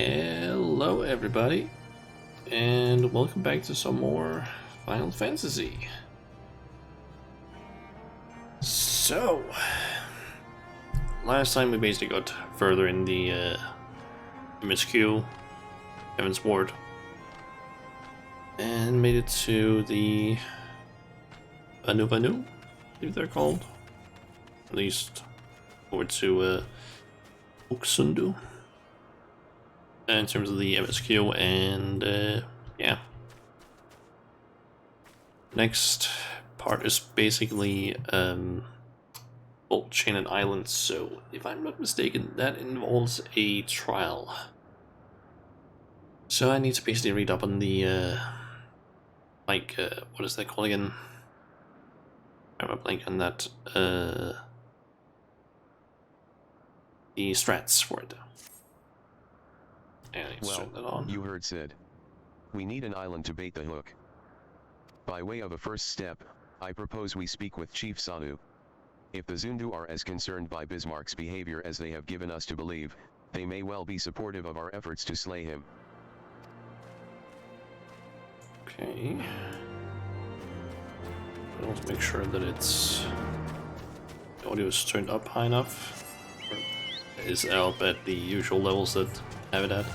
Hello everybody, and welcome back to some more Final Fantasy. So, last time we basically got further in the MSQ, Heaven's Ward, and made it to the Vanu, I believe they're called. At least over to Oksundu. In terms of the MSQ, and yeah. Next part is basically Bolt Chain and Island, so if I'm not mistaken, that involves a trial. So I need to basically read up on the what is that called again? I'm a blank on that. The strats for it. Well, you heard said. We need an island to bait the hook. By way of a first step, I propose we speak with Chief Sanu. If the Zundu are as concerned by Bismarck's behavior as they have given us to believe, they may well be supportive of our efforts to slay him. Okay. I want to make sure that the audio is turned up high enough. Or is up at the usual levels that have it at.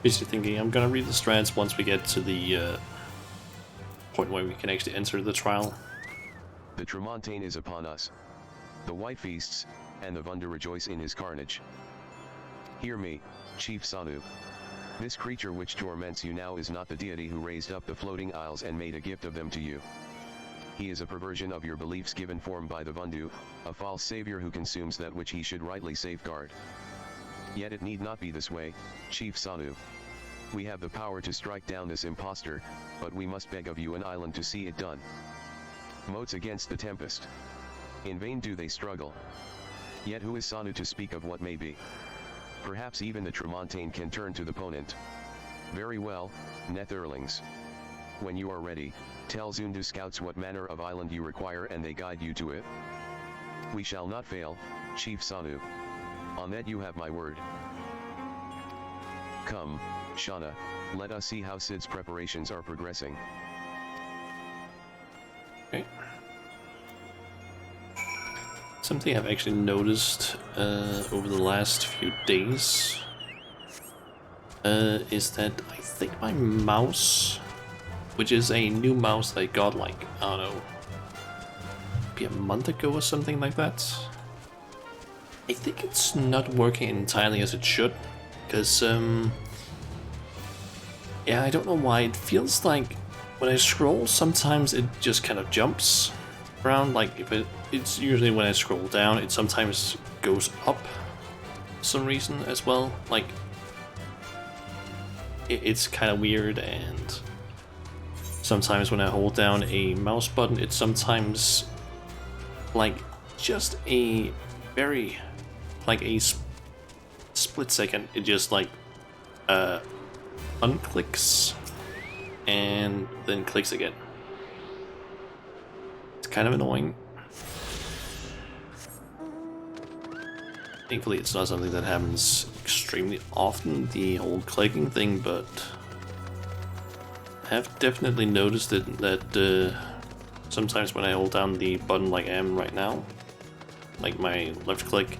Basically thinking I'm gonna read the strats once we get to the point where we can actually enter the trial. The Tremontaine is upon us. The White feasts, and the Vunda rejoice in his carnage. Hear me, Chief Sanu. This creature which torments you now is not the deity who raised up the floating isles and made a gift of them to you. He is a perversion of your beliefs given form by the Vundu, a false savior who consumes that which he should rightly safeguard. Yet it need not be this way, Chief Sanu. We have the power to strike down this impostor, but we must beg of you an island to see it done. Moats against the tempest. In vain do they struggle. Yet who is Sanu to speak of what may be? Perhaps even the Tremontaine can turn to the opponent. Very well, Netherlings. When you are ready, tell Zundu scouts what manner of island you require and they guide you to it. We shall not fail, Chief Sanu. On that you have my word. Come, Shana, let us see how Sid's preparations are progressing. Okay. Something I've actually noticed over the last few days is that I think my mouse, which is a new mouse that I got like, I don't know, maybe a month ago or something like that, I think it's not working entirely as it should, because yeah, I don't know why, it feels like when I scroll sometimes it just kind of jumps around, like if it's usually when I scroll down it sometimes goes up for some reason as well, like it's kind of weird, and sometimes when I hold down a mouse button it sometimes like just a very like a split second it just like unclicks and then clicks again. It's kind of annoying. Thankfully it's not something that happens extremely often, the whole clicking thing, but I have definitely noticed it that sometimes when I hold down the button like I am right now, like my left click,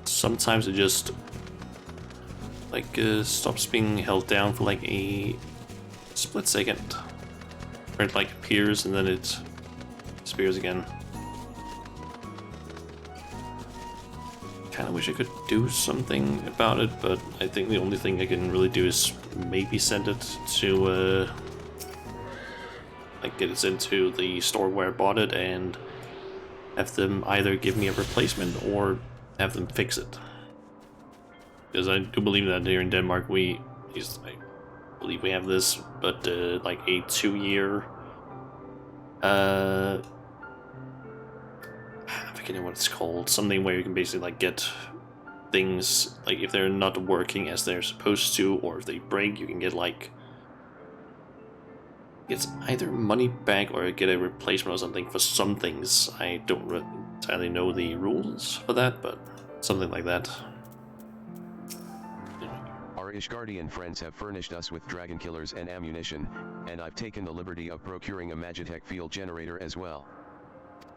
sometimes it just like stops being held down for like a split second, where it like appears and then it disappears again. Kinda wish I could do something about it, but I think the only thing I can really do is maybe send it to like get it into the store where I bought it and have them either give me a replacement or have them fix it. Because I do believe that here in Denmark I believe we have this, but like a 2-year I'm forgetting what it's called, something where you can basically like get things, like if they're not working as they're supposed to, or if they break, you can get like, it's either money back or get a replacement or something for some things. I don't entirely know the rules for that, but something like that. Our Ishgardian friends have furnished us with dragon killers and ammunition, and I've taken the liberty of procuring a Magitech field generator as well.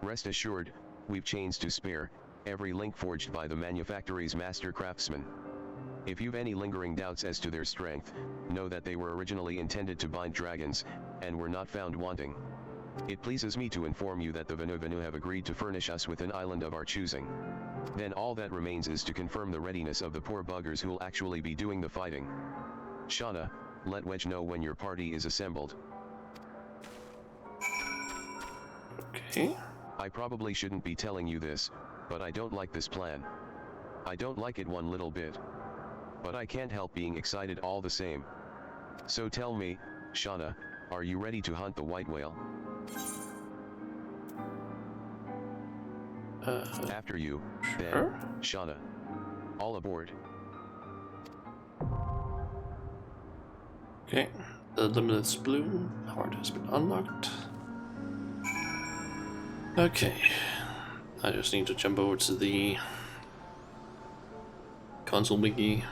Rest assured, we've chains to spare, every link forged by the manufactory's master craftsman. If you've any lingering doubts as to their strength, know that they were originally intended to bind dragons, and were not found wanting. It pleases me to inform you that the Venu have agreed to furnish us with an island of our choosing. Then all that remains is to confirm the readiness of the poor buggers who'll actually be doing the fighting. Shauna, let Wedge know when your party is assembled. Okay. I probably shouldn't be telling you this, but I don't like this plan. I don't like it one little bit. But I can't help being excited all the same. So tell me, Shauna, are you ready to hunt the white whale? After you, then, Shauna. All aboard. Okay, the limitless blue heart has been unlocked. Okay, I just need to jump over to the console wiki,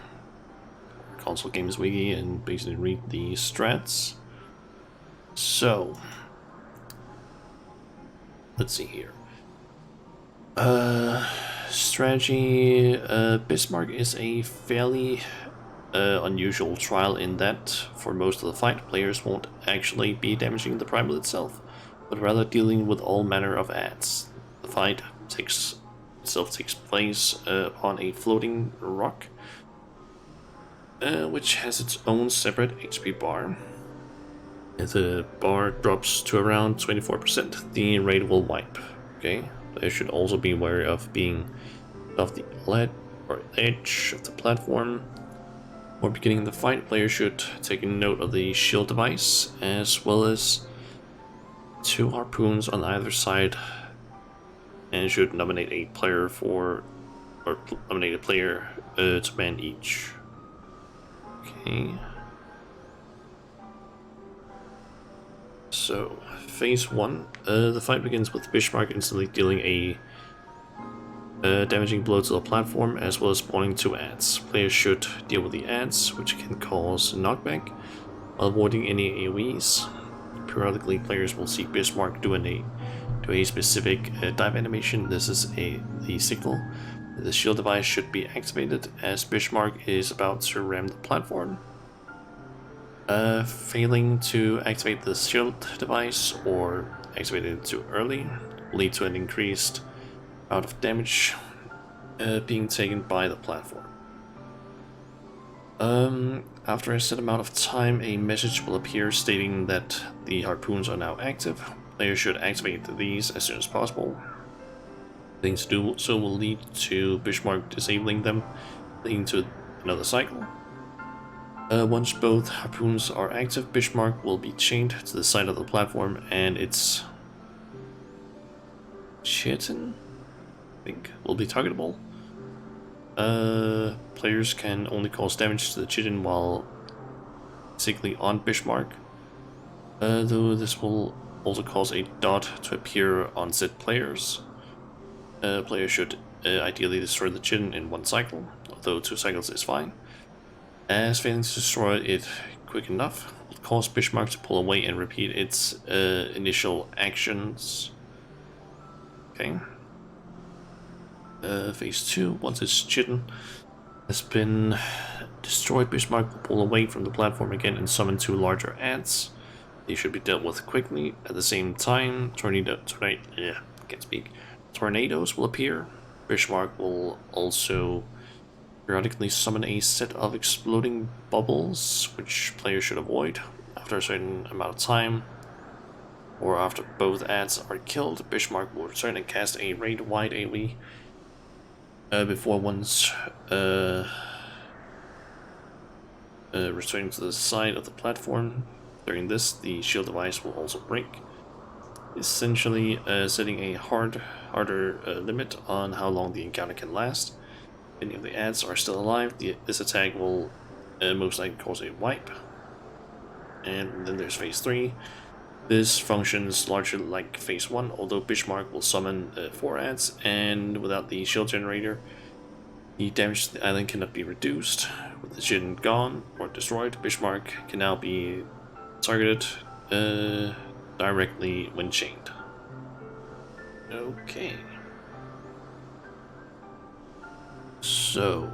console games wiki, and basically read the strats. So, let's see here. Strategy, Bismarck is a fairly unusual trial in that for most of the fight, players won't actually be damaging the primal itself, but rather dealing with all manner of adds. The fight takes place upon a floating rock, which has its own separate HP bar. If the bar drops to around 24%, the raid will wipe. Okay, players should also be wary of being off the edge of the platform. Before beginning the fight, players should take a note of the shield device, as well as 2 harpoons on either side, and should nominate a player to man each. Okay. So, phase 1, the fight begins with Bismarck instantly dealing a damaging blow to the platform, as well as spawning 2 adds. Players should deal with the adds, which can cause knockback, while avoiding any AoEs. Periodically, players will see Bismarck do a specific dive animation. This is the signal. The shield device should be activated as Bismarck is about to ram the platform. Failing to activate the shield device or activating it too early will lead to an increased amount of damage being taken by the platform. After a set amount of time, a message will appear stating that the harpoons are now active. Players should activate these as soon as possible. Things to do so will lead to Bismarck disabling them, leading to another cycle. Once both harpoons are active, Bismarck will be chained to the side of the platform, and its chitin, I think, will be targetable. Players can only cause damage to the chitin while basically on Bismarck, though this will also cause a dot to appear on said players. Players should ideally destroy the chitin in 1 cycle, although 2 cycles is fine, as failing to destroy it quick enough will cause Bismarck to pull away and repeat its initial actions. Okay. Phase 2, once its chitin has been destroyed, Bismarck will pull away from the platform again and summon 2 larger ants. These should be dealt with quickly. At the same time, tornadoes will appear. Bismarck will also periodically summon a set of exploding bubbles, which players should avoid. After a certain amount of time, or after both adds are killed, Bismarck will return and cast a raid-wide AoE before once returning to the side of the platform. During this, the shield device will also break, essentially setting a harder limit on how long the encounter can last. If any of the adds are still alive, this attack will most likely cause a wipe. And then there's phase 3. This functions largely like phase 1, although Bismarck will summon 4 adds, and without the shield generator, The damage to the island cannot be reduced. With the Jin gone or destroyed, Bismarck can now be targeted directly when chained. Okay. So,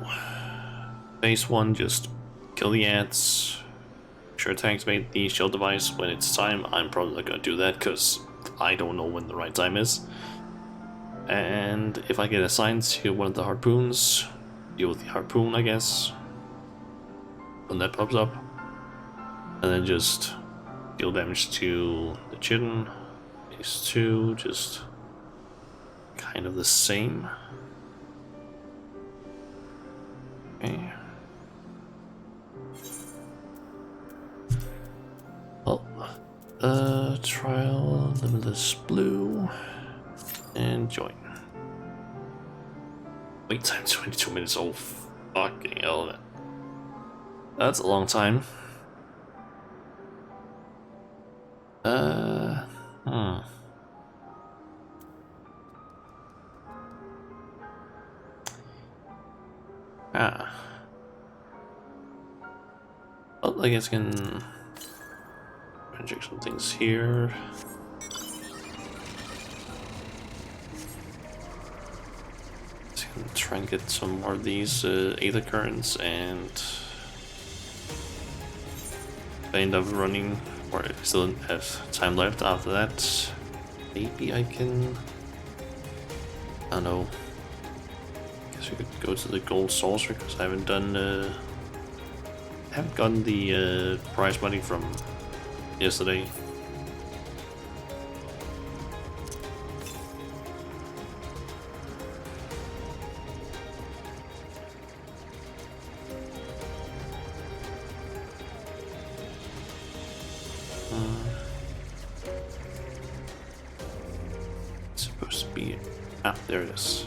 phase 1, just kill the ants. Sure, tanks made the shield device when it's time. I'm probably not gonna do that because I don't know when the right time is. And if I get assigned to one of the harpoons, deal with the harpoon, I guess, when that pops up. And then just deal damage to the Chidden. These two, just kind of the same. Okay. Well, trial, limitless blue, and join. Wait time 22 minutes. Oh, fucking hell. That's a long time. Well, I guess I can inject some things here. Just gonna try and get some more of these ether currents, and if I end up running, or if I still have time left after that, maybe I can, I don't know, guess we could go to the gold saucer, because I haven't done, haven't gotten the prize money from yesterday. It's supposed to be, there it is.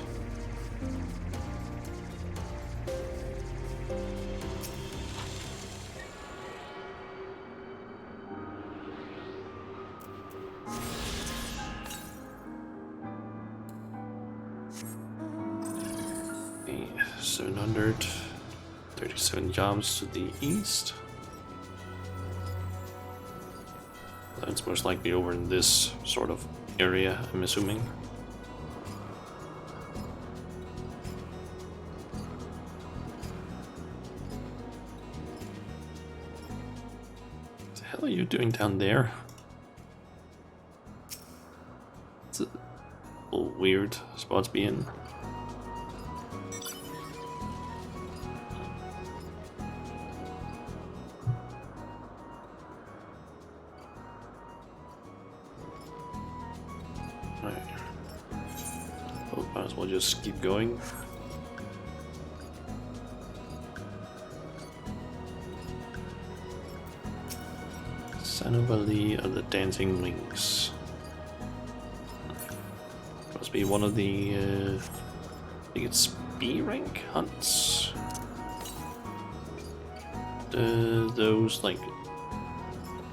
Okay, 737 jobs to the east. That's most likely over in this sort of area, I'm assuming. What the hell are you doing down there? It's a little weird spot to be in. Might as well just keep going. Valley of the Dancing Wings. Must be one of the, I think it's B rank hunts. Those like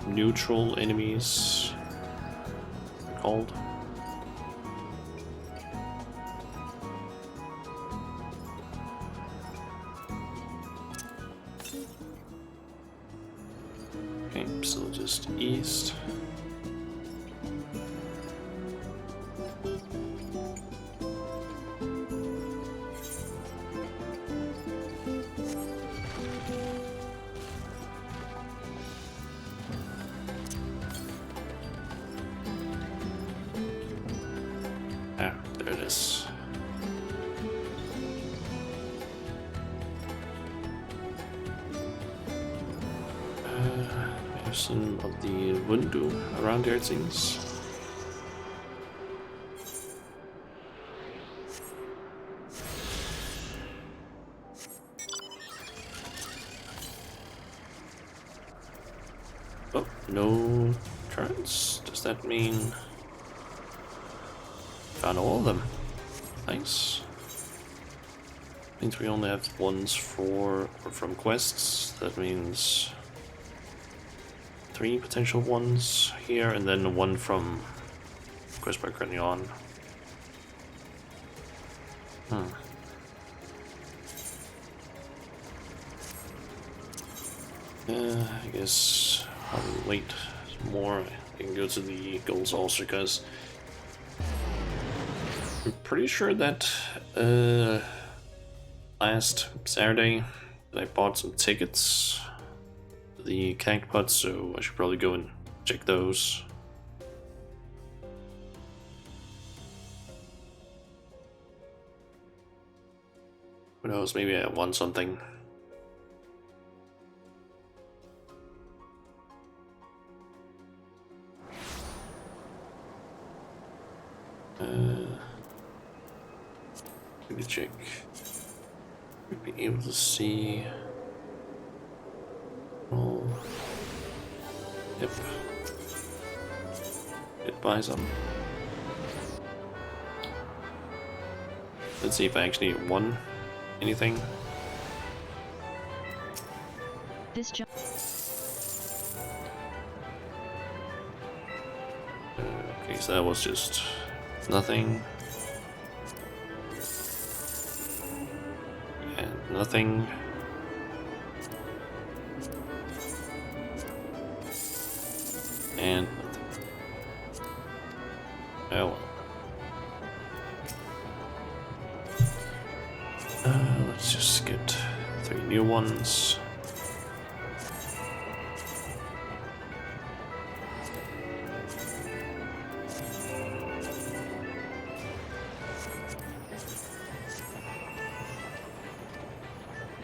neutral enemies are called. Okay, so just east. Ah, there it is. We have some of the window around here, it seems. Oh, no turns. Does that mean found all of them? Nice. Means we only have ones for or from quests. That means 3 potential ones here, and then 1 from quest by currently on. I guess I'll wait some more. I can go to the gold saucer because I'm pretty sure that last Saturday that I bought some tickets to the Cactpot, so I should probably go and check those. Who knows, maybe I won something. Let me check. Be able to see. Oh, yep. It buys them. Let's see if I actually won anything. This job. Okay, so that was just nothing. And nothing. And nothing. Oh well. Let's just get 3 new ones.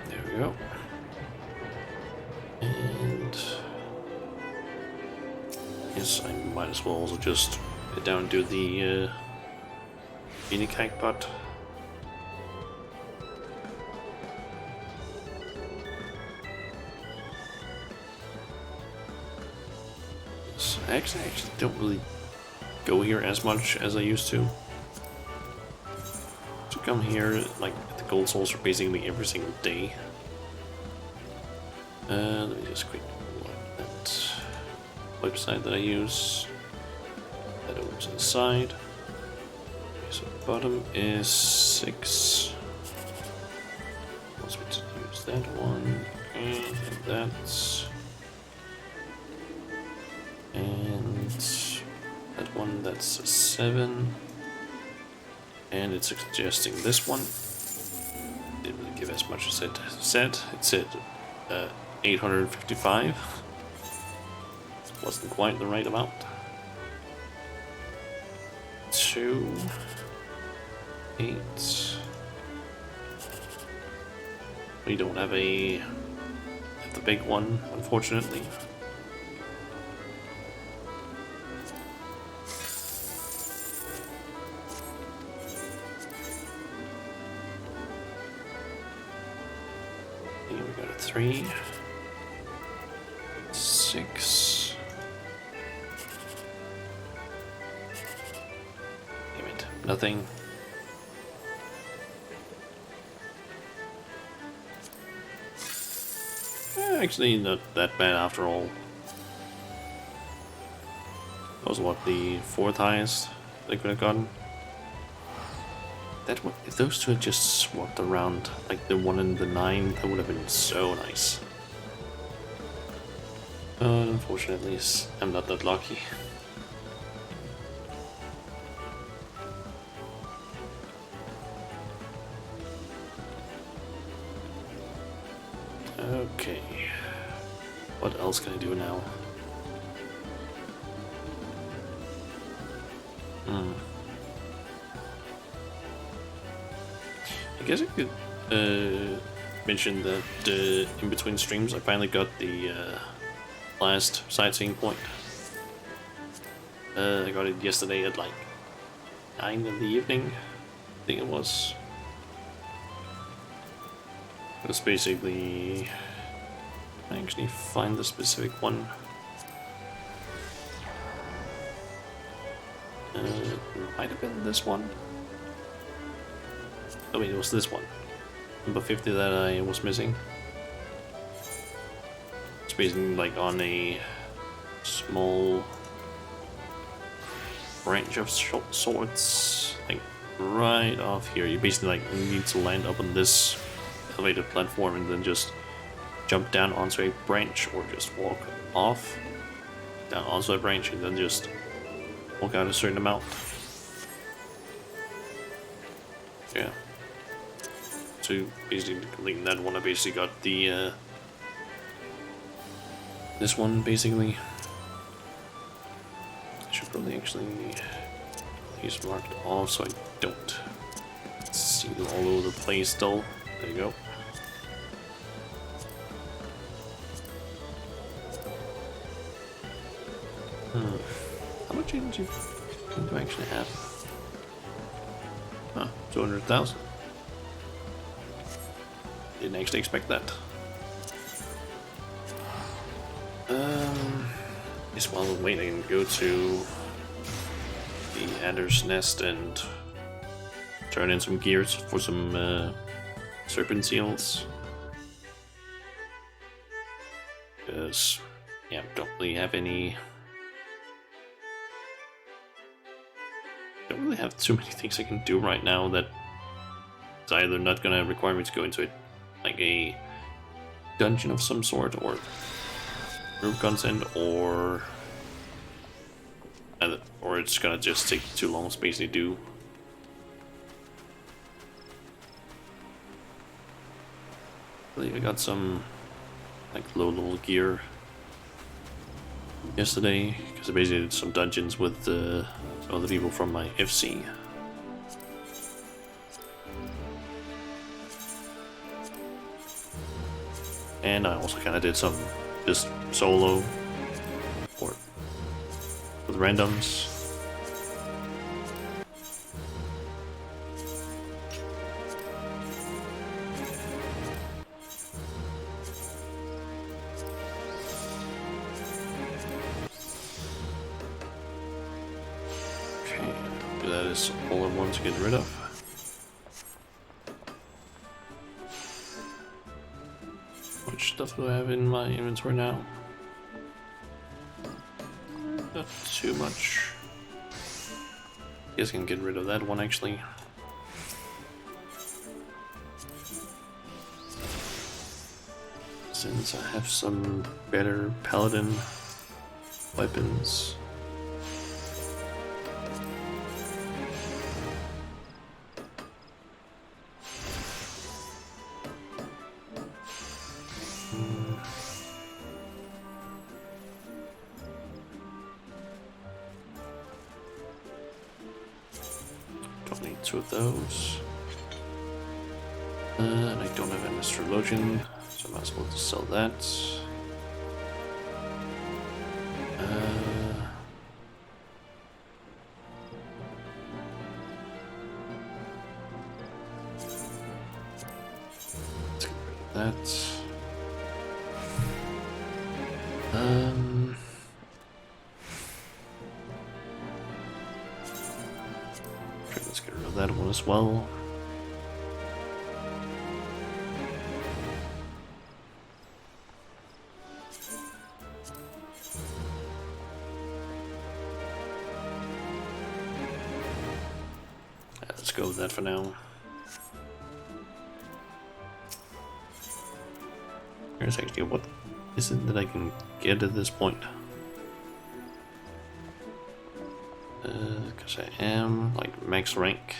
There we go. And yes, I might as well also just get down to the mini Cactpot. I actually don't really go here as much as I used to. To come here, like at the gold saucer basically every single day. Let me just quick look at that website that I use. Head over to the side. Okay, so bottom is 6. Let's use that one. Okay, and that's. And that one, that's a 7. And it's suggesting this one. Didn't really give as much as it said. It said 855. Wasn't quite the right amount. 2, 8. We don't have the big one, unfortunately. Here we got a 3, 6. Damn it, nothing. Actually, not that bad after all. That was what, the 4th highest they could have gotten. That would, if those two had just swapped around, like the 1 and the 9, that would have been so nice. But unfortunately, I'm not that lucky. Okay. What else can I do now? I guess I could mention that in between streams I finally got the last sightseeing point. I got it yesterday at like 9 in the evening, I think it was. It was basically... I actually find the specific one. It might have been this one. Oh wait, it was this one. Number 50 that I was missing. It's basically like on a small branch of sorts, like right off here. You basically like need to land up on this elevated platform and then just jump down onto a branch or just walk off down onto a branch and then just walk out a certain amount. Yeah. So basically completing that one, I basically got the this one basically. I should probably actually these marked off so I don't see them all over the place still. There you go. How much energy do I actually have? Huh, 200,000. Didn't actually expect that. Guess while we're waiting, I can go to the adder's nest and turn in some gears for some serpent seals. Because, yeah, don't really have any. Don't really have too many things I can do right now that it's either not gonna require me to go into it like a dungeon of some sort or group content or it's gonna just take too long to basically do. I believe I got some like low level gear yesterday because I basically did some dungeons with some other people from my FC. And I also kind of did some just solo or with randoms. Okay, that is all I want to get rid of. Which stuff do I have in my inventory now? Not too much. Guess I can get rid of that one actually. Since I have some better paladin weapons. Don't need two of those. And I don't have an astrologian, so I might as well just sell that. Let's get rid of that. Okay, let's get rid of that one as well. Let's go with that for now. Here's actually what is it that I can get at this point? Because I am like max rank.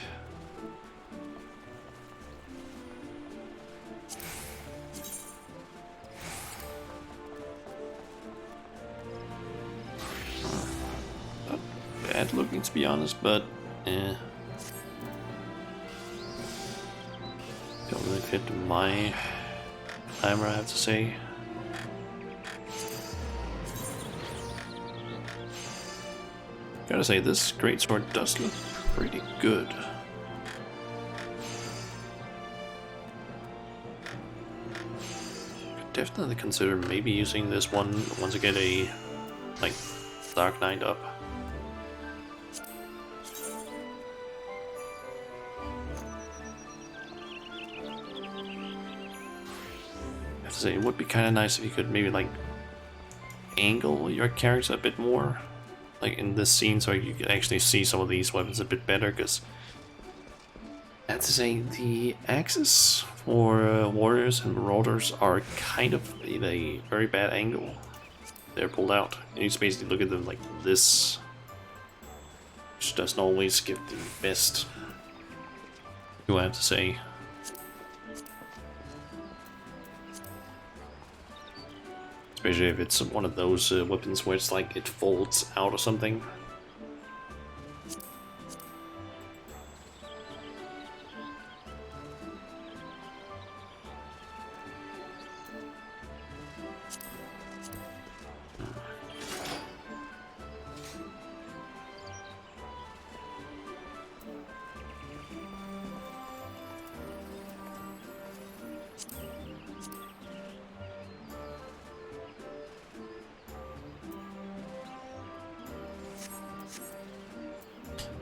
Not bad looking to be honest, but eh. Don't really fit my climber, I have to say. Gotta say, this greatsword does look pretty good. Could definitely consider maybe using this one once I get a like Dark Knight up. I have to say, it would be kind of nice if you could maybe like angle your character a bit more, like in this scene, so you can actually see some of these weapons a bit better. Because I have to say, the axes for warriors and marauders are kind of in a very bad angle. They're pulled out. You just basically look at them like this, which doesn't always give the best, do I have to say. Especially if it's one of those weapons where it's like it folds out or something.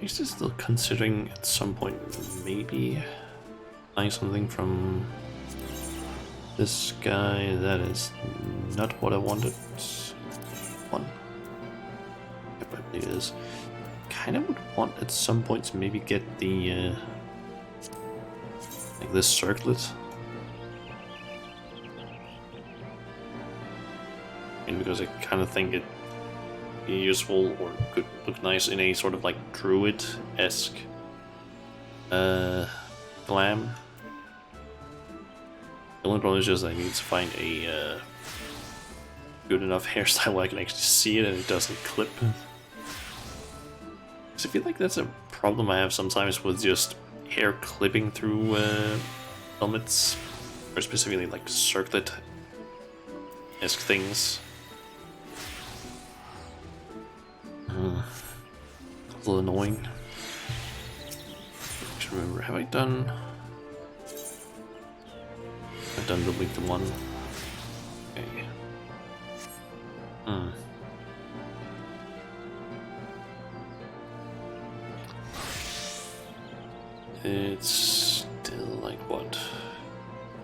I'm still considering at some point maybe buying something from this guy. That is not what I wanted. One. Yep, I believe it is. Kind of would want at some point to maybe get the like this circlet. And because I kind of think it useful or could look nice in a sort of like druid-esque glam. The only problem is just I need to find a good enough hairstyle where I can actually see it and it doesn't clip. Because I feel like that's a problem I have sometimes with just hair clipping through helmets, or specifically like circlet-esque things. A little annoying. I should remember, have I done... I've done the weekly one. Okay. It's still like, what?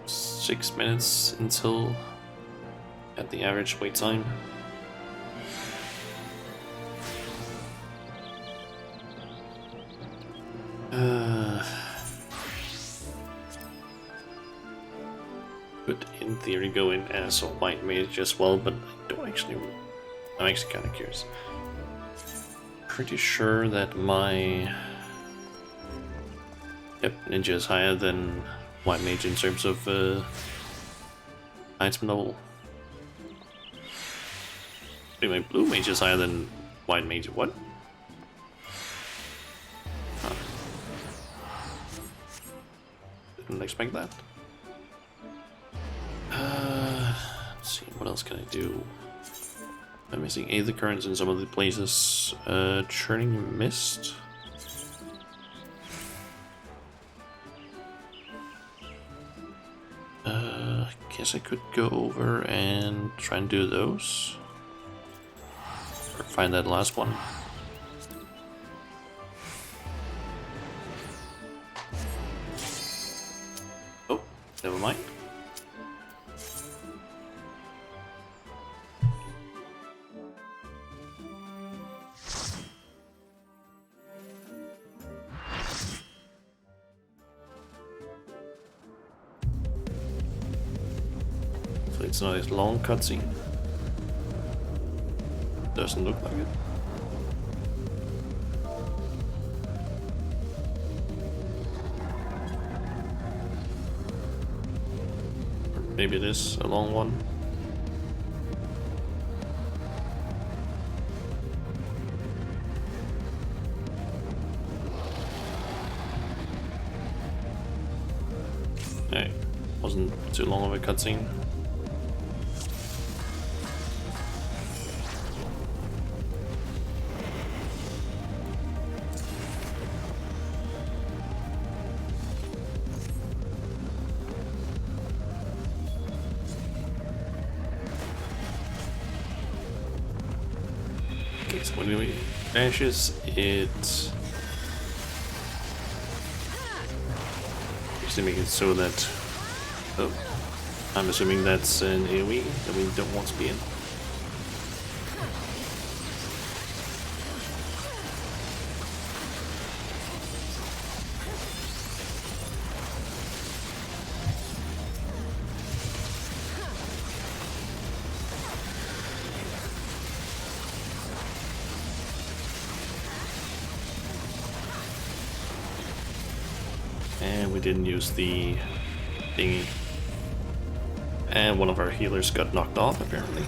6 minutes until at the average wait time. Could in theory go in as a white mage as well, but I don't actually. I'm actually kind of curious. Pretty sure that my ninja is higher than white mage in terms of item level. Anyway, blue mage is higher than white mage. What? Huh. Didn't expect that. Let's see, what else can I do? I'm missing Aether Currents in some of the places. Churning Mist. Guess I could go over and try and do those. Or find that last one. Oh, never mind. It's not a long cutscene. Doesn't look like it. Or maybe it is a long one. Hey, wasn't too long of a cutscene. So when it vanishes, it actually make it so that I'm assuming that's an AoE that we don't want to be in. And we didn't use the thingy. And one of our healers got knocked off, apparently.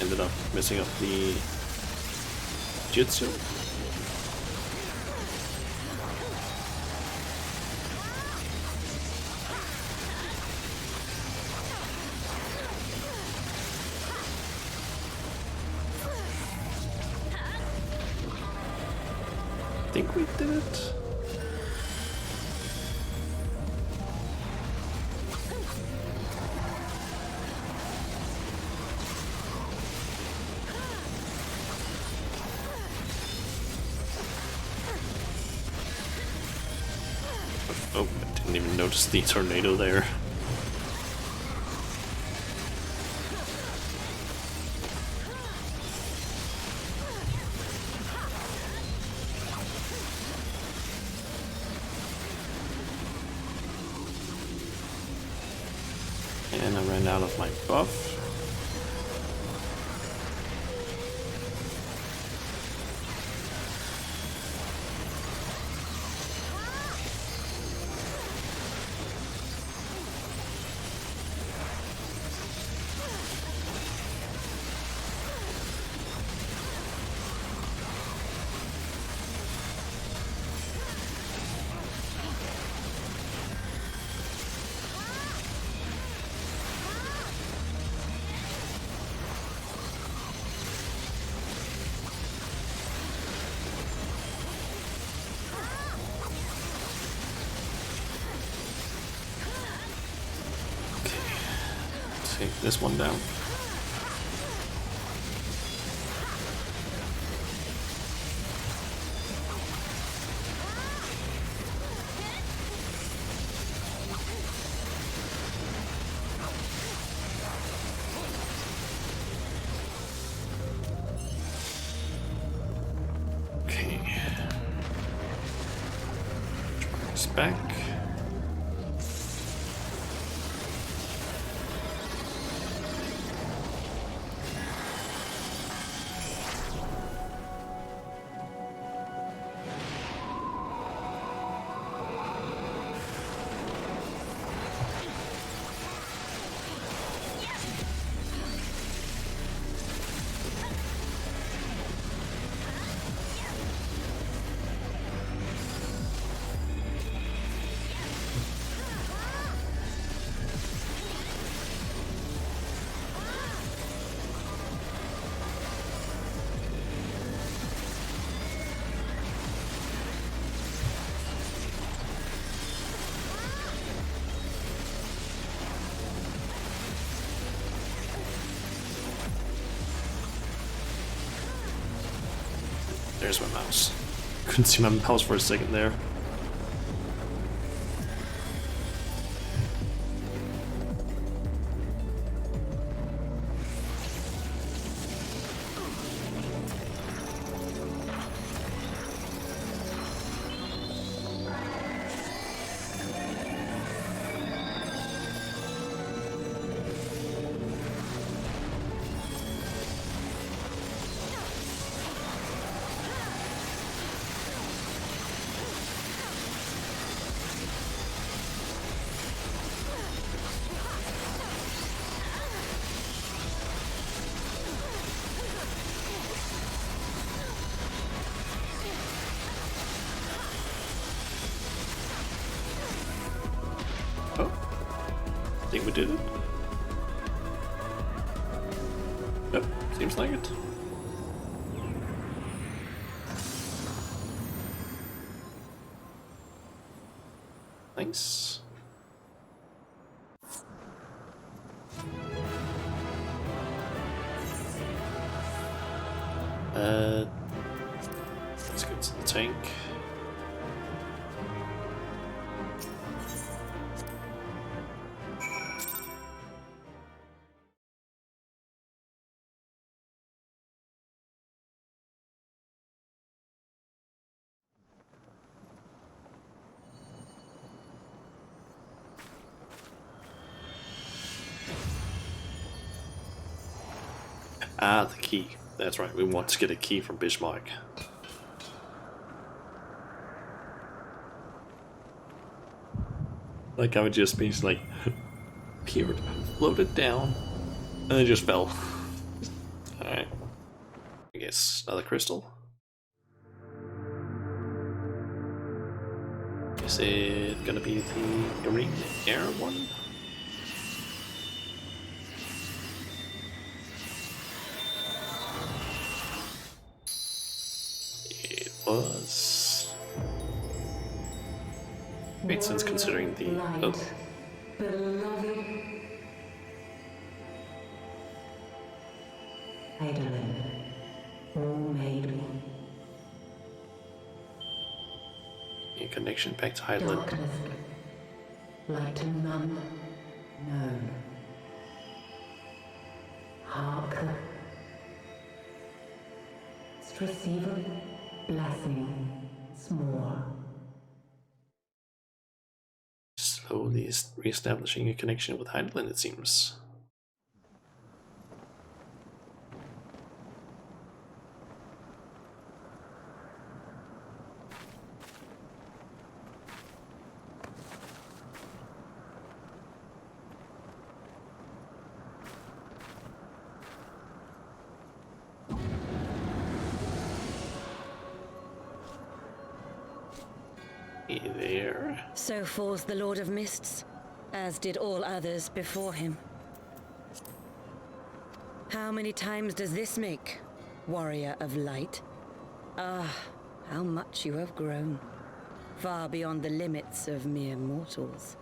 Ended up messing up the jutsu. I think we did it. Oh, I didn't even notice the tornado there. And I ran out of my buff. Take this one down. Okay. Try this back. There's my mouse. Couldn't see my mouse for a second there. Oh, I think we did it. Yep, seems like it. Nice. Let's go to the tank. Ah, the key. That's right, we want to get a key from Bismarck. Like I would just be like, appeared, floated down, and then just fell. Alright. I guess another crystal. Is it gonna be the green air one? It was. Made sense considering the. Oh. Beloved Eidolon, all made one. In connection back to Highland. Darkness, like to none known. Hark, receiver, blessing, small. Slowly re-establishing a connection with Highland, it seems. Hey there. So falls the Lord of Mists, as did all others before him. How many times does this make, warrior of light? Ah, how much you have grown, far beyond the limits of mere mortals.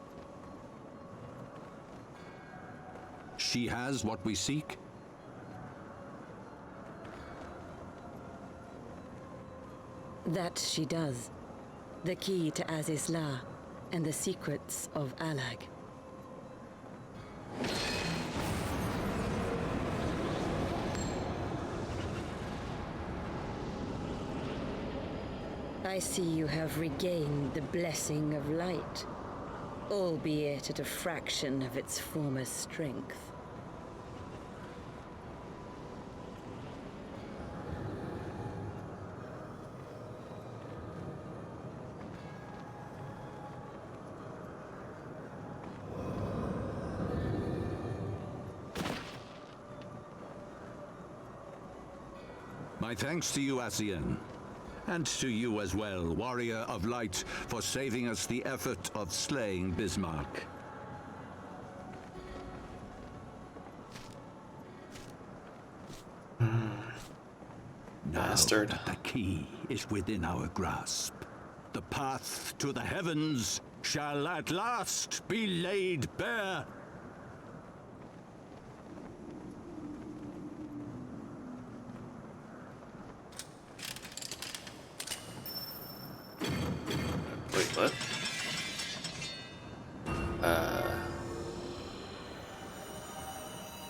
She has what we seek? That she does. The key to Azizla and the secrets of Alag. I see you have regained the blessing of light, albeit at a fraction of its former strength. My thanks to you, Asian. And to you as well, Warrior of Light, for saving us the effort of slaying Bismarck. Bastard. Now that the key is within our grasp, the path to the heavens shall at last be laid bare. Wait, what?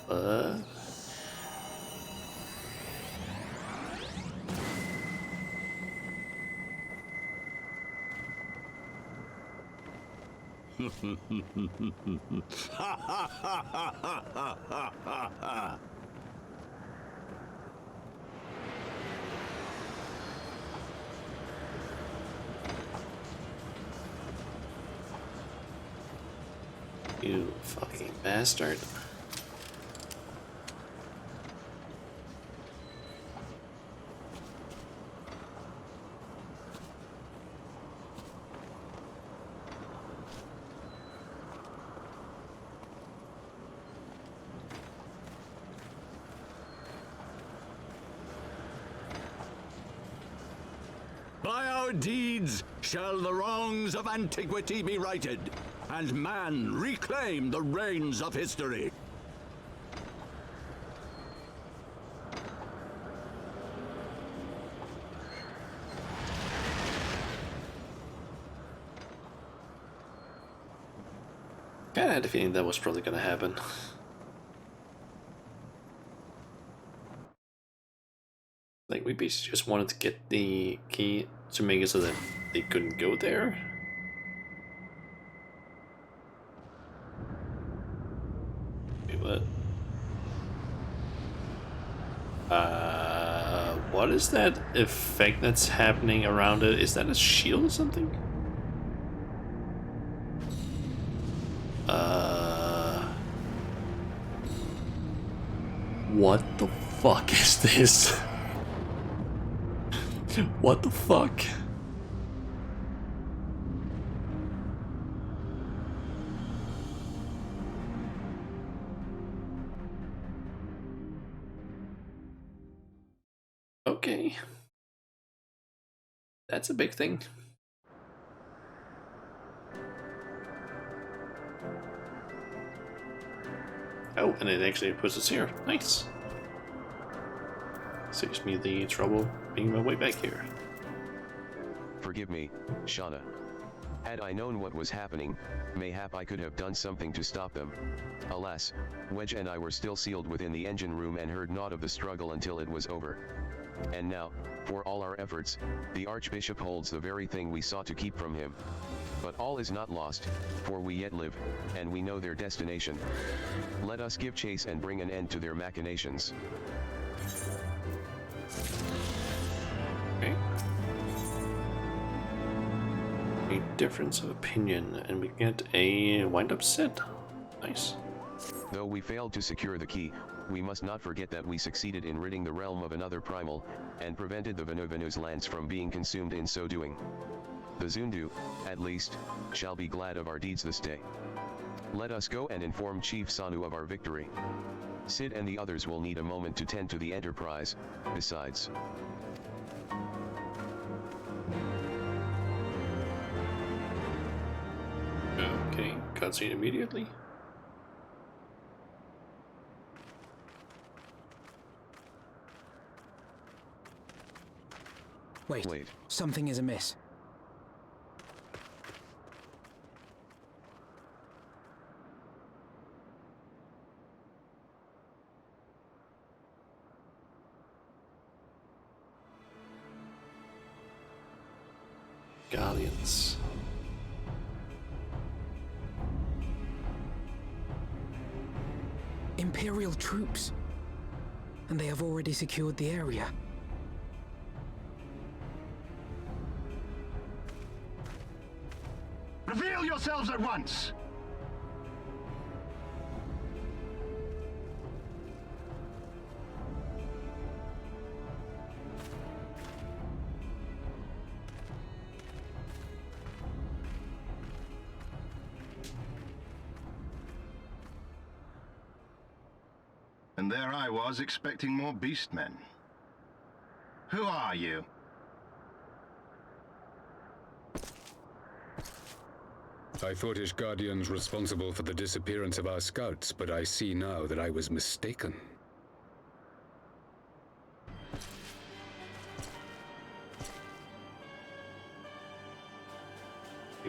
What? You fucking bastard. By our deeds shall the wrongs of antiquity be righted, and man reclaim the reins of history. Kinda had a feeling that was probably gonna happen. Like, we basically just wanted to get the key to make it so that they couldn't go there. Wait, what? What is that effect that's happening around it? Is that a shield or something? What the fuck is this? What the fuck? Okay. That's a big thing. Oh, and it actually puts us here. Nice. Saves me the trouble being my way back here. Forgive me, Shauna. Had I known what was happening, mayhap I could have done something to stop them. Alas, Wedge and I were still sealed within the engine room and heard naught of the struggle until it was over. And now, for all our efforts, the Archbishop holds the very thing we sought to keep from him. But all is not lost, for we yet live, and we know their destination. Let us give chase and bring an end to their machinations. Okay. A difference of opinion, and we get a wind-up set. Nice. Though we failed to secure the key, we must not forget that we succeeded in ridding the realm of another primal, and prevented the Venuvenu's lands from being consumed in so doing. The Zundu, at least, shall be glad of our deeds this day. Let us go and inform Chief Sanu of our victory. Sid and the others will need a moment to tend to the Enterprise, besides. Okay, cutscene immediately. Wait, something is amiss. Guardians. Imperial troops. And they have already secured the area. Reveal yourselves at once! And there I was, expecting more beastmen. Who are you? I thought Ish Guardians responsible for the disappearance of our scouts, but I see now that I was mistaken.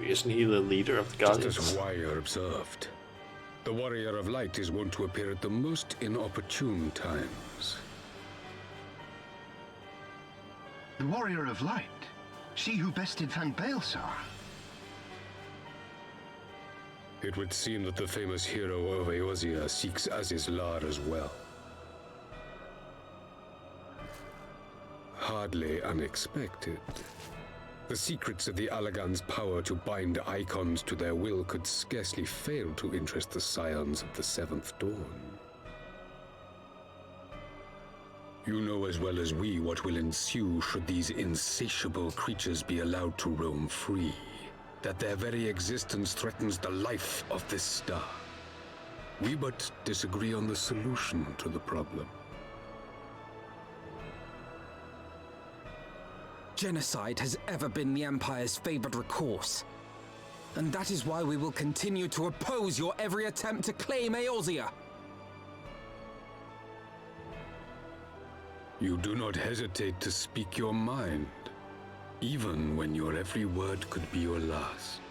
Isn't he the leader of the Guardians? Just as Wire observed, the Warrior of Light is wont to appear at the most inopportune times. The Warrior of Light? She who bested Van Baelsar? It would seem that the famous hero of Eorzea seeks Azizlar as well. Hardly unexpected. The secrets of the Allagan's power to bind icons to their will could scarcely fail to interest the scions of the Seventh Dawn. You know as well as we what will ensue should these insatiable creatures be allowed to roam free. That their very existence threatens the life of this star. We but disagree on the solution to the problem. Genocide has ever been the Empire's favored recourse. And that is why we will continue to oppose your every attempt to claim Eorzea. You do not hesitate to speak your mind, even when your every word could be your last.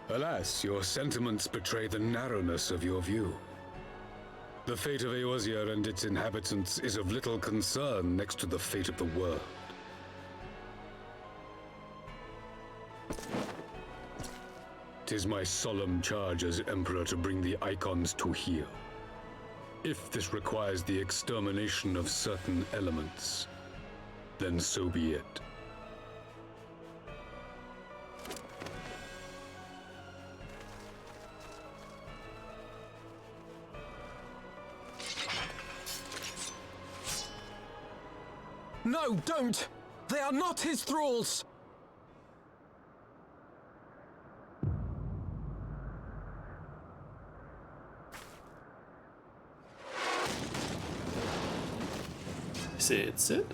Alas, your sentiments betray the narrowness of your view. The fate of Eorzea and its inhabitants is of little concern next to the fate of the world. Tis my solemn charge as Emperor to bring the icons to heel. If this requires the extermination of certain elements, then so be it. No, don't! They are not his thralls! Is it it?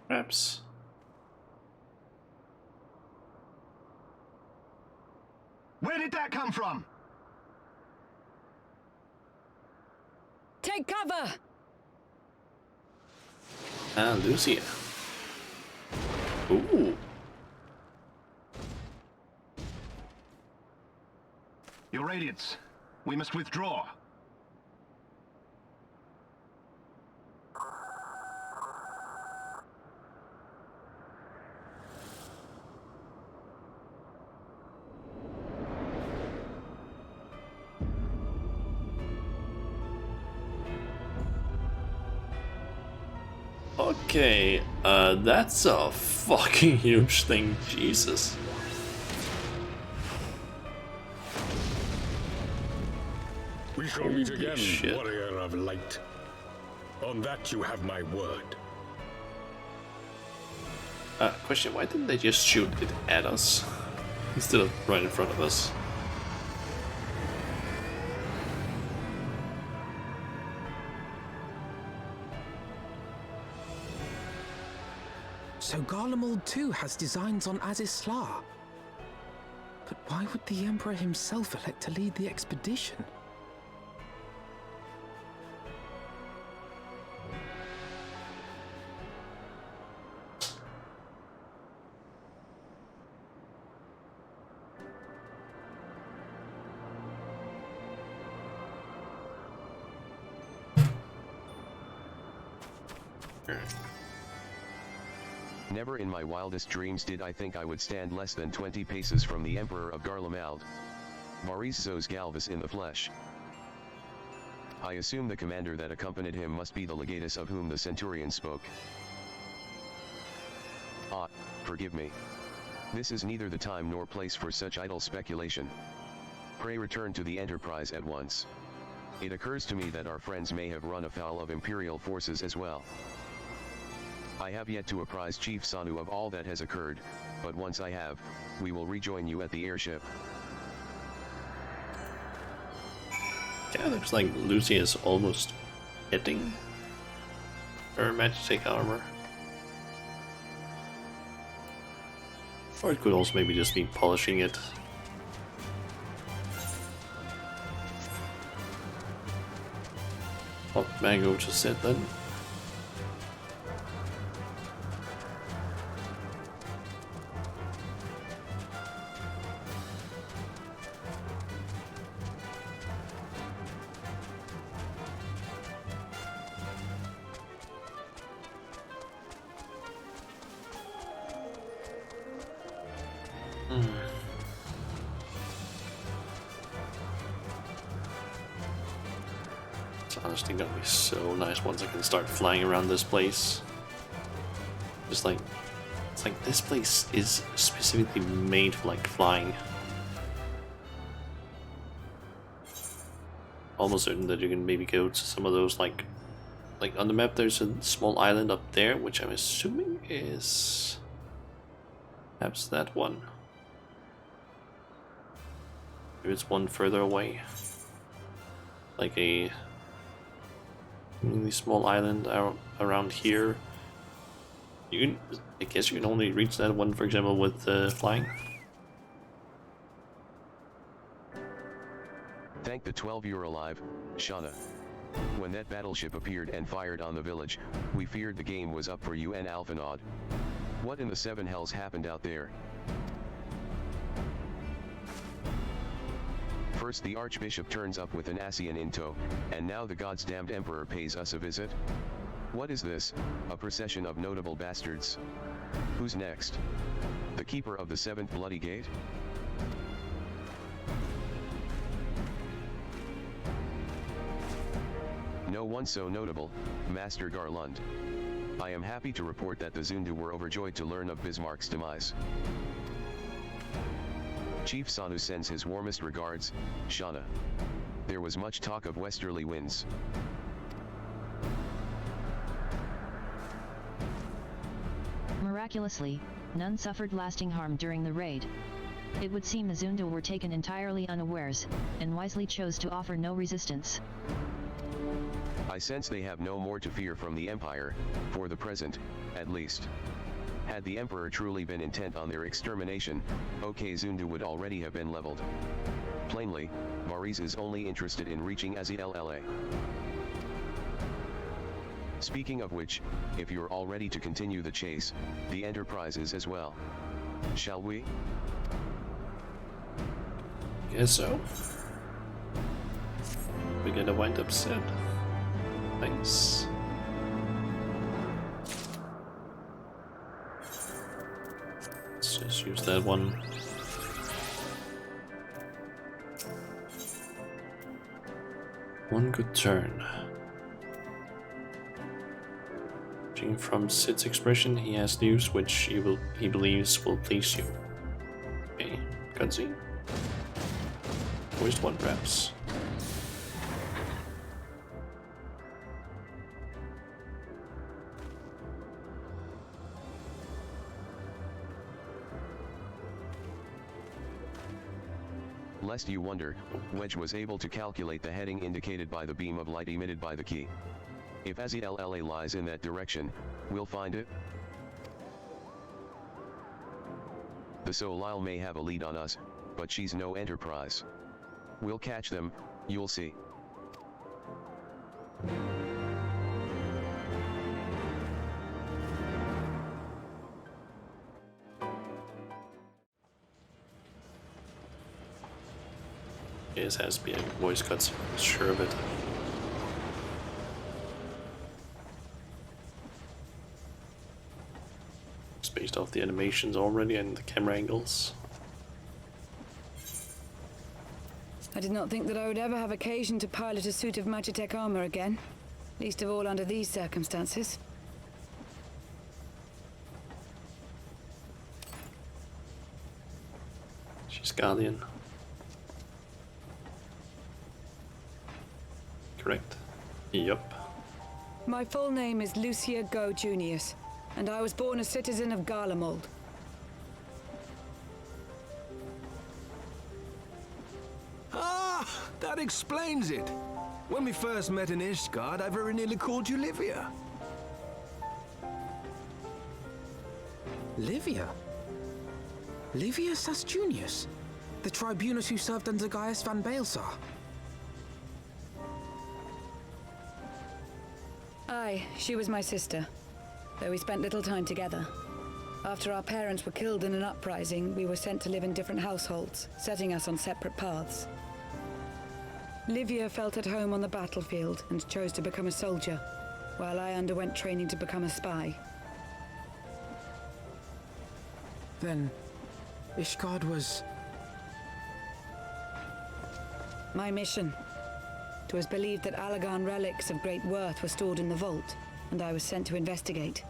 Perhaps. Where did that come from? Take cover! Ah, Lucia. Ooh. Your Radiance, we must withdraw. Okay, that's a fucking huge thing, Jesus. We shall meet Holy again, shit. warrior of light. On that you have my word. Question, why didn't they just shoot it at us instead of right in front of us? So Garlemald too has designs on Azisla. But why would the Emperor himself elect to lead the expedition? Never in my wildest dreams did I think I would stand less than 20 paces from the Emperor of Garlemald. Mauriceos Galvus in the flesh. I assume the commander that accompanied him must be the legatus of whom the centurion spoke. Ah, forgive me. This is neither the time nor place for such idle speculation. Pray return to the Enterprise at once. It occurs to me that our friends may have run afoul of Imperial forces as well. I have yet to apprise Chief Sanu of all that has occurred, but once I have, we will rejoin you at the airship. Yeah, looks like Lucy is almost hitting her magic armor. Or it could also maybe just be polishing it. What Mango just said then. It's honestly gonna be so nice once I can start flying around this place. Just like, it's like this place is specifically made for like flying. Almost certain that you can maybe go to some of those like on the map there's a small island up there, which I'm assuming is perhaps that one. Maybe it's one further away. Like a really small island around here. You can, I guess you can only reach that one, for example, with flying. Thank the 12 you're alive, Shauna. When that battleship appeared and fired on the village, we feared the game was up for you and Alphinaud. What in the seven hells happened out there? First the Archbishop turns up with an Asian in tow, and now the God's damned Emperor pays us a visit? What is this, a procession of notable bastards? Who's next? The Keeper of the Seventh Bloody Gate? No one so notable, Master Garland. I am happy to report that the Zundu were overjoyed to learn of Bismarck's demise. Chief Sanu sends his warmest regards, Shauna. There was much talk of westerly winds. Miraculously, none suffered lasting harm during the raid. It would seem Azunda were taken entirely unawares, and wisely chose to offer no resistance. I sense they have no more to fear from the Empire, for the present, at least. Had the Emperor truly been intent on their extermination, OK Zundu would already have been leveled. Plainly, Maurice is only interested in reaching Azilla. Speaking of which, if you're all ready to continue the chase, the Enterprise is as well. Shall we? Guess so. We're gonna wind up set. Nice. Let's just use that one. One good turn. Judging from Sid's expression, he has news which he believes will please you. Okay, cutscene. Voiced one perhaps. Lest you wonder, Wedge was able to calculate the heading indicated by the beam of light emitted by the key. If Azilla lies in that direction, we'll find it. The Solile may have a lead on us, but she's no Enterprise. We'll catch them, you'll see. This has to be a voice cutscene, sure of it. It's based off the animations already and the camera angles. I did not think that I would ever have occasion to pilot a suit of Magitech armor again, least of all under these circumstances. She's Guardian. Correct. Yup. My full name is Lucia Go Junius, and I was born a citizen of Garlemald. Ah, that explains it. When we first met in Ishgard, I very nearly called you Livia. Livia? Livia Sas Junius? The tribunus who served under Gaius van Baelsar? Aye, she was my sister, though we spent little time together. After our parents were killed in an uprising, we were sent to live in different households, setting us on separate paths. Livia felt at home on the battlefield and chose to become a soldier, while I underwent training to become a spy. Then, Ishgard was... My mission. It was believed that Allagan relics of great worth were stored in the vault, and I was sent to investigate.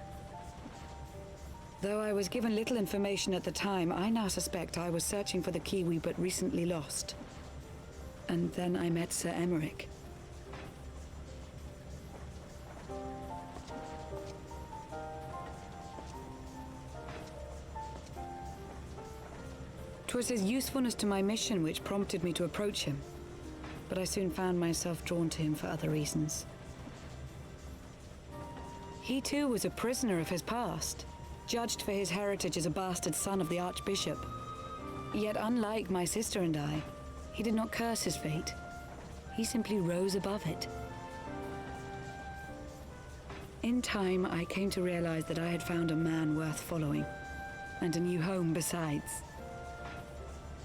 Though I was given little information at the time, I now suspect I was searching for the key we but recently lost. And then I met Sir Emmerich. 'Twas his usefulness to my mission which prompted me to approach him, but I soon found myself drawn to him for other reasons. He too was a prisoner of his past, judged for his heritage as a bastard son of the Archbishop. Yet unlike my sister and I, he did not curse his fate. He simply rose above it. In time, I came to realize that I had found a man worth following, and a new home besides.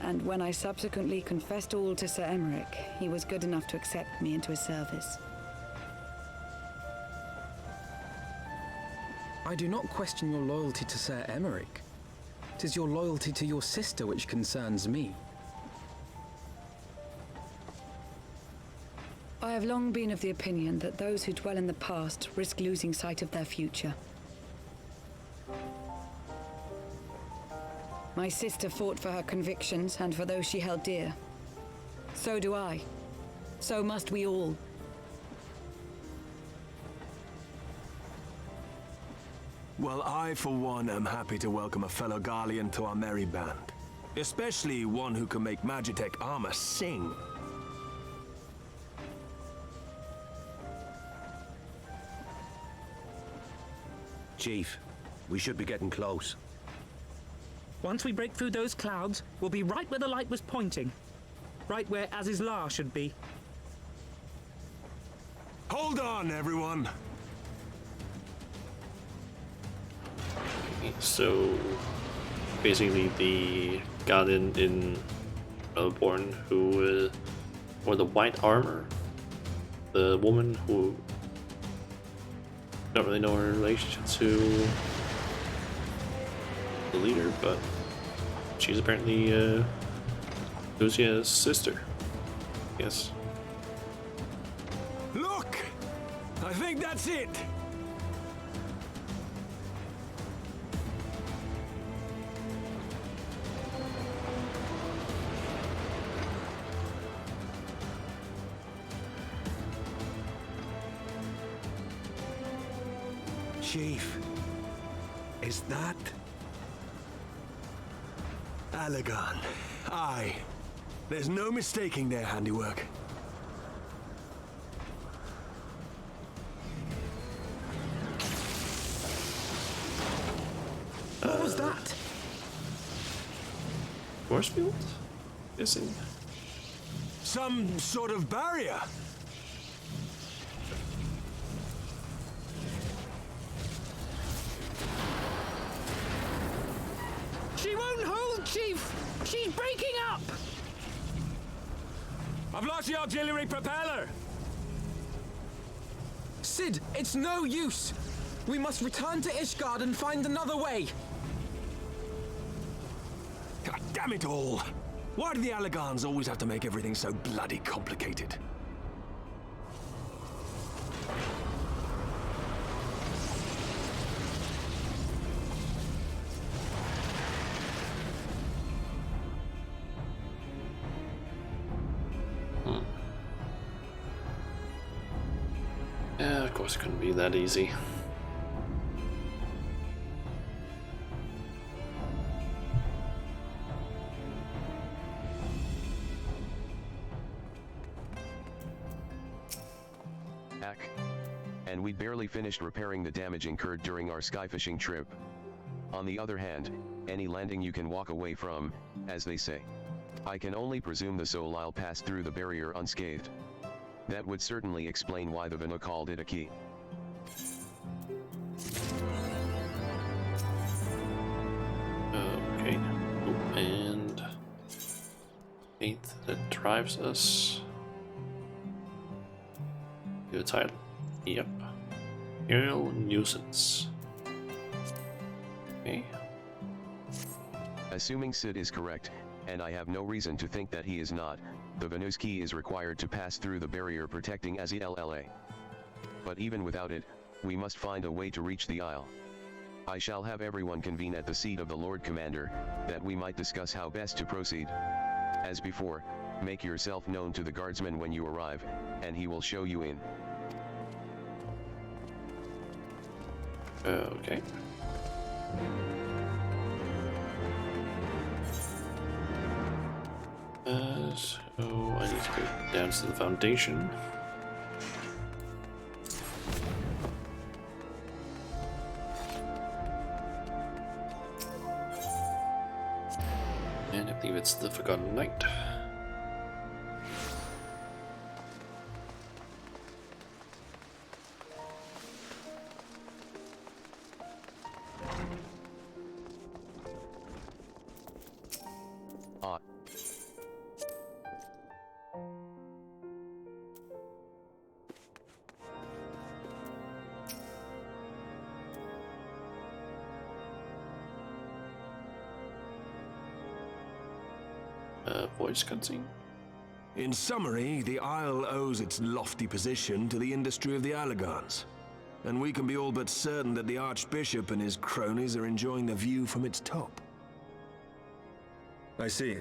And when I subsequently confessed all to Sir Emmerich, he was good enough to accept me into his service. I do not question your loyalty to Sir Emmerich. It is your loyalty to your sister which concerns me. I have long been of the opinion that those who dwell in the past risk losing sight of their future. My sister fought for her convictions and for those she held dear. So do I. So must we all. Well, I, for one, am happy to welcome a fellow Garlean to our merry band. Especially one who can make Magitech armor sing. Chief, we should be getting close. Once we break through those clouds, we'll be right where the light was pointing. Right where Azizlar should be. Hold on, everyone! So, basically the god in Melbourne who wore the white armor, the woman who don't really know her relationship to the leader, but she's apparently Lucia's sister. Yes. Look! I think that's it! Chief, is that... Allegan. Aye. There's no mistaking their handiwork. What was that? Force field? Guessing. Some sort of barrier. She won't hold, Chief! She's breaking up! I've lost the auxiliary propeller! Sid, it's no use! We must return to Ishgard and find another way! God damn it all! Why do the Allegans always have to make everything so bloody complicated? Yeah, of course it couldn't be that easy. And we'd barely finished repairing the damage incurred during our skyfishing trip. On the other hand, any landing you can walk away from, as they say. I can only presume the Solile passed through the barrier unscathed. That would certainly explain why the Vanu called it a key. Okay. Oh, and 8th that drives us. Give a title. Yep. Aerial nuisance. Okay. Assuming Sid is correct, and I have no reason to think that he is not, the Vanu's key is required to pass through the barrier protecting Azilla. But even without it, we must find a way to reach the Isle. I shall have everyone convene at the seat of the Lord Commander, that we might discuss how best to proceed. As before, make yourself known to the guardsman when you arrive, and he will show you in. Okay. So I need to go down to the foundation. And I believe it's the Forgotten Knight. Voice cutscene. In summary, the Isle owes its lofty position to the industry of the Allagans, and we can be all but certain that the Archbishop and his cronies are enjoying the view from its top. I see.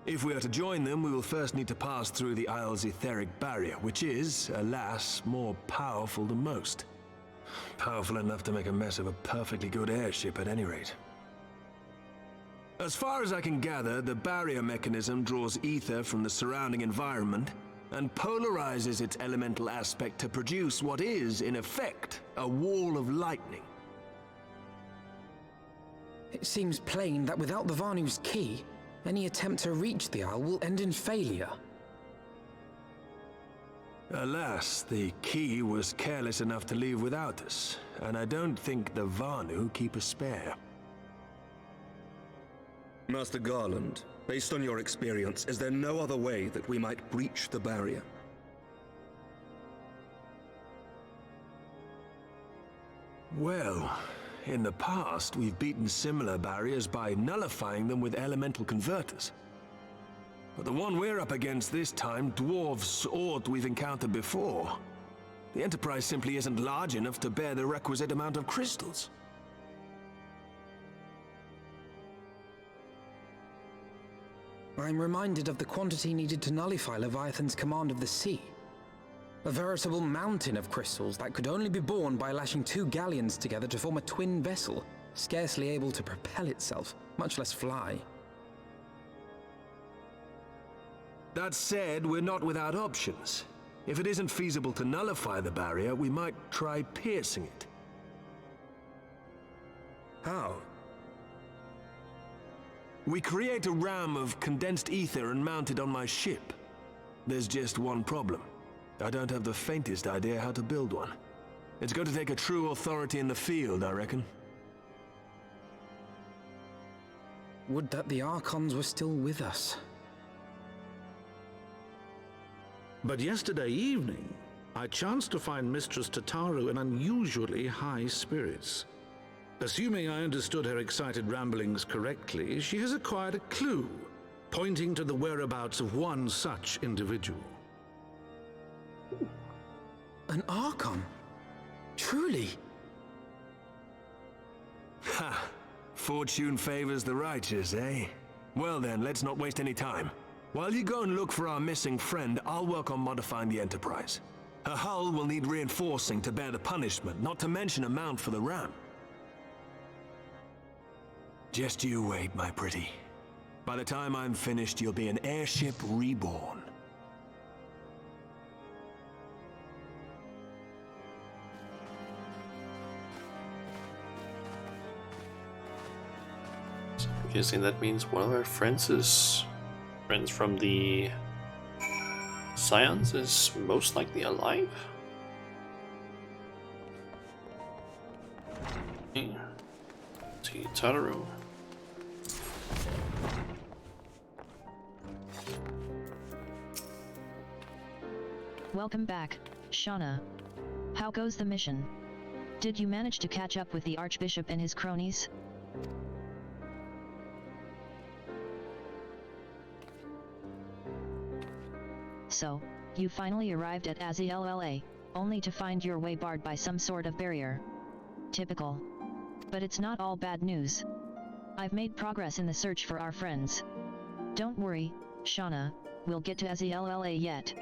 If we are to join them, we will first need to pass through the Isle's etheric barrier, which is, alas, more powerful than most. Powerful enough to make a mess of a perfectly good airship at any rate. As far as I can gather, the barrier mechanism draws ether from the surrounding environment and polarizes its elemental aspect to produce what is, in effect, a wall of lightning. It seems plain that without the Vanu's key, any attempt to reach the Isle will end in failure. Alas, the key was careless enough to leave without us, and I don't think the Vanu keep a spare. Master Garland, based on your experience, is there no other way that we might breach the barrier? Well, in the past, we've beaten similar barriers by nullifying them with elemental converters. But the one we're up against this time dwarfs aught we've encountered before. The Enterprise simply isn't large enough to bear the requisite amount of crystals. I'm reminded of the quantity needed to nullify Leviathan's command of the sea. A veritable mountain of crystals that could only be borne by lashing 2 galleons together to form a twin vessel, scarcely able to propel itself, much less fly. That said, we're not without options. If it isn't feasible to nullify the barrier, we might try piercing it. How? We create a ram of condensed ether and mount it on my ship. There's just one problem. I don't have the faintest idea how to build one. It's going to take a true authority in the field, I reckon. Would that the Archons were still with us. But yesterday evening, I chanced to find Mistress Tataru in unusually high spirits. Assuming I understood her excited ramblings correctly, she has acquired a clue, pointing to the whereabouts of one such individual. An Archon? Truly? Ha! Fortune favors the righteous, eh? Well then, let's not waste any time. While you go and look for our missing friend, I'll work on modifying the Enterprise. Her hull will need reinforcing to bear the punishment, not to mention a mount for the ram. Just you wait, my pretty. By the time I'm finished, you'll be an airship reborn. So I'm guessing that means one of our friends from the Scions is most likely alive? Okay. Tataru. Welcome back, Shauna. How goes the mission? Did you manage to catch up with the Archbishop and his cronies? So, you finally arrived at Azilla, only to find your way barred by some sort of barrier. Typical. But it's not all bad news. I've made progress in the search for our friends. Don't worry, Shauna, we'll get to Azilla yet.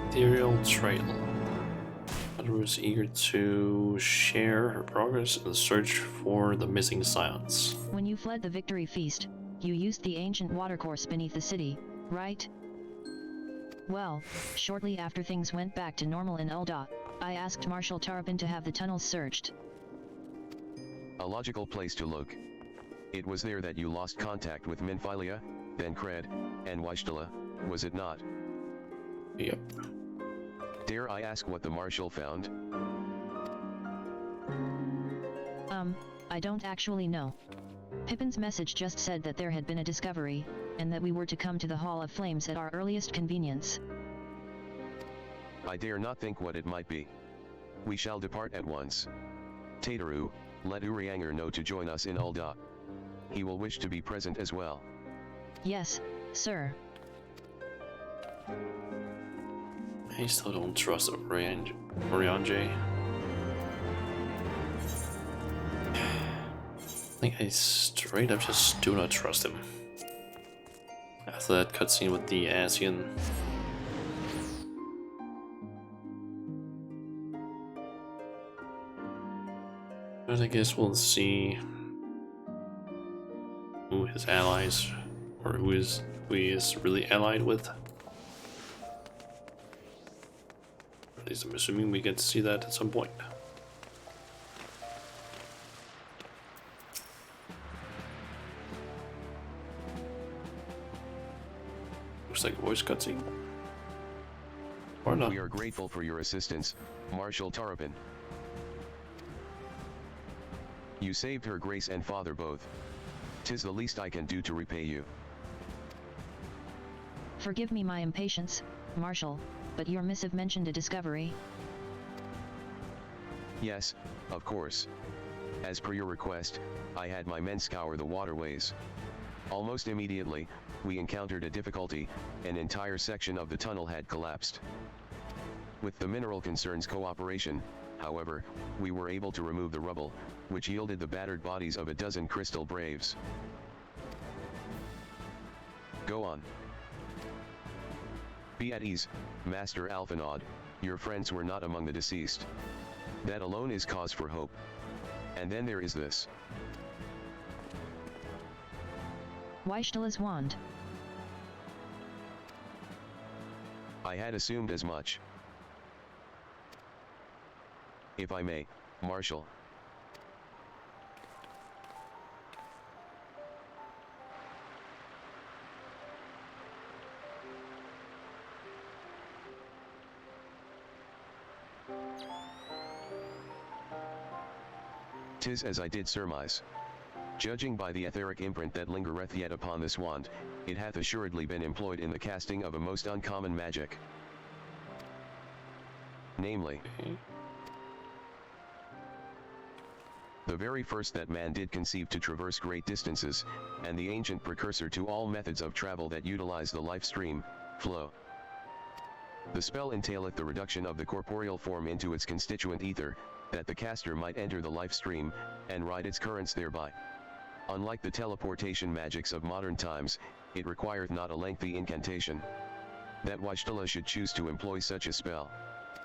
Ethereal Trail. Tataru is eager to share her progress in the search for the missing Scions. When you fled the Victory Feast, you used the ancient watercourse beneath the city, right? Well, shortly after things went back to normal in Ul'dah, I asked Marshal Tarpin to have the tunnels searched. A logical place to look. It was there that you lost contact with Minfilia, then Cred, and Wishtala, was it not? Yep. Dare I ask what the Marshal found? I don't actually know. Pippin's message just said that there had been a discovery, and that we were to come to the Hall of Flames at our earliest convenience. I dare not think what it might be. We shall depart at once. Tataru, let Urianger know to join us in Ul'dah. He will wish to be present as well. Yes, sir. I still don't trust Urianger. I think I straight up just do not trust him. After that cutscene with the Asian. But I guess we'll see who his allies, or who he is really allied with. At least I'm assuming we get to see that at some point. Looks like a voice cutscene. Or not. We are grateful for your assistance, Marshal Tarapin. You saved Her Grace and Father both. 'Tis the least I can do to repay you. Forgive me my impatience, Marshal, but your missive mentioned a discovery. Yes, of course. As per your request, I had my men scour the waterways. Almost immediately, we encountered a difficulty. An entire section of the tunnel had collapsed. With the mineral concern's cooperation, however, we were able to remove the rubble, which yielded the battered bodies of a dozen crystal braves. Go on. Be at ease, Master Alphanod, your friends were not among the deceased. That alone is cause for hope. And then there is this. Weishtala's wand. I had assumed as much. If I may, Marshal. "'Tis as I did surmise. Judging by the etheric imprint that lingereth yet upon this wand, it hath assuredly been employed in the casting of a most uncommon magic. Namely, the very first that man did conceive to traverse great distances, and the ancient precursor to all methods of travel that utilize the life stream, flow. The spell entaileth the reduction of the corporeal form into its constituent ether, that the caster might enter the life stream, and ride its currents thereby. Unlike the teleportation magics of modern times, it requireth not a lengthy incantation. That Weishtala should choose to employ such a spell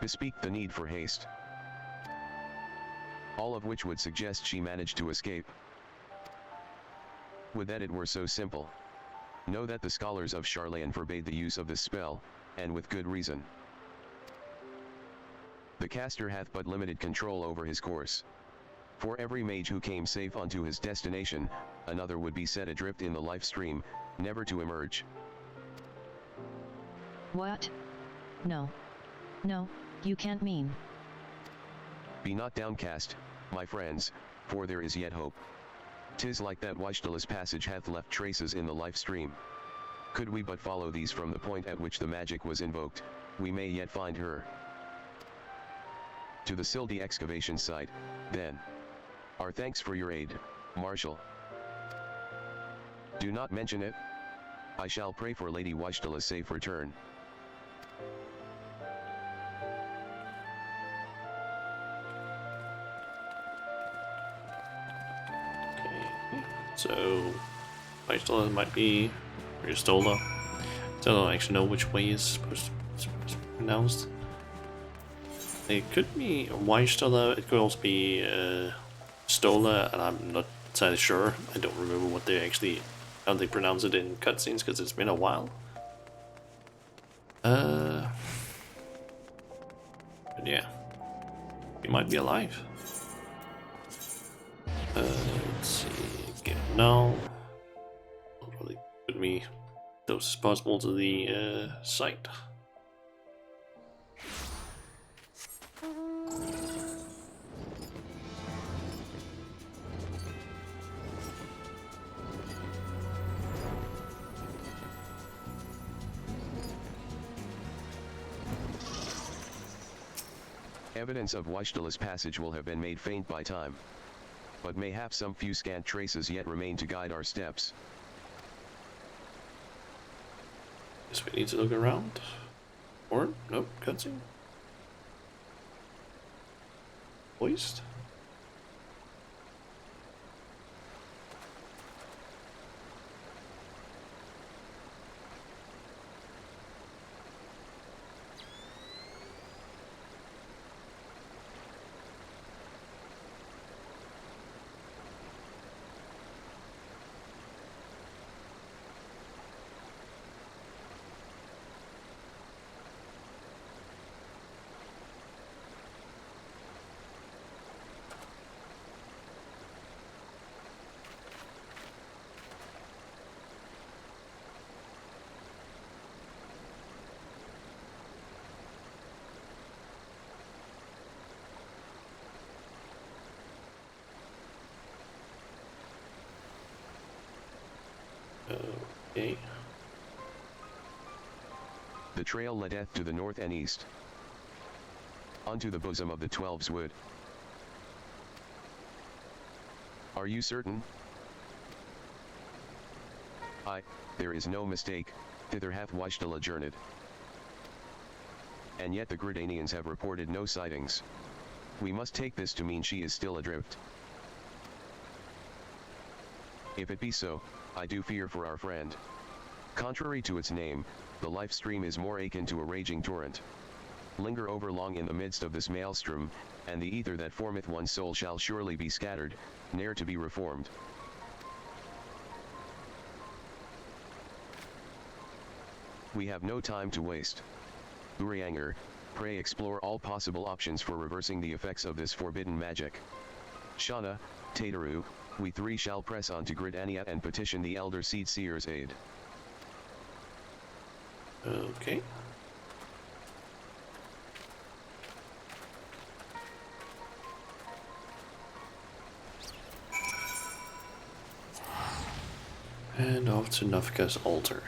bespeak the need for haste. All of which would suggest she managed to escape. Would that it were so simple. Know that the scholars of Charlayan forbade the use of this spell, and with good reason. The caster hath but limited control over his course. For every mage who came safe unto his destination, another would be set adrift in the life stream, never to emerge." What? No. No, you can't mean. Be not downcast, my friends, for there is yet hope. 'Tis like that Weishtala's passage hath left traces in the life stream. Could we but follow these from the point at which the magic was invoked, we may yet find her. To the Sildi excavation site, then. Our thanks for your aid, Marshal. Do not mention it. I shall pray for Lady Weishtala's safe return. So, Weishtala might be Ristola. Don't actually know which way is supposed to be pronounced. It could be Weishtala, it could also be Stola, and I'm not entirely sure. I don't remember what they actually, how they pronounce it in cutscenes, because it's been a while. But yeah, he might be alive. Let's see, get now. I'll probably put me close as possible to the site. Evidence of Weishtala's passage will have been made faint by time. but mayhap some few scant traces yet remain to guide our steps. Guess we need to look around. Or, nope, cutscene. Hoist? Okay. The trail leadeth to the north and east, unto the bosom of the 12's wood. Are you certain? Aye, there is no mistake, thither hath Wishtala journeyed. And yet the Gridanians have reported no sightings. We must take this to mean she is still adrift. If it be so, I do fear for our friend. Contrary to its name, the life stream is more akin to a raging torrent. Linger over long in the midst of this maelstrom, and the ether that formeth one's soul shall surely be scattered, ne'er to be reformed. We have no time to waste. Urianger, pray explore all possible options for reversing the effects of this forbidden magic. Shauna, Tataru, we three shall press on to Gridania and petition the Elder Seed Seer's aid. Okay. And off to Nafka's altar.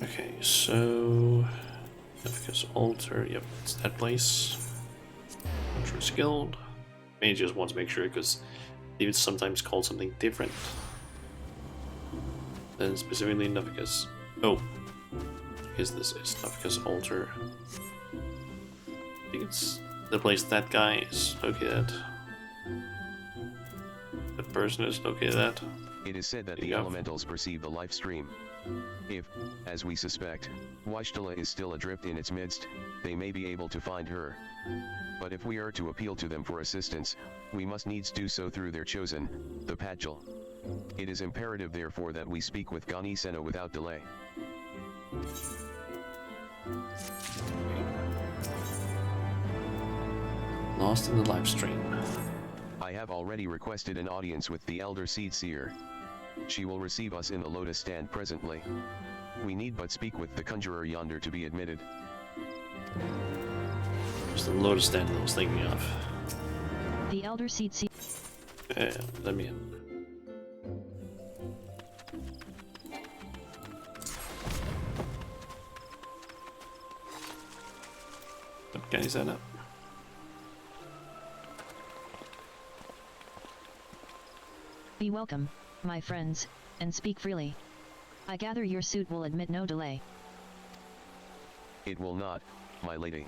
Okay, so Nafka's altar, yep, it's that place. Hunter's Guild. Maybe just want to make sure because it's sometimes called something different than specifically Nafka's. Oh, is this is Nafka's altar? I think it's the place that guy is located. The person is located at. It is said that the elementals perceive the life stream. If, as we suspect, Wishtala is still adrift in its midst, they may be able to find her. But if we are to appeal to them for assistance, we must needs do so through their chosen, the Padjal. It is imperative therefore that we speak with Gani Sena without delay. Lost in the live stream. I have already requested an audience with the Elder Seed Seer. She will receive us in the Lotus Stand presently. We need but speak with the Conjurer yonder to be admitted. It's the Lotus Stand that I was thinking of. The Elder Seed Seer. Yeah, let me in. What guy is that up? Be welcome, my friends, and speak freely. I gather your suit will admit no delay. It will not, my lady.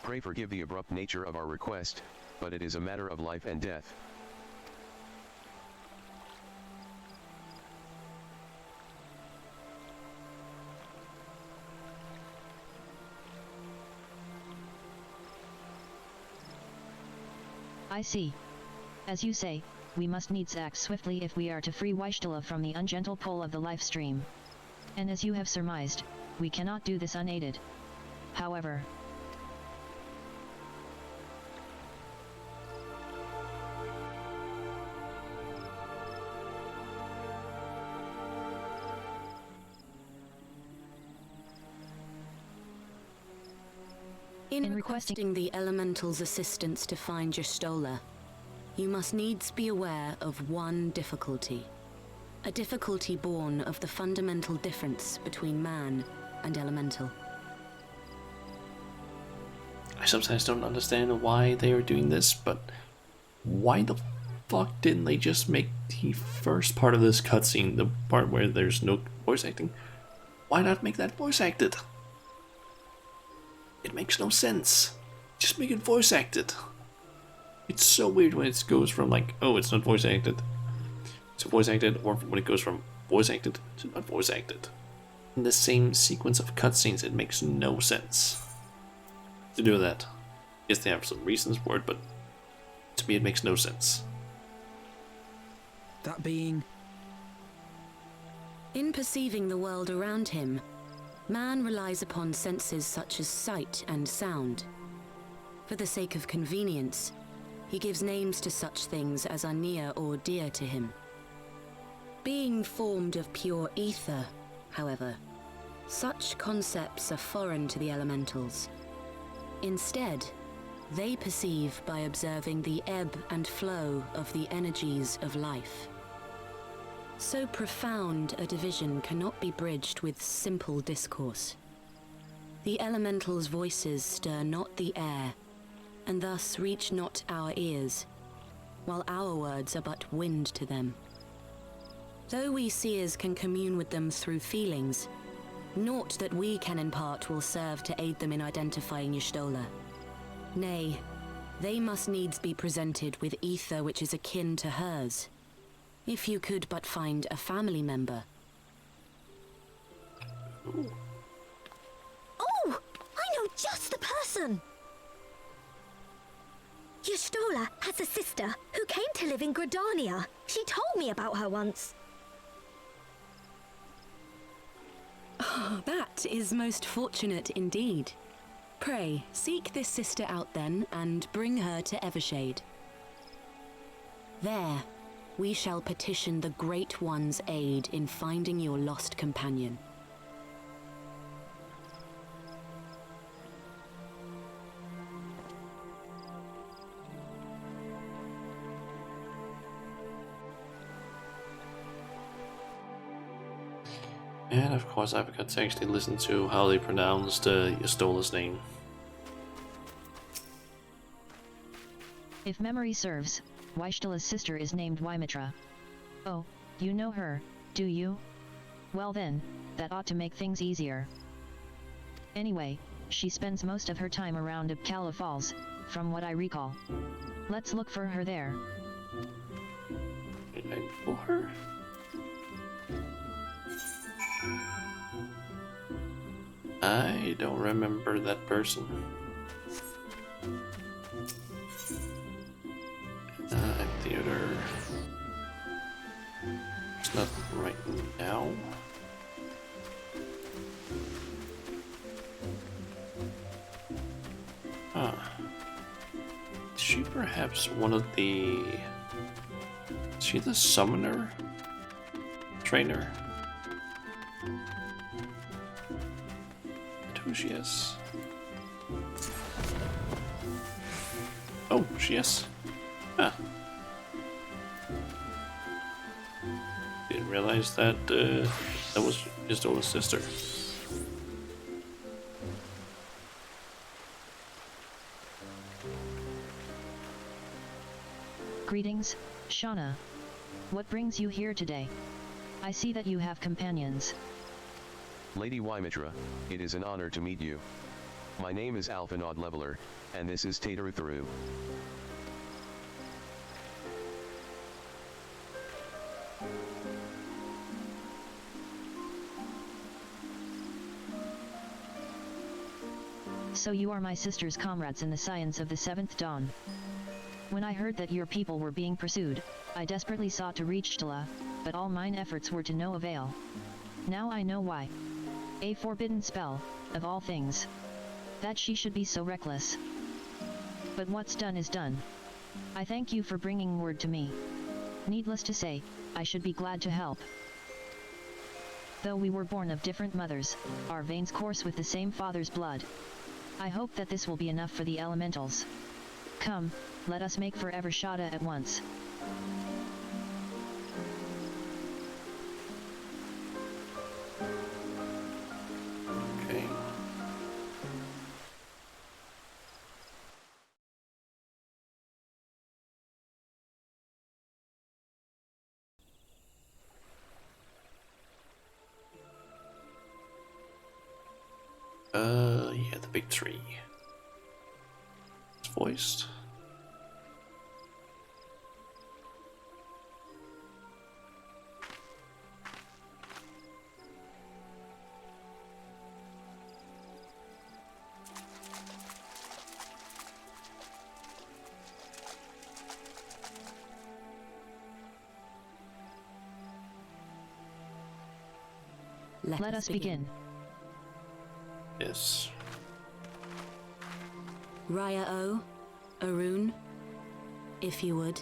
Pray forgive the abrupt nature of our request, but it is a matter of life and death. I see. As you say, we must needs act swiftly if we are to free Wishtala from the ungentle pull of the life stream. And as you have surmised, we cannot do this unaided. However, In requesting the Elemental's assistance to find Y'shtola, you must needs be aware of one difficulty. A difficulty born of the fundamental difference between man and elemental. I sometimes don't understand why they are doing this, but why the fuck didn't they just make the first part of this cutscene, the part where there's no voice acting, why not make that voice acted? It makes no sense. Just make it voice acted. It's so weird when it goes from like, oh, it's not voice acted to voice acted, or when it goes from voice acted to not voice acted. In the same sequence of cutscenes, it makes no sense to do that. Yes, they have some reasons for it, but to me it makes no sense. That being... In perceiving the world around him, man relies upon senses such as sight and sound. For the sake of convenience, he gives names to such things as are near or dear to him. Being formed of pure ether, however, such concepts are foreign to the elementals. Instead, they perceive by observing the ebb and flow of the energies of life. So profound a division cannot be bridged with simple discourse. The elementals' voices stir not the air, and thus reach not our ears, while our words are but wind to them. Though we seers can commune with them through feelings, naught that we can impart will serve to aid them in identifying Y'shtola. Nay, they must needs be presented with ether which is akin to hers. If you could but find a family member. Oh! I know just the person! Y'shtola has a sister who came to live in Gridania. She told me about her once. Oh, that is most fortunate indeed. Pray, seek this sister out then, and bring her to Evershade. There, we shall petition the Great One's aid in finding your lost companion. And of course I forgot to actually listen to how they pronounced Y'shtola's name. If memory serves, Y'shtola's sister is named Wymitra. Oh, you know her, do you? Well then, that ought to make things easier. Anyway, she spends most of her time around Abkala Falls, from what I recall. Let's look for her there. I know her? I don't remember that person. Theater. It's not right now. Is she perhaps one of the... Is she the summoner? Trainer? Who she is? Oh, she is. Ah. Didn't realize that that was Y'shtola's sister. Greetings, Shauna. What brings you here today? I see that you have companions. Lady Wymitra, it is an honor to meet you. My name is Alphanod Leveler, and this is Tatarutharu. So you are my sister's comrades in the science of the Seventh Dawn. When I heard that your people were being pursued, I desperately sought to reach Y'shtola, but all mine efforts were to no avail. Now I know why. A forbidden spell, of all things. That she should be so reckless. But what's done is done. I thank you for bringing word to me. Needless to say, I should be glad to help. Though we were born of different mothers, our veins course with the same father's blood. I hope that this will be enough for the elementals. Come, Let us make for Evershada at once. Okay. Yeah, the big tree. It's voiced. Let us begin. Yes. Raya O, Arun, if you would.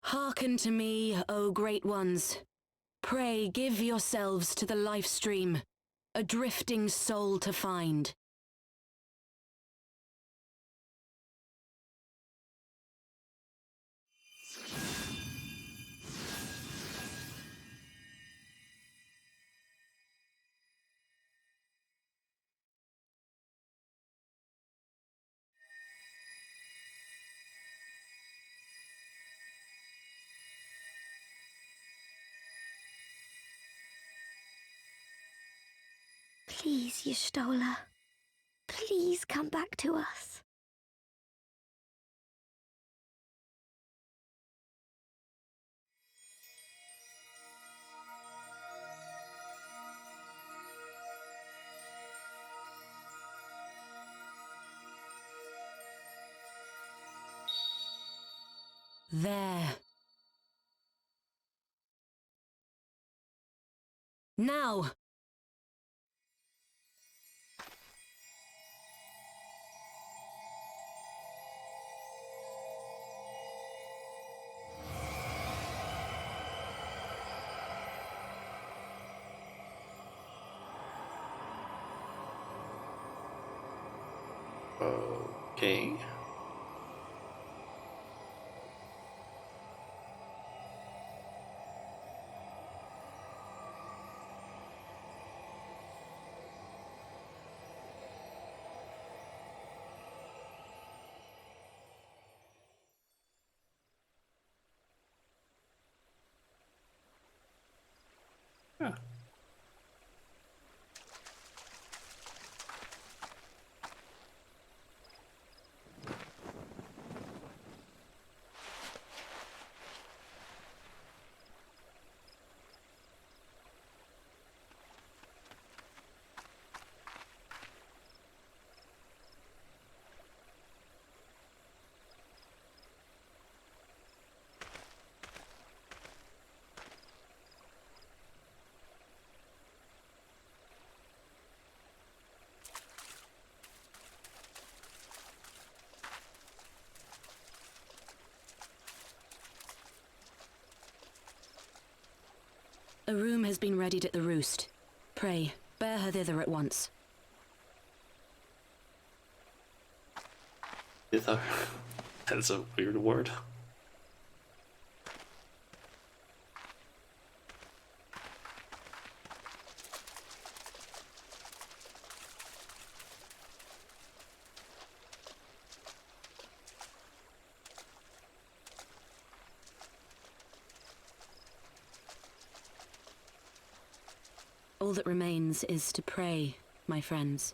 Hearken to me, O great ones. Pray give yourselves to the life stream, a drifting soul to find. Please, Y'shtola. Please come back to us. There. Now! Okay. Huh. A room has been readied at the roost. Pray, bear her thither at once. Thither. That's a weird word. All that remains is to pray, my friends.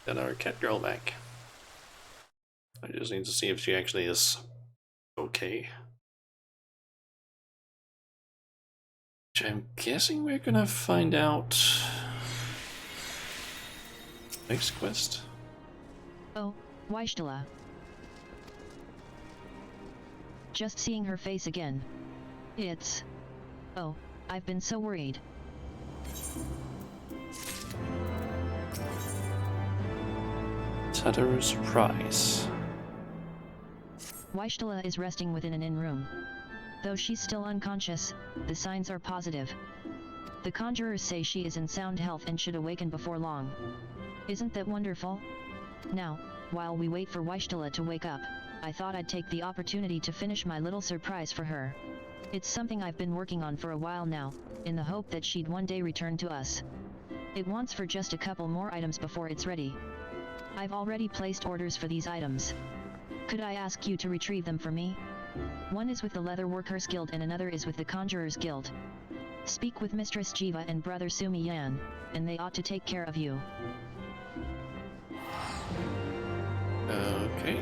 Got our cat girl back. I just need to see if she actually is okay. Which I'm guessing we're gonna find out next quest. Oh, Weishtala. Just seeing her face again. It's... Oh, I've been so worried. Utter surprise. Weishtala is resting within an inn room. Though she's still unconscious, the signs are positive. The conjurers say she is in sound health and should awaken before long. Isn't that wonderful? Now, while we wait for Weishtala to wake up, I thought I'd take the opportunity to finish my little surprise for her. It's something I've been working on for a while now, in the hope that she'd one day return to us. It wants for just a couple more items before it's ready. I've already placed orders for these items. Could I ask you to retrieve them for me? One is with the Leather Workers Guild and another is with the Conjurers Guild. Speak with Mistress Jiva and Brother Sumi Yan, and they ought to take care of you. Okay.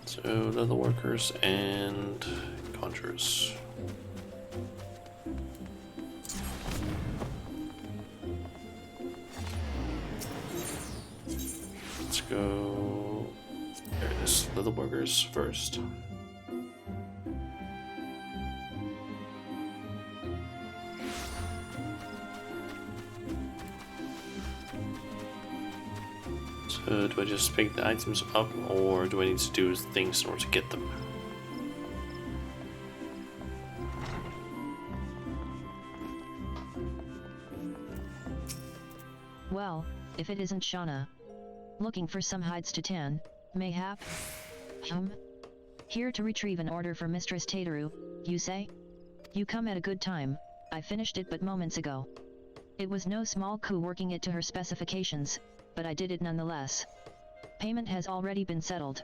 So, Leather Workers and Conjurers. Let's go. There it is. Leather Workers first. So, do I just pick the items up, or do I need to do things in order to get them? Well, if it isn't Shauna. Looking for some hides to tan, mayhap? Here to retrieve an order for Mistress Tataru, you say? You come at a good time. I finished it but moments ago. It was no small coup working it to her specifications, but I did it nonetheless. Payment has already been settled.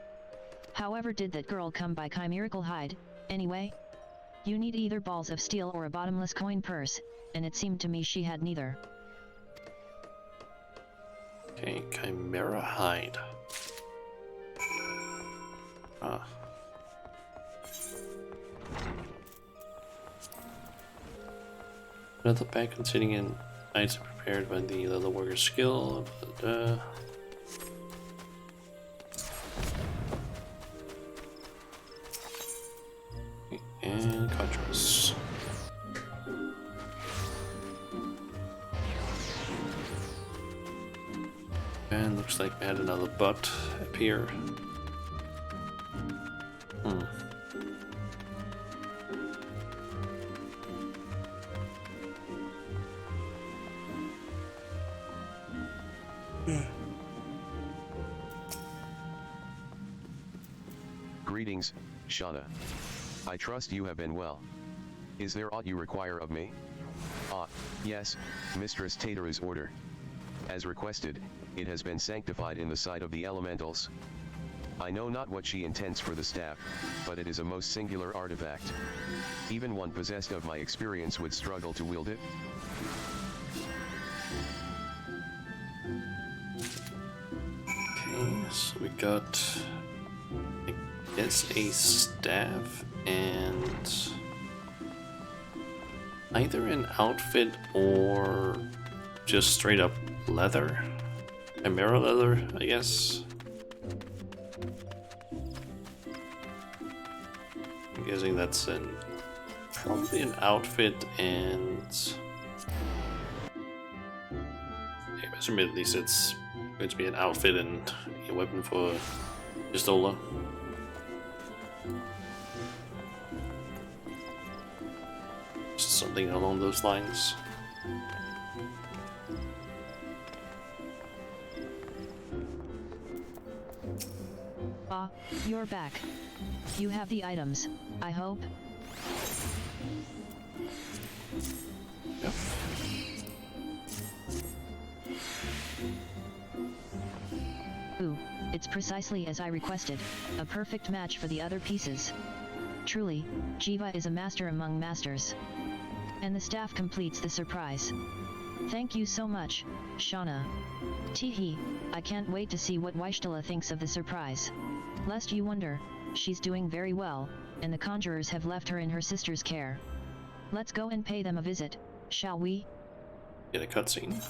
However did that girl come by chimerical hide, anyway? You need either balls of steel or a bottomless coin purse, and it seemed to me she had neither. Okay, Chimera Hide. Ah. Another bag containing an item prepared by the Leather Worker skill. And Conjurers. And looks like we had another butt appear. Greetings, Shauna. I trust you have been well. Is there aught you require of me? Ah, yes, Mistress Tataru's order. As requested, it has been sanctified in the sight of the elementals. I know not what she intends for the staff, but it is a most singular artifact. Even one possessed of my experience would struggle to wield it. Okay, so we got, I guess, a staff and either an outfit or just straight up leather. Chimera leather, I guess. I'm guessing that's probably an outfit and yeah, I assume at least it's going to be an outfit and a weapon for Pistola. Something along those lines. Ah, you're back. You have the items, I hope? Yep. Ooh, it's precisely as I requested, a perfect match for the other pieces. Truly, Jiva is a master among masters. And the staff completes the surprise. Thank you so much, Shauna. Teehee, I can't wait to see what Waishtala thinks of the surprise. Lest you wonder, she's doing very well, and the conjurers have left her in her sister's care. Let's go and pay them a visit, shall we? Get a cutscene.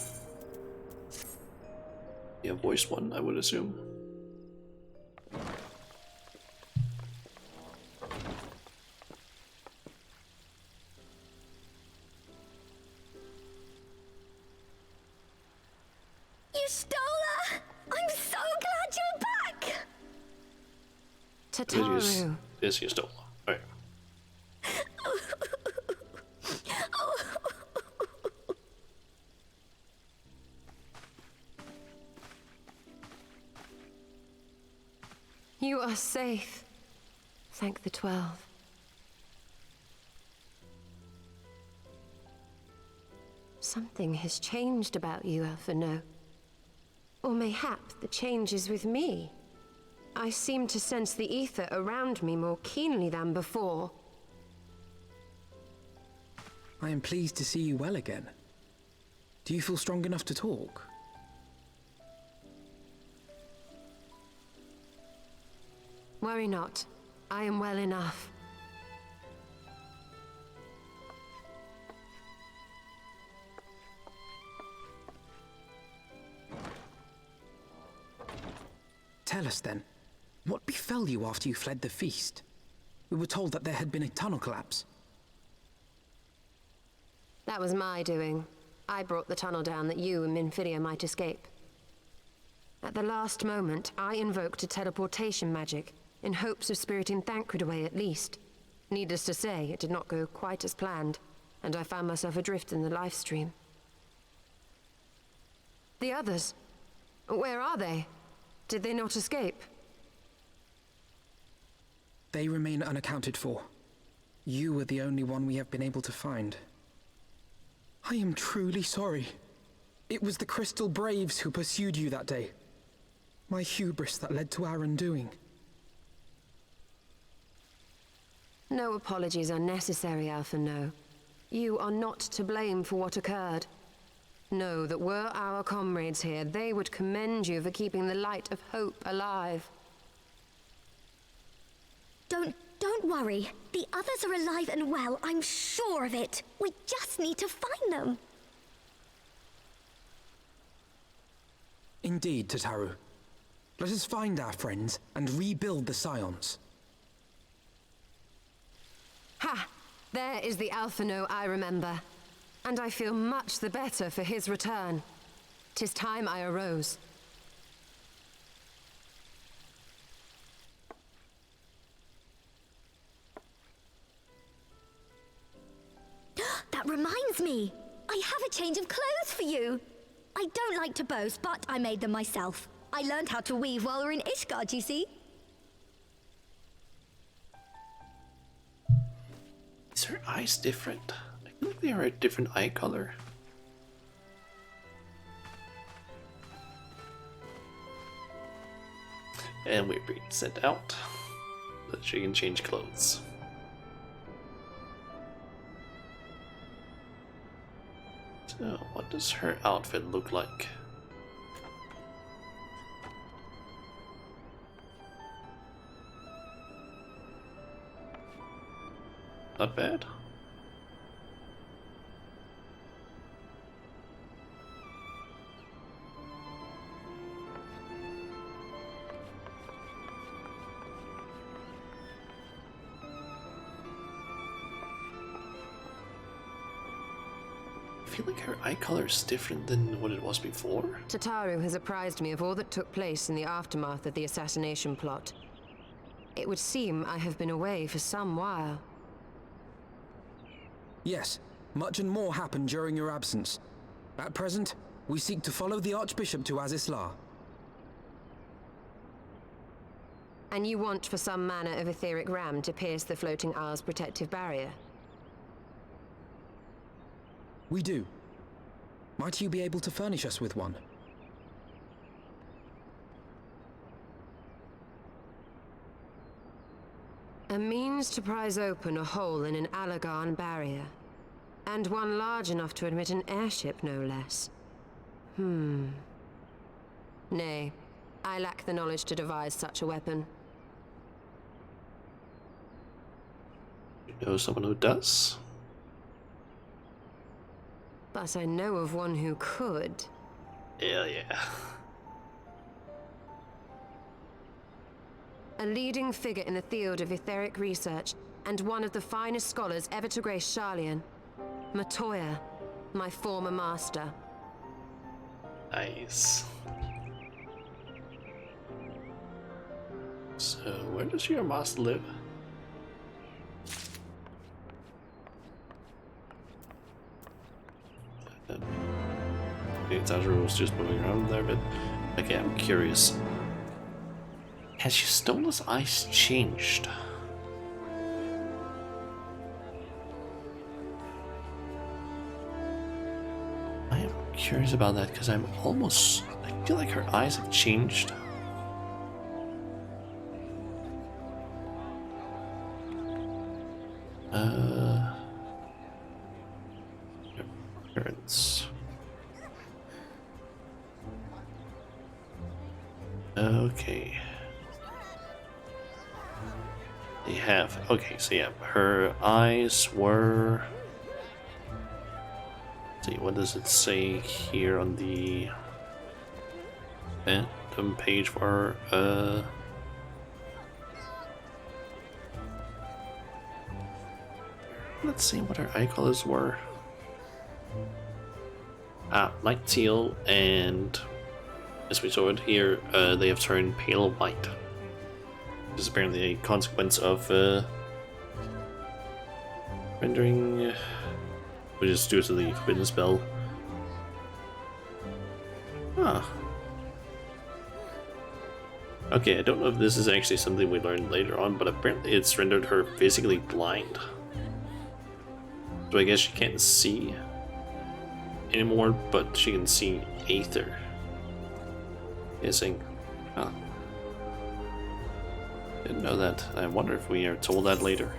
Yeah, voice one, I would assume. You stole her! I'm so glad you're back! Tataru. Yes, you stole her. Alright. You are safe. Thank the 12. Something has changed about you, Alphino. Or mayhap the change is with me. I seem to sense the ether around me more keenly than before. I am pleased to see you well again. Do you feel strong enough to talk? Worry not. I am well enough. Tell us then, what befell you after you fled the feast? We were told that there had been a tunnel collapse. That was my doing. I brought the tunnel down that you and Minfidia might escape. At the last moment, I invoked a teleportation magic, in hopes of spiriting Thancred away at least. Needless to say, it did not go quite as planned, and I found myself adrift in the life stream. The others? Where are they? Did they not escape? They remain unaccounted for. You are the only one we have been able to find. I am truly sorry. It was the Crystal Braves who pursued you that day. My hubris that led to our undoing. No apologies are necessary, Alphino. You are not to blame for what occurred. Know that were our comrades here, they would commend you for keeping the light of hope alive. Don't worry. The others are alive and well, I'm sure of it. We just need to find them. Indeed, Tataru. Let us find our friends and rebuild the Scions. Ha! There is the Alphino I remember. And I feel much the better for his return. 'Tis time I arose. That reminds me. I have a change of clothes for you. I don't like to boast, but I made them myself. I learned how to weave while we were in Ishgard, you see. Is her eyes different? I think they are a different eye color. And we're being sent out so that she can change clothes. So, what does her outfit look like? Not bad. I feel like her eye color is different than what it was before. Tataru has apprised me of all that took place in the aftermath of the assassination plot. It would seem I have been away for some while. Yes, much and more happened during your absence. At present, we seek to follow the Archbishop to Azisla. And you want for some manner of etheric ram to pierce the floating isle's protective barrier? We do. Might you be able to furnish us with one? A means to prise open a hole in an Allagan barrier. And one large enough to admit an airship, no less. Nay, I lack the knowledge to devise such a weapon. You know someone who does? But I know of one who could. Hell yeah. A leading figure in the field of etheric research, and one of the finest scholars ever to grace Sharlayan. Matoya, my former master. Nice. So, where does your master live? Okay, Tadru was just moving around there, but okay, I'm curious. Has Ystona's eyes changed? I am curious about that because I feel like her eyes have changed. Appearance. Okay. They have. Okay, so yeah, her eyes were. Let's see, what does it say here on the random page for her? Let's see what her eye colors were. Light teal, and as we saw it here, they have turned pale white. This is apparently a consequence of rendering, which is due to the forbidden spell. Okay, I don't know if this is actually something we learned later on, but apparently it's rendered her physically blind. So I guess she can't see anymore, but she can see Aether. Guessing. Huh. Didn't know that. I wonder if we are told that later.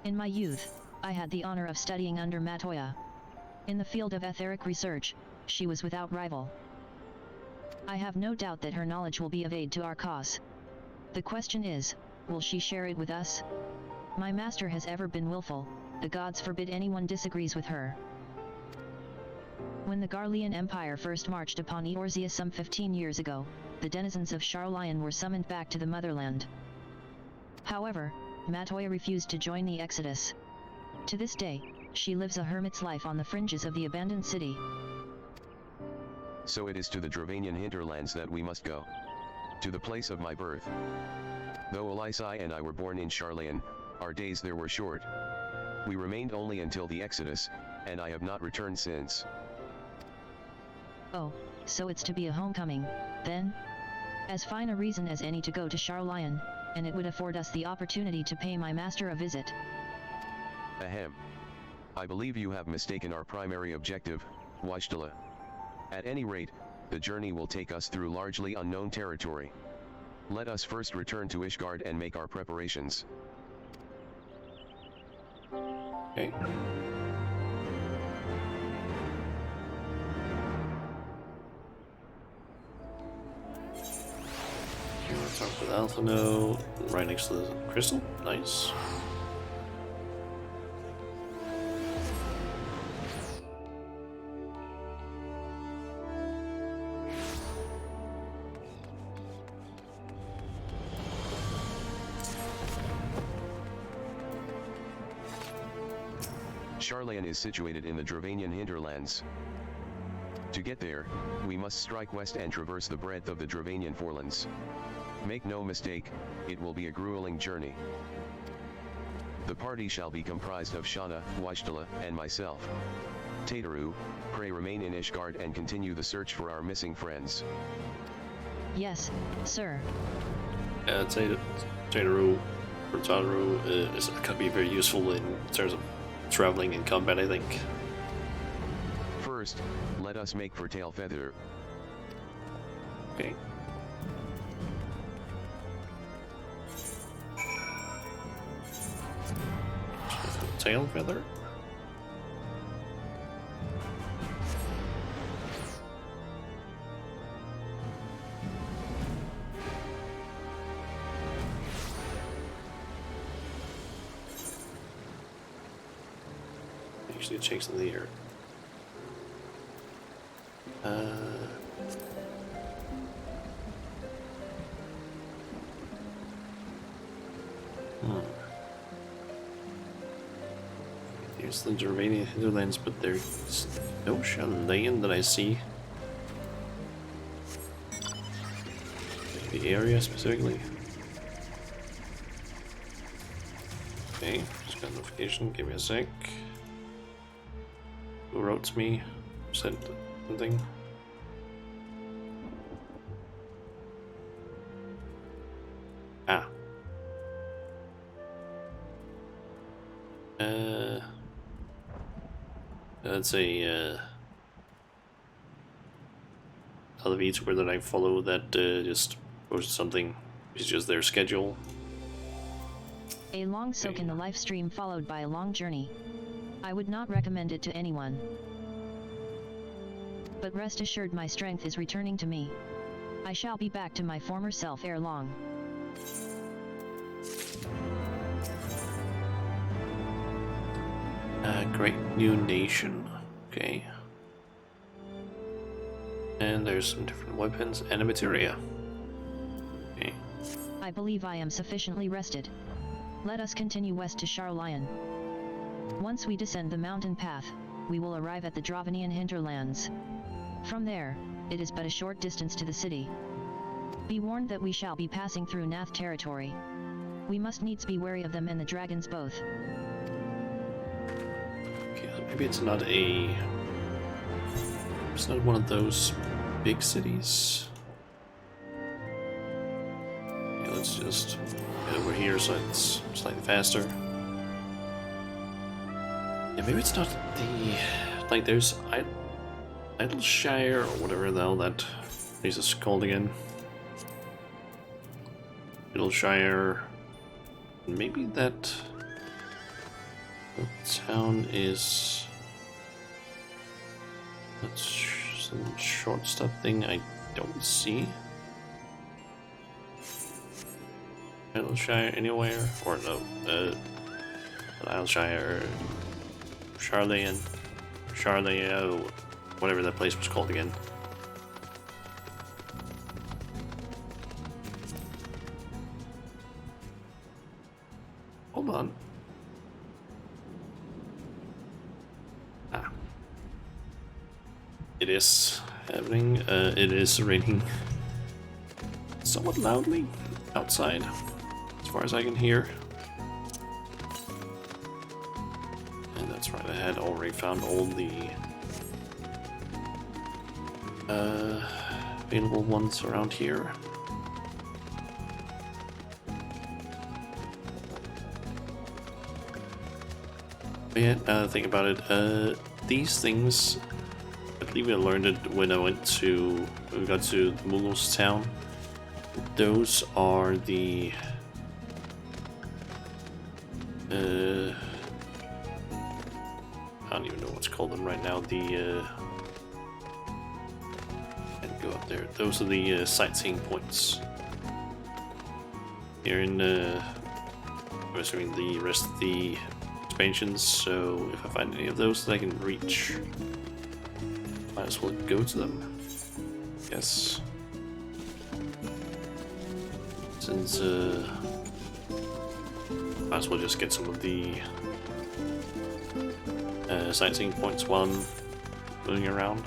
In my youth, I had the honor of studying under Matoya. In the field of etheric research, she was without rival. I have no doubt that her knowledge will be of aid to our cause. The question is, will she share it with us? My master has ever been willful. The gods forbid anyone disagrees with her. When the Garlean Empire first marched upon Eorzea some 15 years ago, the denizens of Sharlayan were summoned back to the motherland. However, Matoya refused to join the exodus. To this day, she lives a hermit's life on the fringes of the abandoned city. So it is to the Dravanian hinterlands that we must go. To the place of my birth. Though Elisai and I were born in Sharlayan, our days there were short. We remained only until the exodus, and I have not returned since. Oh, so it's to be a homecoming, then? As fine a reason as any to go to Sharlayan, and it would afford us the opportunity to pay my master a visit. Ahem. I believe you have mistaken our primary objective, Wishtala. At any rate, the journey will take us through largely unknown territory. Let us first return to Ishgard and make our preparations. Okay. Here we'll talk with Alphino, right next to the crystal. Nice. Sharlayan is situated in the Dravanian hinterlands. To get there, we must strike west and traverse the breadth of the Dravanian forelands. Make no mistake, it will be a grueling journey. The party shall be comprised of Shana, Wishtala, and myself. Tataru, pray remain in Ishgard and continue the search for our missing friends. Yes, sir. Tataru is going to be very useful in terms of traveling in combat, I think. First, let us make for Tailfeather. Okay. tail feather. Actually, it shakes in the air. Here's the Germanian hinterlands, but there's no Chilean that I see. The area specifically. Okay, just got a notification. Give me a sec. Who wrote to me? Said something. Ah. That's a other VTuber that I follow that just posted something. It's just their schedule. A long soak in the live stream followed by a long journey. I would not recommend it to anyone. But rest assured my strength is returning to me. I shall be back to my former self ere long. Great new nation. Okay. And there's some different weapons and a materia. Okay. I believe I am sufficiently rested. Let us continue west to Charlion. Once we descend the mountain path, we will arrive at the Dravanian hinterlands. From there, it is but a short distance to the city. Be warned that we shall be passing through Nath territory. We must needs be wary of them and the dragons both. Okay, maybe it's not a... It's not one of those big cities. Okay, let's just get over here so it's slightly faster. Yeah, maybe it's not the... Like, there's Idleshire or whatever the hell that place is called again. Idleshire. Maybe that... The town is... That's some short stuff thing I don't see. Idleshire anywhere? Or no, Idleshire, Charlion, whatever that place was called again. Hold on. It is happening. It is raining somewhat loudly outside, as far as I can hear. And that's right, I had already found all the available ones around here. But yeah, think about it. These things, I believe I learned it when we got to Mughals town. Those are the I don't even know what's called them right now. The and go up there. Those are the sightseeing points here in I'm assuming the rest of the expansions. So if I find any of those that I can reach, might as well go to them. Yes. Since might as well just get some of the sightseeing points while I'm moving around.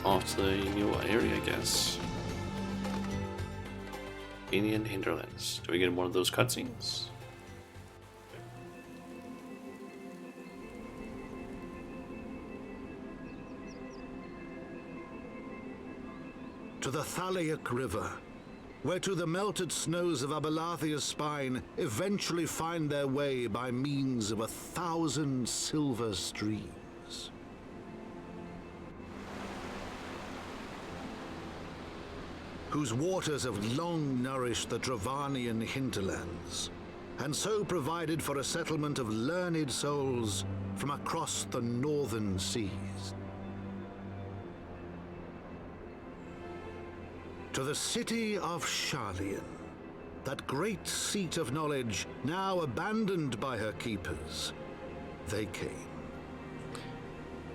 Off to the new area, I guess. Indian Hinterlands. Do we get one of those cutscenes? to the Thalaic River, where to the melted snows of Abelathia's spine eventually find their way by means of 1,000 silver streams. Whose waters have long nourished the Dravanian hinterlands, and so provided for a settlement of learned souls from across the northern seas. To the city of Sharlayan, that great seat of knowledge now abandoned by her keepers, they came.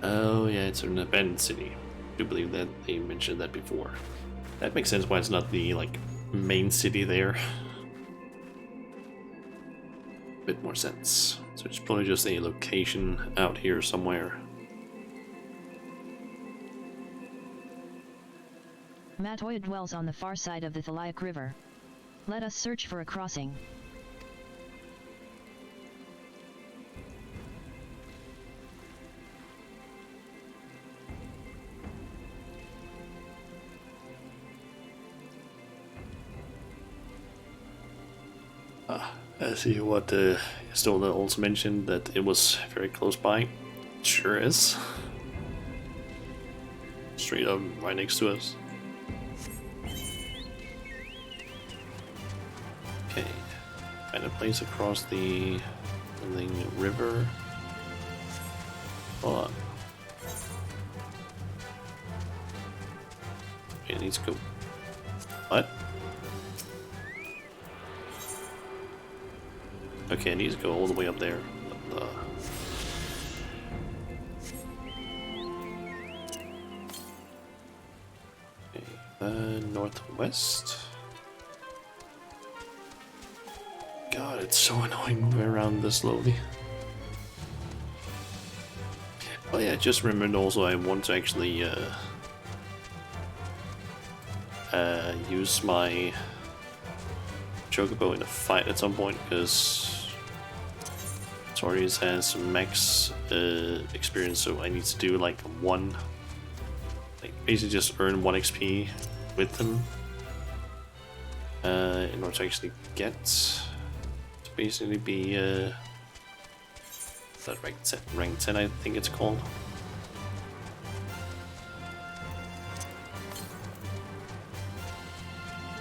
Oh yeah, it's an abandoned city. I do believe that they mentioned that before. That makes sense why it's not the, like, main city there. Bit more sense. So it's probably just a location out here somewhere. Matoya dwells on the far side of the Thalaic River. Let us search for a crossing. I see what Stola also mentioned, that it was very close by. It sure is. Straight up right next to us. Okay, find a place across the river. Hold on. Okay, it needs to go. What? Okay, it needs to go all the way up there. But, okay, northwest. God, it's so annoying moving around this slowly. Oh yeah, I just remembered also I want to actually use my Chocobo in a fight at some point, because Torius has max experience, so I need to do like basically just earn 1 XP with them in order to actually get to basically be that rank 10, I think it's called.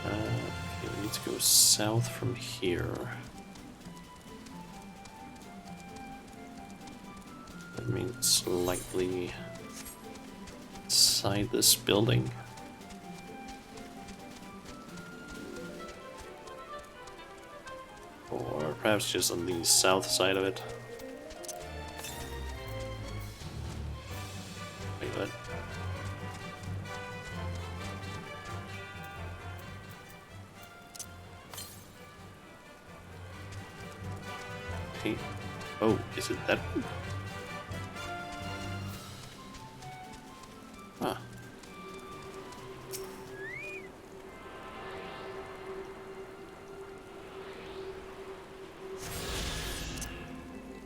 Okay, we need to go south from here. That means likely inside this building. Or perhaps just on the south side of it. Wait, what? Okay. Oh, is it that one? Huh.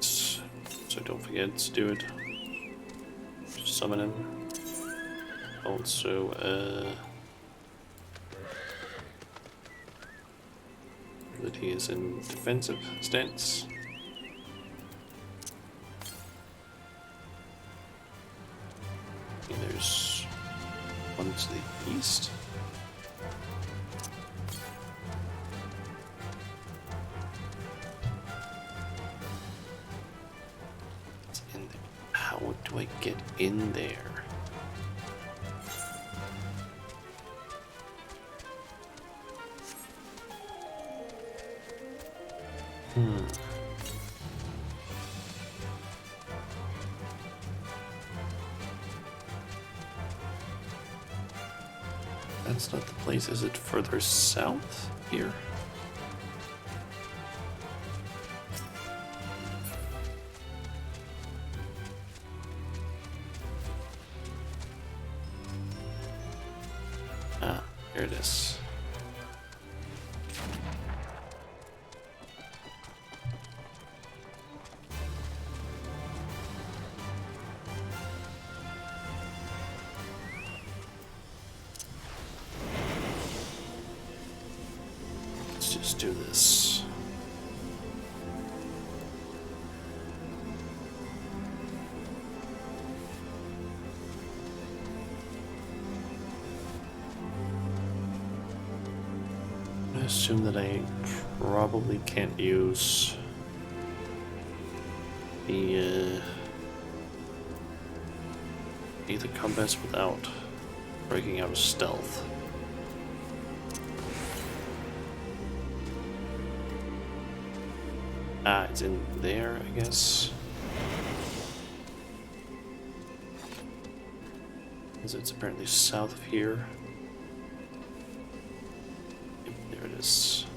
So don't forget to do it. Just summon him. Also, that he is in defensive stance. Okay, there's one to the east. It's in there. How do I get in there? That's not the place. Is it further south here? Ah, here it is. do this. I assume that I probably can't use the either combats without breaking out of stealth. Ah, it's in there, I guess. Because it's apparently south of here. Yep, there it is.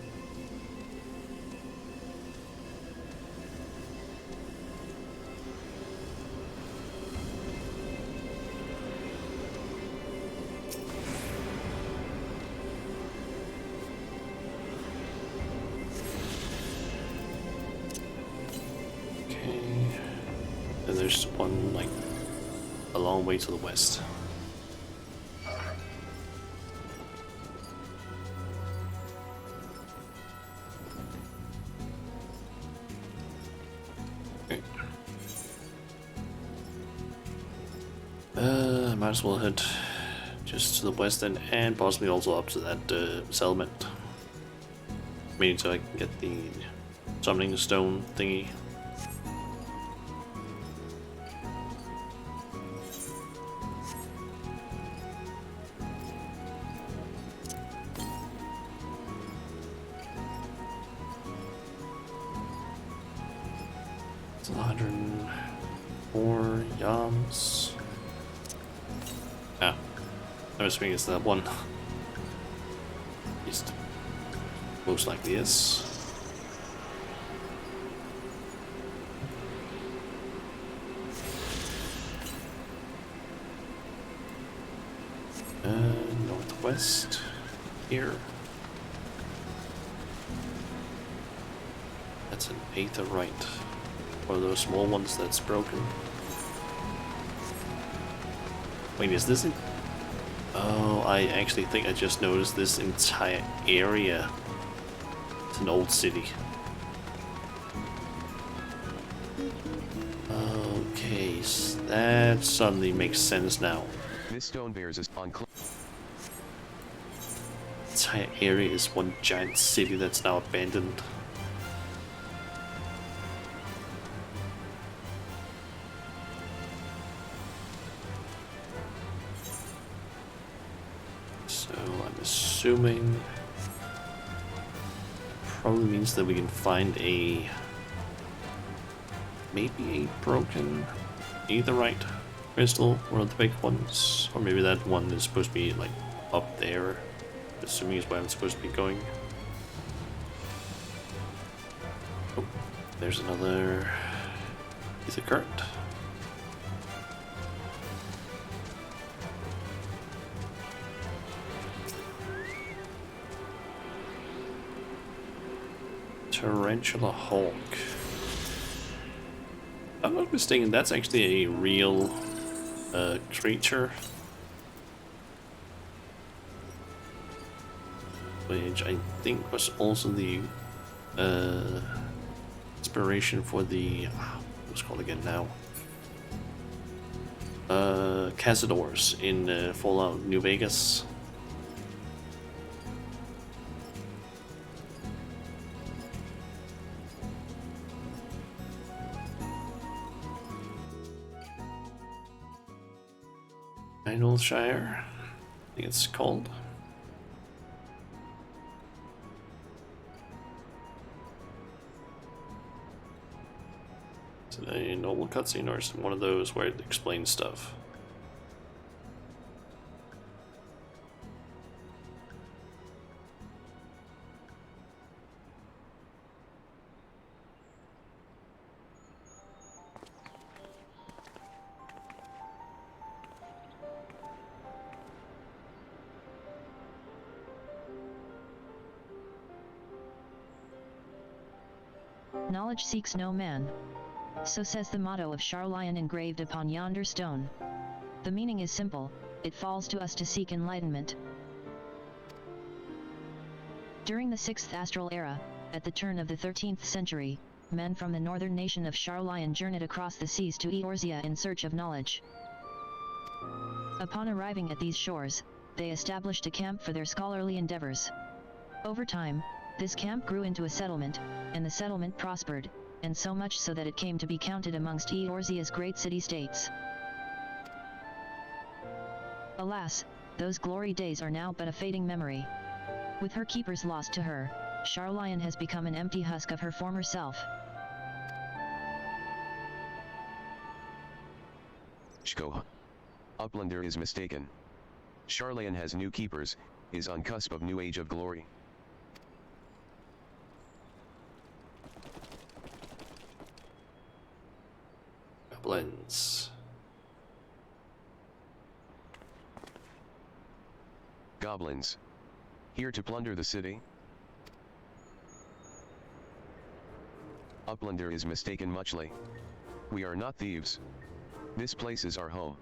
And there's one like a long way to the west. Okay. Might as well head just to the west end and possibly also up to that settlement. Meaning so I can get the summoning stone thingy. It's 104 yams. Ah, I'm assuming it's that one. Just most likely is. Northwest here. That's an aetherite. One of those small ones that's broken. Wait, is this it? Oh, I actually think I just noticed this entire area. It's an old city. Okay, so that suddenly makes sense now. This stone bears is on. Entire area is one giant city that's now abandoned. So I'm assuming probably means that we can find a maybe a broken aetherite crystal, one of the big ones, or maybe that one is supposed to be like up there. Assuming is where I'm supposed to be going. Oh, there's another ether current. Tarantula Hawk. If I'm not mistaken, that's actually a real creature. Which I think was also the inspiration for the what's it called again now? Cazadors in Fallout New Vegas. Shire, I think it's called. Is it a normal cutscene or is it one of those where it explains stuff? Knowledge seeks no man. So says the motto of Charlion engraved upon yonder stone. The meaning is simple, it falls to us to seek enlightenment. During the 6th Astral Era, at the turn of the 13th century, men from the northern nation of Sharlayan journeyed across the seas to Eorzea in search of knowledge. Upon arriving at these shores, they established a camp for their scholarly endeavors. Over time, this camp grew into a settlement, and the settlement prospered, and so much so that it came to be counted amongst Eorzea's great city-states. Alas, those glory days are now but a fading memory. With her keepers lost to her, Sharlayan has become an empty husk of her former self. Shko. Uplander is mistaken. Sharlayan has new keepers, is on cusp of new age of glory. Goblins. Goblins. Here to plunder the city? Uplander is mistaken muchly. We are not thieves. This place is our home.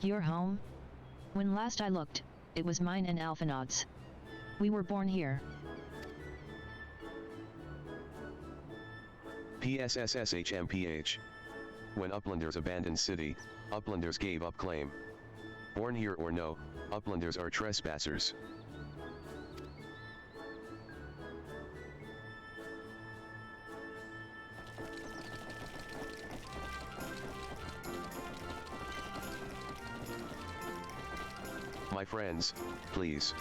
Your home? When last I looked, it was mine and Alphanod's. We were born here. PSSSHMPH. When Uplanders abandoned city, Uplanders gave up claim. Born here or no, Uplanders are trespassers. My friends, please.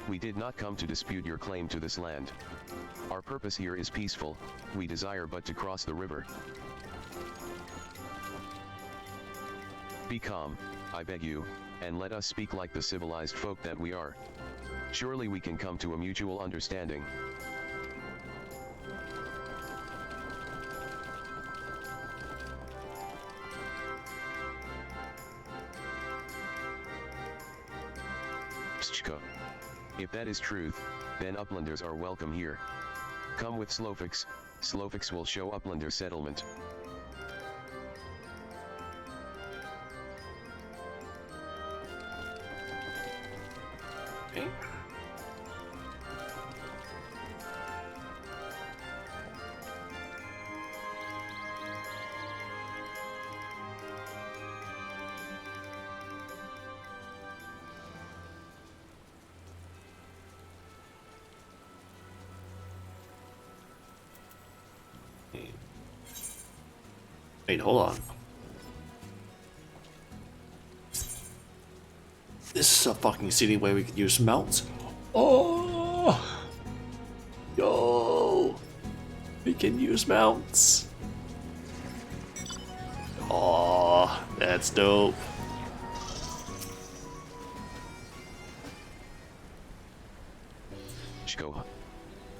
We did not come to dispute your claim to this land. Our purpose here is peaceful, we desire but to cross the river. Be calm, I beg you, and let us speak like the civilized folk that we are. Surely we can come to a mutual understanding. Pshka. If that is truth, then Uplanders are welcome here. Come with Slowfix, Slowfix will show Uplander settlement. Okay. Wait, hold on. This is a fucking city where we could use mounts. Oh! Yo! We can use mounts. Oh, that's dope. Shko.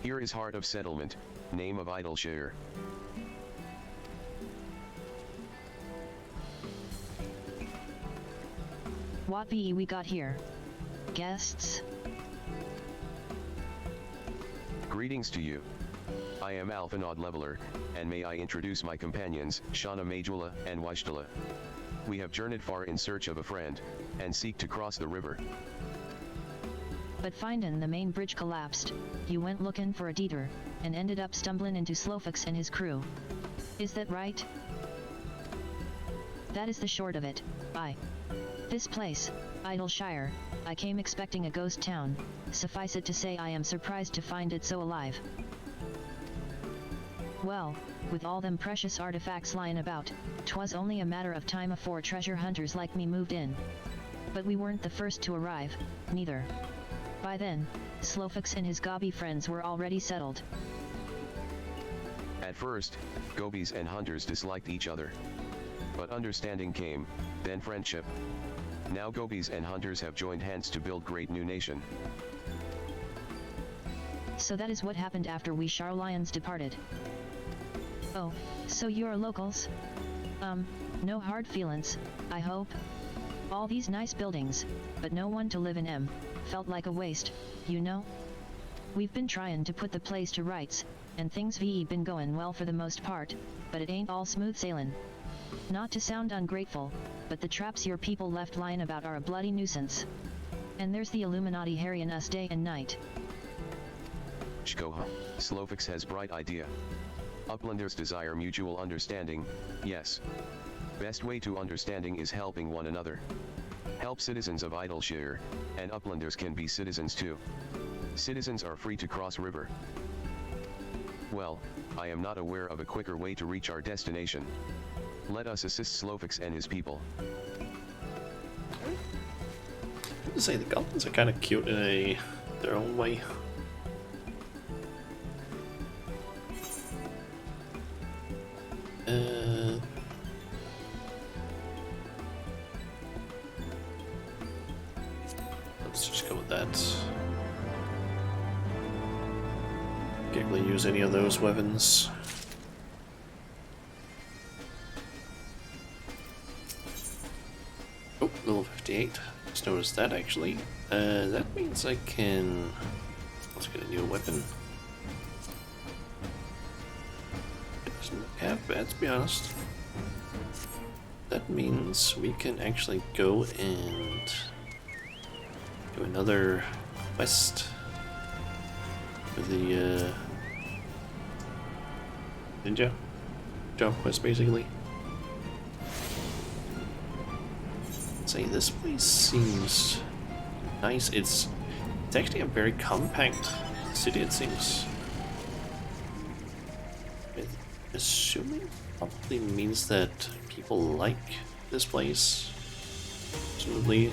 Here is heart of settlement, name of Idleshire. What be we got here? Guests? Greetings to you. I am Alphanod Leveler, and may I introduce my companions, Shana Majula and Waishtala. We have journeyed far in search of a friend, and seek to cross the river. But findin' the main bridge collapsed, you went looking for a detour, and ended up stumbling into Slowfix and his crew. Is that right? That is the short of it. This place, Idleshire, I came expecting a ghost town, suffice it to say I am surprised to find it so alive. Well, with all them precious artifacts lying about, 'twas only a matter of time afore treasure hunters like me moved in. But we weren't the first to arrive, neither. By then, Slowfix and his Gobby friends were already settled. At first, Gobies and hunters disliked each other. But understanding came, then friendship. Now Gobies and hunters have joined hands to build great new nation. So that is what happened after we Sharlayans departed. Oh, so you're locals? No hard feelings, I hope? All these nice buildings, but no one to live in 'em, felt like a waste, you know? We've been trying to put the place to rights, and things been going well for the most part, but it ain't all smooth sailing. Not to sound ungrateful, but the traps your people left lying about are a bloody nuisance. And there's the Illuminati harrying us day and night. Shkoha, Slovix has bright idea. Uplanders desire mutual understanding, yes. Best way to understanding is helping one another. Help citizens of Idleshire, and Uplanders can be citizens too. Citizens are free to cross river. Well, I am not aware of a quicker way to reach our destination. Let us assist Slovix and his people. I would say the goblins are kind of cute in their own way. Let's just go with that. Can't really use any of those weapons. Oh, level 58. Just noticed that actually. That means I can. Let's get a new weapon. Doesn't look half bad, to be honest. That means we can actually go and do another quest for the ninja job quest, basically. Say this place seems nice. It's actually a very compact city, it seems. I'm assuming probably means that people like this place, presumably,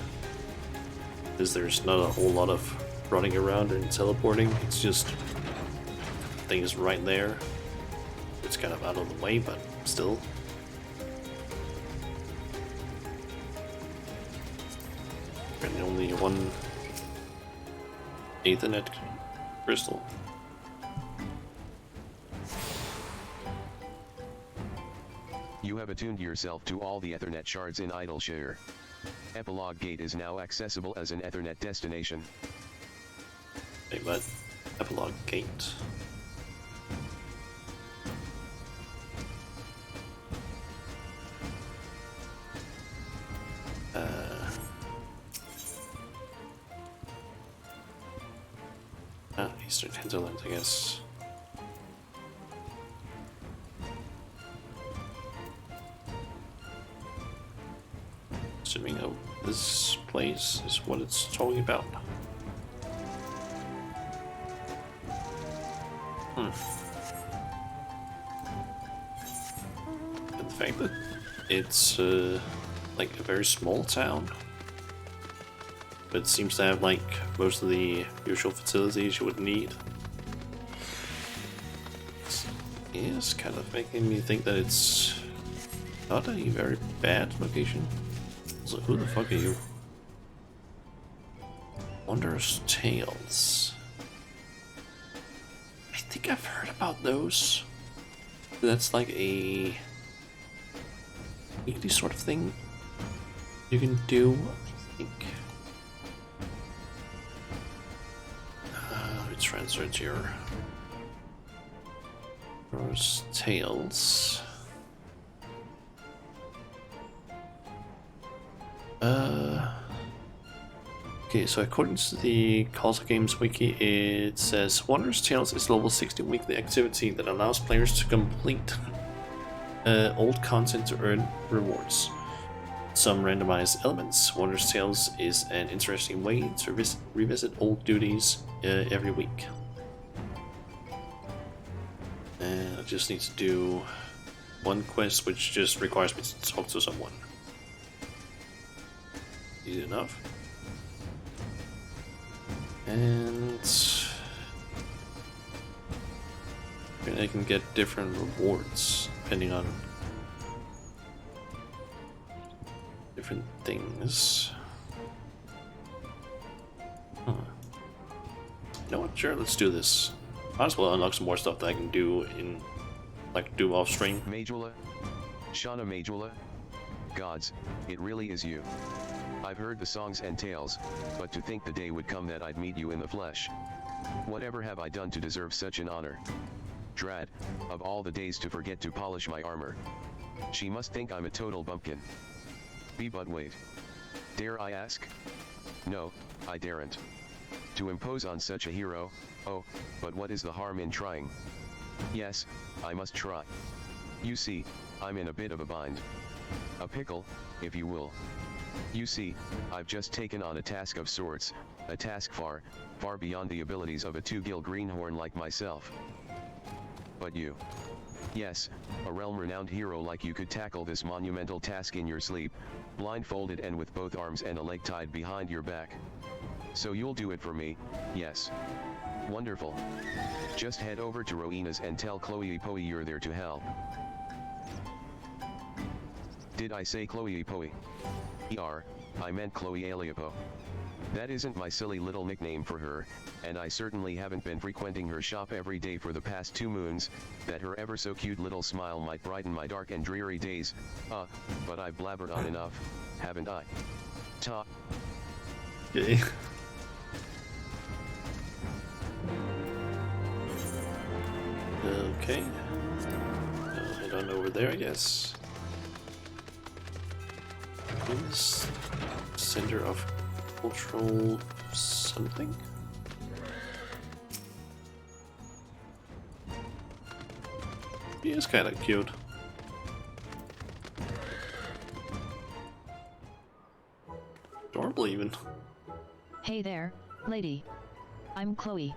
because there's not a whole lot of running around and teleporting. It's just things right there. It's kind of out of the way, but still. And only one Ethernet crystal. You have attuned yourself to all the Ethernet shards in Idleshire. Epilogue Gate is now accessible as an Ethernet destination. Wait, but Epilogue Gate. Eastern Hinterland, I guess. Assuming this place is what it's talking about. And the fact that it's like a very small town, but it seems to have like most of the usual facilities you would need. It is kind of making me think that it's not a very bad location. So who the fuck are you? Wondrous Tales. I think I've heard about those. That's like a weekly sort of thing you can do, I think. It's transferred to your Wondrous Tales. Okay, so according to the Console Games wiki, it says Wondrous Tales is a level 60 weekly activity that allows players to complete old content to earn rewards. Some randomized elements. Wondrous Tales is an interesting way to revisit old duties every week. And I just need to do one quest, which just requires me to talk to someone. Easy enough. And I can get different rewards depending on different things. You know what? Sure, let's do this. Might as well unlock some more stuff that I can do in, like, do off stream. Majula, Shauna Majula, gods, it really is you. I've heard the songs and tales, but to think the day would come that I'd meet you in the flesh. Whatever have I done to deserve such an honor? Drat, of all the days to forget to polish my armor. She must think I'm a total bumpkin. But wait. Dare I ask? No, I daren't. To impose on such a hero, oh, but what is the harm in trying? Yes, I must try. You see, I'm in a bit of a bind. A pickle, if you will. You see, I've just taken on a task of sorts, a task far, far beyond the abilities of a two-gill greenhorn like myself. But you. Yes, a realm-renowned hero like you could tackle this monumental task in your sleep, blindfolded and with both arms and a leg tied behind your back. So you'll do it for me, yes. Wonderful. Just head over to Rowena's and tell Chloe Poe you're there to help. Did I say Chloe Poe? I meant Chloe Aliapo. That isn't my silly little nickname for her, and I certainly haven't been frequenting her shop every day for the past 2 moons, that her ever so cute little smile might brighten my dark and dreary days. But I've blabbered on enough, haven't I? Ta. Okay. Okay. Head on over there, I guess. Is center of cultural something? He is kind of cute. Adorable even. Hey there, lady. I'm Chloe.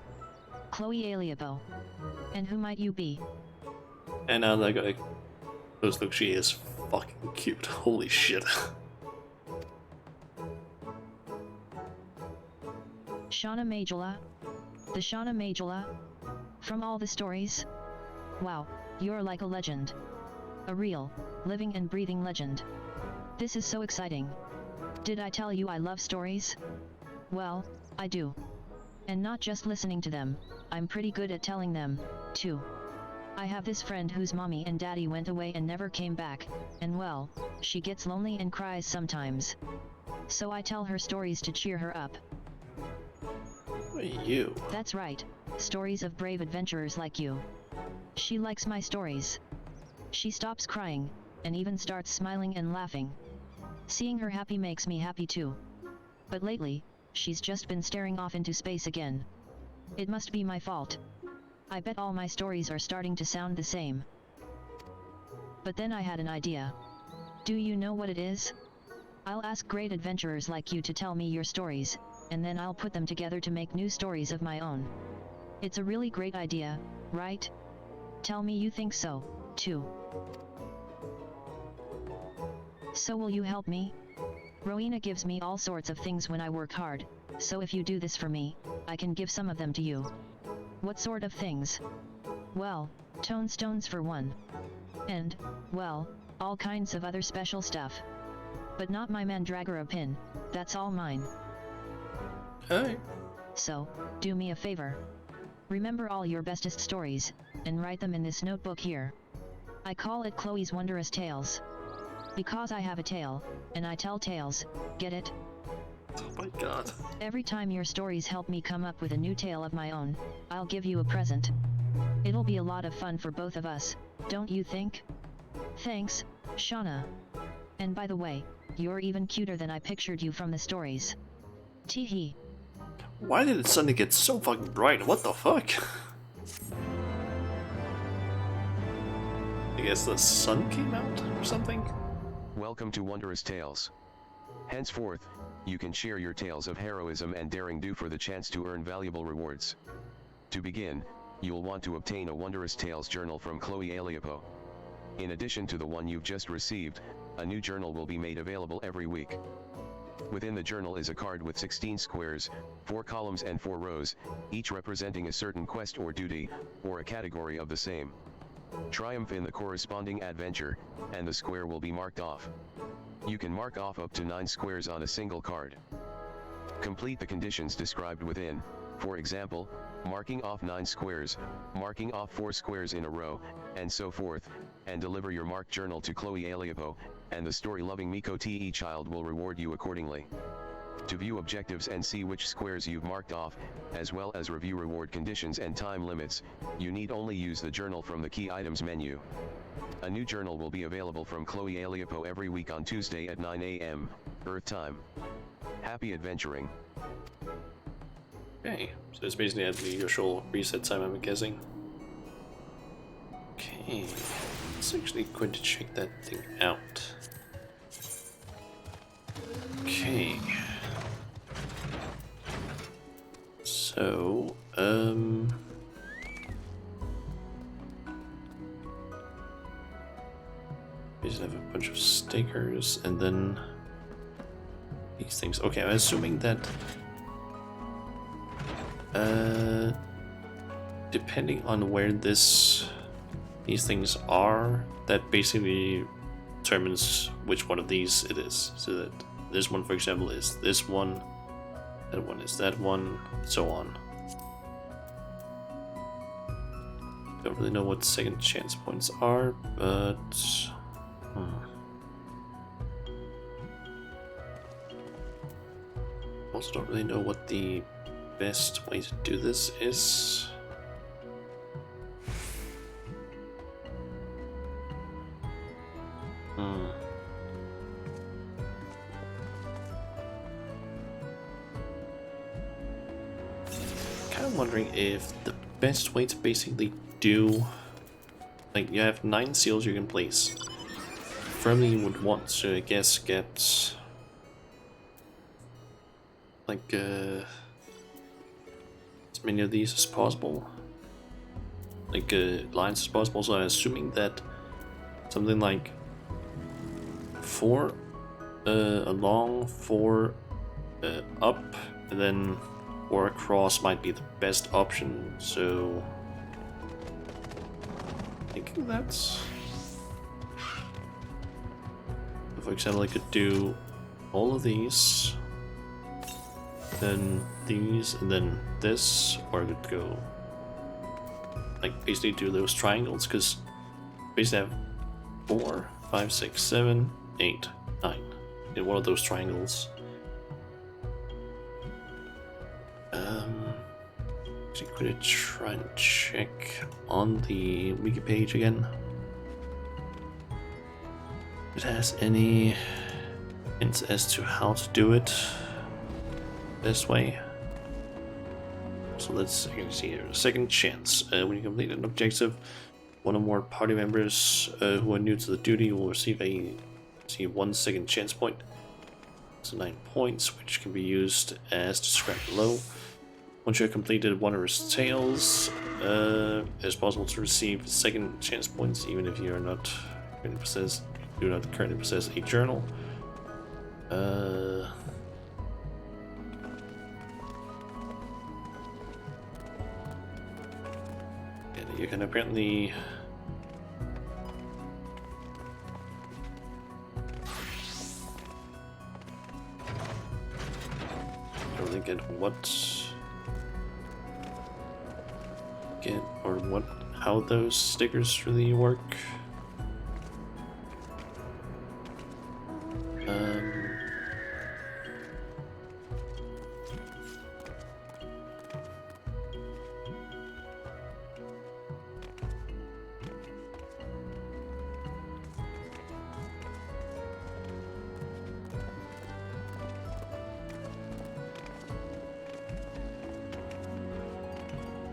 Chloe Aliapo. And who might you be? And now that guy. Look, she is fucking cute. Holy shit. Shauna Majula? The Shauna Majula? From all the stories? Wow, you're like a legend. A real, living and breathing legend. This is so exciting. Did I tell you I love stories? Well, I do. And not just listening to them, I'm pretty good at telling them, too. I have this friend whose mommy and daddy went away and never came back, and well, she gets lonely and cries sometimes. So I tell her stories to cheer her up. You. That's right, stories of brave adventurers like you. She likes my stories. She stops crying, and even starts smiling and laughing. Seeing her happy makes me happy too. But lately, she's just been staring off into space again. It must be my fault. I bet all my stories are starting to sound the same. But then I had an idea. Do you know what it is? I'll ask great adventurers like you to tell me your stories, and then I'll put them together to make new stories of my own. It's a really great idea, right? Tell me you think so, too. So will you help me? Rowena gives me all sorts of things when I work hard, so if you do this for me, I can give some of them to you. What sort of things? Well, tonestones for one. And, well, all kinds of other special stuff. But not my Mandragora pin, that's all mine. Hey. So, do me a favor. Remember all your bestest stories, and write them in this notebook here. I call it Chloe's Wondrous Tales. Because I have a tale, and I tell tales, get it? Oh my god. Every time your stories help me come up with a new tale of my own, I'll give you a present. It'll be a lot of fun for both of us, don't you think? Thanks, Shauna. And by the way, you're even cuter than I pictured you from the stories. Tee-hee. Why did it suddenly get so fucking bright? What the fuck? I guess the sun came out or something? Welcome to Wondrous Tales. Henceforth, you can share your tales of heroism and daring do for the chance to earn valuable rewards. To begin, you'll want to obtain a Wondrous Tales journal from Chloe Aliapo. In addition to the one you've just received, a new journal will be made available every week. Within the journal is a card with 16 squares, 4 columns and 4 rows, each representing a certain quest or duty, or a category of the same. Triumph in the corresponding adventure, and the square will be marked off. You can mark off up to 9 squares on a single card. Complete the conditions described within, for example, marking off 9 squares, marking off 4 squares in a row, and so forth, and deliver your marked journal to Chloe Aliapo, and the story-loving Miko Te child will reward you accordingly. To view objectives and see which squares you've marked off, as well as review reward conditions and time limits, you need only use the journal from the key items menu. A new journal will be available from Chloe Aliapo every week on Tuesday at 9 AM, Earth time. Happy adventuring. Okay, so it's basically at the usual reset time, I'm guessing. Okay, let's actually go to check that thing out. Okay. So, we just have a bunch of stickers and then these things. Okay, I'm assuming that depending on where these things are, that basically determines which one of these it is. So that this one, for example, is this one, that one is that one, so on. Don't really know what second chance points are, but also don't really know what the best way to do this is. Kind of wondering if the best way to basically do, like, you have 9 seals you can place. Firmly you would want to, I guess, get like as many of these as possible, like lines as possible. So I'm assuming that something like 4 along, 4 up, and then 4 across might be the best option. So I think that's, for example, I could do all of these, then these, and then this, or I could go like basically do those triangles, because basically I have 4, 5, 6, 7, 8, 9 in one of those triangles. Actually, could I try and check on the wiki page again? If it has any hints as to how to do it this way. So let's see here. Second chance. When you complete an objective, one or more party members who are new to the duty will receive 1 second chance point. So 9 points, which can be used as described below. Once you have completed one of his tales, it's possible to receive second chance points even if you are not do not currently possess a journal. And you can apparently really get how those stickers really work.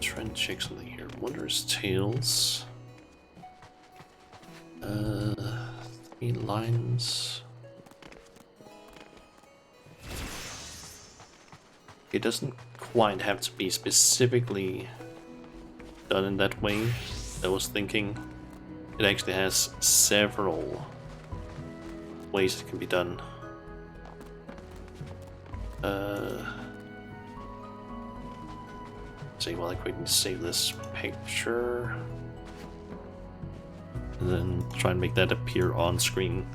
Try and check something here. Wondrous Tales. 3 lines. It doesn't quite have to be specifically done in that way. I was thinking it actually has several ways it can be done. See, well, I quickly save this picture and then try and make that appear on screen.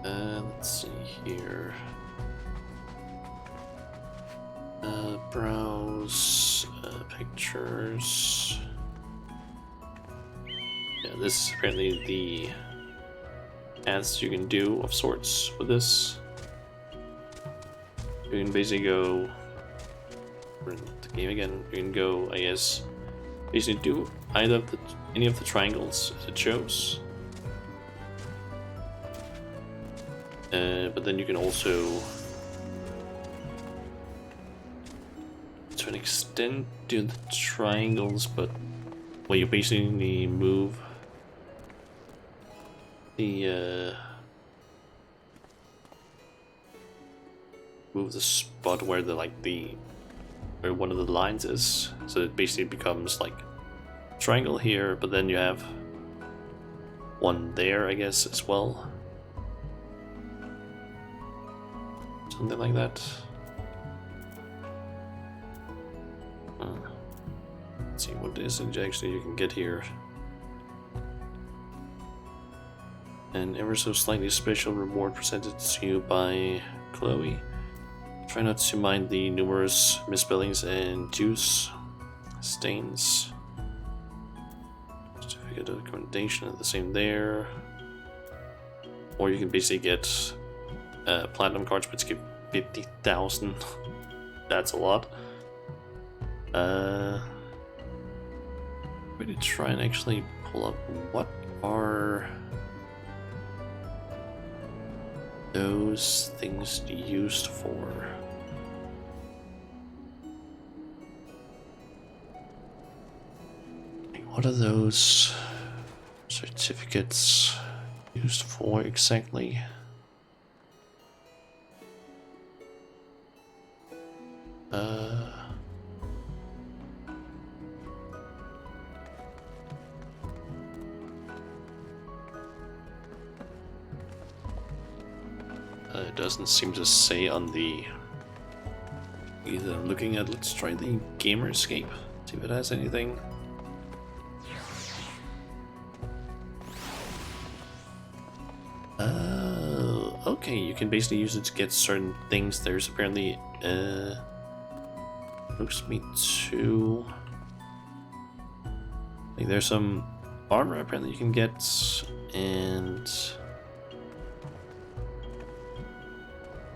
Let's see here. Browse pictures. Yeah, this is apparently the paths you can do of sorts with this. You can basically go, we're in the game again, you can go, I guess, basically do either of any of the triangles as it shows. But then you can also, to an extent, do the triangles, but well, you basically move the spot where where one of the lines is, so it basically becomes like triangle here, but then you have one there, I guess, as well. Something like that. Let's see what is it actually you can get here. An ever so slightly special reward presented to you by Chloe. Try not to mind the numerous misspellings and juice stains. Certificate of commendation, the same there. Or you can basically get platinum cards, which give 50,000. That's a lot. We need to try and actually pull up what are those things used for. What are those certificates used for exactly? It doesn't seem to say on the either. I'm looking at, let's try the Gamerscape, see if it has anything. Okay, you can basically use it to get certain things. There's apparently looks me to like there's some armor apparently you can get, and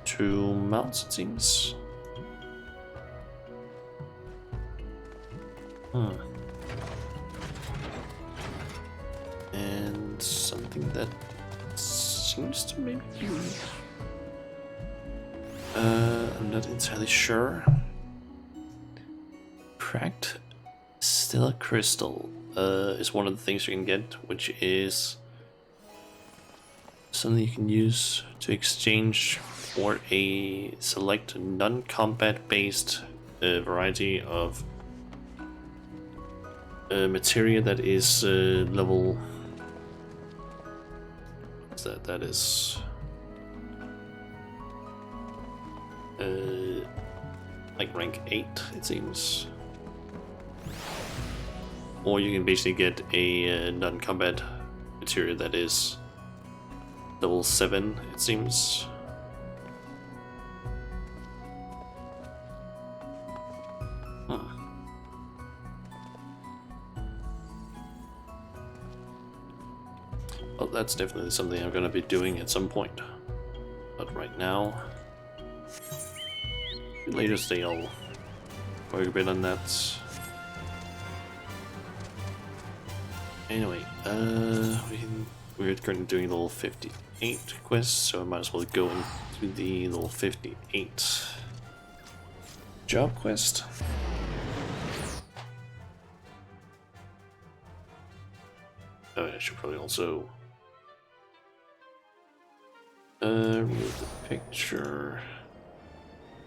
2 mounts, it seems. And something that seems to maybe be I'm not entirely sure. Cracked Stella Crystal is one of the things you can get, which is something you can use to exchange for a select non-combat based variety of materia that is level. What's that? That is like rank 8, it seems. Or you can basically get a non-combat materia that is level 7, it seems. Well, that's definitely something I'm going to be doing at some point. But right now, later today I'll work a bit on that. Anyway, we're currently doing level 58 quests, so I might as well go into the level 58 job quest. Oh, I should probably also remove the picture.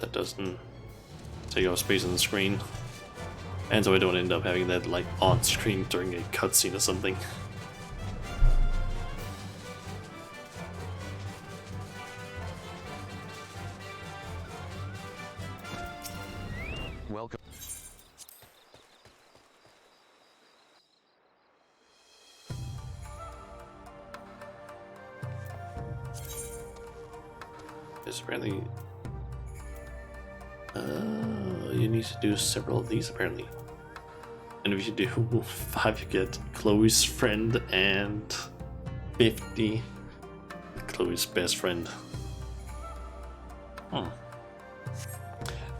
That doesn't take up space on the screen. And so I don't end up having that like on screen during a cutscene or something. Welcome. It's apparently you need to do several of these apparently. And if you do 5 you get Chloe's friend and 50 Chloe's best friend.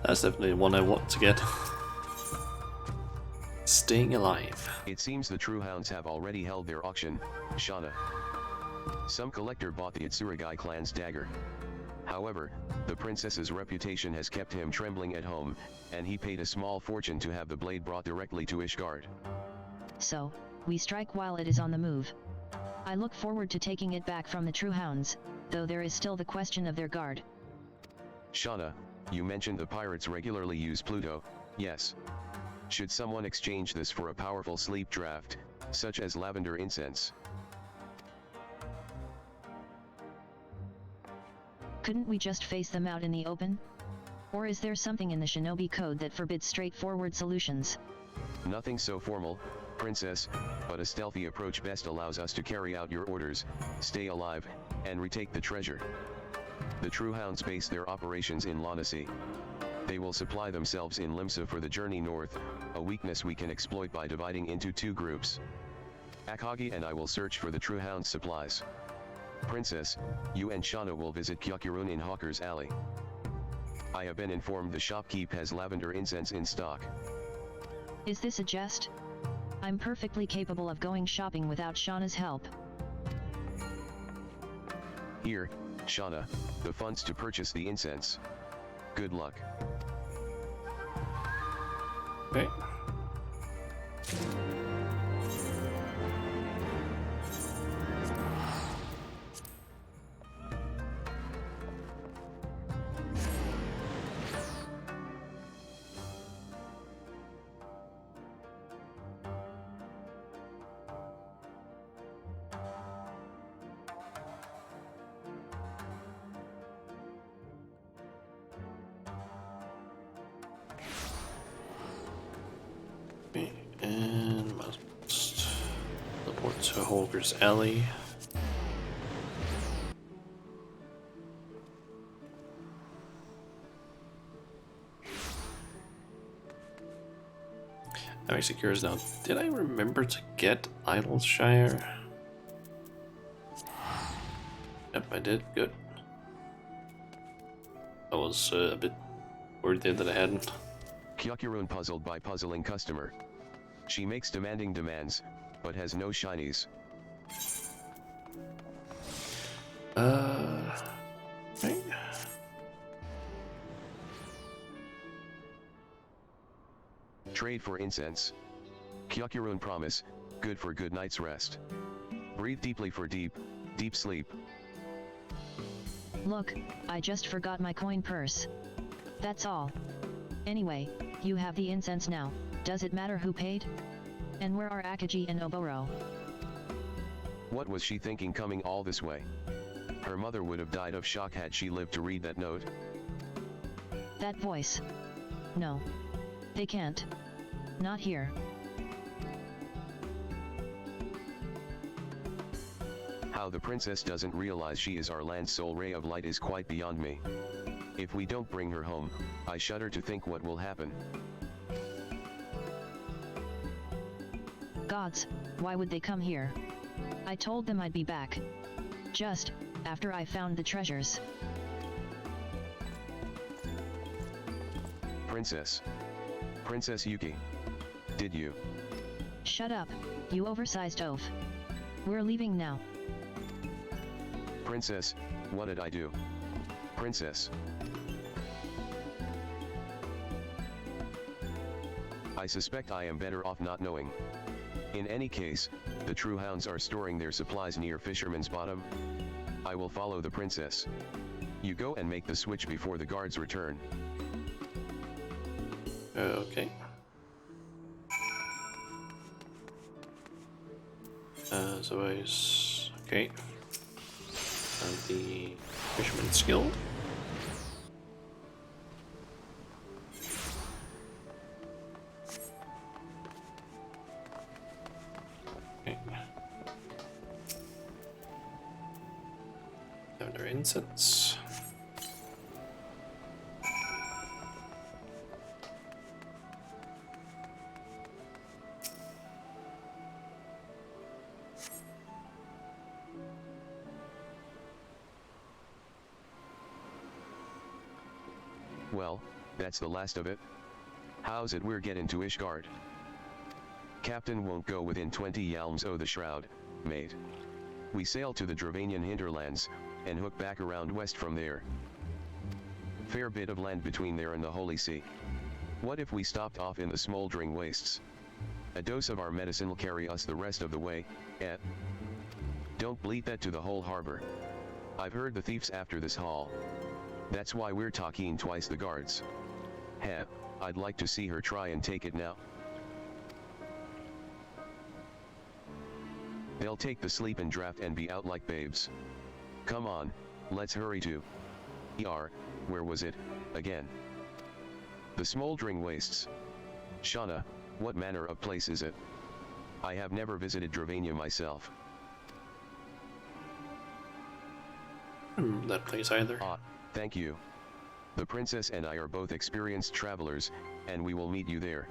That's definitely one I want to get. Staying alive. It seems the True Hounds have already held their auction, Shauna. Some collector bought the Itsurugai clan's dagger. However, the princess's reputation has kept him trembling at home, and he paid a small fortune to have the blade brought directly to Ishgard. So, we strike while it is on the move. I look forward to taking it back from the True Hounds, though there is still the question of their guard. Shauna, you mentioned the pirates regularly use Pluto, yes. Should someone exchange this for a powerful sleep draft, such as lavender incense? Couldn't we just face them out in the open? Or is there something in the shinobi code that forbids straightforward solutions? Nothing so formal, Princess, but a stealthy approach best allows us to carry out your orders, stay alive, and retake the treasure. The True Hounds base their operations in Lanasi. They will supply themselves in Limsa for the journey north, a weakness we can exploit by dividing into two groups. Akagi and I will search for the True Hounds supplies. Princess, you and Shauna will visit Kyokurun in Hawker's Alley. I have been informed the shopkeep has lavender incense in stock. Is this a jest? I'm perfectly capable of going shopping without Shauna's help. Here, Shauna, the funds to purchase the incense. Good luck. Okay. And must teleport to Holger's Alley. I'm actually curious now, did I remember to get Idleshire? Yep, I did. Good. I was a bit worried there that I hadn't. Kyokurun puzzled by puzzling customer. She makes demanding demands, but has no shinies. Right. Trade for incense. Kyokurun promise, good for good night's rest. Breathe deeply for deep sleep. Look, I just forgot my coin purse. That's all. Anyway, you have the incense now. Does it matter who paid? And where are Akagi and Oboro? What was she thinking coming all this way? Her mother would have died of shock had she lived to read that note. That voice. No. They can't. Not here. How the princess doesn't realize she is our land's sole ray of light is quite beyond me. If we don't bring her home, I shudder to think what will happen. Gods, why would they come here? I told them I'd be back. Just after I found the treasures. Princess Yuki. Did you? Shut up, you oversized oaf. We're leaving now. Princess, what did I do? Princess. I suspect I am better off not knowing. In any case, the True Hounds are storing their supplies near Fisherman's Bottom. I will follow the princess. You go and make the switch before the guards return. Okay. Okay. And the Fisherman's Guild. Okay. Lavender incense. Well, that's the last of it. How's it we're getting to Ishgard? Captain won't go within 20 yalms o' the shroud, mate. We sail to the Dravanian hinterlands, and hook back around west from there. Fair bit of land between there and the Holy See. What if we stopped off in the smoldering wastes? A dose of our medicine will carry us the rest of the way, eh? Don't bleat that to the whole harbor. I've heard the thieves after this haul. That's why we're talking twice the guards. Heh, I'd like to see her try and take it now. They'll take the sleeping draft and be out like babes. Come on, let's hurry to... where was it, again? The smoldering wastes. Shauna, what manner of place is it? I have never visited Dravania myself. That place either. Ah, thank you. The princess and I are both experienced travelers, and we will meet you there.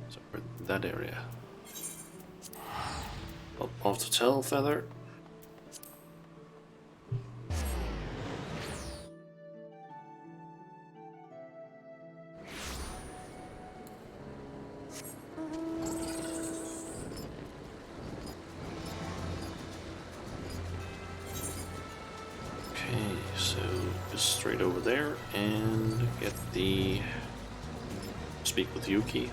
So for that area. Well, off to tell, Feather. Okay, so just straight over there and get the... speak with Yuki.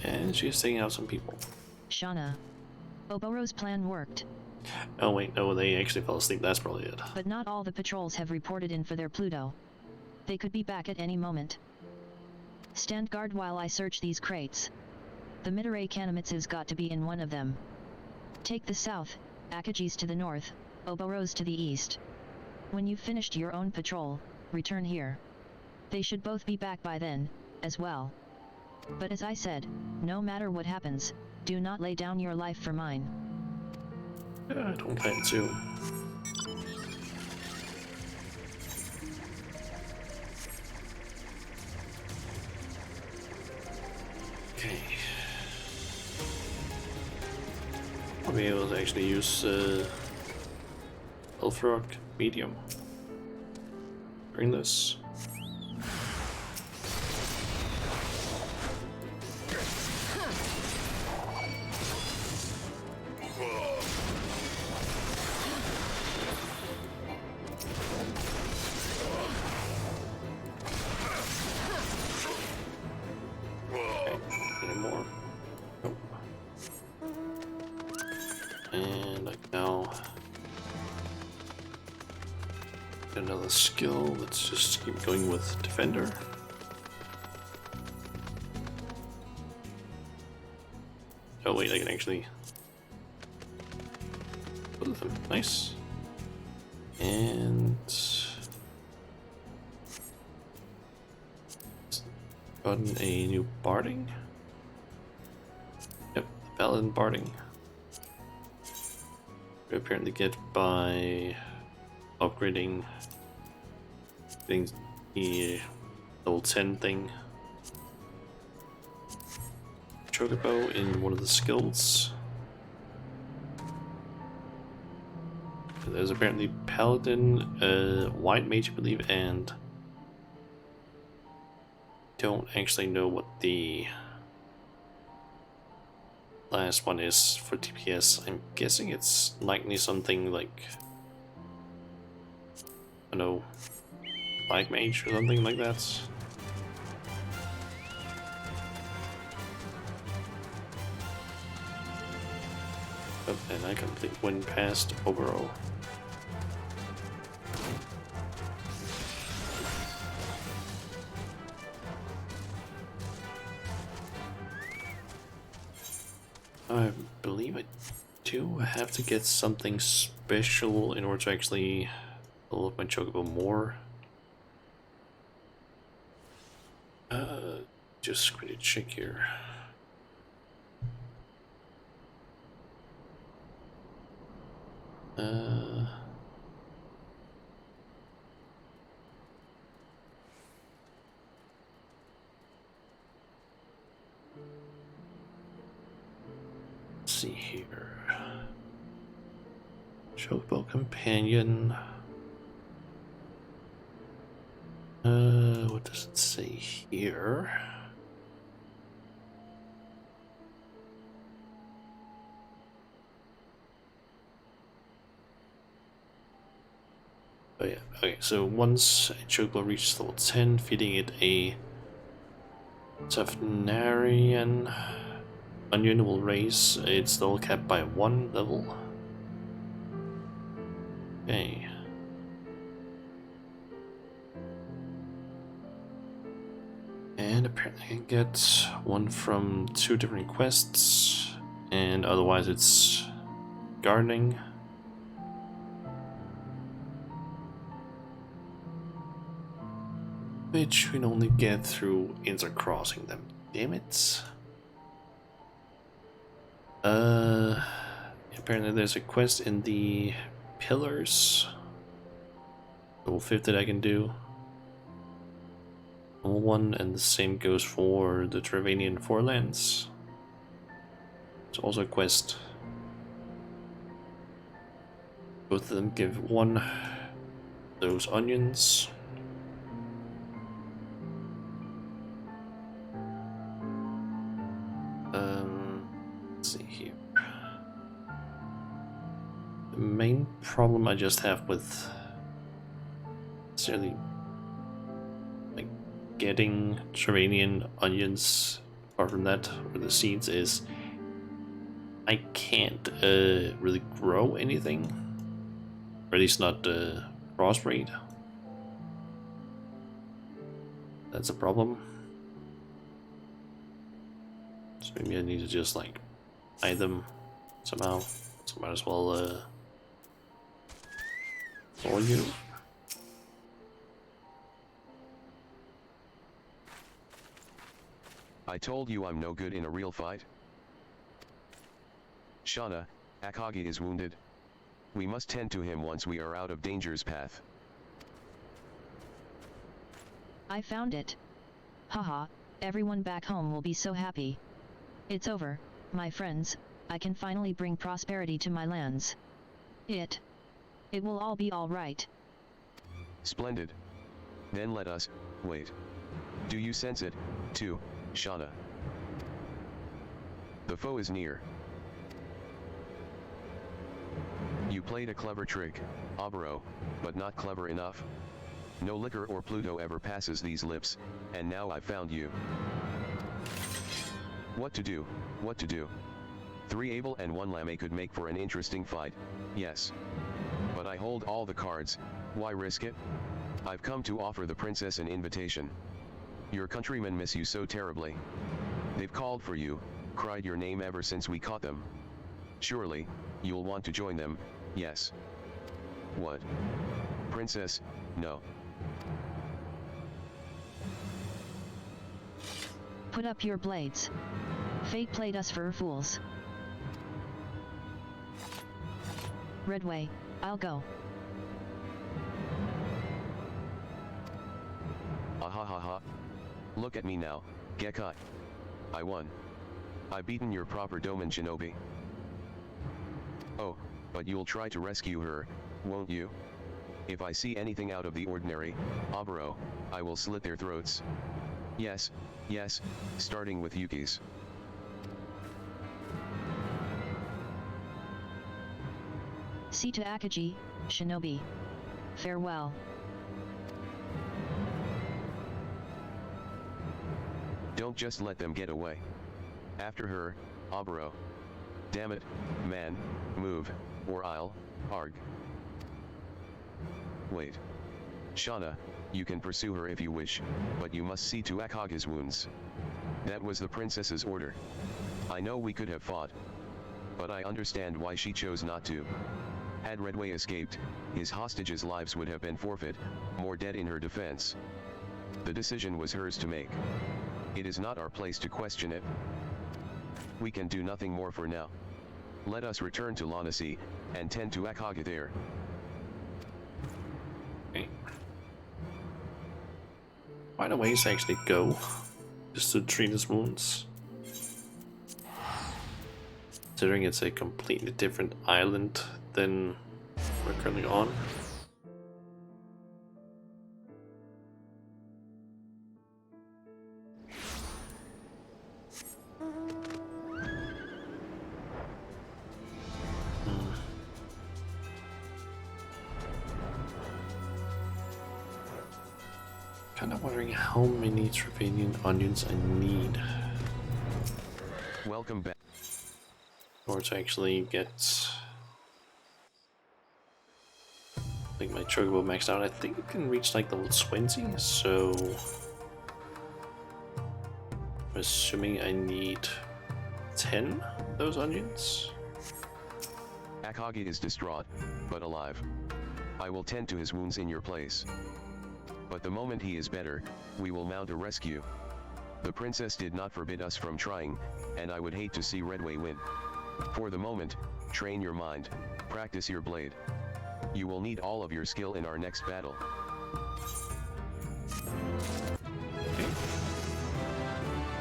And she's taking out some people. Shauna. Oboro's plan worked. Oh wait, no, they actually fell asleep, that's probably it. But not all the patrols have reported in for their Pluto. They could be back at any moment. Stand guard while I search these crates. The mid-array Kanamitsu's got to be in one of them. Take the south, Akaji's to the north, Oboro's to the east. When you've finished your own patrol, return here. They should both be back by then, as well. But as I said, no matter what happens, do not lay down your life for mine. Yeah, I don't plan to. Okay. I'll be able to actually use Elfrock Medium during this. Another skill. Let's just keep going with Defender. Oh wait, I can actually put them. Nice. And gotten a new barding. Yep, Paladin barding. We apparently get by upgrading the level 10 thing. Chocobo in one of the skills. There's apparently Paladin, White Mage, I believe, and don't actually know what the last one is for DPS. I'm guessing it's likely something like, I don't know, Black Mage or something like that. Oh, and I completely went past Oboro. I believe I do have to get something special in order to actually level up my chocobo more. Just quickly check here. Let's see here. Chocobo companion. What does it say here? Oh yeah, okay, so once a chocobo reaches level 10, feeding it a Tafnarian onion will raise its level cap by 1 level. Okay. And apparently I can get one from 2 different quests, and otherwise it's gardening. Which we can only get through intercrossing them. Damn it. Apparently there's a quest in the pillars. Level 50 that I can do. Level 1, and the same goes for the Travanian Forelands. It's also a quest. Both of them give 1 those onions. Let's see here. The main problem I just have with necessarily like getting Turanian onions, apart from that, or the seeds, is I can't really grow anything, or at least not crossbreed. That's a problem. So maybe I need to just like hide them somehow. So might as well follow you. I told you I'm no good in a real fight. Shauna, Akagi is wounded. We must tend to him once we are out of danger's path. I found it. Haha, everyone back home will be so happy. It's over, my friends. I can finally bring prosperity to my lands. It will all be all right. Splendid. Then let us, wait. Do you sense it, too, Shauna? The foe is near. You played a clever trick, Obero, but not clever enough. No liquor or Pluto ever passes these lips, and now I've found you. What to do, what to do? 3 Abel and 1 Lame could make for an interesting fight, yes. But I hold all the cards, why risk it? I've come to offer the princess an invitation. Your countrymen miss you so terribly. They've called for you, cried your name ever since we caught them. Surely, you'll want to join them, yes. What? Princess, no. Put up your blades. Fate played us for fools. Redway, I'll go. Ahahaha. Look at me now, Gekkai. I won. I beaten your proper Doman shinobi. Oh, but you'll try to rescue her, won't you? If I see anything out of the ordinary, Obero, I will slit their throats. Yes, yes, starting with Yuki's. See to Akagi, shinobi. Farewell. Don't just let them get away. After her, Obero. Damn it, man, move, or I'll, arg. Wait. Shauna, you can pursue her if you wish, but you must see to Akagi's wounds. That was the princess's order. I know we could have fought, but I understand why she chose not to. Had Redway escaped, his hostages' lives would have been forfeit, more dead in her defense. The decision was hers to make. It is not our place to question it. We can do nothing more for now. Let us return to Lonacy, and tend to XIV there. Okay. Find a ways to actually go, just to treat his wounds. Considering it's a completely different island than we're currently on. Kind of wondering how many Travanian onions I need. Welcome back. Or to actually get like my chocobo maxed out. I think it can reach like level 20, so I'm assuming I need 10 of those onions. XIV is distraught, but alive. I will tend to his wounds in your place. But the moment he is better, we will mount a rescue. The princess did not forbid us from trying, and I would hate to see Redway win. For the moment, train your mind, practice your blade. You will need all of your skill in our next battle. Okay.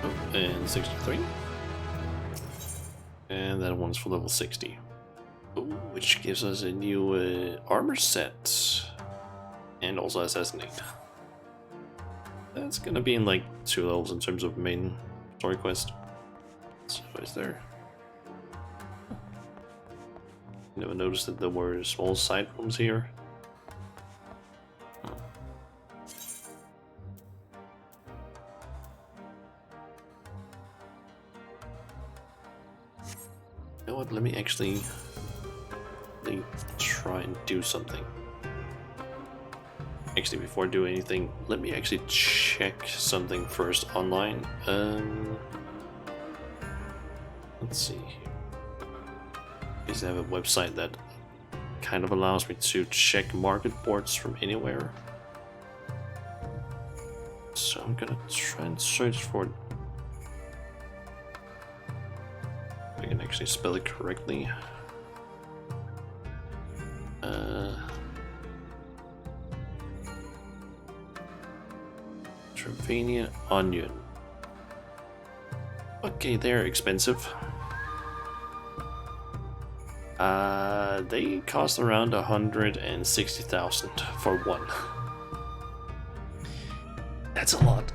Oh, and 63. And that one's for level 60. Ooh, which gives us a new armor set. And also assassinate. That's gonna be in like 2 levels in terms of main story quest. So is there? Never noticed that there were small side rooms here. You know what? Let me actually try and do something. Actually, before I do anything, let me actually check something first online. Let's see. Because I have a website that kind of allows me to check market boards from anywhere. So I'm gonna try and search for it. If I can actually spell it correctly. Travanian onion. Okay, they're expensive. They cost around 160,000 for one. That's a lot.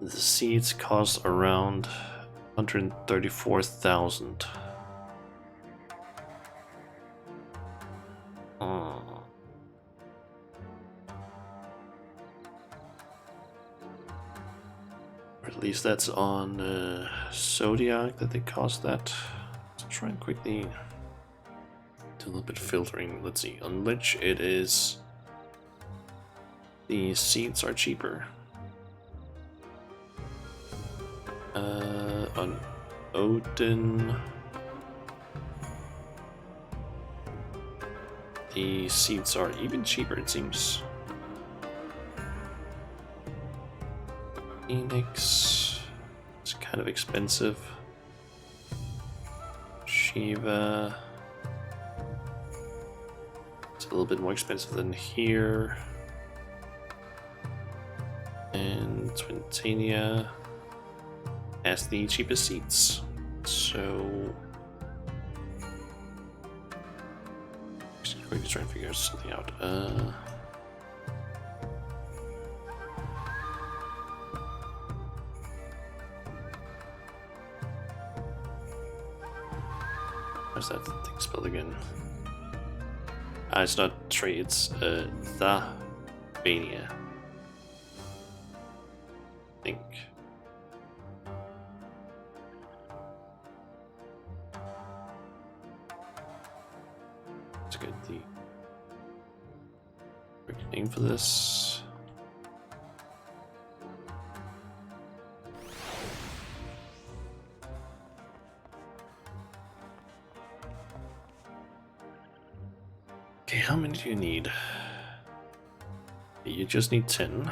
The seeds cost around 134,000. Or at least that's on Zodiac that they cost that. Let's try and quickly do a little bit of filtering. Let's see, on Lich it is... the seeds are cheaper. On Odin... the seeds are even cheaper, it seems. Phoenix, it's kind of expensive. Shiva, it's a little bit more expensive than here. And Twintania has the cheapest seats. So just quickly try and figure something out. How's that thing spelled again? It's not tree, it's Travania. I think. Let's get the correct name for this. how many do you need? You just need 10.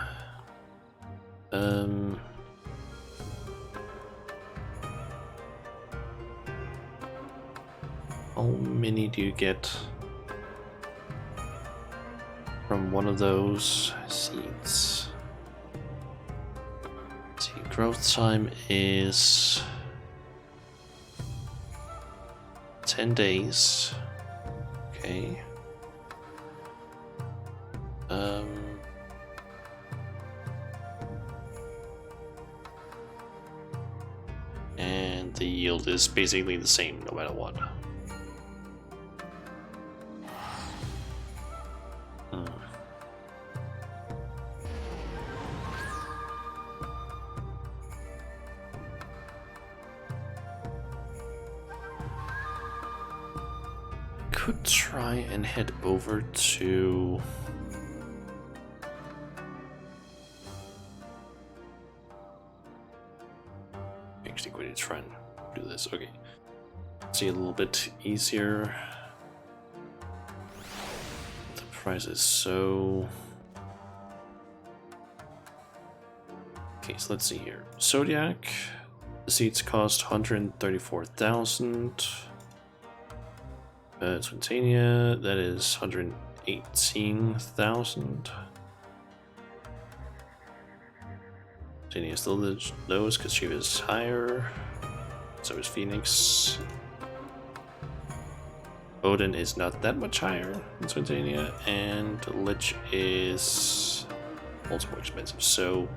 How many do you get from one of those seeds? Let's see, growth time is 10 days. Okay. And the yield is basically the same no matter what. Could try and head over to actually going to try and do this. Okay, see, a little bit easier. The price is so okay. So let's see here. Zodiac, the seeds cost 134,000. Spontanea, that is 118,000. Spontanea is still the lowest because she was higher. So is Phoenix. Odin is not that much higher than Spontanea, and Lich is also more expensive. So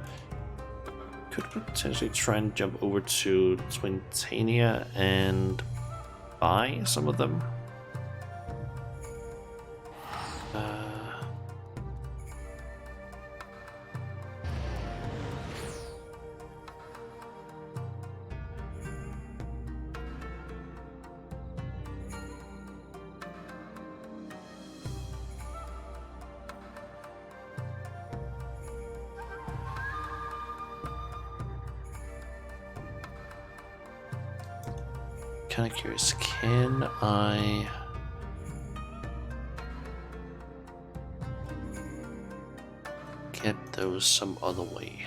could potentially try and jump over to Spontanea and buy some of them. Kind of curious, can I get those some other way?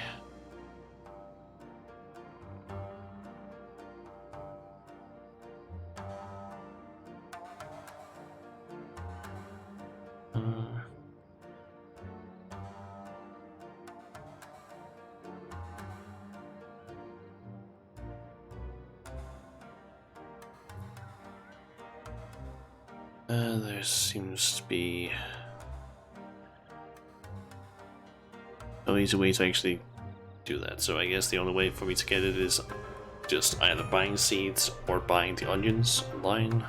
There seems to be no easy way to actually do that, so I guess the only way for me to get it is just either buying seeds or buying the onions online.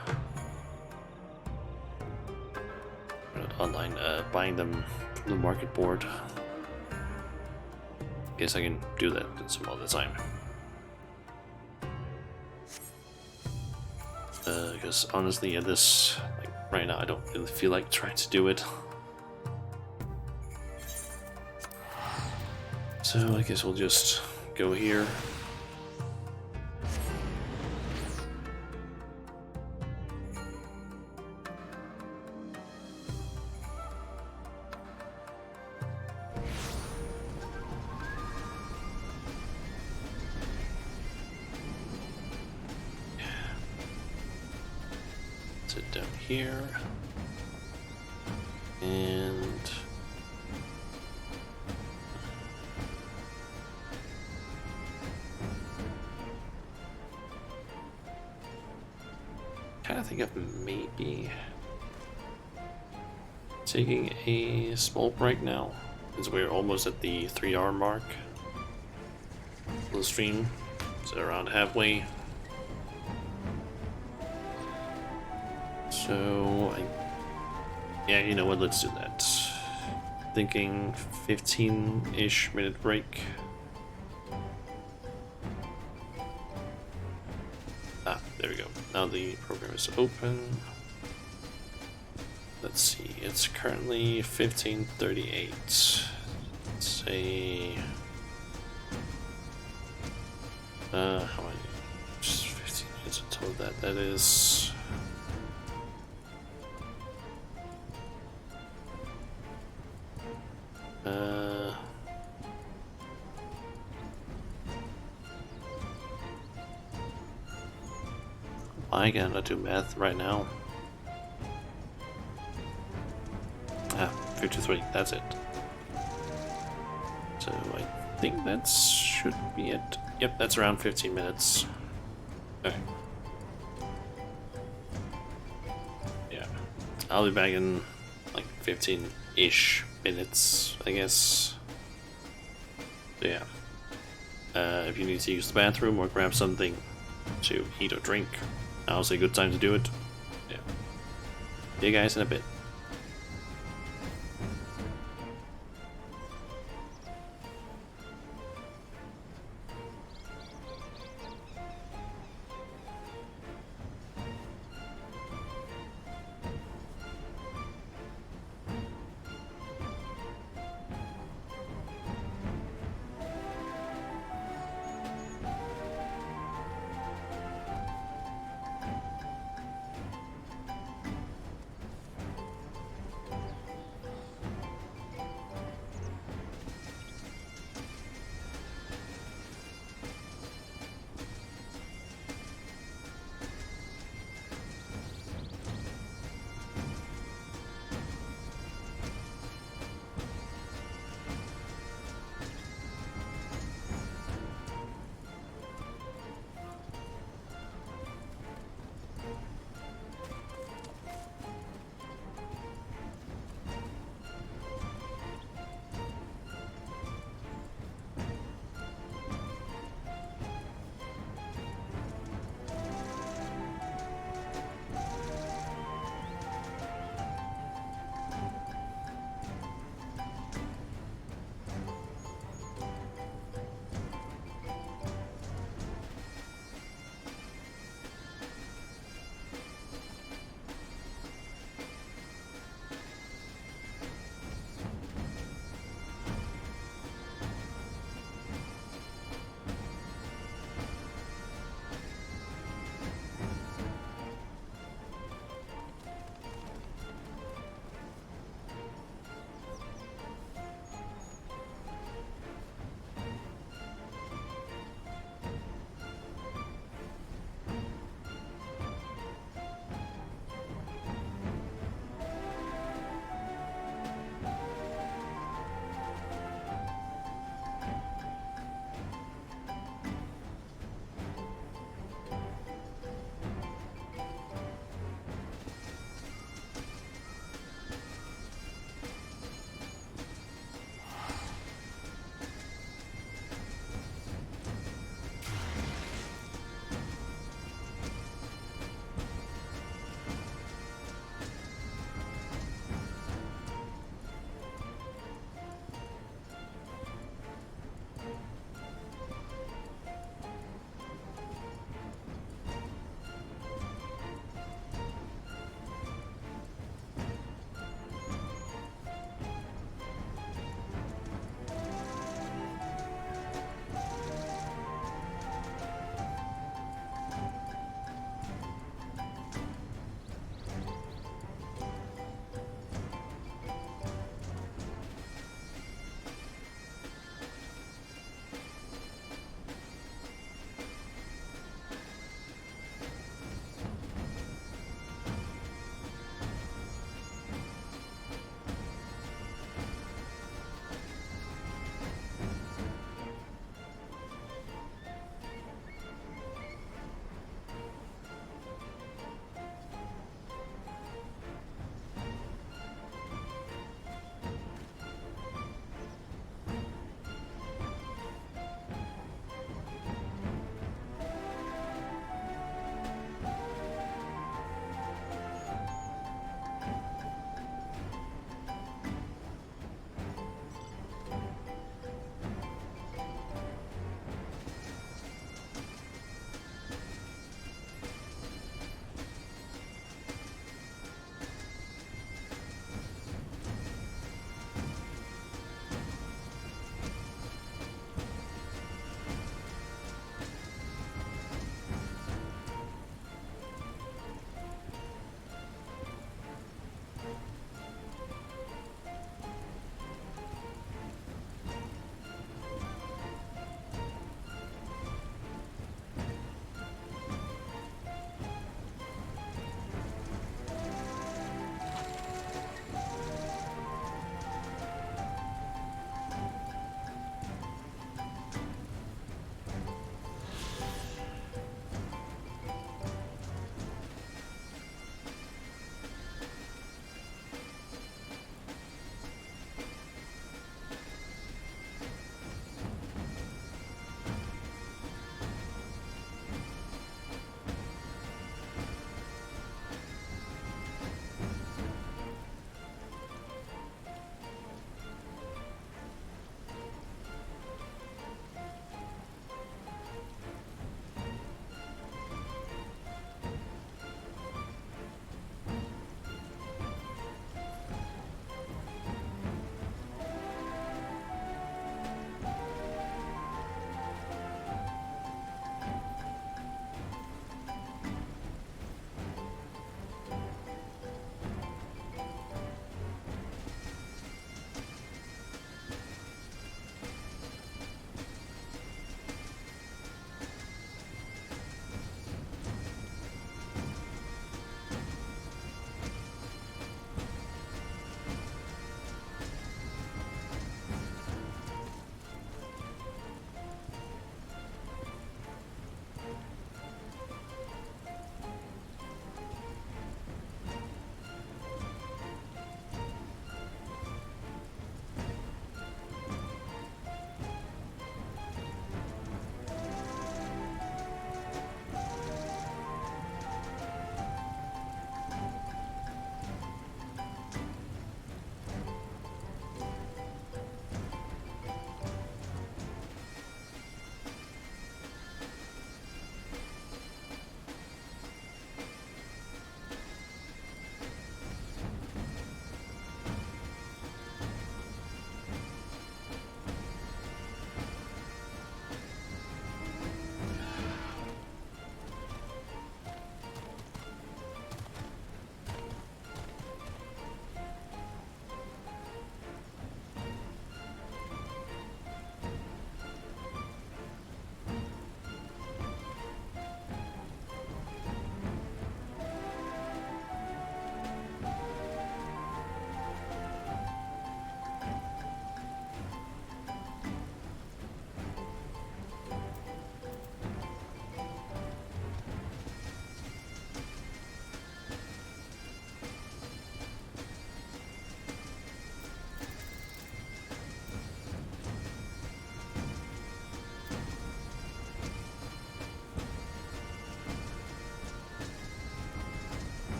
Not online, buying them from the market board. Guess I can do that some other time. Because honestly, at this, like right now, I don't really feel like trying to do it. So I guess we'll just go here. Sit down here. And kind of think of maybe taking a small break now, because we're almost at the 3-hour mark of the stream, so around halfway. So, yeah, you know what, let's do that. Thinking 15-ish minute break. Ah, there we go. Now the program is open. Let's see, it's currently 15:38. Let's say... how many? Just 15 minutes until that. That is... I cannot do math right now. 53, that's it. So I think that should be it. Yep, that's around 15 minutes. Okay. Yeah. I'll be back in like 15-ish minutes, I guess. So yeah. If you need to use the bathroom or grab something to eat or drink, now's a good time to do it. Yeah. See you guys in a bit.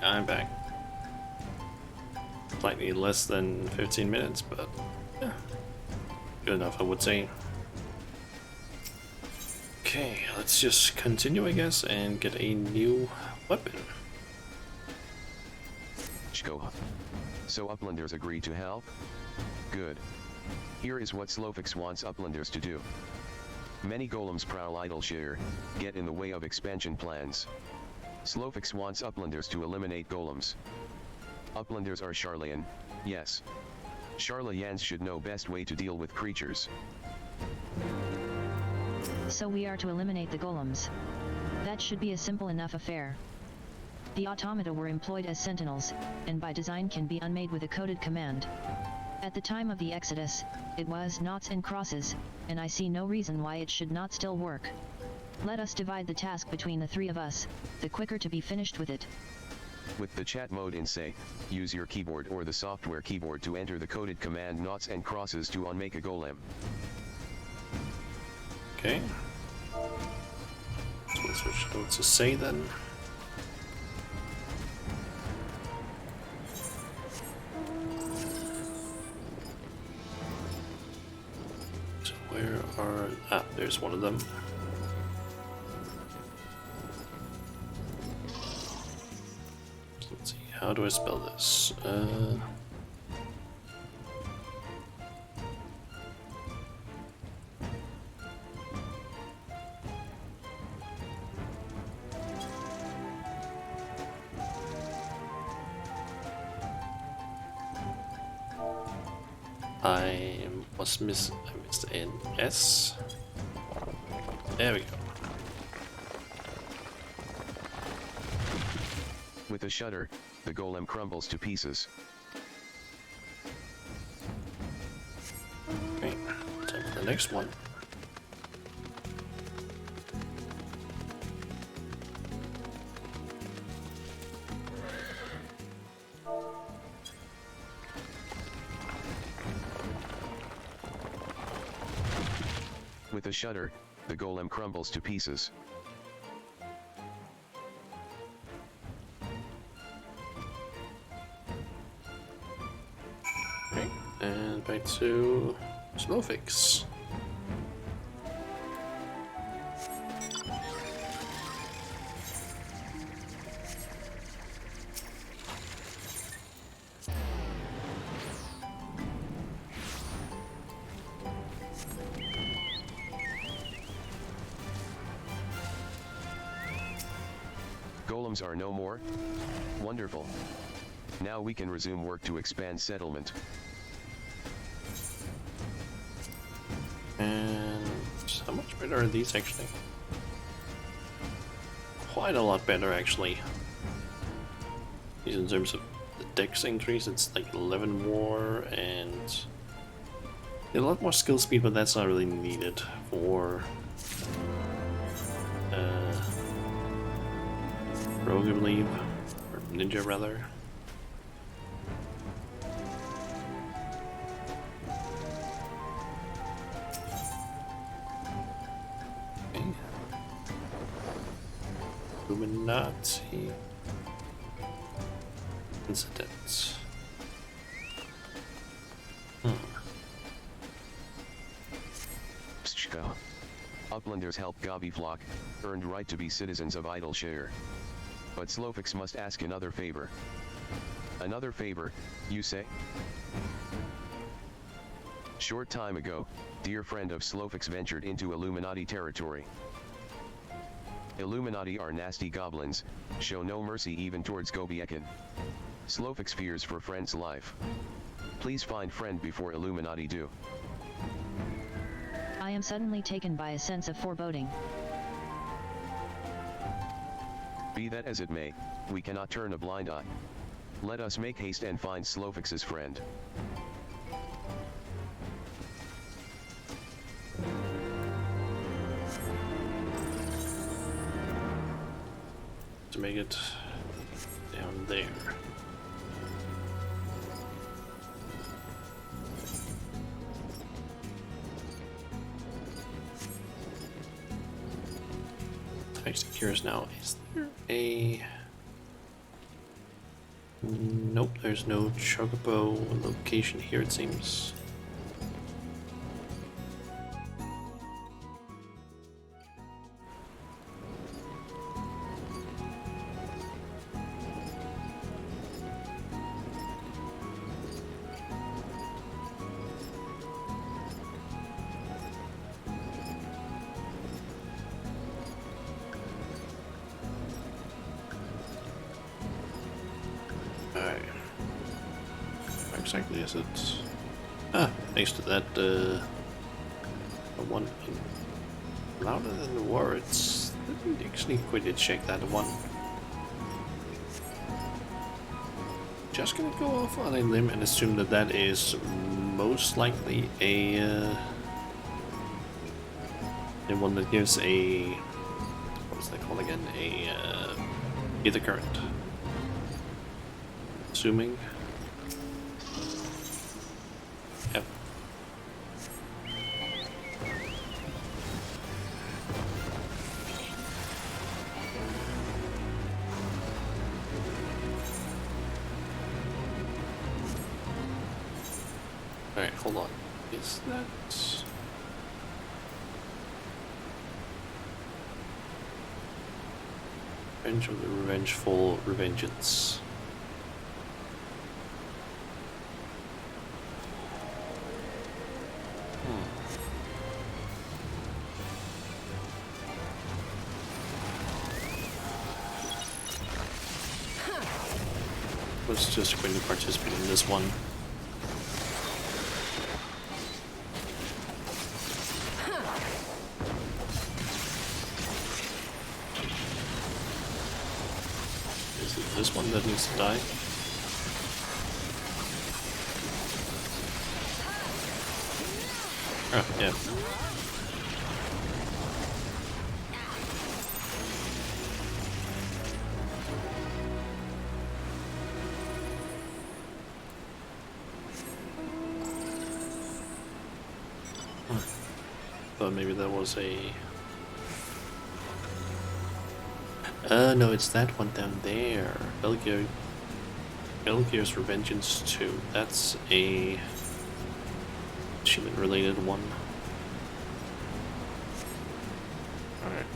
I'm back. Slightly less than 15 minutes, but yeah, good enough, I would say. Okay, let's just continue, I guess, and get a new weapon. So Uplanders agreed to help? Good. Here is what Slowfix wants Uplanders to do. Many golems prowl Idleshire, get in the way of expansion plans. Slowfix wants Uplanders to eliminate golems. Uplanders are Charlayan, yes. Charlayans should know best way to deal with creatures. So we are to eliminate the golems. That should be a simple enough affair. The automata were employed as sentinels, and by design can be unmade with a coded command. At the time of the Exodus, it was noughts and crosses, and I see no reason why it should not still work. Let us divide the task between the three of us, the quicker to be finished with it. With the chat mode in say, use your keyboard or the software keyboard to enter the coded command noughts and crosses to unmake a golem. Okay. So let's switch over to say then. So where are... Ah, there's one of them. So let's see, how do I spell this? I missed an S. There we go. With a shudder, the golem crumbles to pieces. Okay, time for the next one. With a shudder, the golem crumbles to pieces. Okay, and back to Slowfix. Golems are no more? Wonderful. Now we can resume work to expand settlement. And how much better are these actually? Quite a lot better actually. These in terms of the dex increase, it's like 11 more, and a lot more skill speed, but that's not really needed for rogue, I believe, or ninja rather. Okay. Illuminati incidents. Uplanders help Gabi flock, earned right to be citizens of Idleshire. But Slowfix must ask another favor. Another favor, you say? Short time ago, dear friend of Slowfix ventured into Illuminati territory. Illuminati are nasty goblins, show no mercy even towards Gobiekin. Slowfix fears for friend's life. Please find friend before Illuminati do. I am suddenly taken by a sense of foreboding. Be that as it may, we cannot turn a blind eye. Let us make haste and find Slowfix's friend. To make it down there. I'm actually curious now, is there a... Nope, there's no chocobo location here, it seems. Exactly is it? Ah, thanks to that, one louder than the words. Didn't actually quite check that one. Just gonna go off on a limb and assume that that is most likely a the one that gives a what's that called again? A ether current. Assuming. Yep. Alright, hold on. Is that... Revenge of the Revengeful Revengeance. Was just going to participate in this one. Is it this one that needs to die? Oh, yeah. Thought maybe that was a... no, it's that one down there. Belgier's Revengeance 2. That's a achievement-related one. Alright.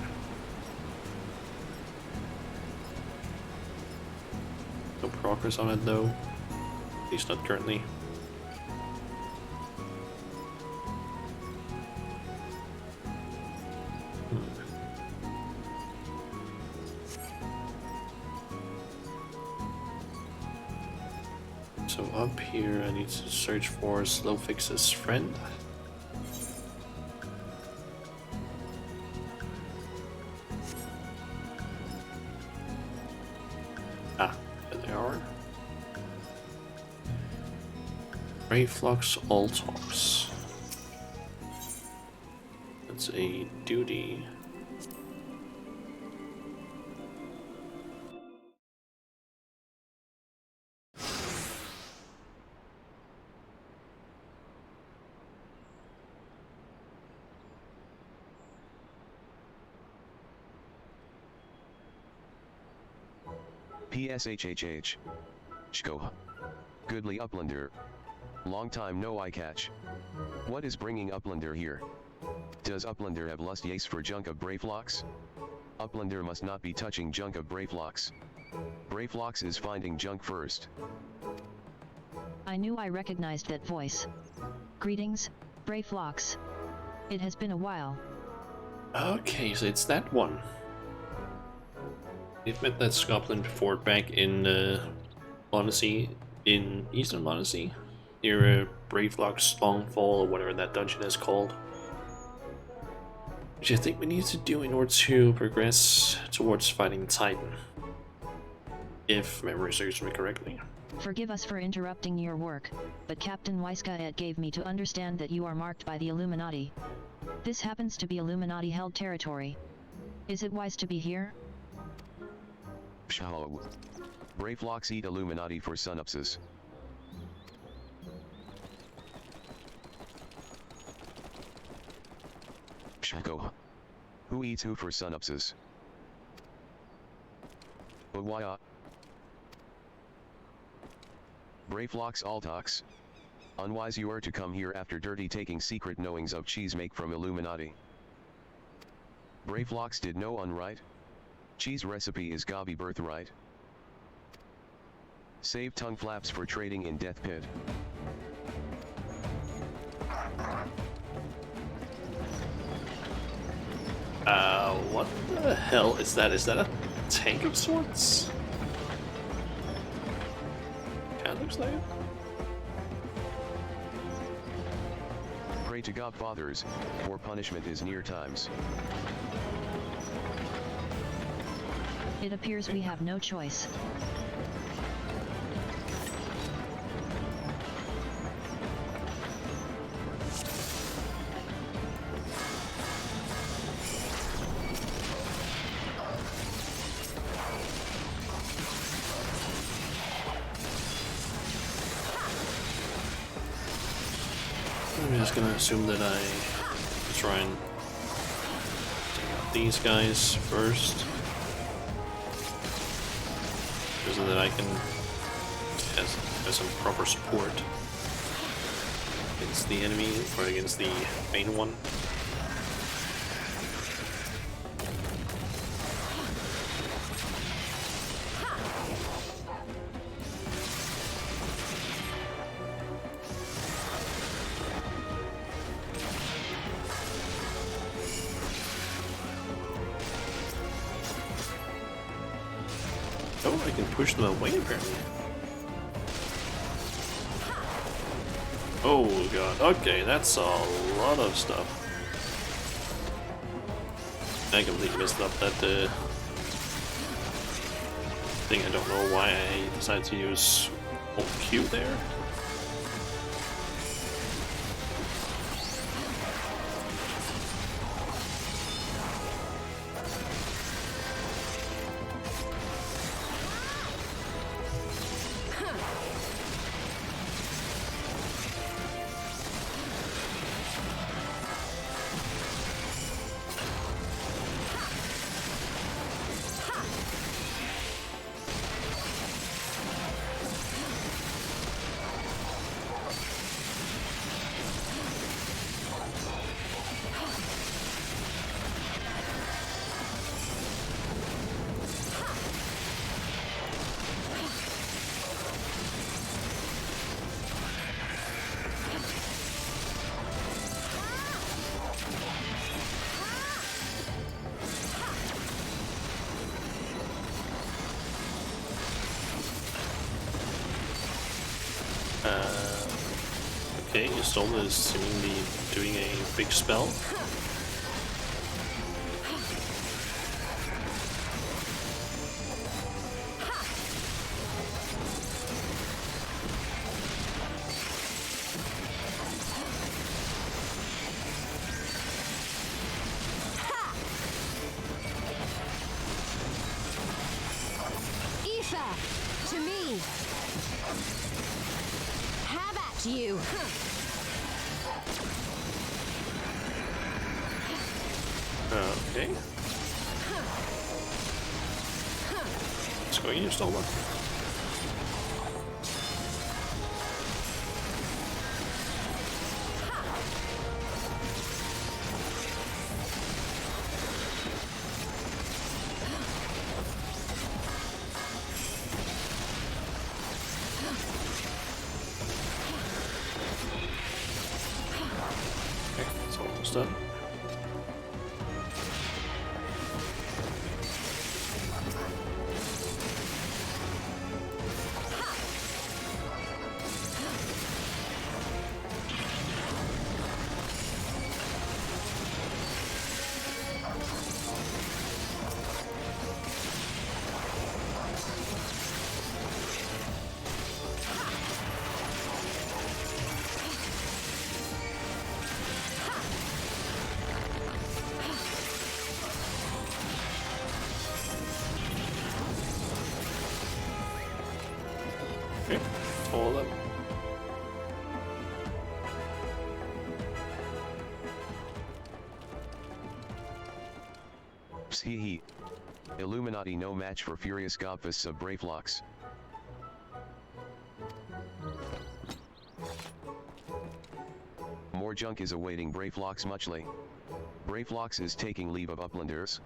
No progress on it though. At least not currently. So up here I need to search for Slowfix's friend. Ah, there they are. Rayflux All Talks. That's a duty. PSHHH. Shko. Goodly Uplander. Long time no eye catch. What is bringing Uplander here? Does Uplander have lust yace for junk of Brayflocks? Uplander must not be touching junk of Brayflocks. Brayflocks is finding junk first. I knew I recognized that voice. Greetings, Brayflocks. It has been a while. Okay, so it's that one. We've met that Scotland before back in Lonacy, in Eastern Lonacy, near Brayflock's Longfall or whatever that dungeon is called. Which I think we need to do in order to progress towards fighting Titan. If memory serves me correctly. Forgive us for interrupting your work, but Captain Weiskaet gave me to understand that you are marked by the Illuminati. This happens to be Illuminati-held territory. Is it wise to be here? Pshaw. Brayflocks eat Illuminati for synapses. Shako. Who eats who for synapses? Brayflox Altox. Unwise you are to come here after dirty taking secret knowings of cheese make from Illuminati. Brayflox did no unright. Cheese recipe is gobby birthright. Save tongue flaps for trading in death pit. What the hell is that? Is that a tank of sorts? Kinda looks like it. Pray to God fathers, for punishment is near times. It appears we have no choice. I'm just gonna assume that I try and take out these guys first, so that I can have some proper support against the enemy or against the main one. Oh, I can push them away apparently. Oh god, okay, that's a lot of stuff. I completely messed up that thing. I don't know why I decided to use Alt Q there. Okay, Ystola is seemingly doing a big spell. Aoife, to me. Have at you. Okay. Let's go in, Ystola. Okay, it's almost done. Okay, all of them. Psee. Illuminati no match for furious godfists of Brayflox. More junk is awaiting Brayflox muchly. Brayflox is taking leave of Uplanders.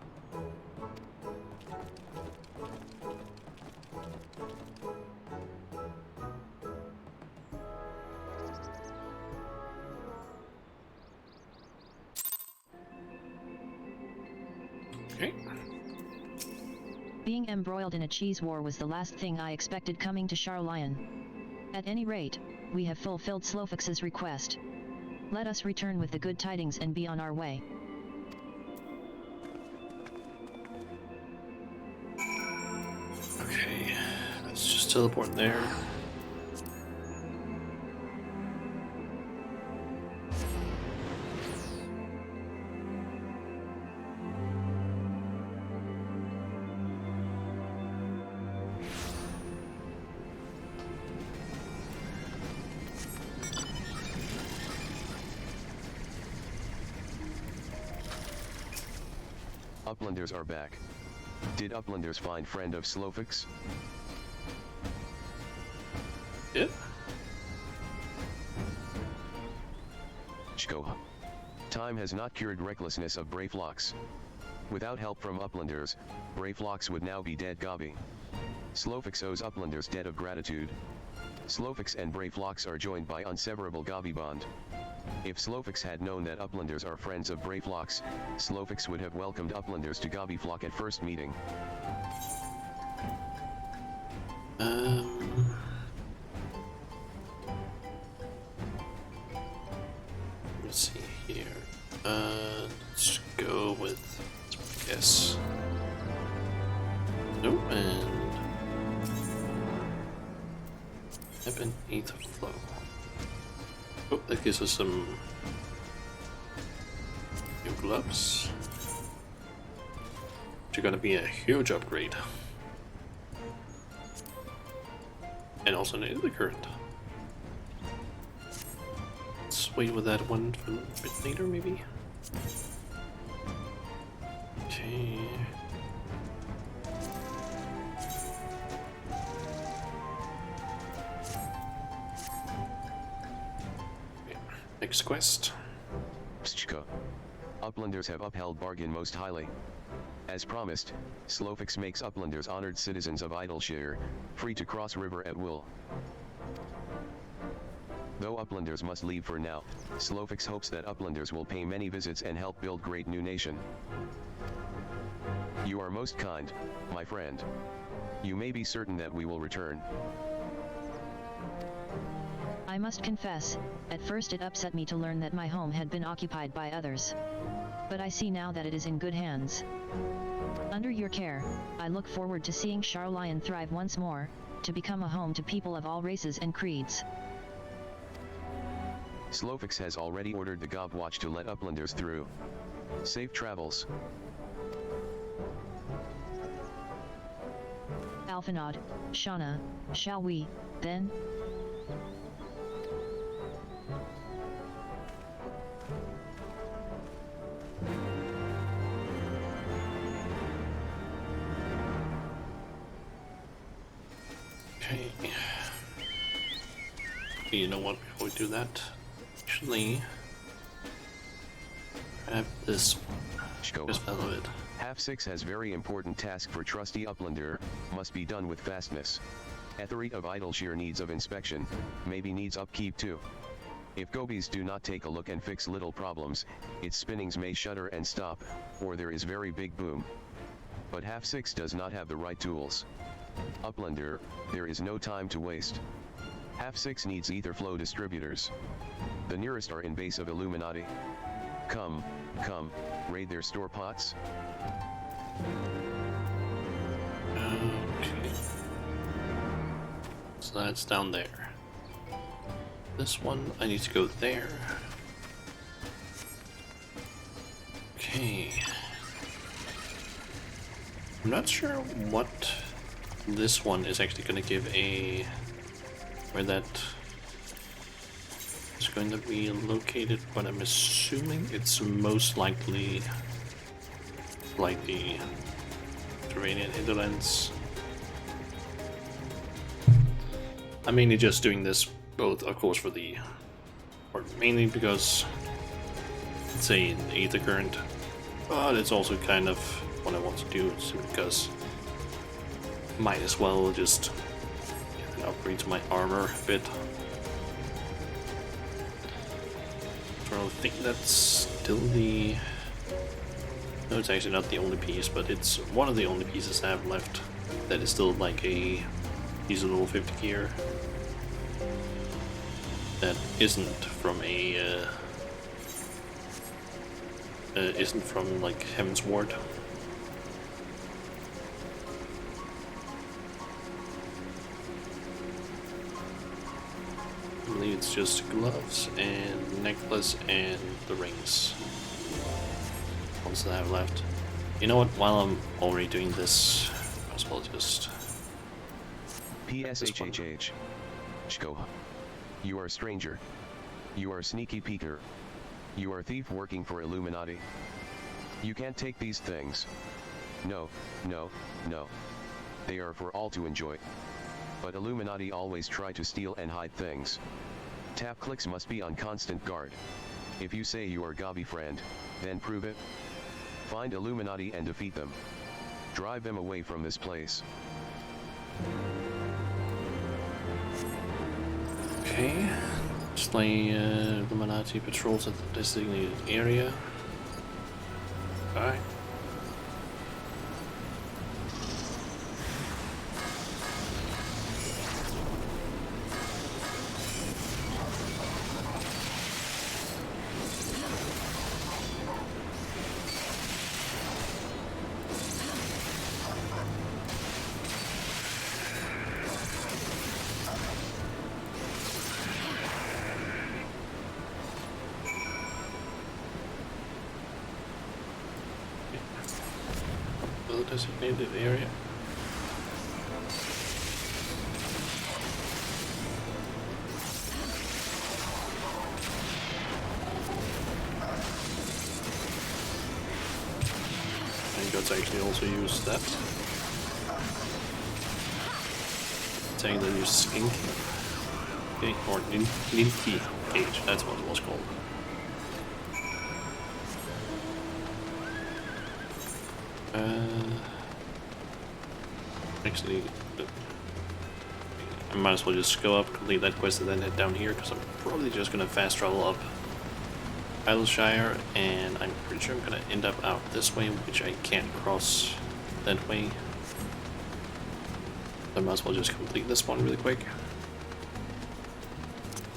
Okay. Being embroiled in a cheese war was the last thing I expected coming to Charlion. At any rate, we have fulfilled Slofix's request. Let us return with the good tidings and be on our way. Okay, let's just teleport there. Uplanders are back. Did Uplanders find friend of Slofix? Yeah. Chkoha. Time has not cured recklessness of Brayflox. Without help from Uplanders, Brayflox would now be dead Gabi. Slofix owes Uplanders debt of gratitude. Slofix and Brayflox are joined by unseverable Gabi bond. If Slofix had known that Uplanders are friends of Brayflox, Slofix would have welcomed Uplanders to Gabi flock at first meeting. Let's see here. Let's go with, I guess. Nope, and Heaven Ether Flow. Oh, that gives us some new gloves. Which are gonna be a huge upgrade. And also an the current. Let's wait with that one for a bit later, maybe. Okay. Next quest. Pshka. Uplanders have upheld bargain most highly. As promised, Slofix makes Uplanders honored citizens of Idleshire, free to cross river at will. Though Uplanders must leave for now, Slofix hopes that Uplanders will pay many visits and help build great new nation. You are most kind, my friend. You may be certain that we will return. I must confess, at first it upset me to learn that my home had been occupied by others. But I see now that it is in good hands. Under your care, I look forward to seeing Charlion thrive once more, to become a home to people of all races and creeds. Slofix has already ordered the Gob Watch to let Uplanders through. Safe travels. Alphanod, Shauna, shall we, then? Okay. You know what, before we do that, actually, grab this fellow it. Half 6 has very important task for trusty Uplander, must be done with fastness. Ethereat of Idleshire needs of inspection, maybe needs upkeep too. If gobies do not take a look and fix little problems, its spinnings may shudder and stop, or there is very big boom. But Half 6 does not have the right tools. Uplander, there is no time to waste. Half 6 needs ether flow distributors. The nearest are in base of Illuminati. Come, raid their store pots. Okay. So that's down there. This one, I need to go there. Okay. I'm not sure what this one is actually going to give a... where that is going to be located, but I'm assuming it's most likely like the Turanian hinterlands. I'm mainly just doing this both, of course, for the or mainly because it's an ether current, but it's also kind of what I want to do, because might as well just upgrade to my armor a bit. So I think that's still the... No, it's actually not the only piece, but it's one of the only pieces I have left that is still like a piece of level 50 gear that isn't from a isn't from like Heaven's Ward. I believe it's just gloves and necklace and the rings. Ones that I have left. You know what? While I'm already doing this, I as well just. PSHHH. Shko. You are a stranger. You are a sneaky peeker. You are a thief working for Illuminati. You can't take these things. No, no, no. They are for all to enjoy. But Illuminati always try to steal and hide things. Tap clicks must be on constant guard. If you say you are Gabi friend, then prove it. Find Illuminati and defeat them. Drive them away from this place. Okay. Slay Illuminati patrols at the designated area. Alright. Designated area. And gods actually also use that. Saying they use skink. Okay, or Ninki Cage, that's what it was called. Actually, I might as well just go up, complete that quest, and then head down here, because I'm probably just gonna fast travel up Isleshire, and I'm pretty sure I'm gonna end up out this way, which I can't cross that way. I might as well just complete this one really quick.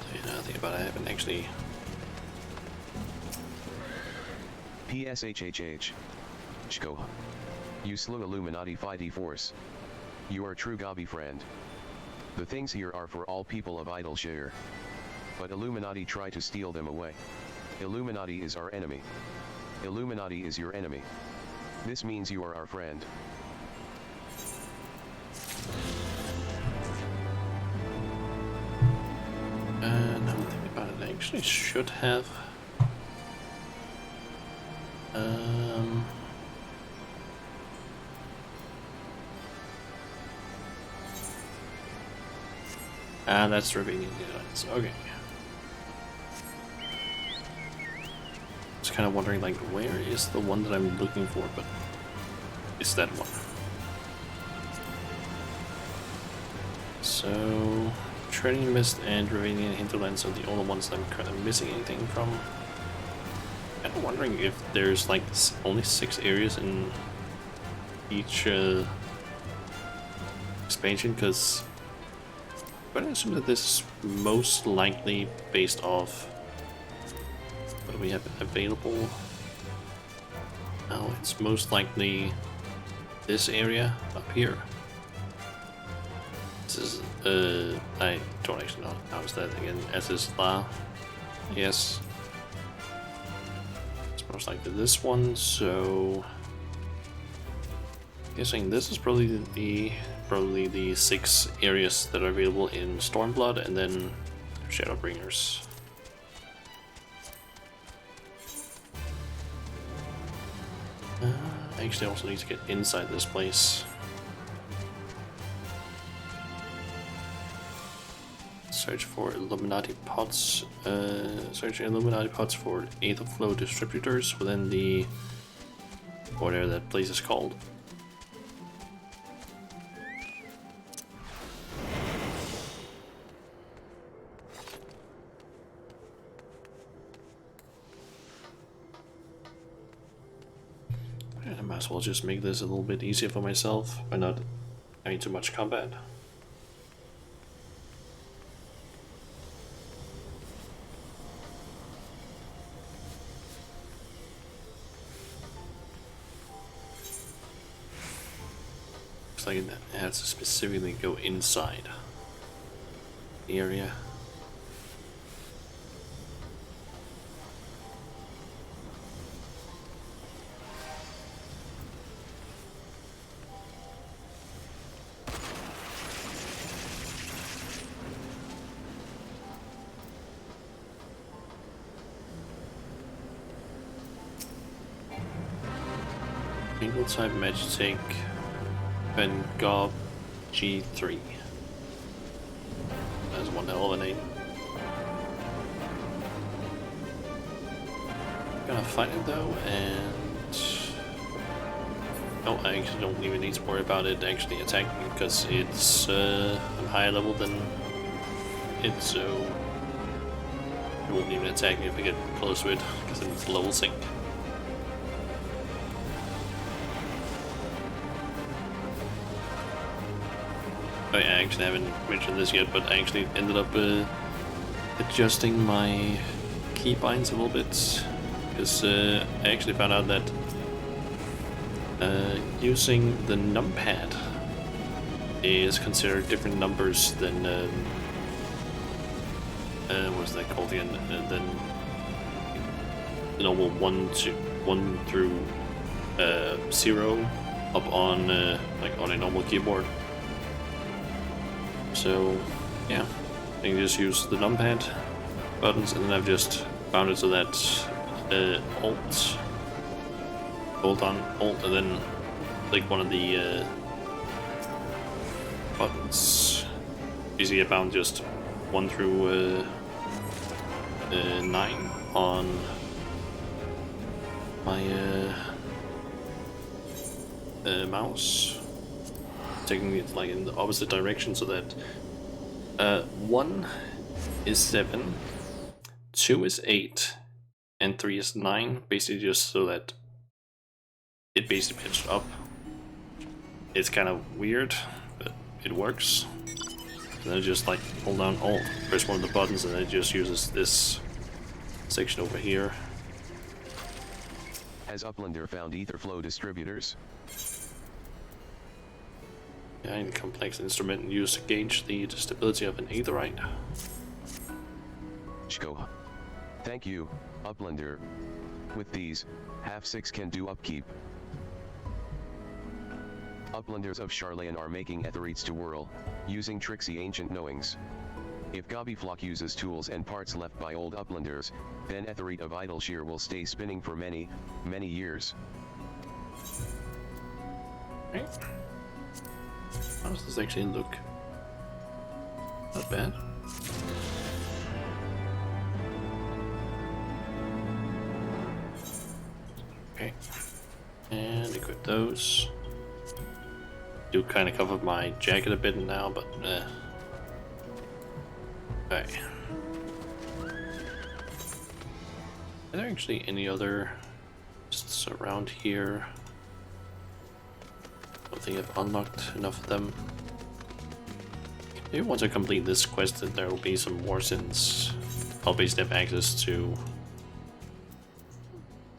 So, now think about it, I haven't actually. PSHHH. Shko. You slew Illuminati 5D Force. You are true Gabi friend. The things here are for all people of Isleshire. But Illuminati try to steal them away. Illuminati is our enemy. Illuminati is your enemy. This means you are our friend. Now I'm thinking about it, I actually should have that's Ravinian Units. Okay. Just kind of wondering, like, where is the one that I'm looking for, but it's that one. So, Treading Mist and Ravinian Hinterlands are the only ones that I'm kind of missing anything from. I'm wondering if there's like only 6 areas in each expansion, because I'm going to assume that this is most likely based off what do we have available. Now it's most likely this area up here. This is I don't actually know how is that again. S is La. Yes. It's most likely this one, so guessing this is probably the 6 areas that are available in Stormblood, and then Shadowbringers. I actually also need to get inside this place. search for Illuminati pods. Searching Illuminati pods for Aether Flow distributors within the whatever that place is called. I might as well just make this a little bit easier for myself by not having too much combat. Looks like it has to specifically go inside the area. Single type Magitek Vanguard G3. That's one hell of a name. Gonna fight it though, and no, I actually don't even need to worry about it actually attacking me because it's a higher level than it, so it won't even attack me if I get close to it because it's level sync. I actually haven't mentioned this yet, but I actually ended up adjusting my keybinds a little bit because I actually found out that using the numpad is considered different numbers than what's that called again? Than the normal 1 through 0 up on like on a normal keyboard. So yeah, I can just use the numpad buttons, and then I've just found it so that hold on Alt, and then click one of the buttons. Basically, I found just 1 through 9 on my mouse, taking it like in the opposite direction so that 1 is 7, 2 is 8, and 3 is 9, basically just so that it basically pitched up. It's kind of weird, but it works. And then just like hold down Alt, press one of the buttons, and it just uses this section over here. Has Uplander found Aetherflow distributors? Yeah, a complex instrument used to gauge the stability of an aetherite. Shko. Thank you, Uplander. With these, half-6 can do upkeep. Uplanders of Charlayan are making aetherites to whirl, using tricksy ancient knowings. If Gobbyflock uses tools and parts left by old Uplanders, then aetherite of Idleshire will stay spinning for many, many years. Right. How does this actually look? Not bad. Okay. And equip those. Do kind of cover my jacket a bit now, but okay. Are there actually any other just around here? I don't think I've unlocked enough of them. Maybe once I complete this quest, then there will be some more, since I'll basically have access to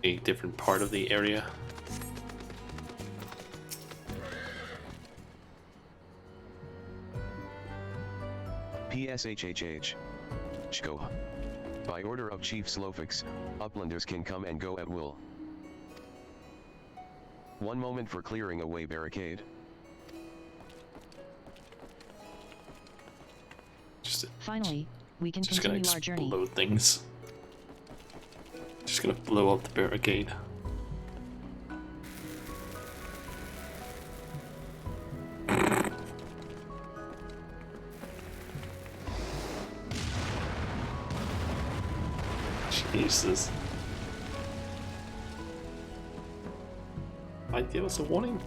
a different part of the area. PSHHH. Shko. By order of Chief Slowfix, Uplanders can come and go at will. One moment for clearing away barricade. Finally, we can just continue gonna our journey. explode things. Just gonna blow up the barricade. Jesus. Might give us a warning.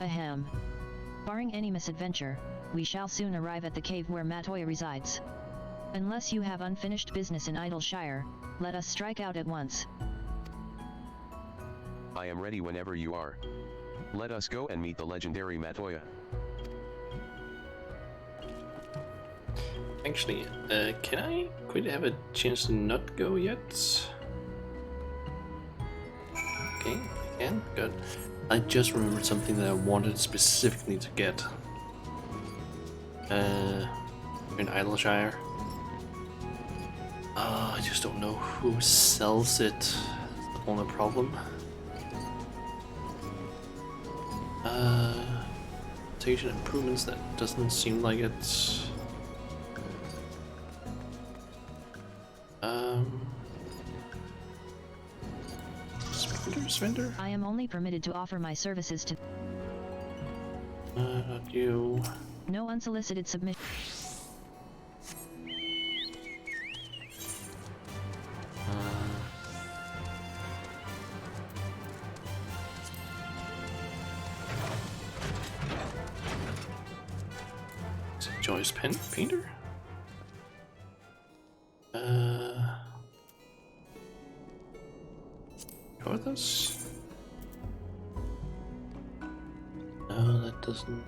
Ahem. Barring any misadventure, we shall soon arrive at the cave where Matoya resides. Unless you have unfinished business in Idleshire, let us strike out at once. I am ready whenever you are. Let us go and meet the legendary Matoya. Actually, can I quickly have a chance to not go yet? Okay, I can. Good. I just remembered something that I wanted specifically to get. In Idleshire. I just don't know who sells it. That's the only problem. Station improvements, that doesn't seem like it's... Vendor? I am only permitted to offer my services to... Not you. No unsolicited submission. Is it Joyce Painter? Porthos? No, that doesn't...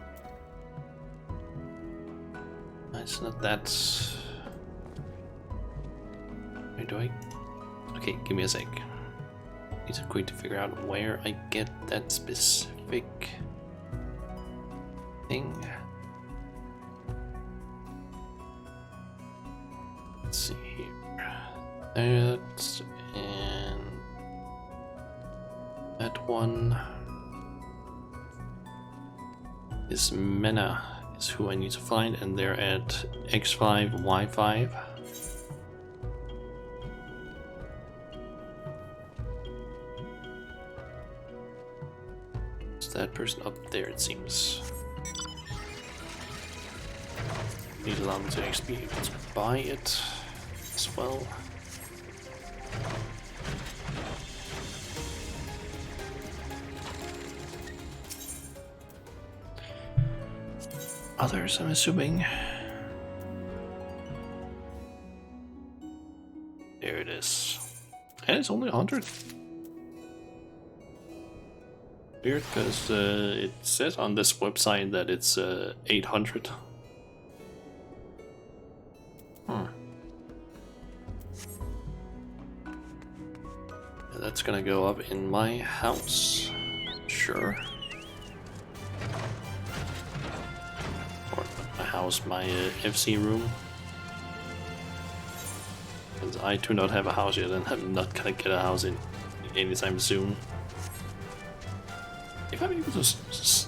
It's not that... Where do I... Okay, give me a sec. Need to quickly figure out where I get that specific thing. Let's see here. That and that one. This Mena is who I need to find, and they're at X5, Y5. It's that person up there, it seems. Need to allow me to actually be able to buy it as well. Others, I'm assuming. There it is. And it's only 100. Weird, because it says on this website that it's 800. That's gonna go up in my house. Sure. Or my house, my FC room. Because I do not have a house yet, and I'm not gonna get a house in anytime soon. If I'm able to,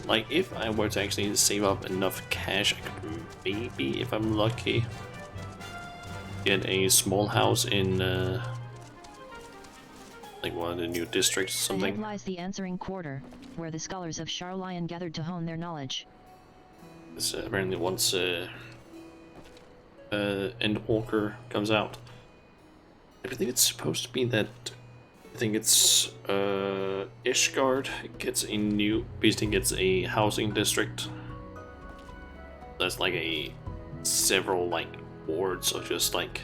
like, if I were to actually save up enough cash, I could maybe, if I'm lucky, get a small house in like one of the new districts or something. Ahead lies the answering quarter, where the scholars of Charlion gathered to hone their knowledge. This apparently once Endwalker comes out. I believe it's supposed to be that, I think it's Ishgard gets a new, basically gets a housing district. That's like a several like wards, or just like,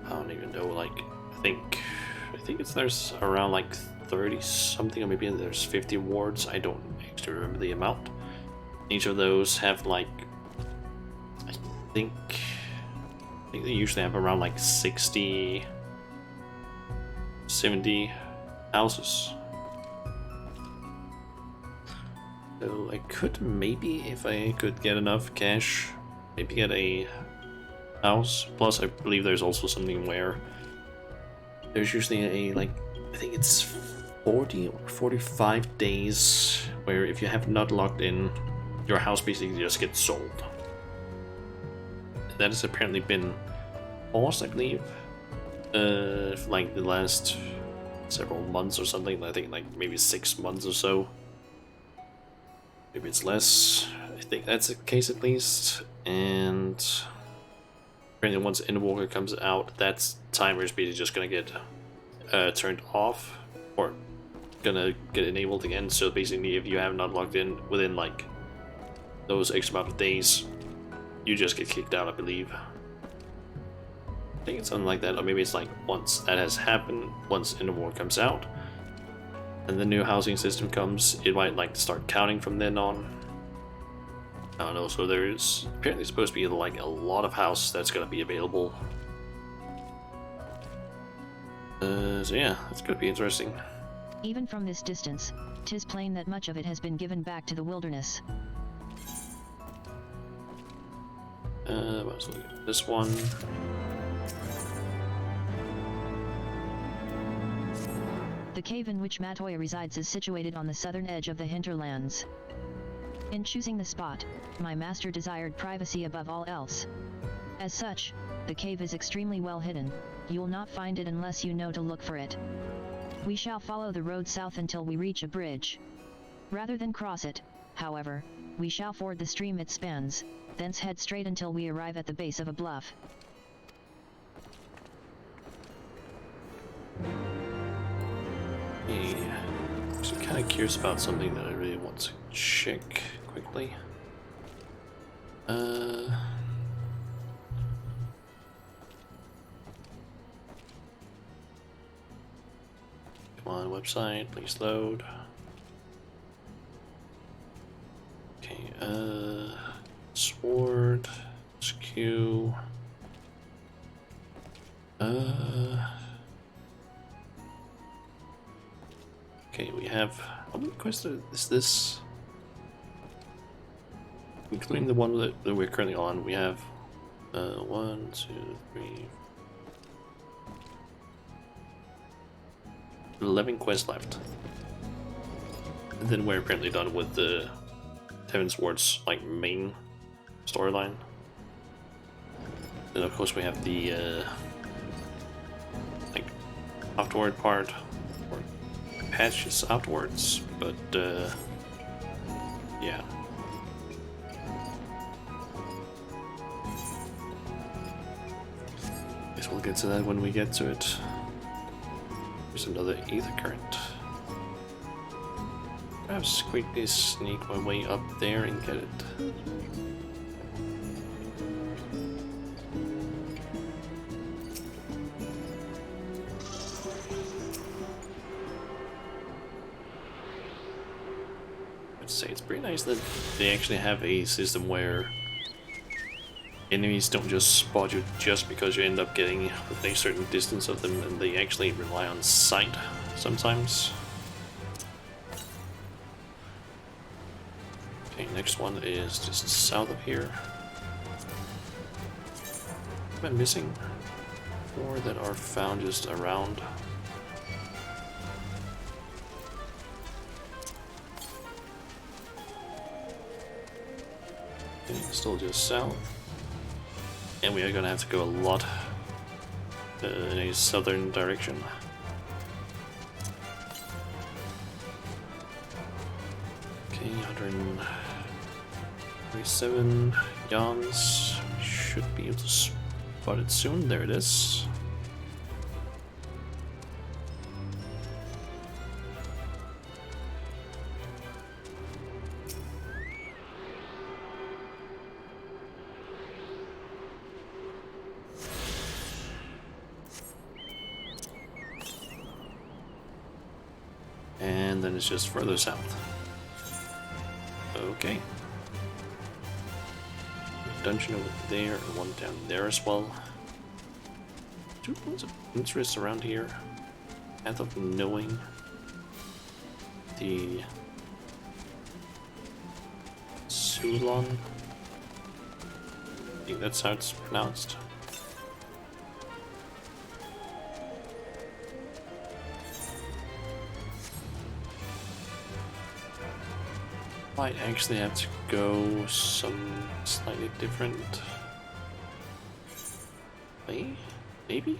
I don't even know, like I think it's there's around like 30 something, or maybe there's 50 wards. I don't actually remember the amount. Each of those have like, I think they usually have around like 60, 70 houses. So I could maybe, if I could get enough cash, maybe get a house. Plus I believe there's also something where there's usually a, like, I think it's 40 or 45 days where if you have not logged in, your house basically just gets sold. That has apparently been paused, I believe, for like the last several months or something. I think like maybe 6 months or so. Maybe it's less. I think that's the case at least. And apparently once Endwalker comes out, that timer is basically just gonna get turned off, or gonna get enabled again. So basically, if you have not logged in within like those X amount of days, you just get kicked out, I believe. I think it's something like that, or maybe it's like once that has happened, once Endwalker comes out, and the new housing system comes, it might like start counting from then on. I don't know, so there's apparently supposed to be like a lot of house that's gonna be available. So yeah, it's gonna be interesting. Even from this distance, 'tis plain that much of it has been given back to the wilderness. Let's look at this one. The cave in which Matoya resides is situated on the southern edge of the hinterlands. In choosing the spot, my master desired privacy above all else. As such, the cave is extremely well hidden. You'll not find it unless you know to look for it. We shall follow the road south until we reach a bridge. Rather than cross it, however, we shall ford the stream it spans, thence head straight until we arrive at the base of a bluff. Yeah, I'm kind of curious about something that I really want to check quickly. Come on, website, please load. Okay, sword, SQ. Okay, we have, how many quests is this? Including the one that we're currently on, we have 1, 2, 3, 11 quests left. And then we're apparently done with the Heavensward's like main storyline. Then of course we have the like afterward part, or patches afterwards, but yeah. Guess we'll get to that when we get to it. There's another ether current. Perhaps quickly sneak my way up there and get it. I'd say it's pretty nice that they actually have a system where enemies don't just spot you just because you end up getting within a certain distance of them, and they actually rely on sight sometimes. Okay, next one is just south of here. Am I missing more that are found just around? Okay, still just south. And we are gonna have to go a lot in a southern direction. Okay, 137 yawns. Should be able to spot it soon. There it is. And then it's just further south. Okay. Dungeon over there, and one down there as well. Two points of interest around here. Path of knowing. The Sulon. I think that's how it's pronounced. Might actually have to go some slightly different way, maybe?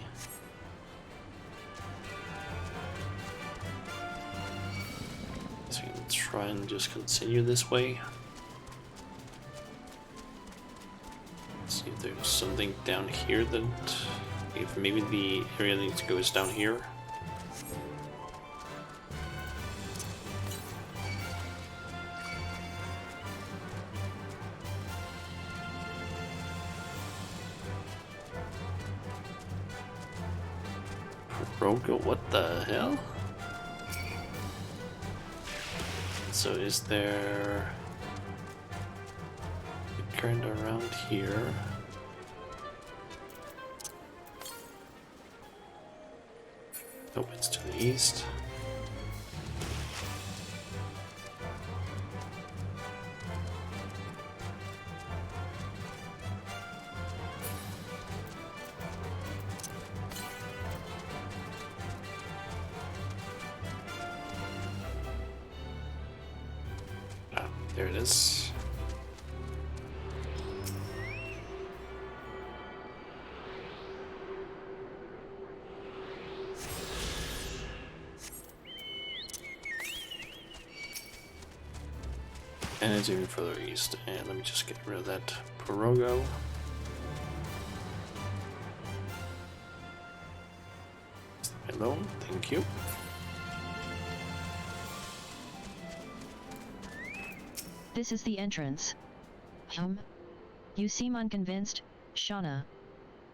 So we can try and just continue this way. Let's see if there's something down here that... If maybe the area that needs to go is down here. Rogo, what the hell? So is there a current around here? Oh, it's to the east. There it is. And it's even further east. And let me just get rid of that Pirogo. Hello, thank you. This is the entrance. You seem unconvinced, Shauna.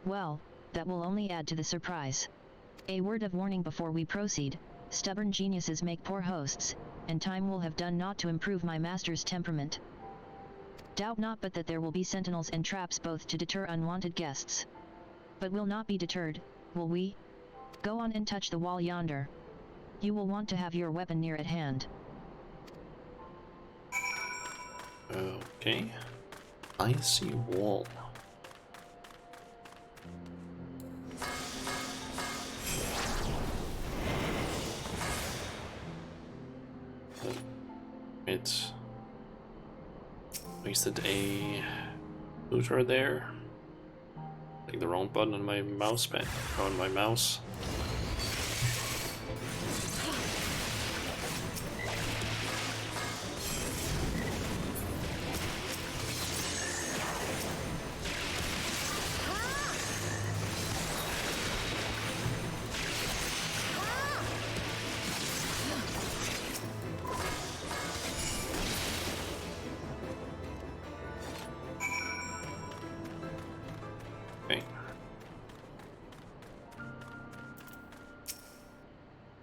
Well, that will only add to the surprise. A word of warning before we proceed: stubborn geniuses make poor hosts, and time will have done naught to improve my master's temperament. Doubt not but that there will be sentinels and traps both to deter unwanted guests. But we'll not be deterred, will we? Go on and touch the wall yonder. You will want to have your weapon near at hand. Okay. I see wall. It's wasted a looter there. Click the wrong button on my mouse pad. On my mouse.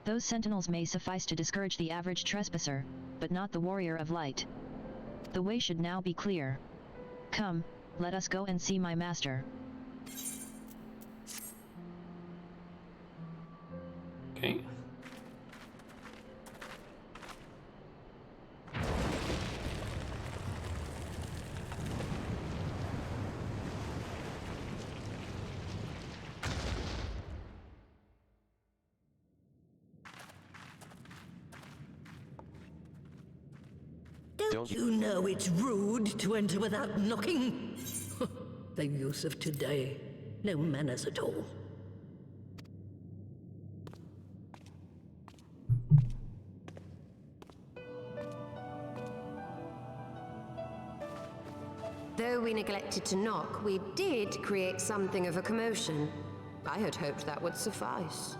Those sentinels may suffice to discourage the average trespasser, but not the warrior of light. The way should now be clear. Come, let us go and see my master. Okay. Don't you know it's rude to enter without knocking? The youth of today, no manners at all. Though we neglected to knock, we did create something of a commotion. I had hoped that would suffice.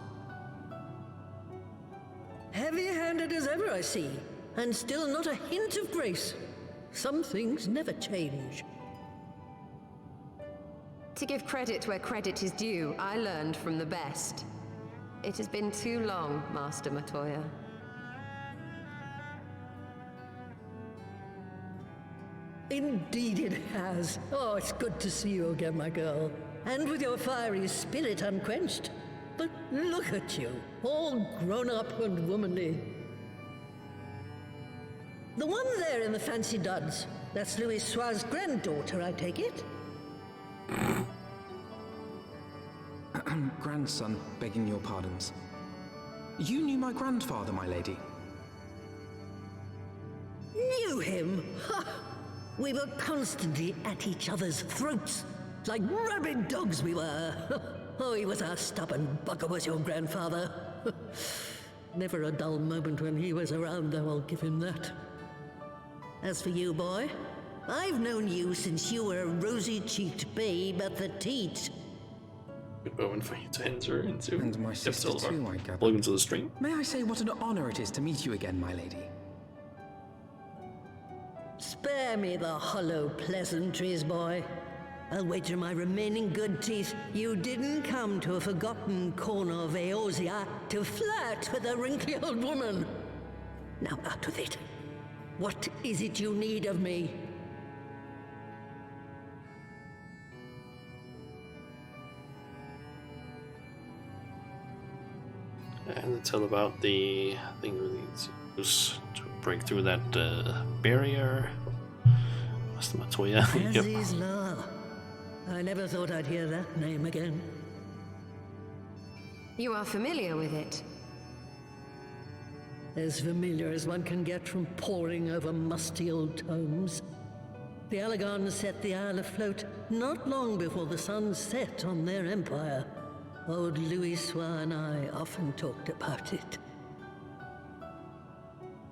Heavy-handed as ever, I see. And still not a hint of grace. Some things never change. To give credit where credit is due, I learned from the best. It has been too long, Master Matoya. Indeed it has. Oh, it's good to see you again, my girl. And with your fiery spirit unquenched. But look at you, all grown up and womanly. The one there in the fancy duds, that's Louis Soir's granddaughter, I take it? Grandson, begging your pardons. You knew my grandfather, my lady. Knew him? Ha! We were constantly at each other's throats, like rabid dogs we were. Oh, he was a stubborn bucker, was your grandfather. Never a dull moment when he was around, though, I'll give him that. As for you, boy, I've known you since you were a rosy-cheeked babe at the teat. Good moment for you to enter into. And my sister too, I gather. Welcome to the stream. May I say what an honor it is to meet you again, my lady? Spare me the hollow pleasantries, boy. I'll wager my remaining good teeth you didn't come to a forgotten corner of Eosia to flirt with a wrinkly old woman. Now out with it. What is it you need of me? And tell about the thing we need to break through that barrier. What's the Matoya? Aziz's Law. I never thought I'd hear that name again. You are familiar with it? As familiar as one can get from poring over musty old tomes. The Alagons set the Isle afloat not long before the sun set on their empire. Old Louis Soir and I often talked about it.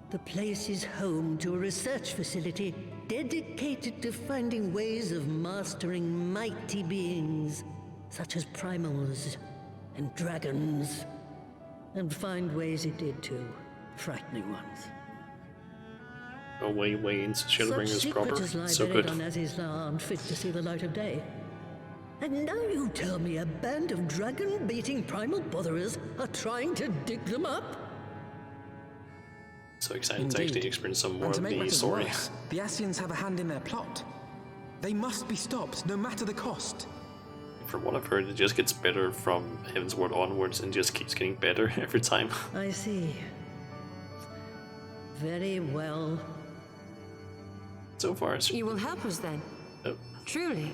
The place is home to a research facility dedicated to finding ways of mastering mighty beings, such as primals and dragons. And find ways it did too, frightening ones. Oh, way into Shadowbringers proper. Such secrets as So lie good. buried on Aziz's Law aren't fit to see the light of day. And now you tell me a band of dragon-beating primal botherers are trying to dig them up? So excited to actually experience some more And to of make the matters story. worse, the Ascians have a hand in their plot. They must be stopped, no matter the cost. From what I've heard, it just gets better from Heaven's Word onwards and just keeps getting better every time. I see. Very well. So far, it's... You will help us then? Oh. Truly?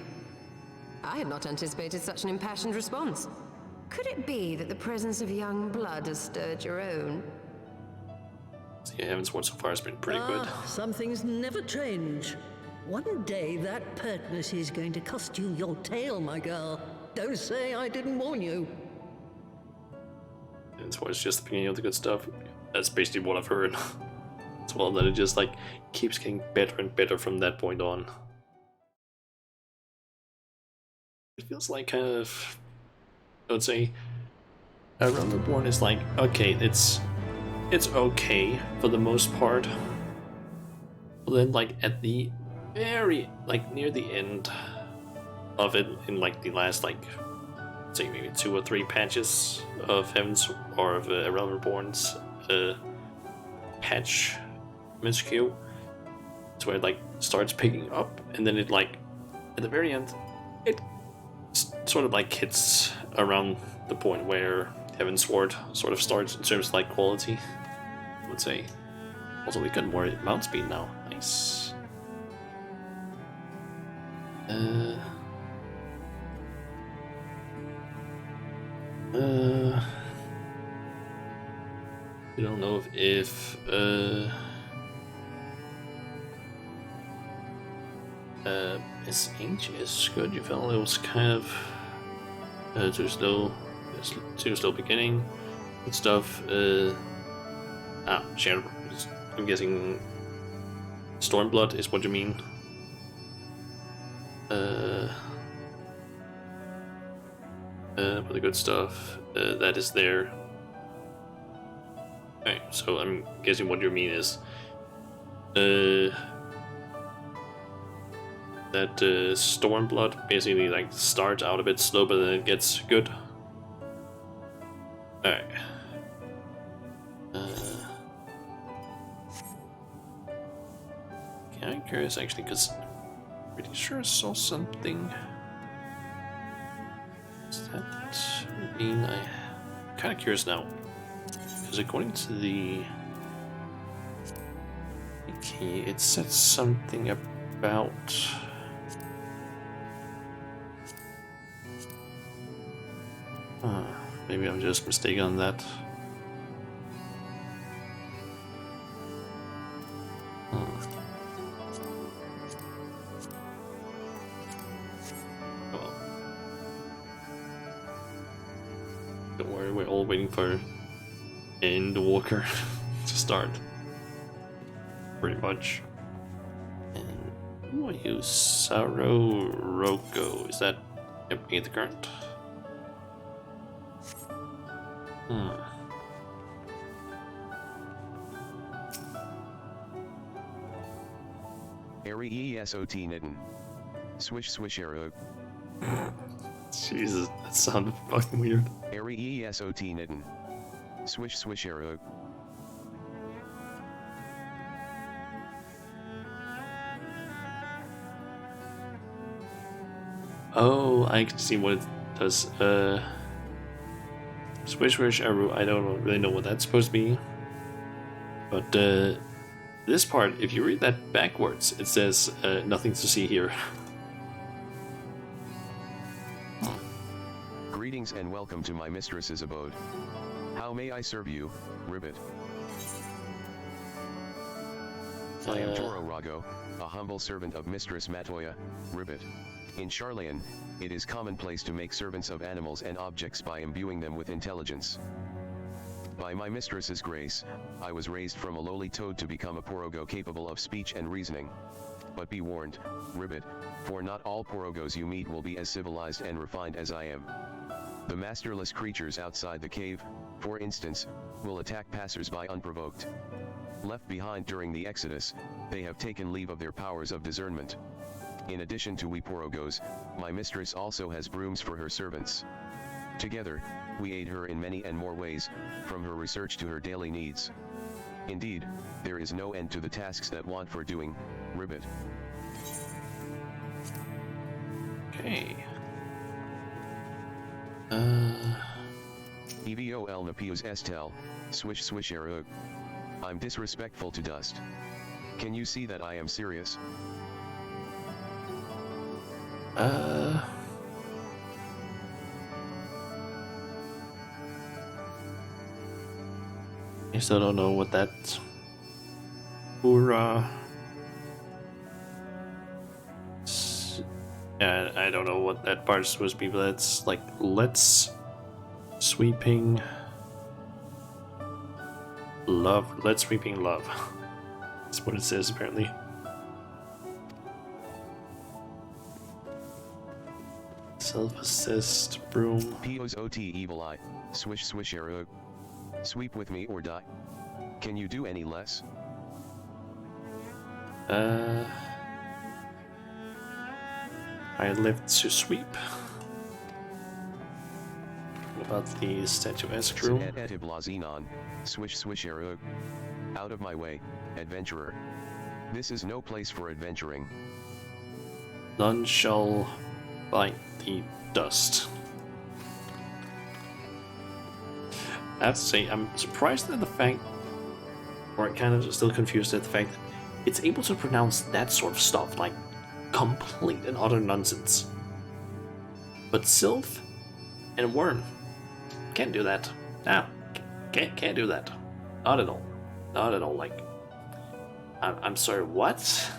I had not anticipated such an impassioned response. Could it be that the presence of young blood has stirred your own? Yeah, Heaven's Word so far has been pretty good. Some things never change. One day that pertness is going to cost you your tail, my girl. Don't say I didn't warn you. Heaven's Word is just the beginning of the good stuff. That's basically what I've heard. As well, that it just like keeps getting better and better from that point on. It feels like kind of, I would say, Realm Reborn is like, okay, it's okay for the most part. But then like at the very, like near the end of it, in like the last like, say maybe 2 or 3 patches of Heaven's, or of Realm Reborn's patch minuscule, it's where it like starts picking up, and then it like, at the very end, it sort of like hits around the point where Heaven's Sword sort of starts in terms of like quality, I would say. Also, we got more mount speed now. Nice. I don't know if this Age is good. You felt it was kind of to still beginning and stuff. Shadow. I'm guessing Stormblood is what you mean. For the good stuff that is there. Alright, so I'm guessing what you mean is that Stormblood basically like starts out a bit slow, but then it gets good. Alright. Okay, I'm curious actually, because I'm pretty sure I saw something. Does that mean I'm kind of curious now? Because according to the wiki, it said something about maybe I'm just mistaken on that. Don't worry, we're all waiting for Endwalker to start. Pretty much. And Oh, I use Saroroko. Is that empty the current? Eri ESOT Nitten. Swish swish arrow. Jesus, that sounded fucking weird. Eri ESOT Nitten. Swish swish arrow. Oh, I can see what it does. Swish swish arrow. I don't really know what that's supposed to be. But this part, if you read that backwards, it says nothing to see here. Greetings and welcome to my mistress's abode. How may I serve you, Ribbit? I am Toro Rago, a humble servant of Mistress Matoya, Ribbit. In Charlayan, it is commonplace to make servants of animals and objects by imbuing them with intelligence. By my mistress's grace, I was raised from a lowly toad to become a Porogo capable of speech and reasoning. But be warned, Ribbit, for not all Porogos you meet will be as civilized and refined as I am. The masterless creatures outside the cave, for instance, will attack passers-by unprovoked. Left behind during the Exodus, they have taken leave of their powers of discernment. In addition to we Porogos, my mistress also has brooms for her servants. Together, we aid her in many and more ways, from her research to her daily needs. Indeed, there is no end to the tasks that want for doing, Ribbit. Okay. EVOL Napios Estel, swish swish arrow. I'm disrespectful to dust. Can you see that I am serious? I still don't know what that hoorah. Yeah, I don't know what that part is supposed to be, but it's like let's sweeping love. Let's sweeping love. That's what it says apparently. Self-assist broom. POSOT evil eye. Swish swish arrow. Sweep with me or die. Can you do any less? I live to sweep. What about the statuesque room? Swish swish arrow. Out of my way, adventurer. This is no place for adventuring. None shall bite the dust. I have to say, I'm surprised at the fact, or kind of still confused at the fact that it's able to pronounce that sort of stuff, like complete and utter nonsense. But Sylph and Worm can't do that. No, can't do that. Not at all. Not at all. Like, I'm sorry, what?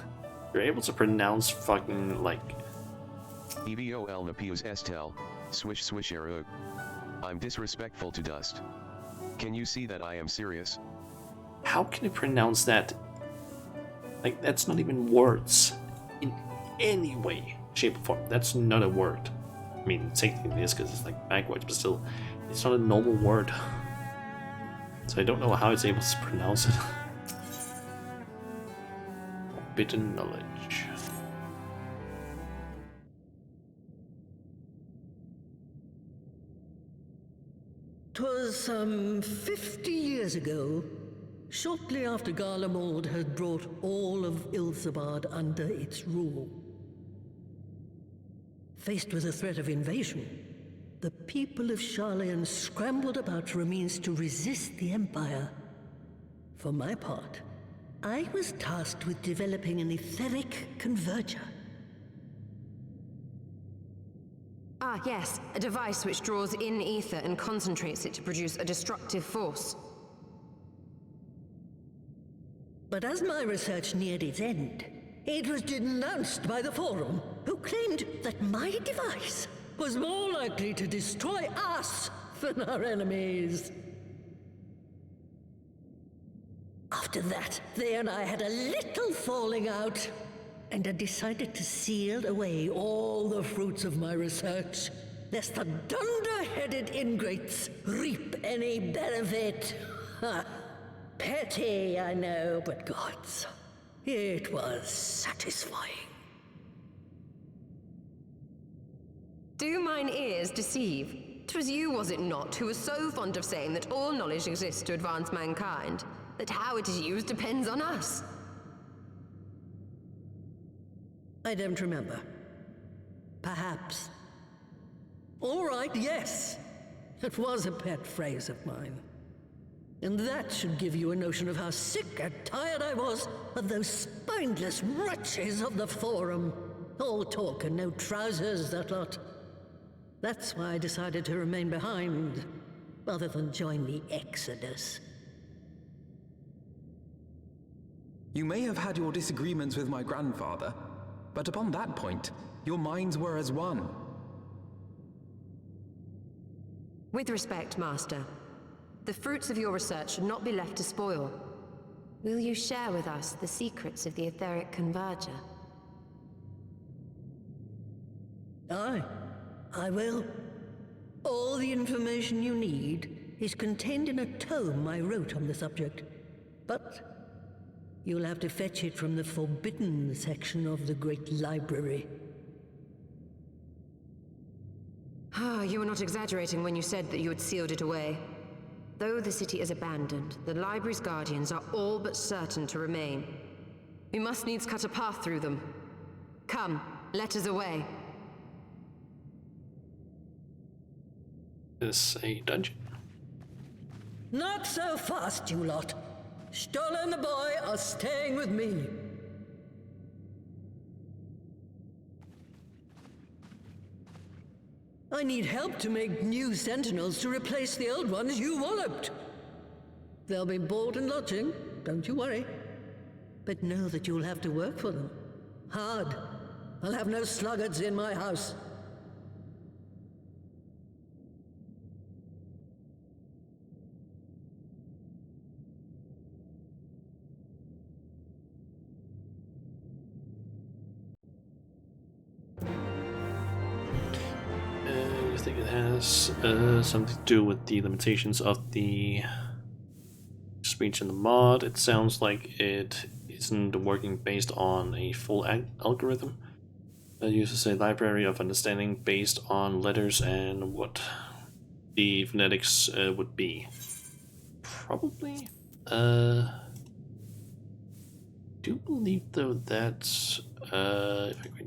You're able to pronounce fucking, like... EVOL Napios Estel, swish swish arrow. I'm disrespectful to dust. Can you see that I am serious? How can you pronounce that? Like, that's not even words. In any way, shape, or form. That's not a word. I mean, technically it is because it's like backwards, but still, it's not a normal word. So I don't know how it's able to pronounce it. Forbidden knowledge. 'Twas some 50 years ago, shortly after Garlemald had brought all of Ilsabard under its rule. Faced with the threat of invasion, the people of Charlayan scrambled about for a means to resist the Empire. For my part, I was tasked with developing an etheric converger. Ah, yes, a device which draws in ether and concentrates it to produce a destructive force. But as my research neared its end, it was denounced by the Forum, who claimed that my device was more likely to destroy us than our enemies. After that, they and I had a little falling out. and I decided to seal away all the fruits of my research, lest the dunder-headed ingrates reap any benefit. Ha! Petty, I know, but gods, it was satisfying. Do mine ears deceive? 'Twas you, was it not, who was so fond of saying that all knowledge exists to advance mankind, that how it is used depends on us? I don't remember. Perhaps. All right, yes. It was a pet phrase of mine. And that should give you a notion of how sick and tired I was of those spineless wretches of the Forum. All talk and no trousers, that lot. That's why I decided to remain behind, rather than join the Exodus. You may have had your disagreements with my grandfather, but upon that point, your minds were as one. With respect, Master, the fruits of your research should not be left to spoil. Will you share with us the secrets of the etheric converger? Aye, I will. All the information you need is contained in a tome I wrote on the subject. But you'll have to fetch it from the forbidden section of the Great Library. Ah, you were not exaggerating when you said that you had sealed it away. Though the city is abandoned, the library's guardians are all but certain to remain. We must needs cut a path through them. Come, let us away. Is a dungeon? Not so fast, you lot. Stola and the boy are staying with me. I need help to make new sentinels to replace the old ones you walloped. They'll be board and lodging, don't you worry. But know that you'll have to work for them. Hard. I'll have no sluggards in my house. I think it has something to do with the limitations of the speech in the mod. It sounds like it isn't working based on a full algorithm. It uses a library of understanding based on letters and what the phonetics would be. Probably. Do believe though that if I go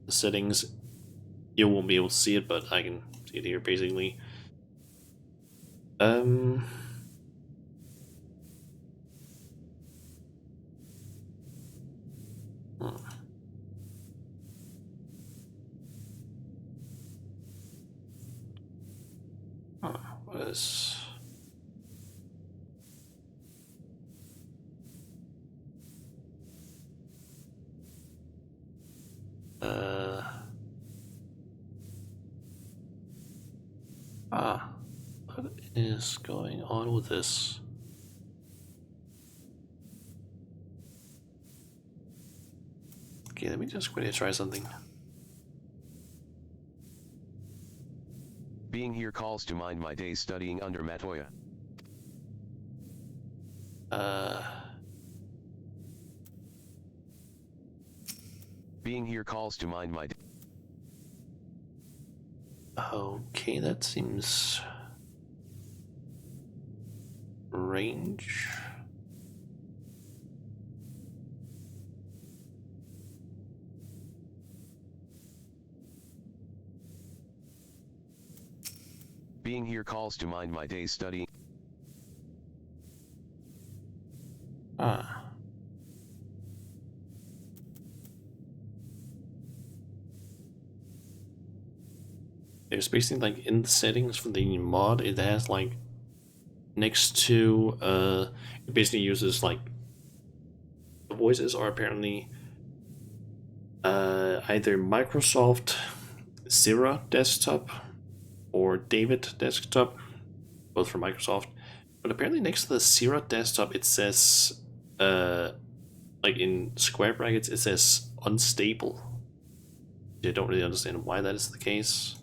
the settings, you won't be able to see it, but I can see it here basically. Huh. What is... what is going on with this? Okay, let me just quickly try something. Being here calls to mind my days studying under Matoya. Being here calls to mind my... Okay, that seems... range. Being here calls to mind my days studying... There's basically like in the settings for the mod, it has like next to it basically uses like the voices are apparently either Microsoft Zira desktop or David desktop, both from Microsoft. But apparently next to the Zira desktop it says like like in square brackets, it says unstable. I don't really understand why that is the case.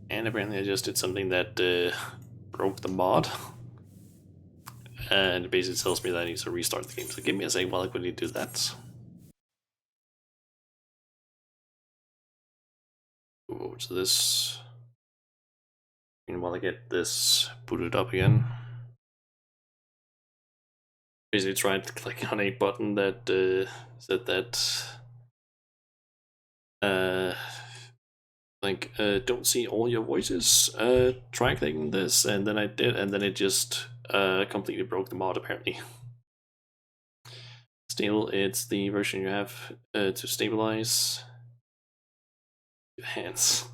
And apparently I just did something that broke the mod. And it basically tells me that I need to restart the game. So give me a second while I quickly do that. Go over to this. And while I get this booted up again. Basically tried to click on a button that said that don't see all your voices, try clicking this, and then I did, and then it just completely broke the mod apparently. Still, it's the version you have to stabilize your hands.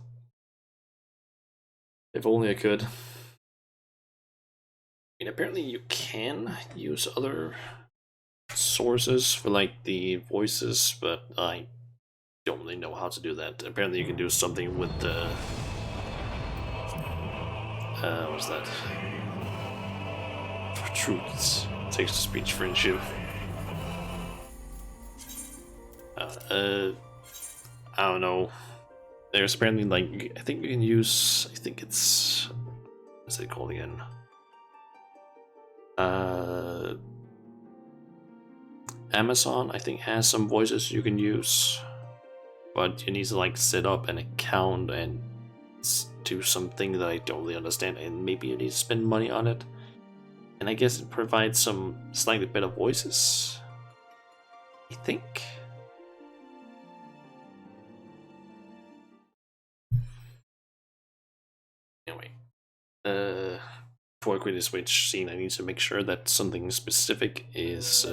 If only I could. And apparently you can use other sources for like the voices, but I don't really know how to do that. Apparently you can do something with the what's that? For truths, text-to-speech friendship. I don't know. There's apparently like, I think you can use, I think it's, what's it called again? Amazon, I think, has some voices you can use, but you need to like set up an account and do something that I don't really understand, and maybe you need to spend money on it. And I guess it provides some slightly better voices, I think. Anyway, before I quickly switch scene, I need to make sure that something specific is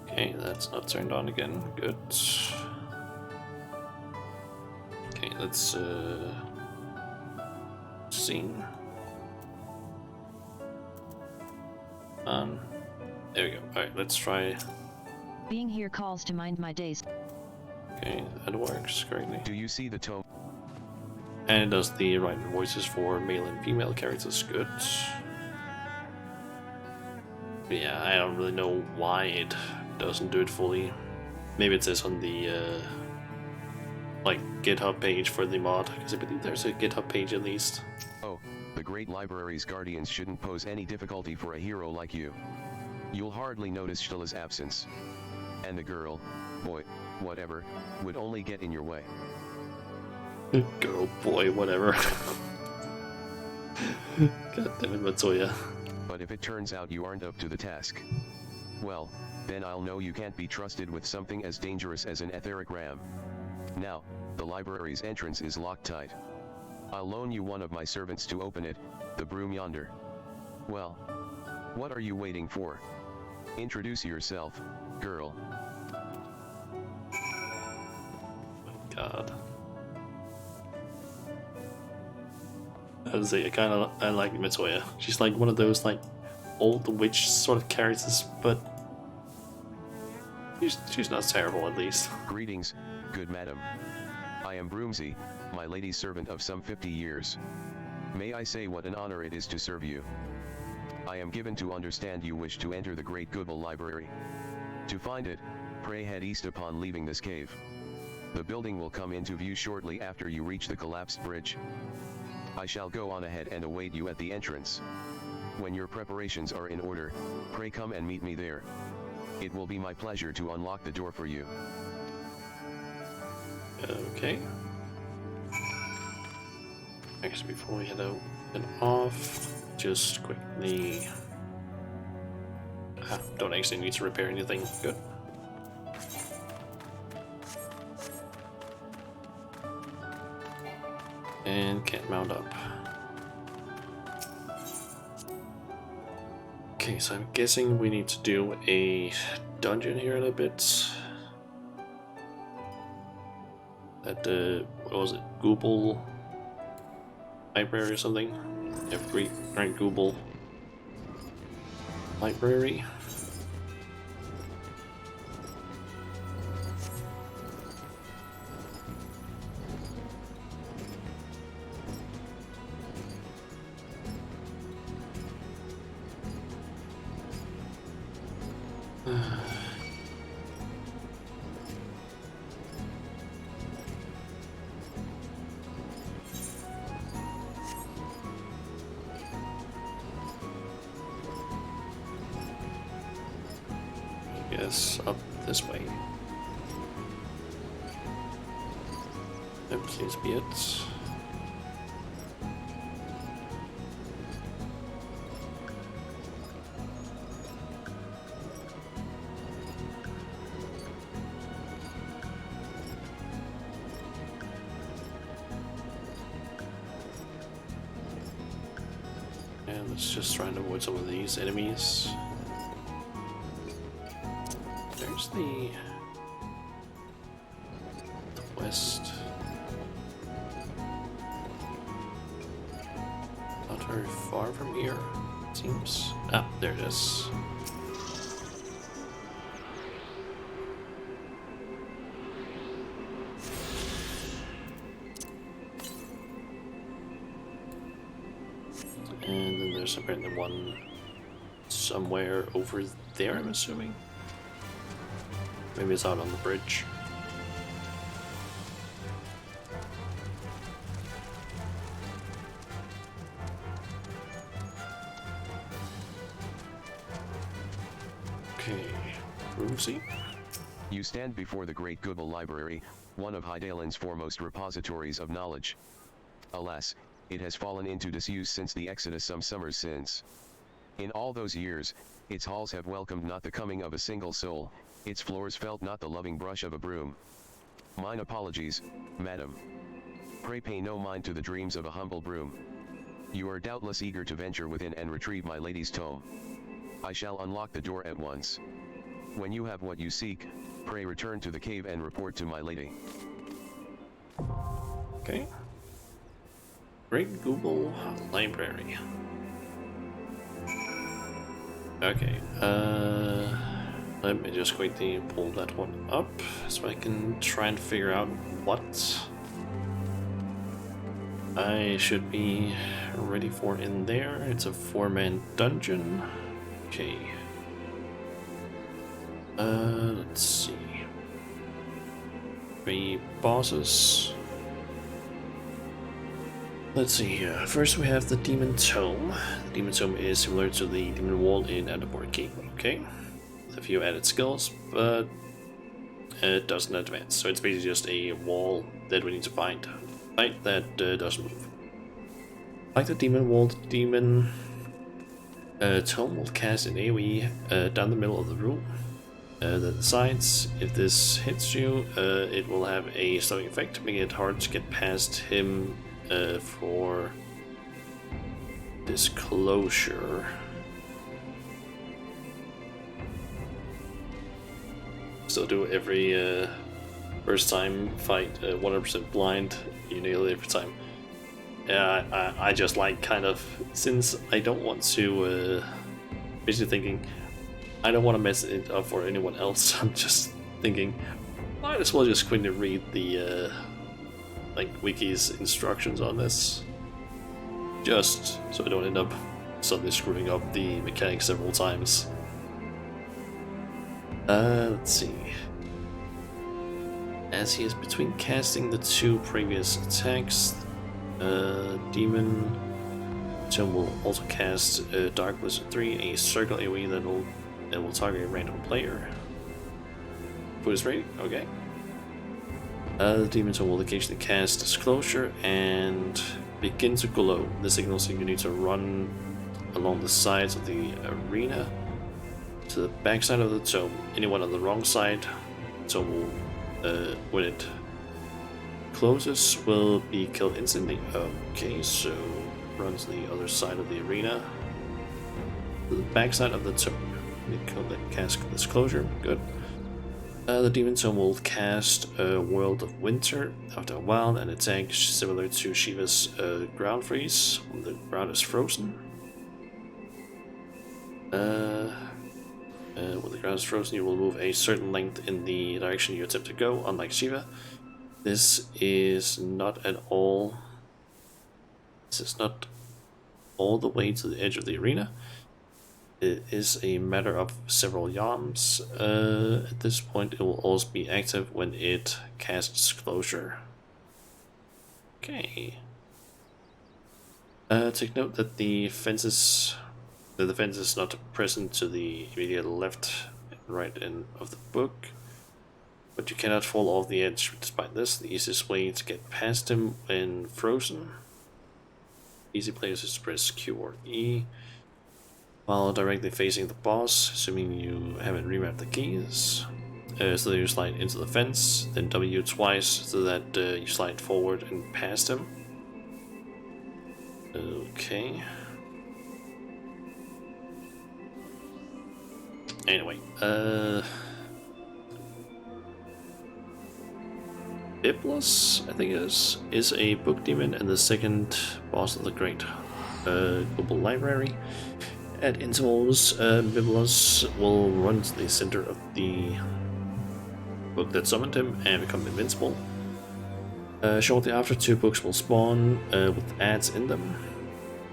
okay, that's not turned on again. Good. Okay, let's scene. There we go. Alright, let's try. Being here calls to mind my days. Okay, that works correctly. Do you see the tone? And it does the right voices for male and female characters. Good. But yeah, I don't really know why it doesn't do it fully. Maybe it says on the like GitHub page for the mod, because I believe there's a GitHub page at least. Oh, the Great Library's guardians shouldn't pose any difficulty for a hero like you. You'll hardly notice Shtilla's absence. And the girl, boy, whatever, would only get in your way. Girl, boy, whatever. God damn it, Matoya. But if it turns out you aren't up to the task, well, then I'll know you can't be trusted with something as dangerous as an etheric ram. Now, the library's entrance is locked tight. I'll loan you one of my servants to open it, the broom yonder. Well, what are you waiting for? Introduce yourself, girl. God. I would say I like Matoya. She's like one of those like old witch sort of characters, but she's not terrible at least. Greetings, good madam. I am Broomsy, my lady's servant of some 50 years. May I say what an honor it is to serve you? I am given to understand you wish to enter the Great Goodwill Library. To find it, pray head east upon leaving this cave. The building will come into view shortly after you reach the collapsed bridge. I shall go on ahead and await you at the entrance. When your preparations are in order, pray come and meet me there. It will be my pleasure to unlock the door for you. Okay. I guess before we head out and off, just quickly... don't actually need to repair anything. Good. And can't mount up. Okay, so I'm guessing we need to do a dungeon here in a bit. At the, what was it, Google? library or something. Yeah, Great Google library. Guess up this way. That seems to be it. And let's just try and avoid some of these enemies. There's the west. Not very far from here, it seems. Ah, there it is. And then there's apparently one somewhere over there, I'm assuming. Maybe it's out on the bridge. Okay, Roosy. You stand before the Great Google Library, one of Hydaelyn's foremost repositories of knowledge. Alas, it has fallen into disuse since the Exodus some summers since. In all those years, its halls have welcomed not the coming of a single soul, its floors felt not the loving brush of a broom. Mine apologies, madam. Pray pay no mind to the dreams of a humble broom. You are doubtless eager to venture within and retrieve my lady's tome. I shall unlock the door at once. When you have what you seek, pray return to the cave and report to my lady. Okay. Great Google Library. Okay, let me just quickly pull that one up so I can try and figure out what I should be ready for in there. It's a 4-man dungeon. Okay. Let's see. 3 bosses. Let's see here. First we have the Demon Tome. The Demon Tome is similar to the Demon Wall in Adabor King, okay? With a few added skills, but it doesn't advance. So it's basically just a wall that we need to find. Right, that doesn't move. Like the Demon Wall, the Demon Tome will cast an AoE down the middle of the room. The sides, if this hits you, it will have a stunning effect, making it hard to get past him for disclosure. So do every first time fight 100% blind, you nail it every time. Yeah, I just like kind of, since I don't want to, basically thinking, I don't want to mess it up for anyone else, I'm just thinking, might as well just quickly read the like wiki's instructions on this, just so I don't end up suddenly screwing up the mechanics several times. Let's see. As he is between casting the 2 previous attacks, Demon Tome will also cast Dark Blizzard 3, a circle AoE that will target a random player. Put his rating? Okay. The Demon Tome will occasionally cast Disclosure and begin to glow. This signals you need to run along the sides of the arena to the backside of the tome. Anyone on the wrong side, the tome will, when it closes, will be killed instantly. Okay, so runs the other side of the arena to the backside of the tome. Cast Disclosure. Good. The Demon Tome will cast a World of Winter after a while, and attack similar to Shiva's Ground Freeze when the ground is frozen. When the ground is frozen, you will move a certain length in the direction you attempt to go, unlike Shiva. This is not all the way to the edge of the arena. It is a matter of several yalms. At this point, it will also be active when it casts Closure. Okay. Take note that the fence is not present to the immediate left and right end of the book, but you cannot fall off the edge. Despite this, the easiest way to get past him when frozen. Easy players is press Q or E while directly facing the boss, assuming you haven't remapped the keys. So that you slide into the fence, then W twice so that you slide forward and past him. Okay. Anyway, Biblos, I think it is a book demon and the second boss of the Great Global Library. At intervals, Biblos will run to the center of the book that summoned him and become invincible. Shortly after, 2 books will spawn with ads in them.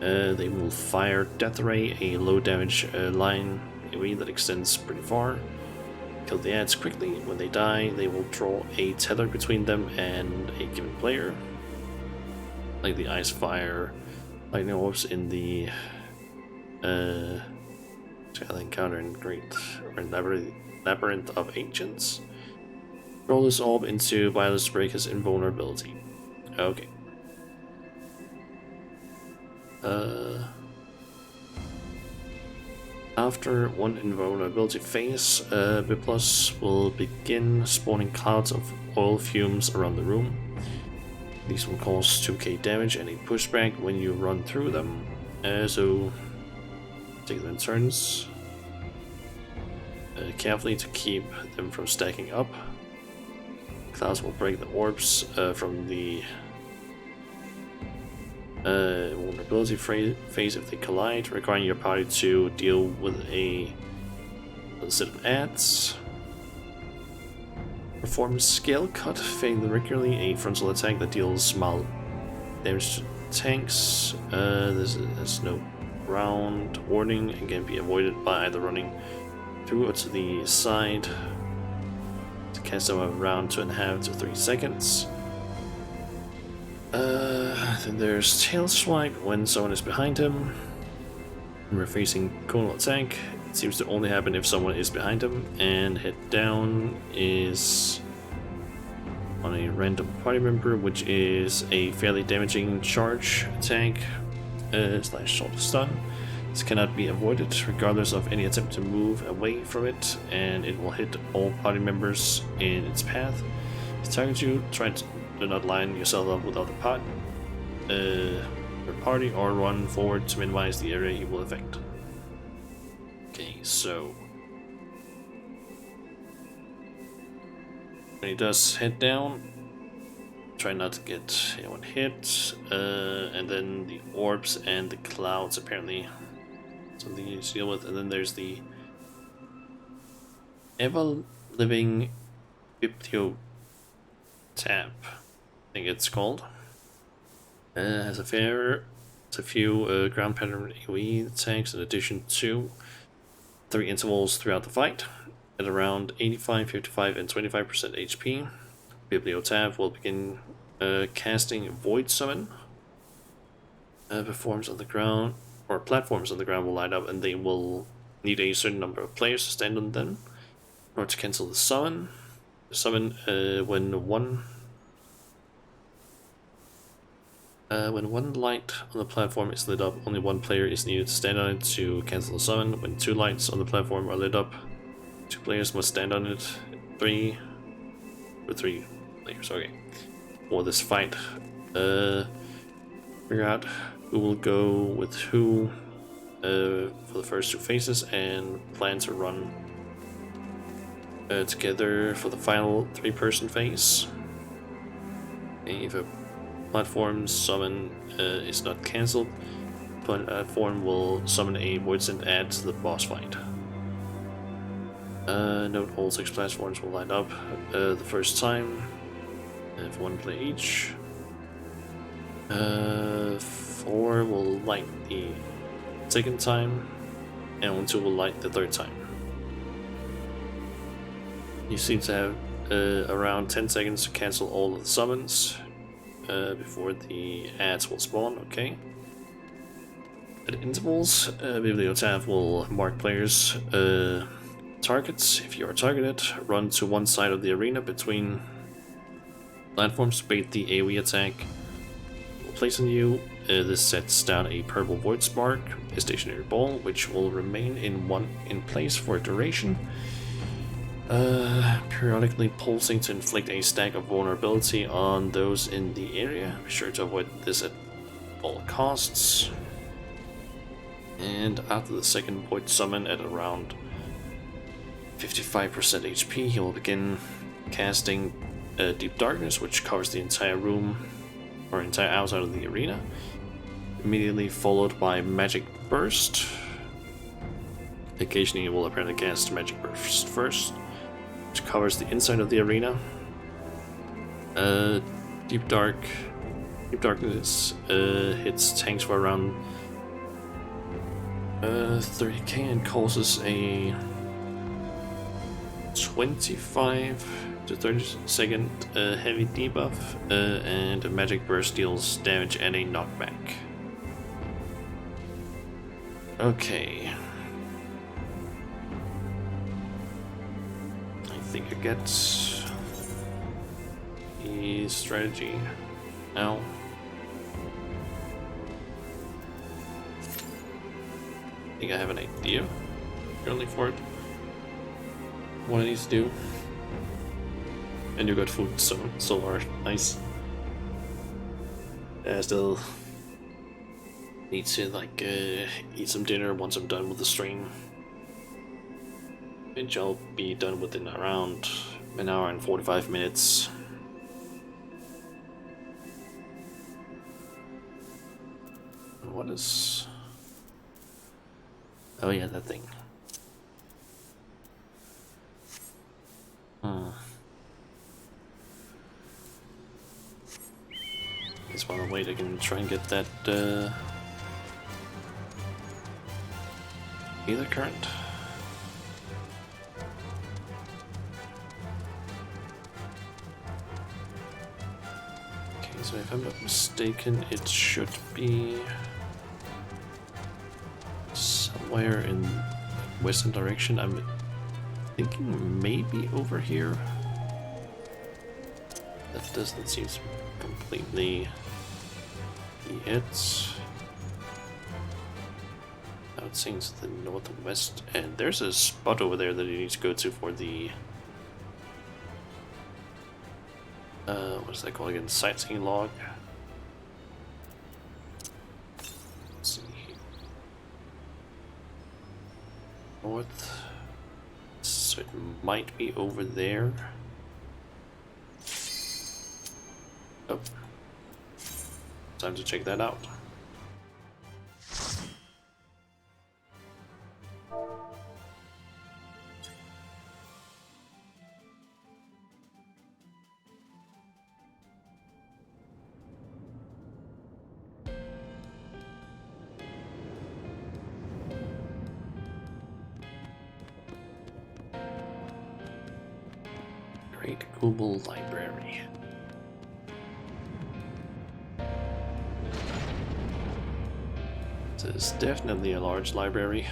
They will fire Death Ray, a low damage line AoE that extends pretty far. Kill the ads quickly. When they die, they will draw a tether between them and a given player, like the Ice Fire Lightning Orbs in the encounter in Labyrinth of Ancients. Roll this orb into Violet's break his invulnerability. Okay. After one invulnerability phase, Biblos will begin spawning clouds of oil fumes around the room. These will cause 2k damage and a pushback when you run through them. So take them in turns. Carefully to keep them from stacking up. Clouds will break the orbs from the vulnerability phase if they collide, requiring your party to deal with a set of ads. Perform Scale Cut, failing regularly a frontal attack that deals mild damage to tanks. There's no ground warning and can be avoided by either running through or to the side to cast them around 2.5 to 3 seconds. Then there's Tail Swipe when someone is behind him. When we're facing Conal Attack, it seems to only happen if someone is behind him, and Head Down is on a random party member, which is a fairly damaging charge attack / short stun. This cannot be avoided regardless of any attempt to move away from it, and it will hit all party members in its path. If it targets you, try to do not line yourself up with other your party or run forward to minimize the area he will affect. Okay, so when he does Head Down, try not to get anyone hit, and then the orbs and the clouds apparently something you need to deal with, and then there's the ever-living Biblio Tab, I think it's called. Has a few ground pattern AoE attacks in addition to 3 intervals throughout the fight. At around 85, 55, and 25% HP, Biblio Tab will begin casting Void Summon. Platforms on the ground will light up, and they will need a certain number of players to stand on them in order to cancel the summon. When one light on the platform is lit up, only one player is needed to stand on it to cancel the summon. When 2 lights on the platform are lit up, 2 players must stand on it. 3 players, okay. For this fight, figure out who will go with who for the first 2 phases and plan to run together for the final 3-person phase. If a platform summon is not cancelled, platform will summon a Void Sent add to the boss fight. Note all 6 platforms will line up the first time, for 1 play each. 4 will light the second time, and 2 will light the third time. You seem to have around 10 seconds to cancel all of the summons before the ads will spawn, okay. At intervals, Bibliotav will mark players' targets. If you are targeted, run to one side of the arena between platforms to bait the AoE attack. It will place on you. This sets down a purple void spark, a stationary ball, which will remain in place for a duration. Periodically pulsing to inflict a stack of vulnerability on those in the area. Be sure to avoid this at all costs. And after the second void summon at around 55% HP, he will begin casting Deep Darkness, which covers the entire room or entire outside of the arena. Immediately followed by Magic Burst. Occasionally, he will apparently cast Magic Burst first, which covers the inside of the arena. Deep Darkness hits tanks for around 30k and causes a 25 to 30 second heavy debuff, and a Magic Burst deals damage and a knockback. Okay. I think I get the strategy now. I think I have an idea currently for it. What I need to do. And you got food, so solar, nice. I still need to like eat some dinner once I'm done with the stream, which I'll be done within around an hour and 45 minutes. What is... oh yeah, that thing. Guess while I wait, I can try and get that either current. Okay, so if I'm not mistaken, it should be somewhere in western direction. I'm thinking maybe over here. That doesn't seem completely be it. Now it seems the north and west, and there's a spot over there that you need to go to for the what's that called again? Sightseeing log. Let's see. North. So it might be over there. Oh. Time to check that out. Great Google Library. This is definitely a large library.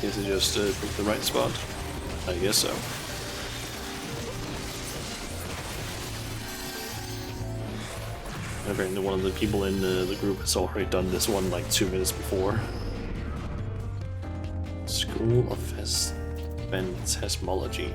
Is it just pick the right spot? I guess so. Apparently one of the people in the group has already done this one like 2 minutes before. School of Phantasmology.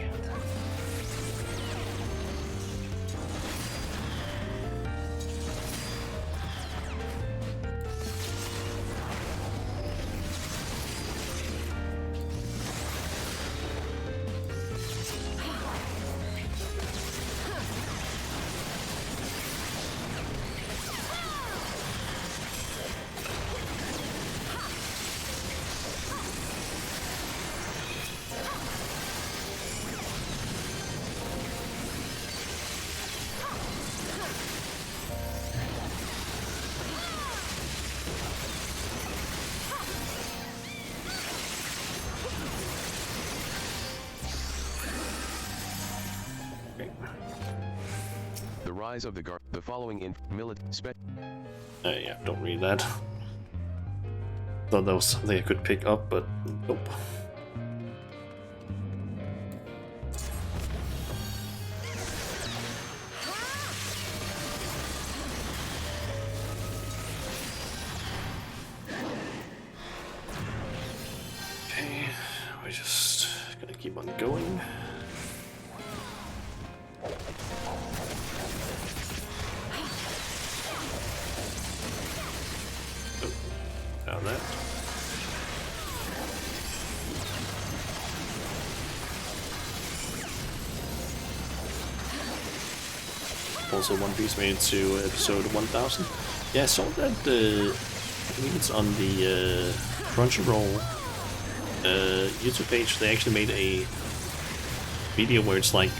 The rise of the following in yeah, don't read that. Thought that was something I could pick up, but nope. Okay, we're just gonna keep on going. Found that. Also, One Piece made it to episode 1000. Yeah, I saw that. I think it's on the Crunchyroll YouTube page. They actually made a video where it's like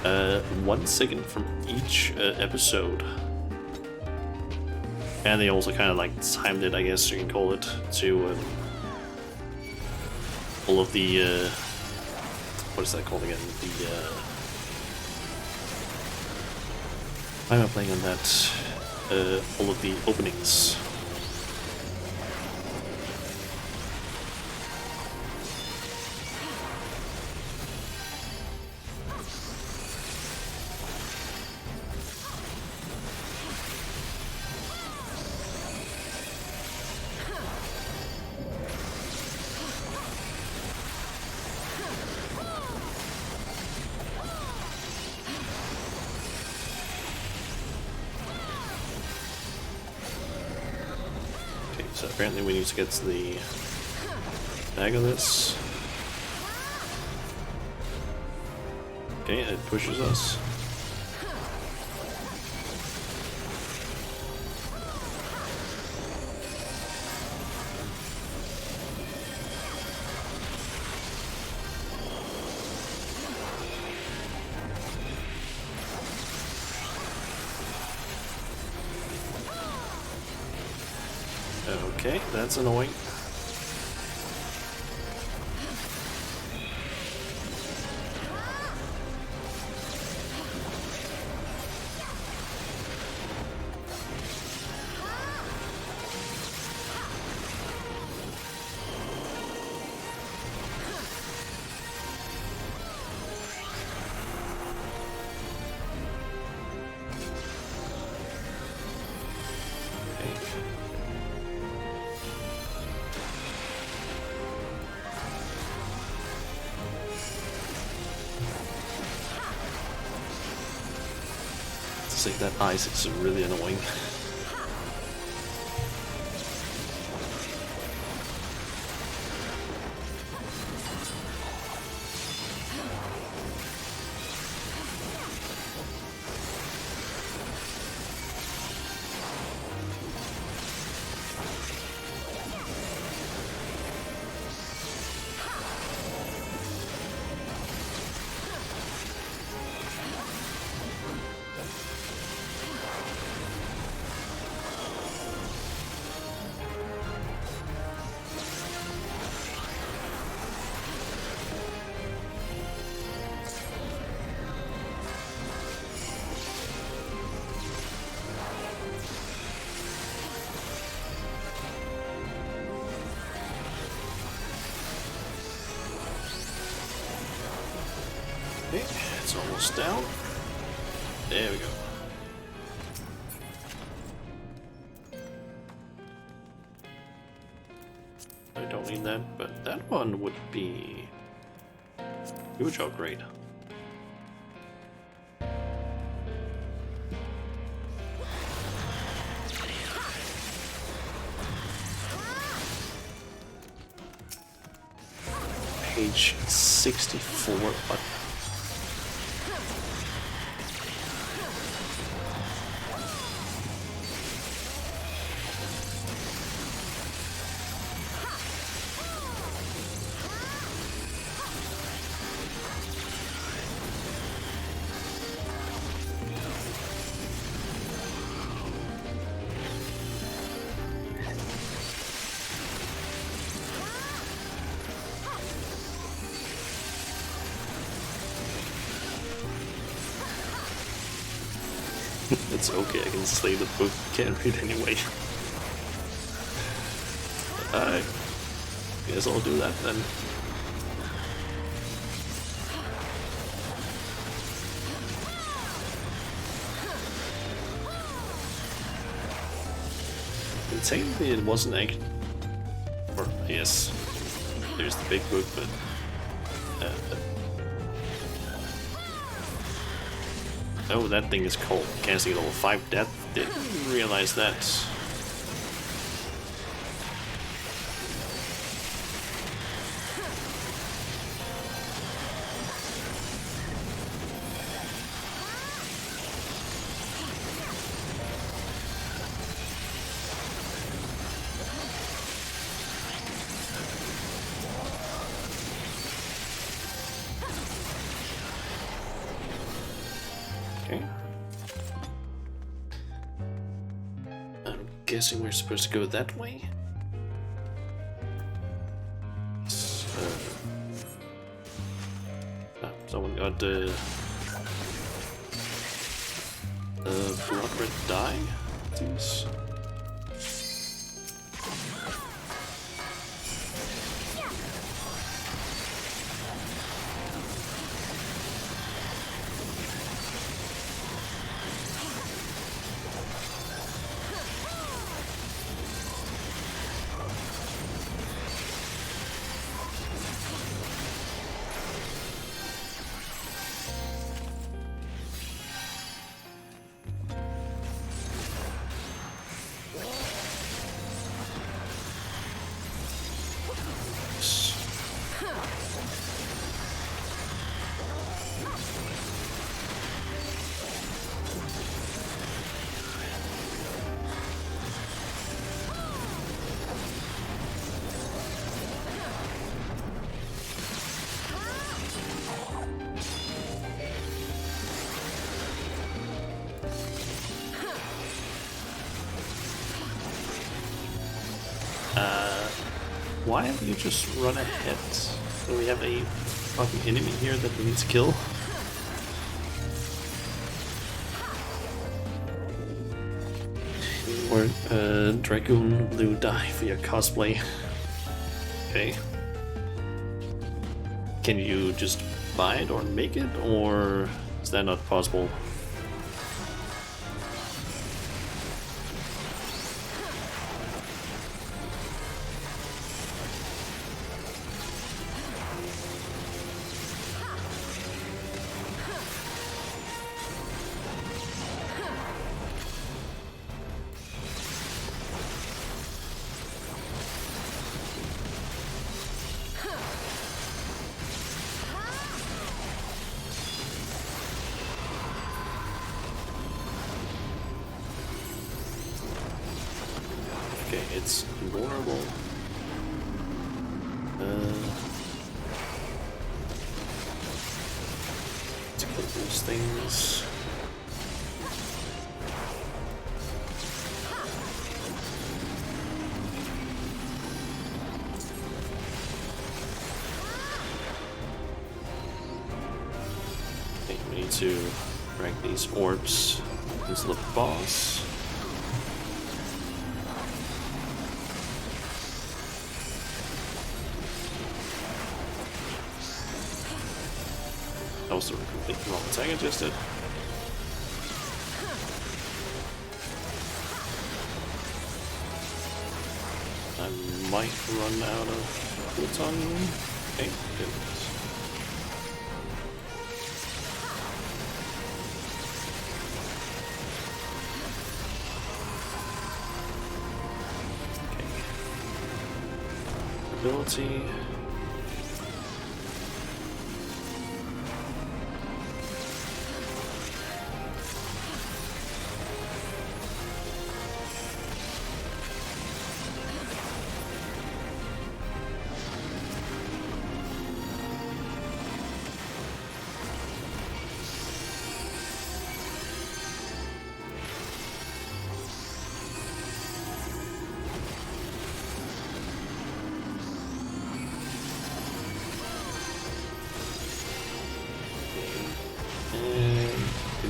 1 second from each episode. And they also kind of like timed it, I guess you can call it, to all of the what is that called again? The why am I playing on that? All of the openings. So apparently we need to get to the bag of this. Okay, it pushes us. Okay, that's annoying. Like that ice is really annoying. It's almost down. There we go. I don't need that, but that one would be huge upgrade. Page 64, but it's okay, I can slay the book, can't read anyway. I guess I'll do that then. And technically it wasn't actually... Or, yes, there's the big book, but... oh, that thing is called casting level 5. That didn't realize that. Okay. I'm guessing we're supposed to go that way. So, someone got the blood red dye. These. Why don't you just run ahead? So we have a fucking enemy here that we need to kill. Or Dragoon Blue dye for your cosplay. Okay. Can you just buy it or make it, or is that not possible? Okay, it's vulnerable. Let's kill these things. I think we need to drag these orbs into the boss. was the completely wrong attack I just did. I might run out of Pluton. Okay, good. Ability.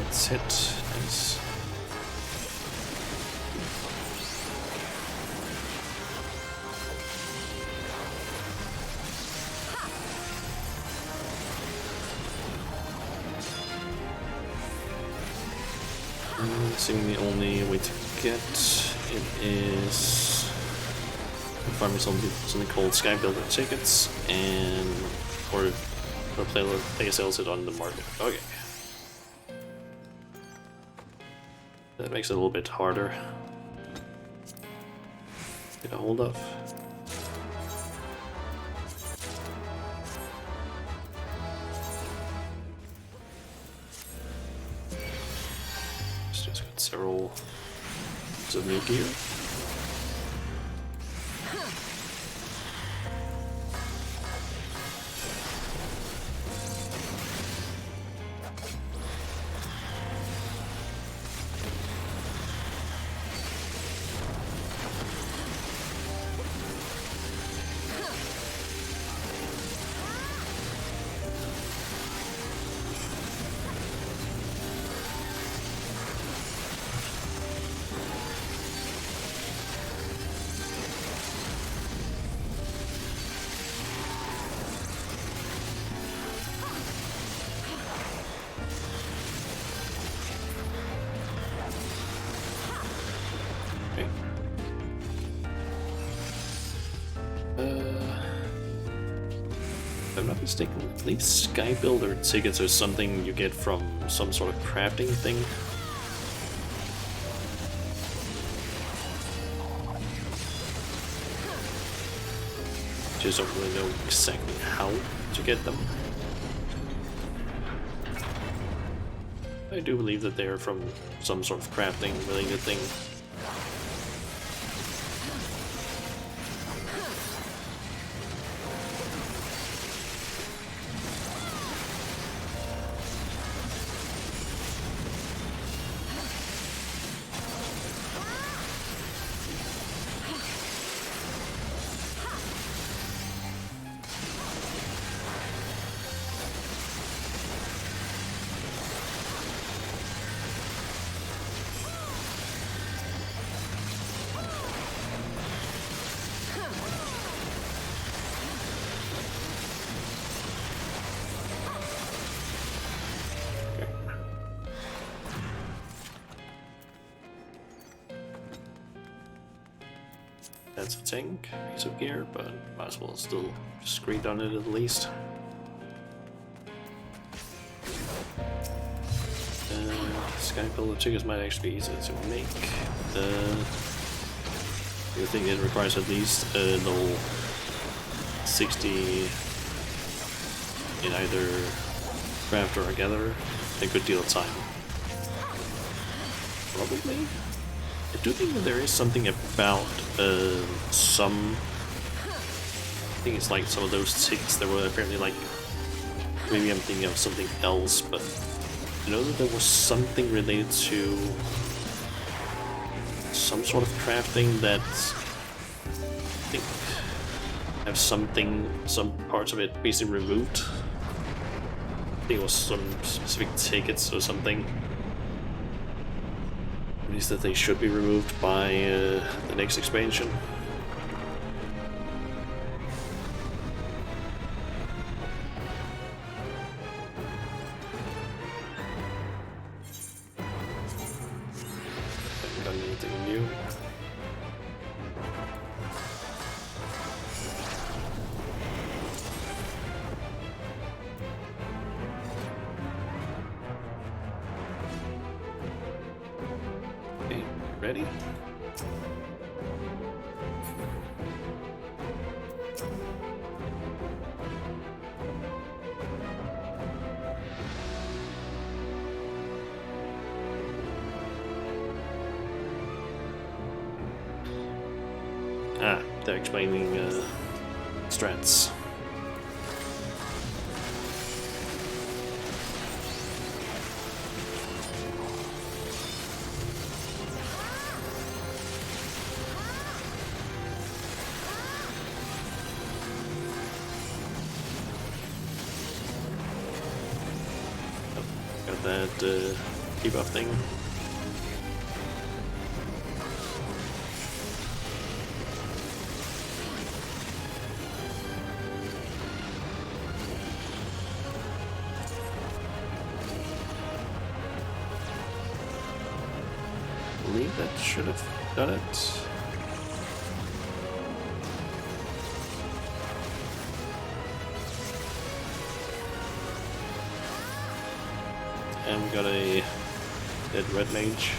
It's hit. Nice. Seeing the only way to get it is farming something called Sky Builder tickets, and or player sells it on the market. Okay. That makes it a little bit harder to get a hold of. It's just got several bits of new gear. If I'm not mistaken, at least Sky Builder tickets are something you get from some sort of crafting thing. Just don't really know exactly how to get them. I do believe that they're from some sort of crafting related thing. That's a tank, piece of gear, but might as well still just screed on it at least. Sky Builder tickets might actually be easier to make. I think it requires at least level 60 in either craft or gatherer, a good deal of time. Probably. I do think that there is something about some. I think it's like some of those tickets that were apparently like. Maybe I'm thinking of something else, but I know that there was something related to some sort of crafting that I think have some parts of it basically removed. I think it was some specific tickets or something. At least that they should be removed by the next expansion. already? Ah, they're explaining strats. Got that debuff thing. I believe that should have done it. And we got a dead red mage.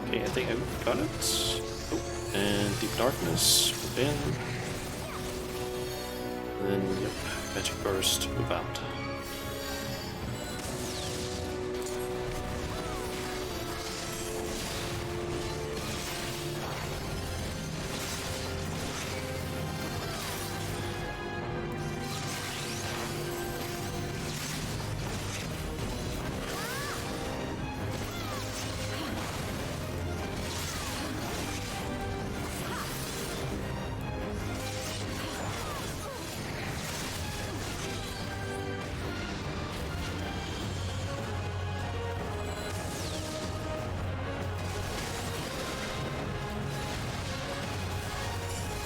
Okay, I think I got it. Oh, and Deep Darkness, move in. And then, yep, Magic Burst, move out.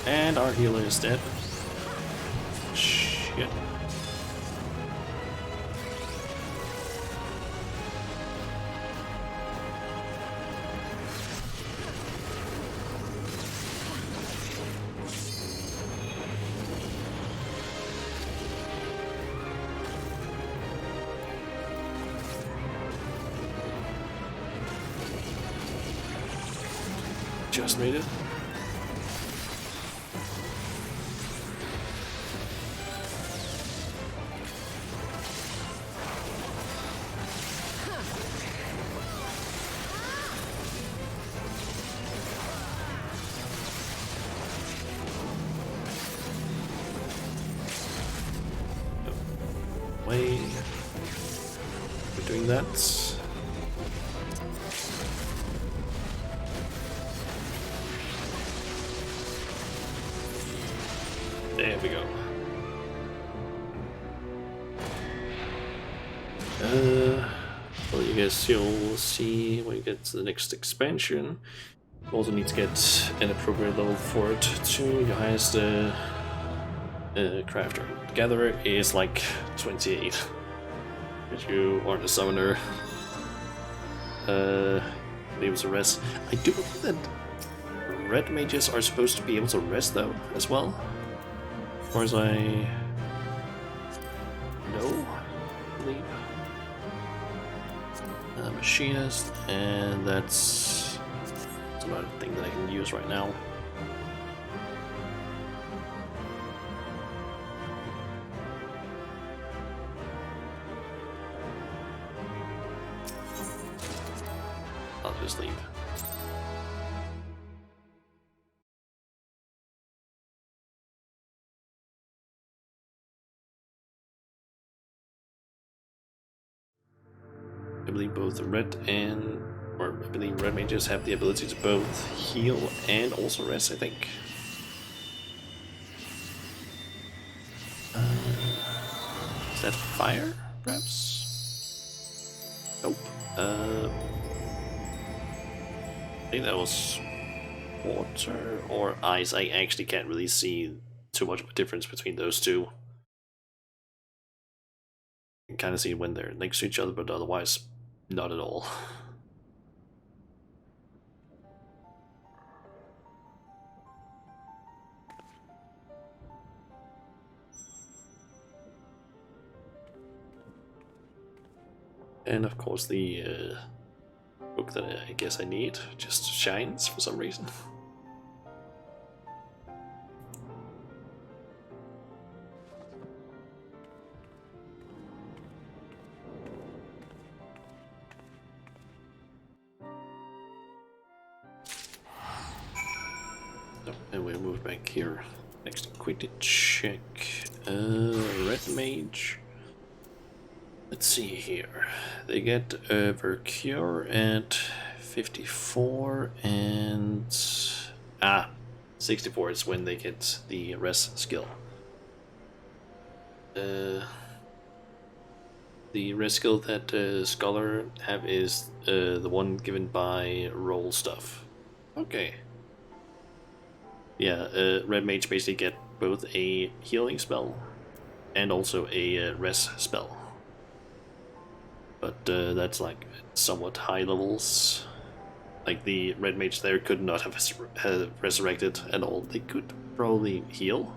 And our healer is dead. Shit. Just made it. Way. We're doing that. There we go. Well, you guys, you'll see when you get to the next expansion. You also need to get an appropriate level for it to your highest crafter. Gatherer is like 28. If you aren't a summoner, able to rest. I do believe that red mages are supposed to be able to rest though, as well. As far as I know, I believe. Machinist, and that's another thing that I can use right now. I'll just leave. I believe both red and Or I believe red mages have the ability to both heal and also rest, I think. Is that fire, perhaps? Nope. I think that was water or ice. I actually can't really see too much of a difference between those two. You can kind of see when they're next to each other, but otherwise, not at all. And of course the book that I guess I need just shines for some reason. Oh, and we'll move back here. Next quickly check. Red mage. Let's see here. They get Vercure at 54 and 64 is when they get the rest skill. The rest skill that Scholar have is the one given by roll stuff. Okay. Yeah, red mage basically get both a healing spell and also a rest spell. But that's like somewhat high levels. Like the red mage there could not have resurrected at all. They could probably heal.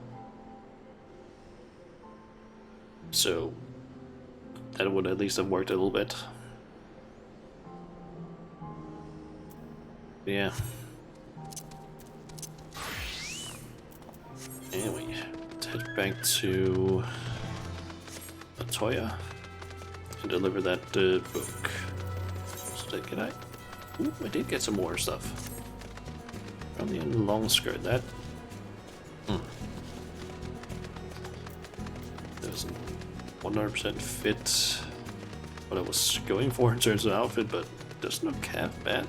So that would at least have worked a little bit. Yeah. Anyway, let's head back to Atoya and deliver that book. So did I? Ooh, I did get some more stuff. Probably a long skirt. That doesn't 100% fit what I was going for in terms of outfit, but it doesn't look half bad.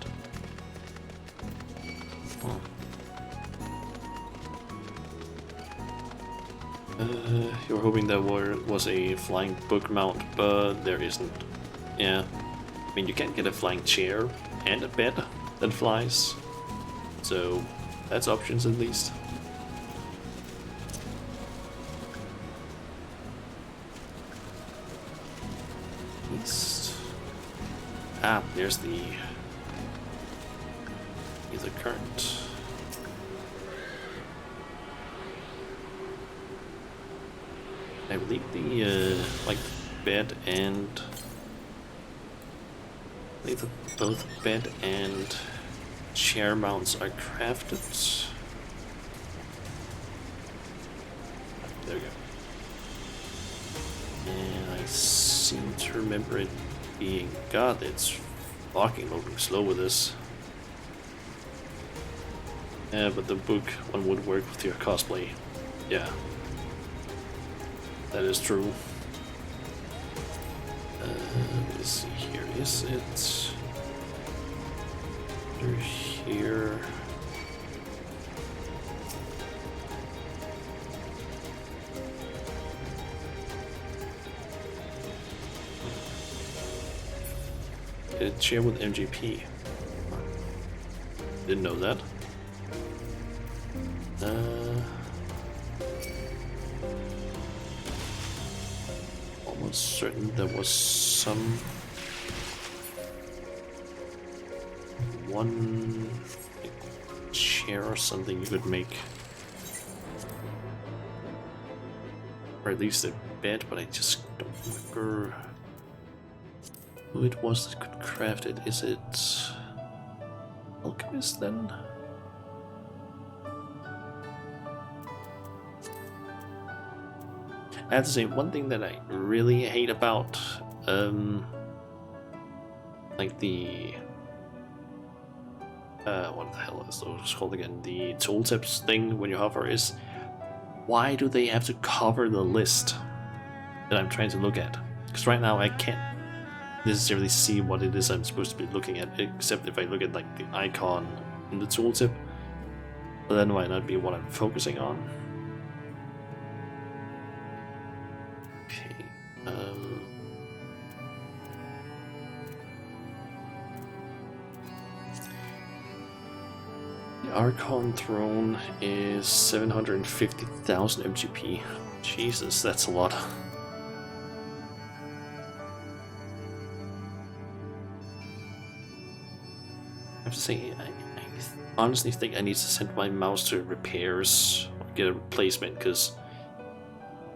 You were hoping there was a flying book mount, but there isn't. Yeah, I mean you can't get a flying chair and a bed that flies, so that's options at least. East. There's the current. I believe the like bed and I believe that both bed and chair mounts are crafted. There we go. And I seem to remember it being God. It's fucking moving slow with this. Yeah, but the book one would work with your cosplay. Yeah. That is true. Let's see here. Is it under here? Get a chair with MGP. Didn't know that. Almost certain there was some one chair or something you could make, or at least a bed, but I just don't remember who it was that could craft it. Is it Alchemist then? I have to say, one thing that I really hate about, like the, what the hell is those called again? The tooltips thing when you hover is, why do they have to cover the list that I'm trying to look at? Because right now I can't necessarily see what it is I'm supposed to be looking at, except if I look at like the icon in the tooltip. But that might not be what I'm focusing on. Okay. The Archon Throne is 750,000 MGP. Jesus, that's a lot. I have to say, I honestly think I need to send my mouse to repairs or get a replacement, because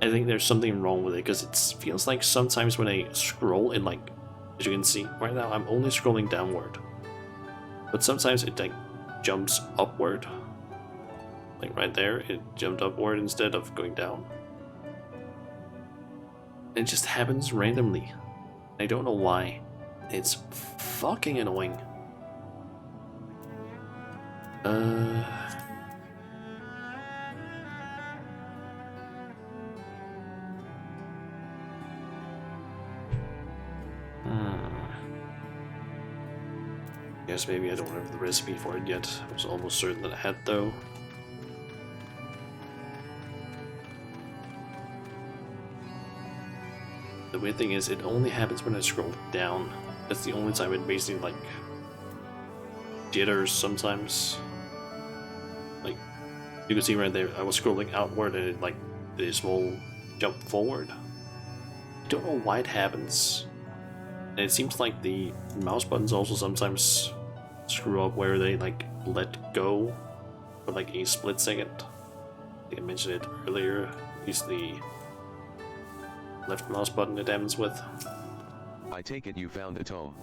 I think there's something wrong with it, because it feels like sometimes when I scroll, it like, as you can see, right now I'm only scrolling downward. But sometimes it like jumps upward. Like right there, it jumped upward instead of going down. It just happens randomly. I don't know why. It's fucking annoying. Guess maybe I don't have the recipe for it yet. I was almost certain that I had, though. The weird thing is, it only happens when I scroll down. That's the only time it basically, like, jitters sometimes. Like, you can see right there, I was scrolling outward and it, like, did a small jump forward. I don't know why it happens. And it seems like the mouse buttons also sometimes screw up where they, like, let go for, like, a split second. I think I mentioned it earlier. Use the left mouse button it happens with. I take it you found the tome.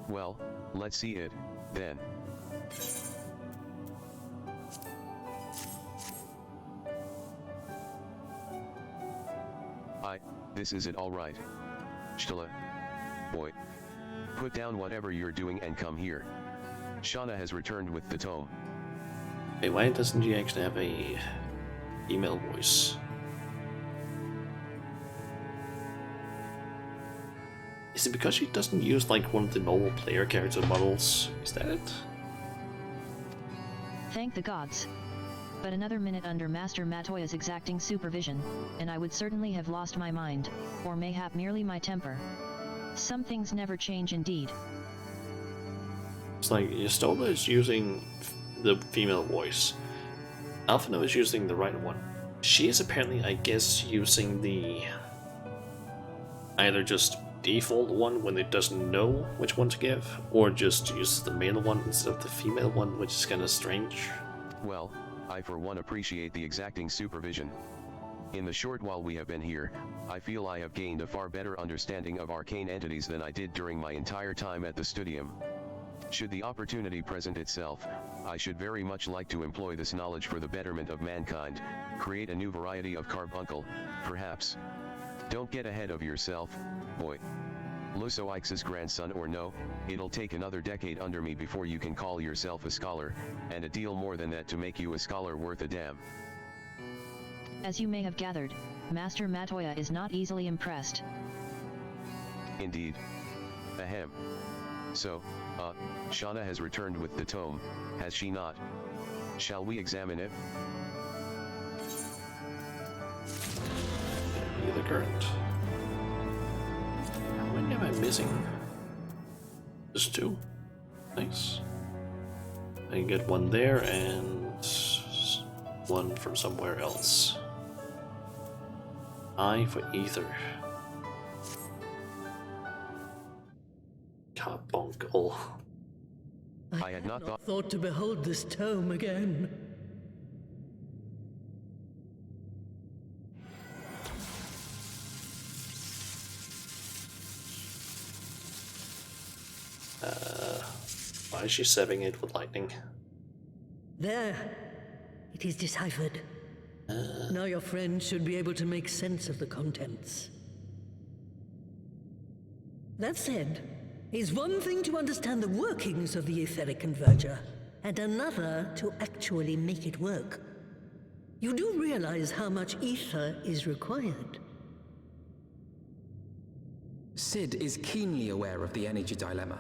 Well, let's see it, then. This is it, alright. Shtala. Boy. Put down whatever you're doing and come here. Shauna has returned with the tome. Hey, why doesn't she actually have a email voice? Is it because she doesn't use like one of the normal player character models? Is that it? Thank the gods. But another minute under Master Matoya's exacting supervision, and I would certainly have lost my mind, or mayhap merely my temper. Some things never change indeed. It's like Yastola is using the female voice. Alphino is using the right one. She is apparently, I guess, using the either just default one when it doesn't know which one to give, or just uses the male one instead of the female one, which is kind of strange. Well, I for one appreciate the exacting supervision. In the short while we have been here, I feel I have gained a far better understanding of arcane entities than I did during my entire time at the studium. Should the opportunity present itself, I should very much like to employ this knowledge for the betterment of mankind, create a new variety of carbuncle, perhaps. Don't get ahead of yourself, boy. Lusoix's grandson or no, it'll take another decade under me before you can call yourself a scholar, and a deal more than that to make you a scholar worth a damn. As you may have gathered, Master Matoya is not easily impressed. Indeed. Ahem. So, Shauna has returned with the tome, has she not? Shall we examine it? The current. How many am I missing? Just 2. Nice. I can get one there and one from somewhere else. I for ether. Carbuncle. I had not thought to behold this tome again. Why is she severing it with lightning? There. It is deciphered. Now your friend should be able to make sense of the contents. That said, it's one thing to understand the workings of the etheric converger, and another to actually make it work. You do realize how much ether is required? Sid is keenly aware of the energy dilemma.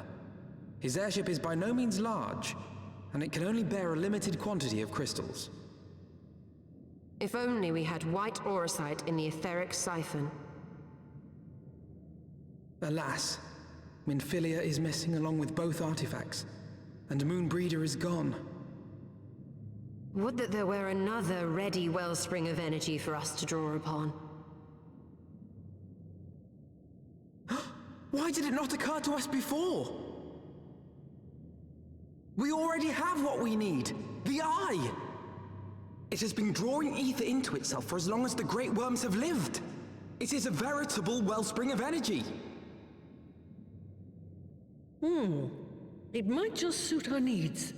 His airship is by no means large, and it can only bear a limited quantity of crystals. If only we had white auracite in the etheric siphon. Alas, Minfilia is missing along with both artifacts, and Moonbreeder is gone. Would that there were another ready wellspring of energy for us to draw upon. Why did it not occur to us before? We already have what we need, the Eye! It has been drawing ether into itself for as long as the Great Worms have lived. It is a veritable wellspring of energy. It might just suit our needs.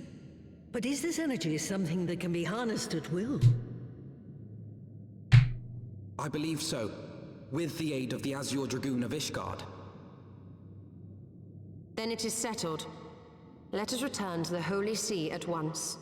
But is this energy something that can be harnessed at will? I believe so, with the aid of the Azure Dragoon of Ishgard. Then it is settled. Let us return to the Holy See at once.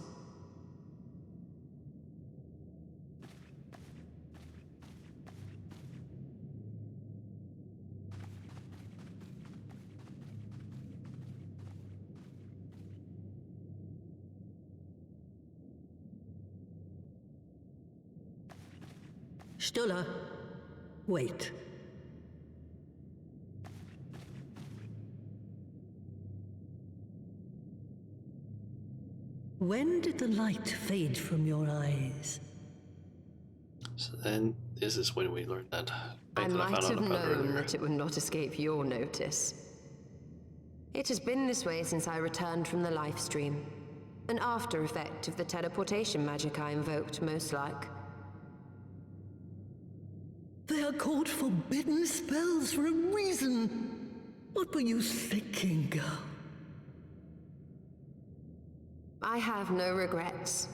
Stola, wait. When did the light fade from your eyes? So then, this is when we learned that. I might have known that it would not escape your notice. It has been this way since I returned from the life stream. An after effect of the teleportation magic I invoked, most like. They are called forbidden spells for a reason. What were you thinking, girl? I have no regrets.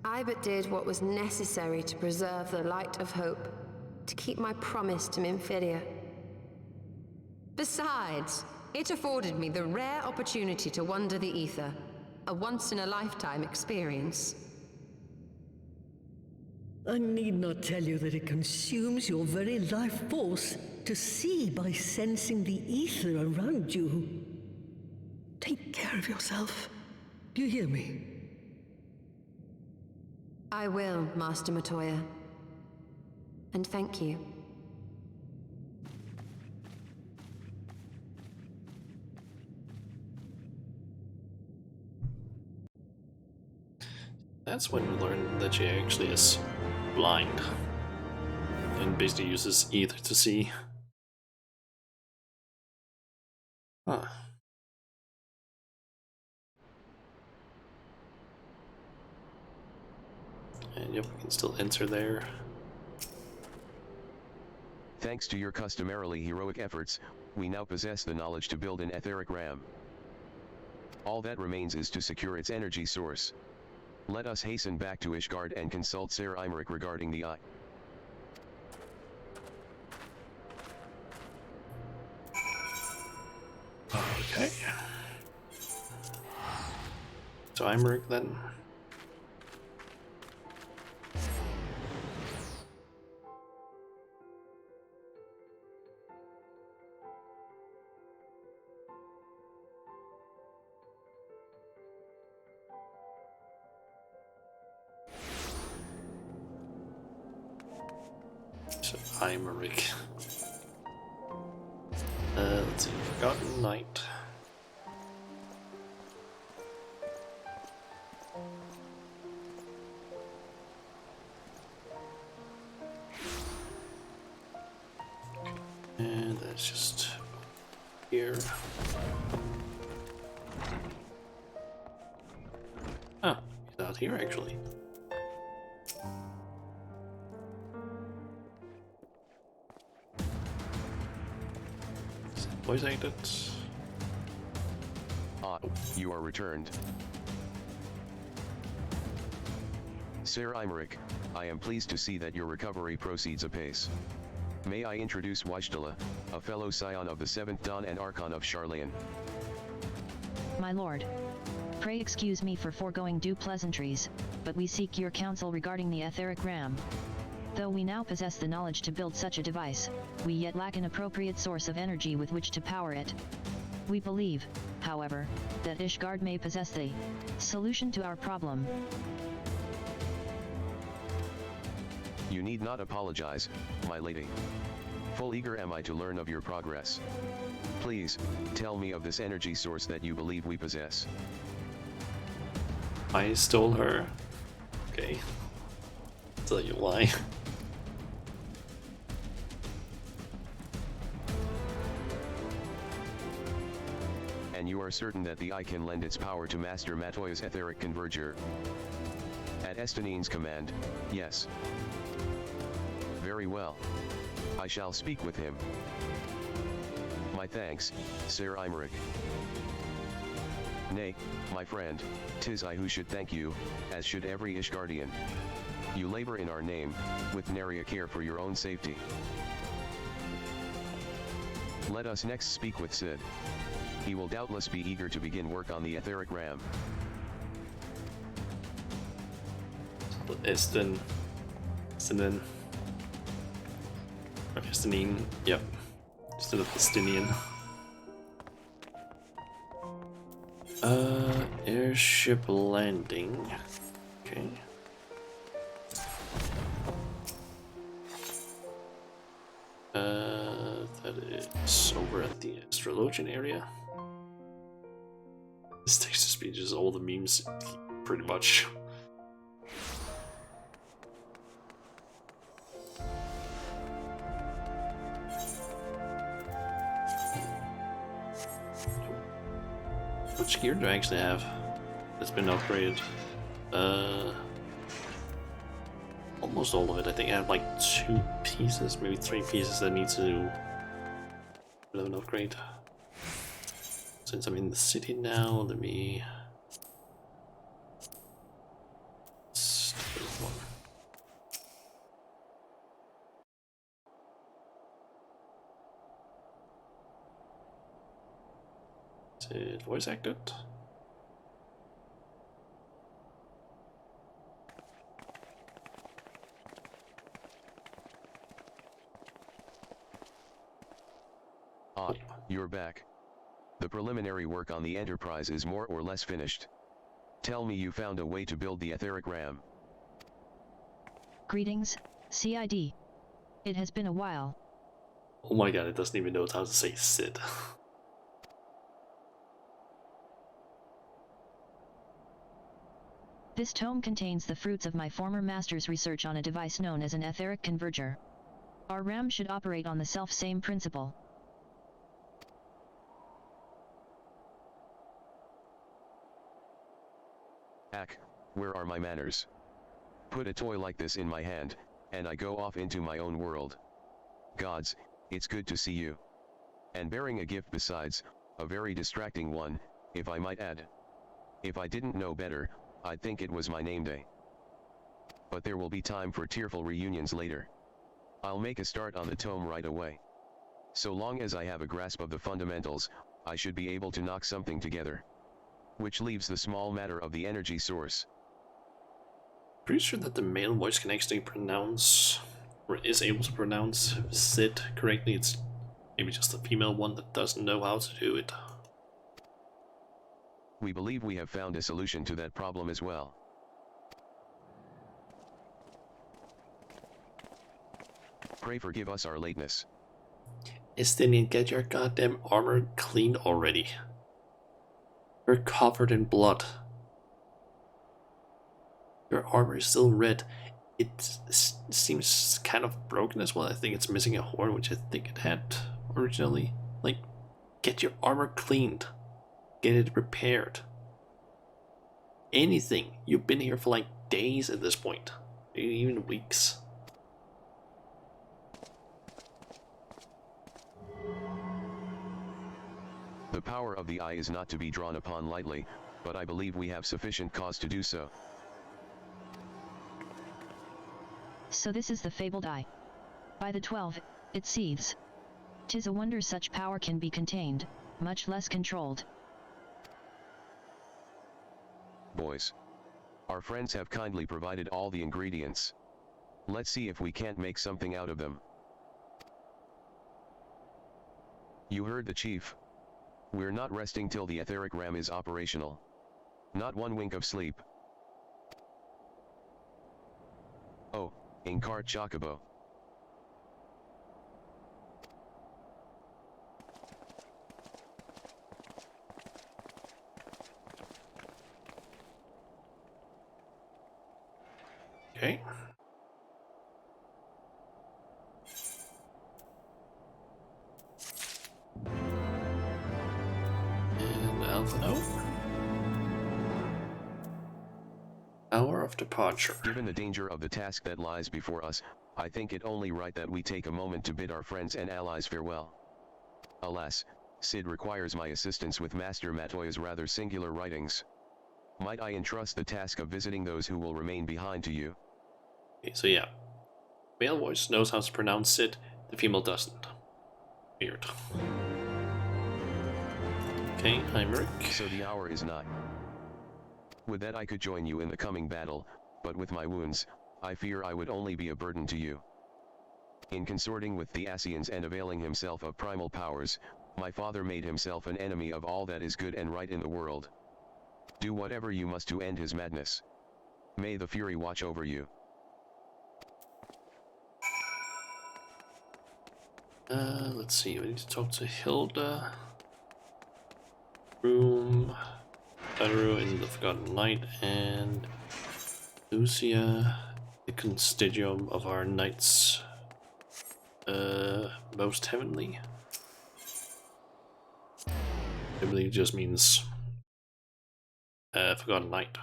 I but did what was necessary to preserve the light of hope, to keep my promise to Minfilia. Besides, it afforded me the rare opportunity to wander the ether, a once-in-a-lifetime experience. I need not tell you that it consumes your very life force to see by sensing the ether around you. Take care of yourself. Do you hear me? I will, Master Matoya. And thank you. That's when we learned that she actually is blind and basically uses ether to see. Huh. And yep, we can still enter there. Thanks to your customarily heroic efforts, we now possess the knowledge to build an etheric ram. All that remains is to secure its energy source. Let us hasten back to Ishgard and consult Ser Imeric regarding the Eye. Okay. So Imeric then. So Imeric. Let's see, Forgotten Night. And that's just here. Oh, he's out here actually. Voice acted. Ah, you are returned. Ser Imeric, I am pleased to see that your recovery proceeds apace. May I introduce Wishtala, a fellow scion of the 7th Dawn and Archon of Charleon. My lord. Pray excuse me for foregoing due pleasantries, but we seek your counsel regarding the etheric ram. Though we now possess the knowledge to build such a device, we yet lack an appropriate source of energy with which to power it. We believe, however, that Ishgard may possess the solution to our problem. You need not apologize, my lady. Full eager am I to learn of your progress. Please, tell me of this energy source that you believe we possess. I stole her. Okay. Tell you why. And you are certain that the eye can lend its power to Master Matoya's etheric converger? At Estanine's command, yes. Very well. I shall speak with him. My thanks, Sir Imeric. Nay, my friend, 'tis I who should thank you, as should every Ishgardian. You labor in our name, with nary a care for your own safety. Let us next speak with Sid. He will doubtless be eager to begin work on the etheric ram. Estanine. Yep. Instead of Estinian. Airship landing. Okay. That is over at the Astrologian area. This text-to-speech is all the memes, pretty much. Which gear do I actually have that's been upgraded? Almost all of it. I think I have like 2 pieces, maybe 3 pieces that need to have an upgrade. Since I'm in the city now, let me... Is it voice acted? Ah, you're back. The preliminary work on the Enterprise is more or less finished. Tell me you found a way to build the etheric ram. Greetings, CID. It has been a while. Oh my god, it doesn't even know how to say Sid. This tome contains the fruits of my former master's research on a device known as an etheric converger. Our RAM should operate on the self-same principle. Ack, where are my manners? Put a toy like this in my hand, and I go off into my own world. Gods, it's good to see you. And bearing a gift besides, a very distracting one, if I might add. If I didn't know better, I'd think it was my name day. But there will be time for tearful reunions later. I'll make a start on the tome right away. So long as I have a grasp of the fundamentals, I should be able to knock something together. Which leaves the small matter of the energy source. Pretty sure that the male voice can actually pronounce, or is able to pronounce Sid correctly. It's maybe just the female one that doesn't know how to do it. We believe we have found a solution to that problem as well. Pray forgive us our lateness. Estinian, get your goddamn armor cleaned already. You're covered in blood. Your armor is still red. It seems kind of broken as well. I think it's missing a horn, which I think it had originally. Like, get your armor cleaned. Get it repaired. Anything. You've been here for like days at this point. Maybe even weeks. The power of the eye is not to be drawn upon lightly, but I believe we have sufficient cause to do so. So this is the fabled eye. By the 12, it seethes. 'Tis a wonder such power can be contained, much less controlled. Boys. Our friends have kindly provided all the ingredients. Let's see if we can't make something out of them. You heard the chief. We're not resting till the etheric ram is operational. Not one wink of sleep. Oh, Inkart Chocobo. Okay. And Alpha Note. Hour of departure. Given the danger of the task that lies before us, I think it only right that we take a moment to bid our friends and allies farewell. Alas, Sid requires my assistance with Master Matoya's rather singular writings. Might I entrust the task of visiting those who will remain behind to you? Okay, so yeah. Male voice knows how to pronounce Sid, the female doesn't. Weird. Okay, I'm Rick. So the hour is nigh. Would that I could join you in the coming battle, but with my wounds, I fear I would only be a burden to you. In consorting with the Asians and availing himself of primal powers, my father made himself an enemy of all that is good and right in the world. Do whatever you must to end his madness. May the Fury watch over you. Let's see, we need to talk to Hilda. Room, Tataru in the Forgotten Light, and Lucia, the constituum of our knights. Most heavenly. I believe it just means Forgotten Light.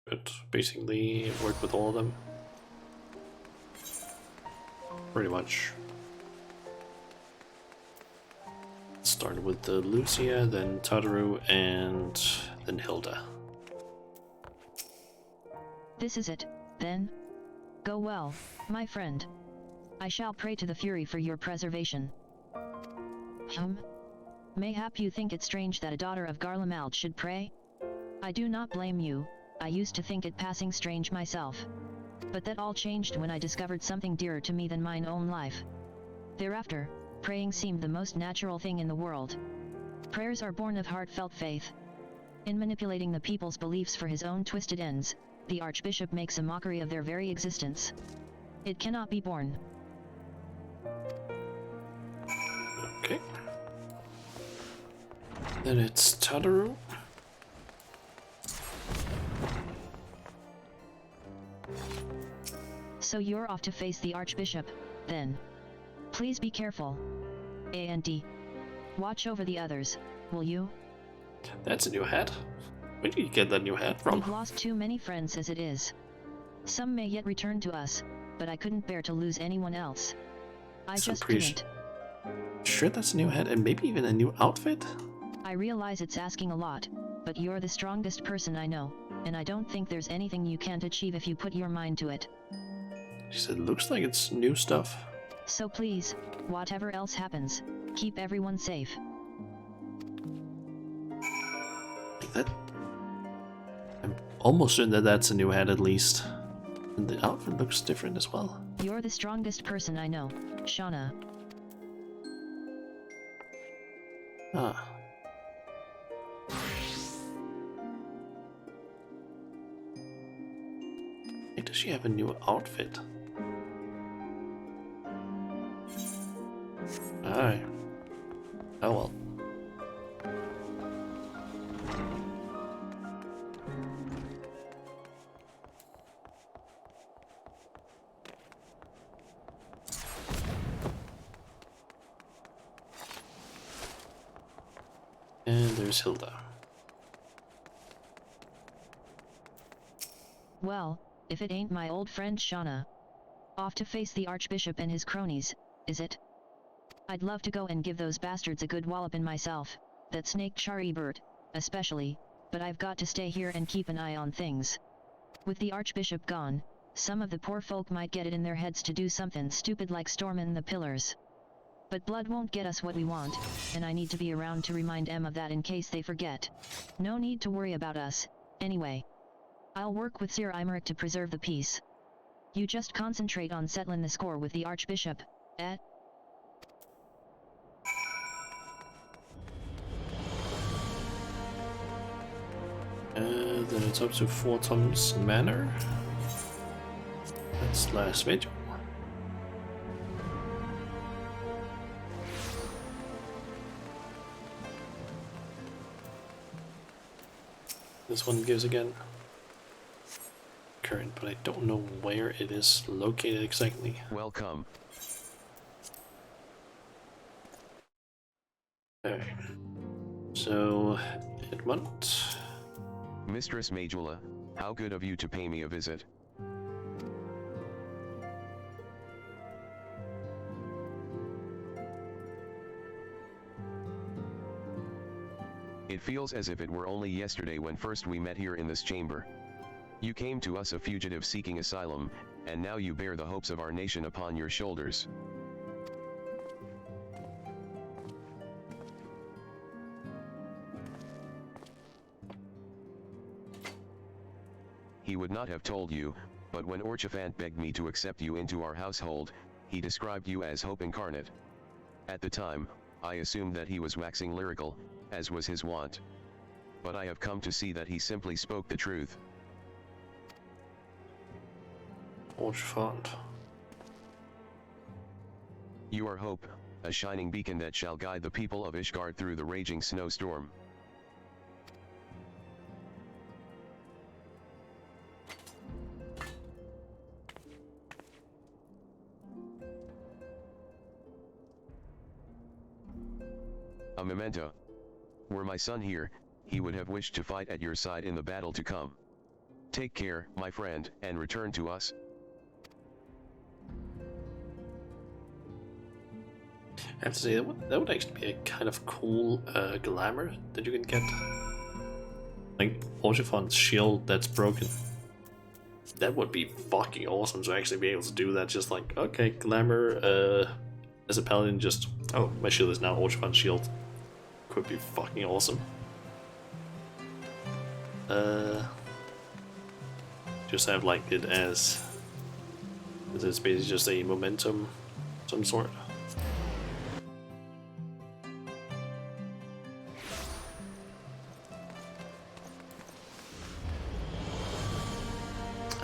But basically, work with all of them. Pretty much. Started with Lucia, then Tataru, and then Hilda. This is it, then? Go well, my friend. I shall pray to the Fury for your preservation. Mayhap you think it strange that a daughter of Garlemald should pray? I do not blame you, I used to think it passing strange myself. But that all changed when I discovered something dearer to me than mine own life. Thereafter, praying seemed the most natural thing in the world. Prayers are born of heartfelt faith. In manipulating the people's beliefs for his own twisted ends, the Archbishop makes a mockery of their very existence. It cannot be borne. Okay. Then it's Tataru. So you're off to face the Archbishop, then. Please be careful. And watch over the others, will you? That's a new hat. Where did you get that new hat from? We've lost too many friends as it is. Some may yet return to us, but I couldn't bear to lose anyone else. I just couldn't. Sure that's a new hat and maybe even a new outfit? I realize it's asking a lot, but you're the strongest person I know, and I don't think there's anything you can't achieve if you put your mind to it. She said, looks like it's new stuff. So please, whatever else happens, keep everyone safe. That... I'm almost certain that that's a new hat at least. And the outfit looks different as well. You're the strongest person I know, Shauna. Ah. Hey, does she have a new outfit? Alright. Oh well. And there's Hilda. Well, if it ain't my old friend Shauna. Off to face the Archbishop and his cronies, is it? I'd love to go and give those bastards a good wallopin' myself, that snake Charibert, especially, but I've got to stay here and keep an eye on things. With the Archbishop gone, some of the poor folk might get it in their heads to do something stupid like stormin' the pillars. But blood won't get us what we want, and I need to be around to remind Em of that in case they forget. No need to worry about us, anyway. I'll work with Sir Imeric to preserve the peace. You just concentrate on settling the score with the Archbishop, eh? Then it's up to Fort Tom's Manor. That's last video. This one gives again current, but I don't know where it is located exactly. Welcome. Okay. So, Edmund. Mistress Majula, how good of you to pay me a visit. It feels as if it were only yesterday when first we met here in this chamber. You came to us a fugitive seeking asylum, and now you bear the hopes of our nation upon your shoulders. He would not have told you, but when Orchiphant begged me to accept you into our household, he described you as hope incarnate. At the time, I assumed that he was waxing lyrical, as was his wont. But I have come to see that he simply spoke the truth. Orchiphant. You are hope, a shining beacon that shall guide the people of Ishgard through the raging snowstorm. A memento. Were my son here, he would have wished to fight at your side in the battle to come. Take care, my friend, and return to us. I have to say, that would actually be a kind of cool glamour that you can get. Like, Orchiphant's shield that's broken. That would be fucking awesome to actually be able to do that. Just like, okay, glamour, as a paladin, just, oh, my shield is now Orchiphant's shield. Could be fucking awesome. Just have like it as it's basically just a momentum, some sort.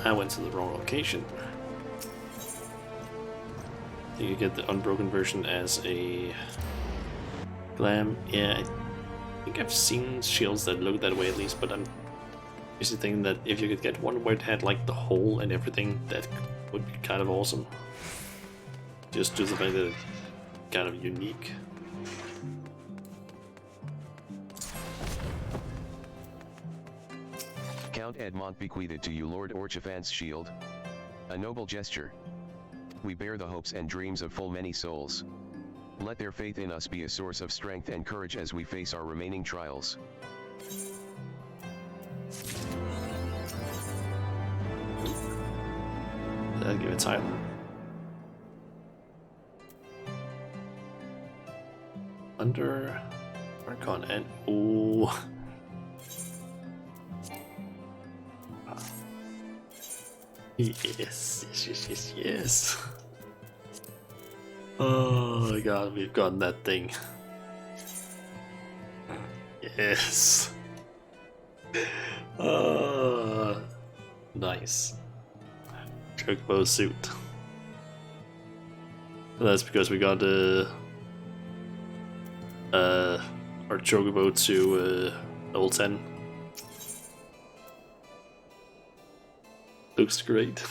I went to the wrong location. You get the unbroken version as a glam. Yeah, I think I've seen shields that look that way at least, but I'm basically thinking that if you could get one where it had like the hole and everything, that would be kind of awesome. Just to the fact that it's kind of unique. Count Edmont bequeathed to you Lord Orchiphant's shield. A noble gesture. We bear the hopes and dreams of full many souls. Let their faith in us be a source of strength and courage as we face our remaining trials. Give it time. Under Archon and ooh. Yes. Oh my god, we've gotten that thing. Yes. Nice. Chocobo suit. That's because we got our Chocobo to level 10. Looks great.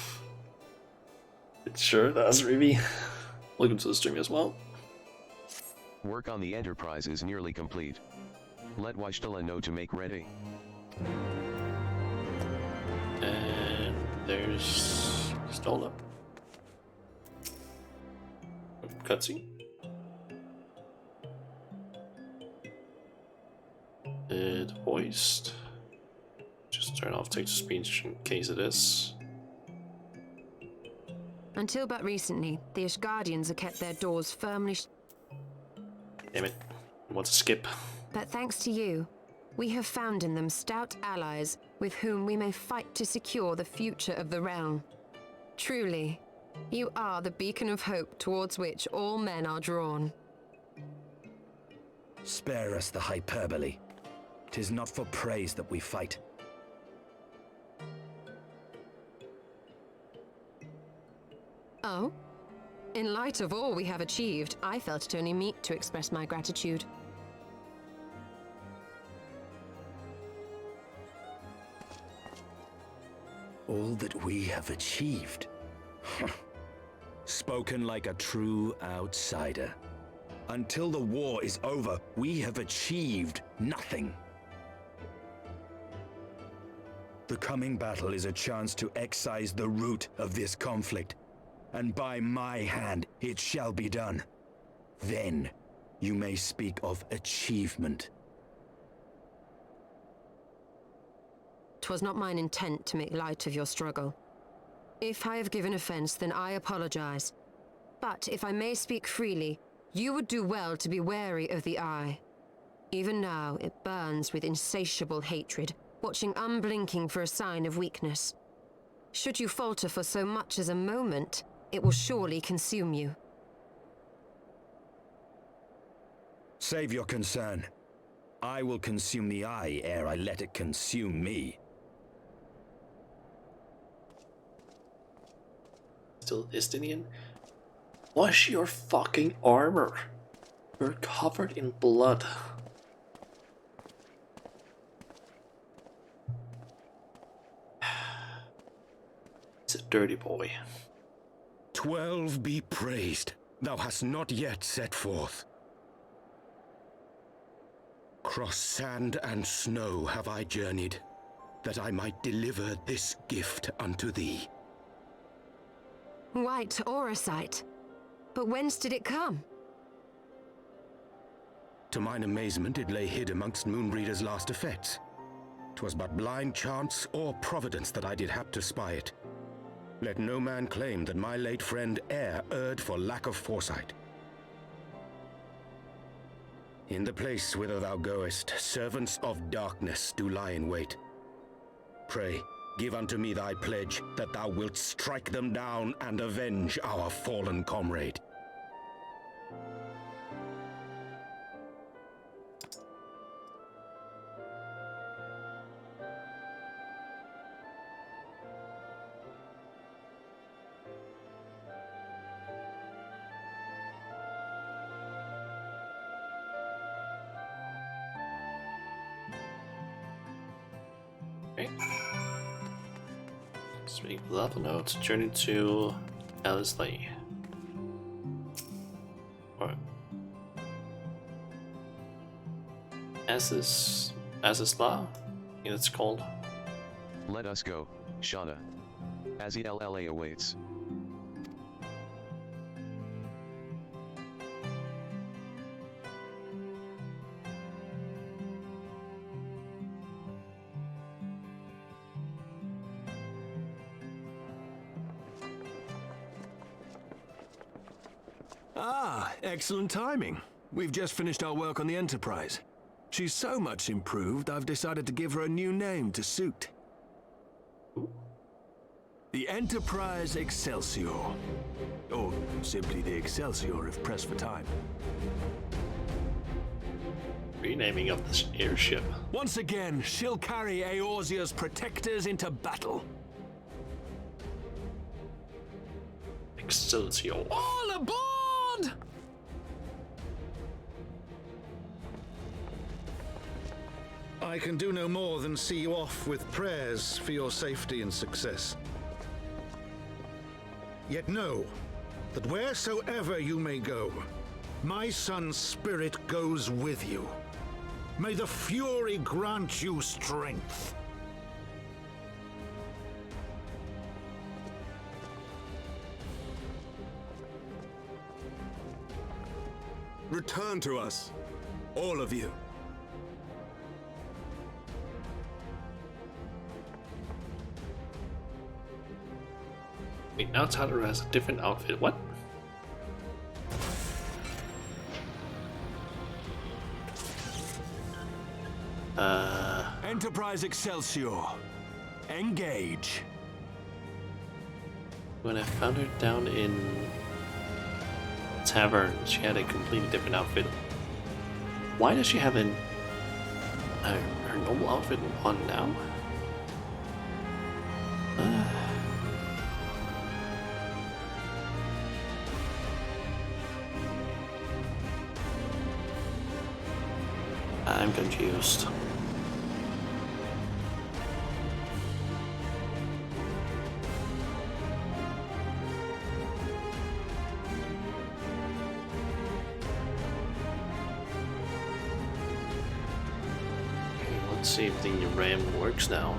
It sure does, Ruby. Welcome to the stream as well. Work on the Enterprise is nearly complete. Let Wishtala know to make ready. And there's Stola. Cutscene. It voiced. Just turn off text to speech in case it is. Until but recently, the Ishgardians have kept their doors firmly Damn it. I want to skip. But thanks to you, we have found in them stout allies with whom we may fight to secure the future of the realm. Truly, you are the beacon of hope towards which all men are drawn. Spare us the hyperbole. 'Tis not for praise that we fight. Oh? In light of all we have achieved, I felt it only meet to express my gratitude. All that we have achieved. Spoken like a true outsider. Until the war is over, we have achieved nothing. The coming battle is a chance to excise the root of this conflict, and by my hand it shall be done. Then you may speak of achievement. 'Twas not mine intent to make light of your struggle. If I have given offense, then I apologize. But if I may speak freely, you would do well to be wary of the eye. Even now, it burns with insatiable hatred, watching unblinking for a sign of weakness. Should you falter for so much as a moment, it will surely consume you. Save your concern. I will consume the eye ere I let it consume me. Still Istinian? Wash your fucking armor. You're covered in blood. He's a dirty boy. 12 be praised. Thou hast not yet set forth. Cross sand and snow have I journeyed, that I might deliver this gift unto thee. White Orosite. But whence did it come? To mine amazement, it lay hid amongst Moonbreeder's last effects. 'Twas but blind chance or providence that I did hap to spy it. Let no man claim that my late friend e'er erred for lack of foresight. In the place whither thou goest, servants of darkness do lie in wait. Pray, give unto me thy pledge that thou wilt strike them down and avenge our fallen comrade. Okay. Speak lava notes. Journey to Ellerslie. Or Azizla? I think it's called. Let us go, Shauna. Azilla awaits. Ah, excellent timing. We've just finished our work on the Enterprise. She's so much improved, I've decided to give her a new name to suit. The Enterprise Excelsior. Or simply the Excelsior if pressed for time. Renaming of this airship. Once again, she'll carry Eorzea's protectors into battle. Excelsior. All aboard! I can do no more than see you off with prayers for your safety and success. Yet know that wheresoever you may go, my son's spirit goes with you. May the Fury grant you strength. Return to us, all of you. Wait, now Tyler has a different outfit. What? Enterprise Excelsior. Engage. When I found her down in tavern, she had a completely different outfit. Why does she have her normal outfit on now? I'm confused. Let's see if the RAM works now.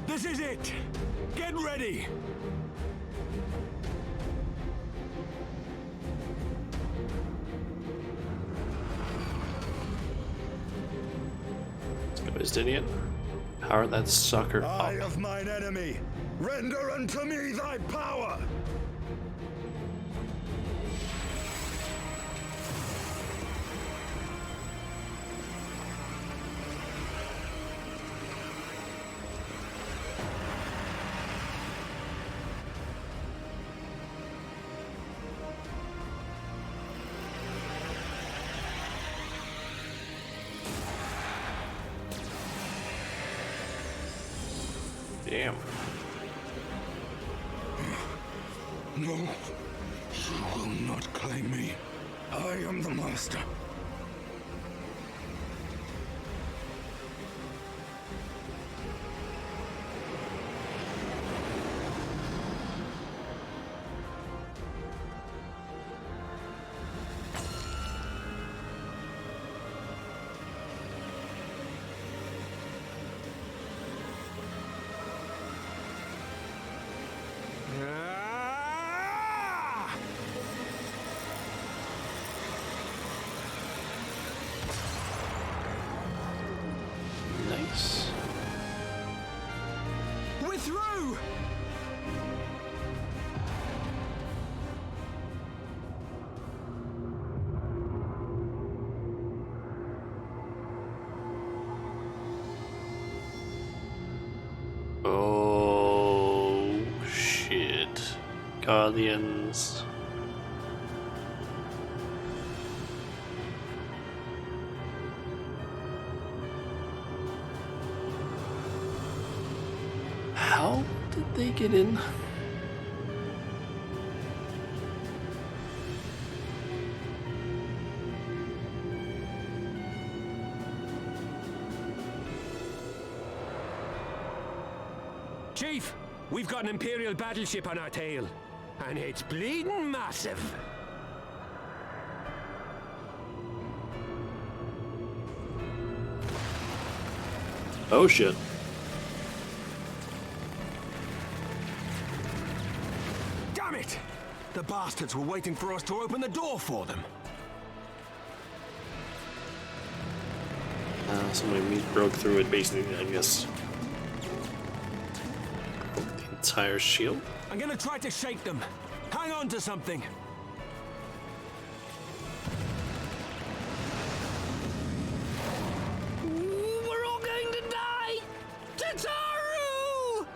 This is it! Get ready! Let's go, Istinian. Power that sucker up. Eye of mine enemy, render unto me thy power! Damn. No, you will not claim me. I am the master. Nice. We're through! Oh shit. Guardians. How did they get in? Chief, we've got an Imperial battleship on our tail, and it's bleeding massive. Oh shit. Damn it! The bastards were waiting for us to open the door for them. So my meat broke through it basically, I guess. Broke the entire shield. I'm gonna try to shake them. Hang on to something. We're all going to die! Tataru!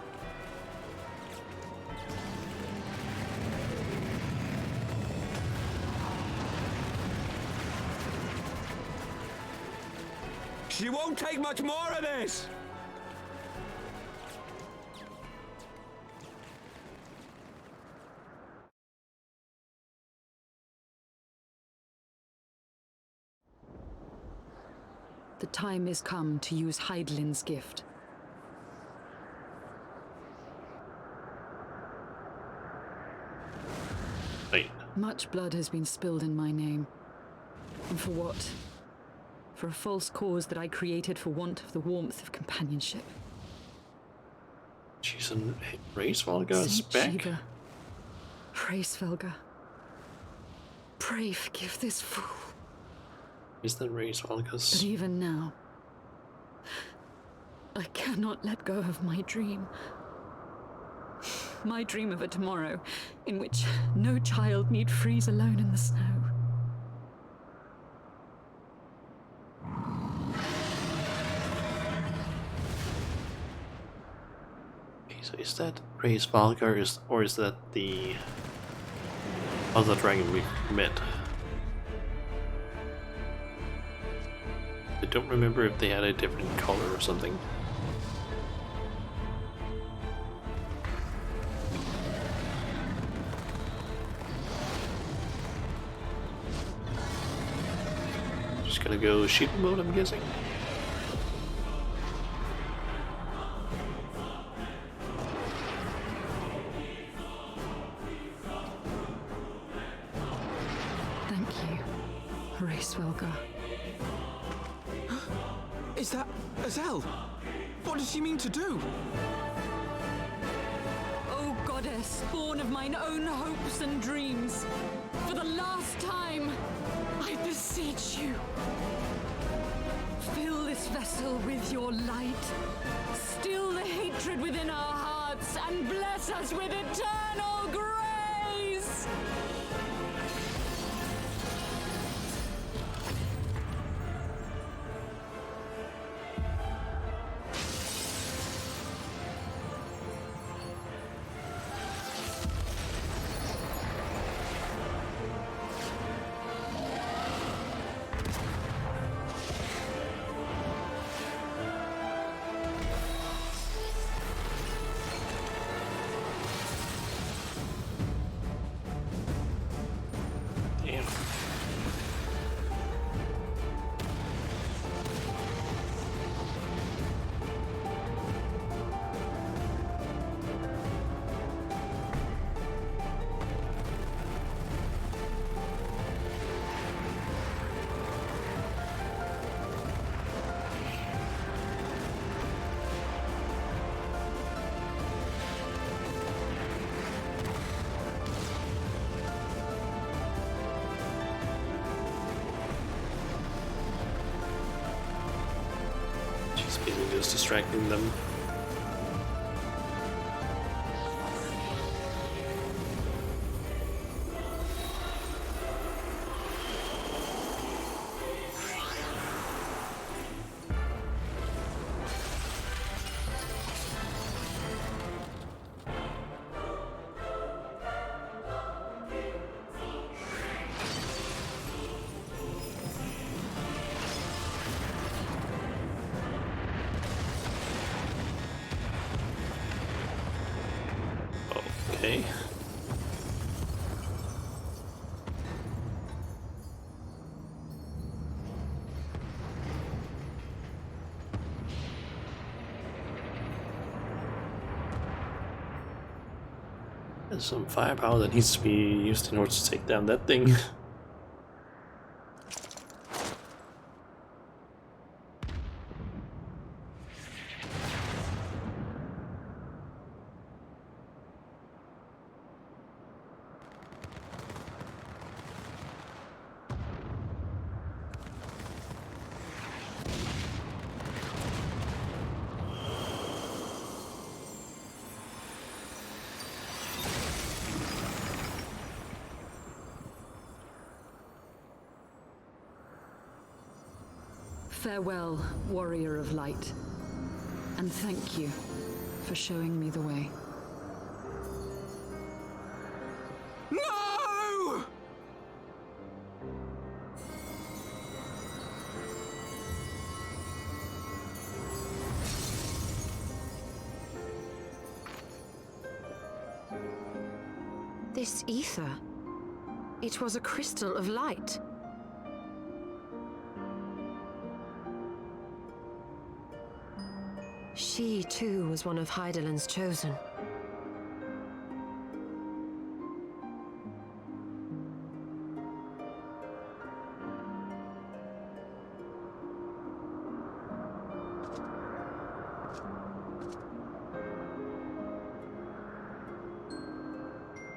She won't take much more of this! The time is come to use Hydaelyn's gift. Wait. Much blood has been spilled in my name. And for what? For a false cause that I created for want of the warmth of companionship. She's a race Volga's back. Shiva. Pray, Svelga. Pray forgive this fool. Is the race Volga's? But even now, I cannot let go of my dream. my dream of a tomorrow in which no child need freeze alone in the snow. Okay, so is that Ray's Valgar, or is that the other dragon we met? I don't remember if they had a different color or something. Just gonna go sheep mode, I'm guessing. Thank you, Race Wilgar. Is that Azelle? What does she mean to do? O goddess, born of mine own hopes and dreams, for the last time, I beseech you, fill this vessel with your light, still the hatred within our hearts, and bless us with eternal grace! Damn. She's basically just distracting them. Okay. There's some firepower that needs to be used in order to take down that thing. Farewell, warrior of light, and thank you for showing me the way. No! This ether. It was a crystal of light. She, too, was one of Hydaelyn's chosen.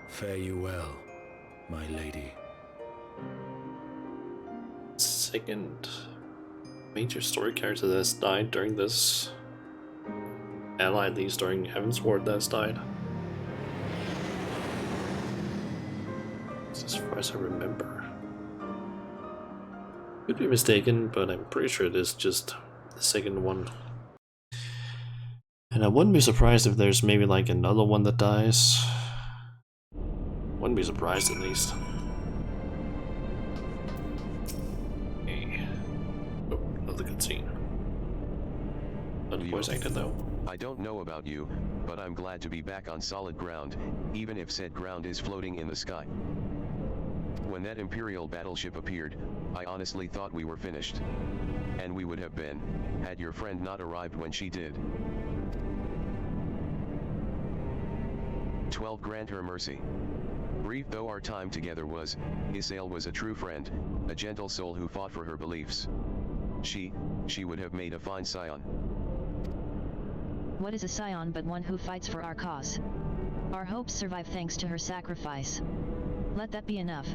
Fare you well, my lady. Second major story character that's died during this ally, at least during Heavensward, that's died. as far as I remember. Could be mistaken, but I'm pretty sure it is just the second one. And I wouldn't be surprised if there's maybe like another one that dies. Wouldn't be surprised at least. Okay. Oh, another cutscene. Not voice acted though. I don't know about you, but I'm glad to be back on solid ground, even if said ground is floating in the sky. When that Imperial battleship appeared, I honestly thought we were finished. And we would have been, had your friend not arrived when she did. 12 grant her mercy. Brief though our time together was, Isael was a true friend, a gentle soul who fought for her beliefs. She would have made a fine scion. What is a scion but one who fights for our cause? Our hopes survive thanks to her sacrifice. Let that be enough.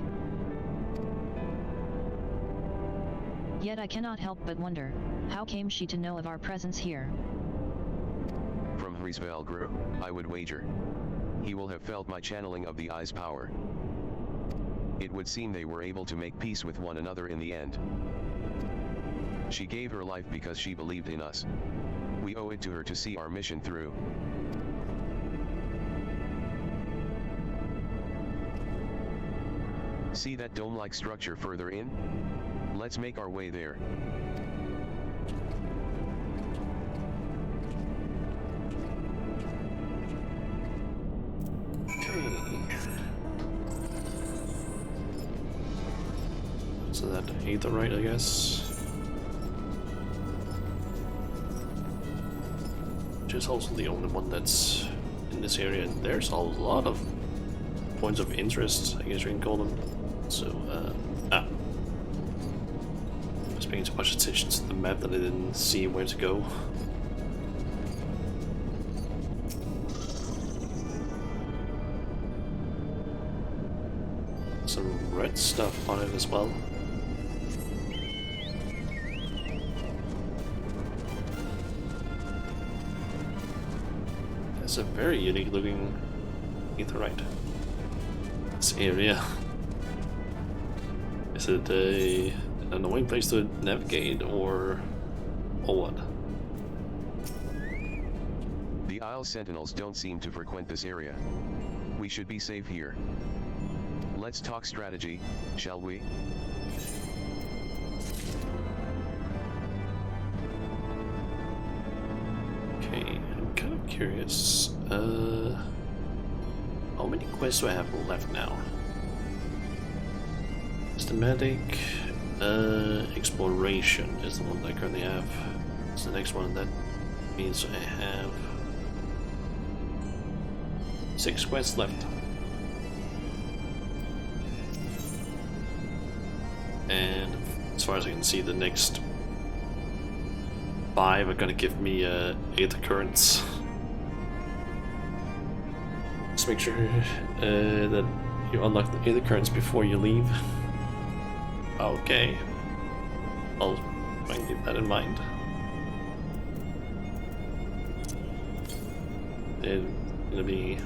Yet I cannot help but wonder, how came she to know of our presence here? From Hrisvelgru, I would wager. He will have felt my channeling of the eye's power. It would seem they were able to make peace with one another in the end. She gave her life because she believed in us. We owe it to her to see our mission through. See that dome-like structure further in? Let's make our way there. So that aetherite, I guess. Which is also the only one that's in this area. And there's a lot of points of interest, I guess you can call them. So, I was paying too much attention to the map that I didn't see where to go. Some red stuff on it as well. It's a very unique looking aetherite. This area. Is it an annoying place to navigate or what? The Isle Sentinels don't seem to frequent this area. We should be safe here. Let's talk strategy, shall we? Okay, I'm kind of curious. How many quests do I have left now? Systematic exploration is the one that I currently have. It's the next one. That means I have 6 quests left. And as far as I can see, the next 5 are gonna give me Aether Currents. Just make sure that you unlock the Aether Currents before you leave. Okay. I'll try and keep that in mind. It's gonna be...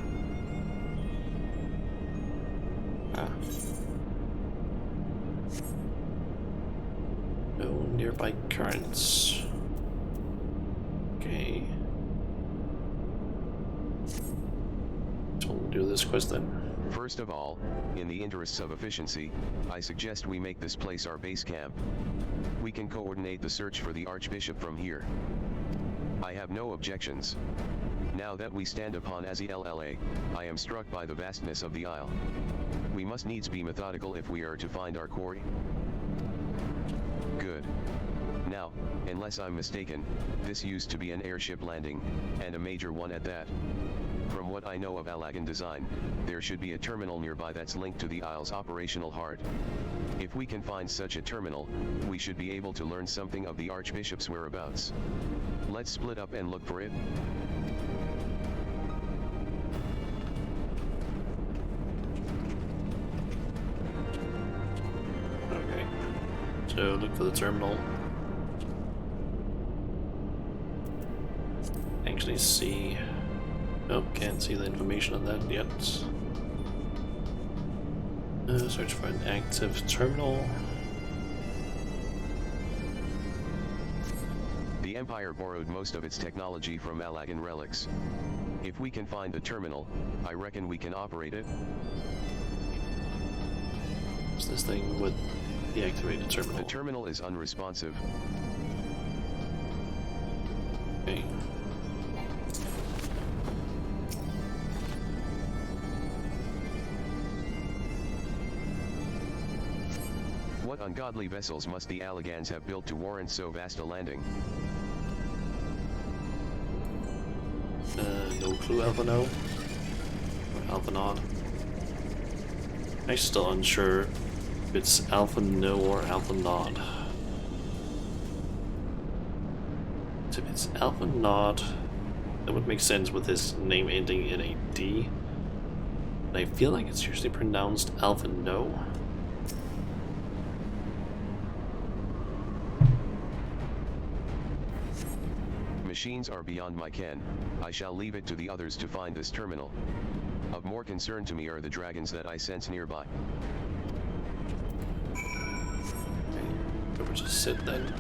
No nearby currents. Okay. So we'll do this quest then. First of all, in the interests of efficiency, I suggest we make this place our base camp. We can coordinate the search for the Archbishop from here. I have no objections. Now that we stand upon Azella, I am struck by the vastness of the Isle. We must needs be methodical if we are to find our quarry. Good. Now, unless I'm mistaken, this used to be an airship landing, and a major one at that. From what I know of Allagan design, there should be a terminal nearby that's linked to the Isle's operational heart. If we can find such a terminal, we should be able to learn something of the Archbishop's whereabouts. Let's split up and look for it. Okay. So look for the terminal. Actually see... Nope, can't see the information on that yet. Search for an active terminal. The Empire borrowed most of its technology from Malagan relics. If we can find the terminal, I reckon we can operate it. What's this thing with the activated terminal? The terminal is unresponsive. Okay. What ungodly vessels must the Allagans have built to warrant so vast a landing? No clue, Alpha No. Or Alpha Nod. I'm still unsure if it's Alpha No or Alpha Nod. So if it's Alpha Nod, that would make sense with his name ending in a D. But I feel like it's usually pronounced Alpha No. Machines are beyond my ken. I shall leave it to the others to find this terminal. Of more concern to me are the dragons that I sense nearby. Over to sit then.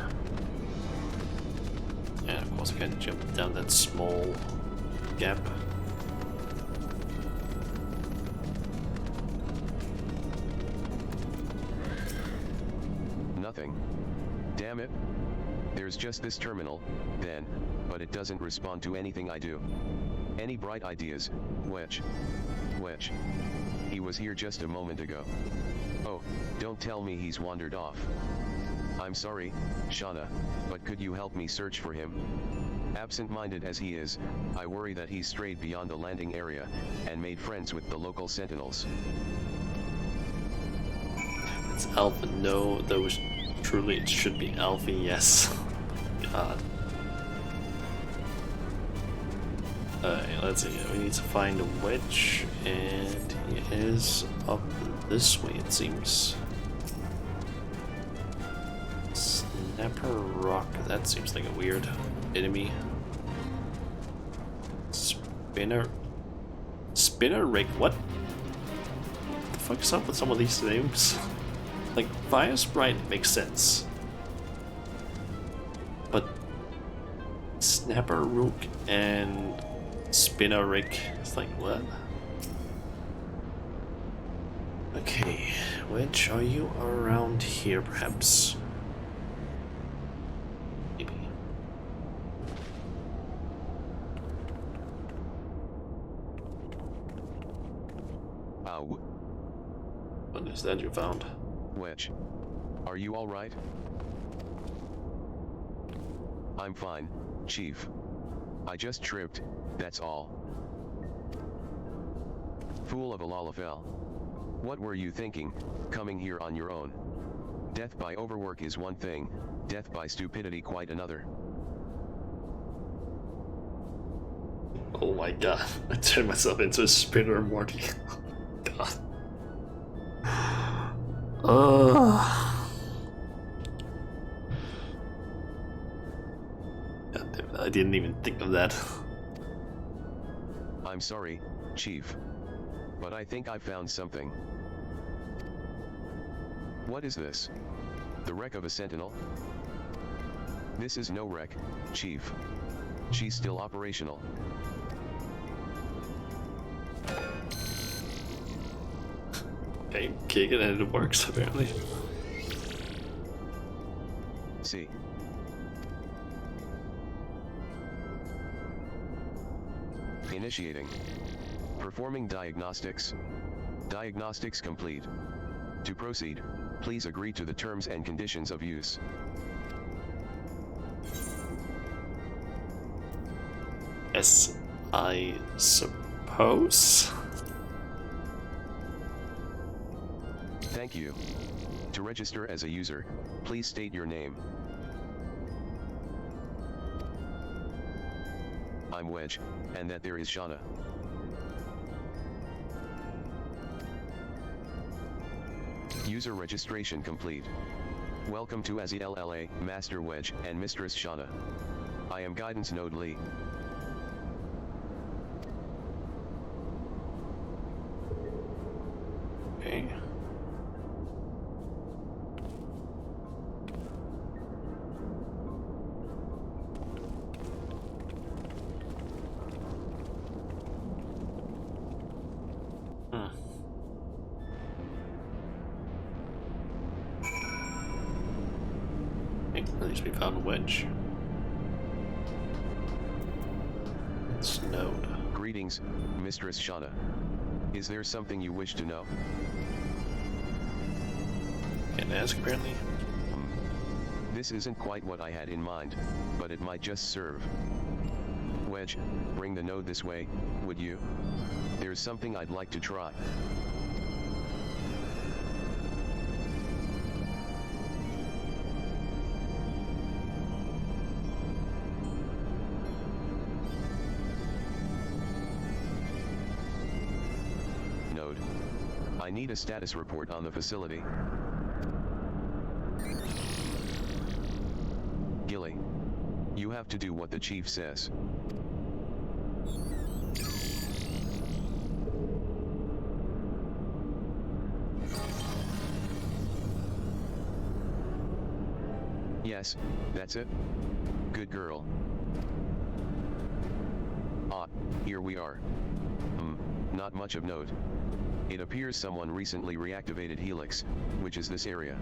And of course I can't jump down that small gap. Nothing. Damn it. There's just this terminal, then, but it doesn't respond to anything I do. Any bright ideas, Wedge? Wedge. He was here just a moment ago. Oh, don't tell me he's wandered off. I'm sorry, Shauna, but could you help me search for him? Absent-minded as he is, I worry that he's strayed beyond the landing area, and made friends with the local sentinels. It's Alpha No, though truly it should be Alpha Yes. God. Alright, let's see. We need to find a Wedge, and he is up this way, it seems. Snapper Rock, that seems like a weird enemy. Spinner Rig, what? What the fuck is up with some of these names? Like, Fire Sprite makes sense. But Snapper Rook and Spinner Rig, it's like, what? Okay, Wedge, are you around here perhaps? Maybe. What is that you found? Wedge. Are you alright? I'm fine, Chief. I just tripped, that's all. Fool of a Lalafell. What were you thinking, coming here on your own? Death by overwork is one thing, death by stupidity quite another. Oh my god, I turned myself into a spinner, Morty. God. God damn it, I didn't even think of that. I'm sorry, Chief. But I think I found something. What is this? The wreck of a sentinel? This is no wreck, Chief. She's still operational. Okay, kick it and it works apparently. See. Initiating. Performing diagnostics. Diagnostics complete. To proceed, please agree to the terms and conditions of use. Yes, I suppose. Thank you. To register as a user, please state your name. I'm Wedge, and that there is Shauna. User registration complete. Welcome to XIV, Master Wedge, and Mistress Shauna. I am Guidance Node Lee. Okay. At least we found a wedge. It's Node. Greetings, Mistress Shauna. Is there something you wish to know? Can't ask, apparently. This isn't quite what I had in mind, but it might just serve. Wedge, bring the node this way, would you? There's something I'd like to try. Node. I need a status report on the facility. Gilly. You have to do what the chief says. Yes, that's it. Good girl. Ah, here we are. Not much of note. It appears someone recently reactivated Helix, which is this area.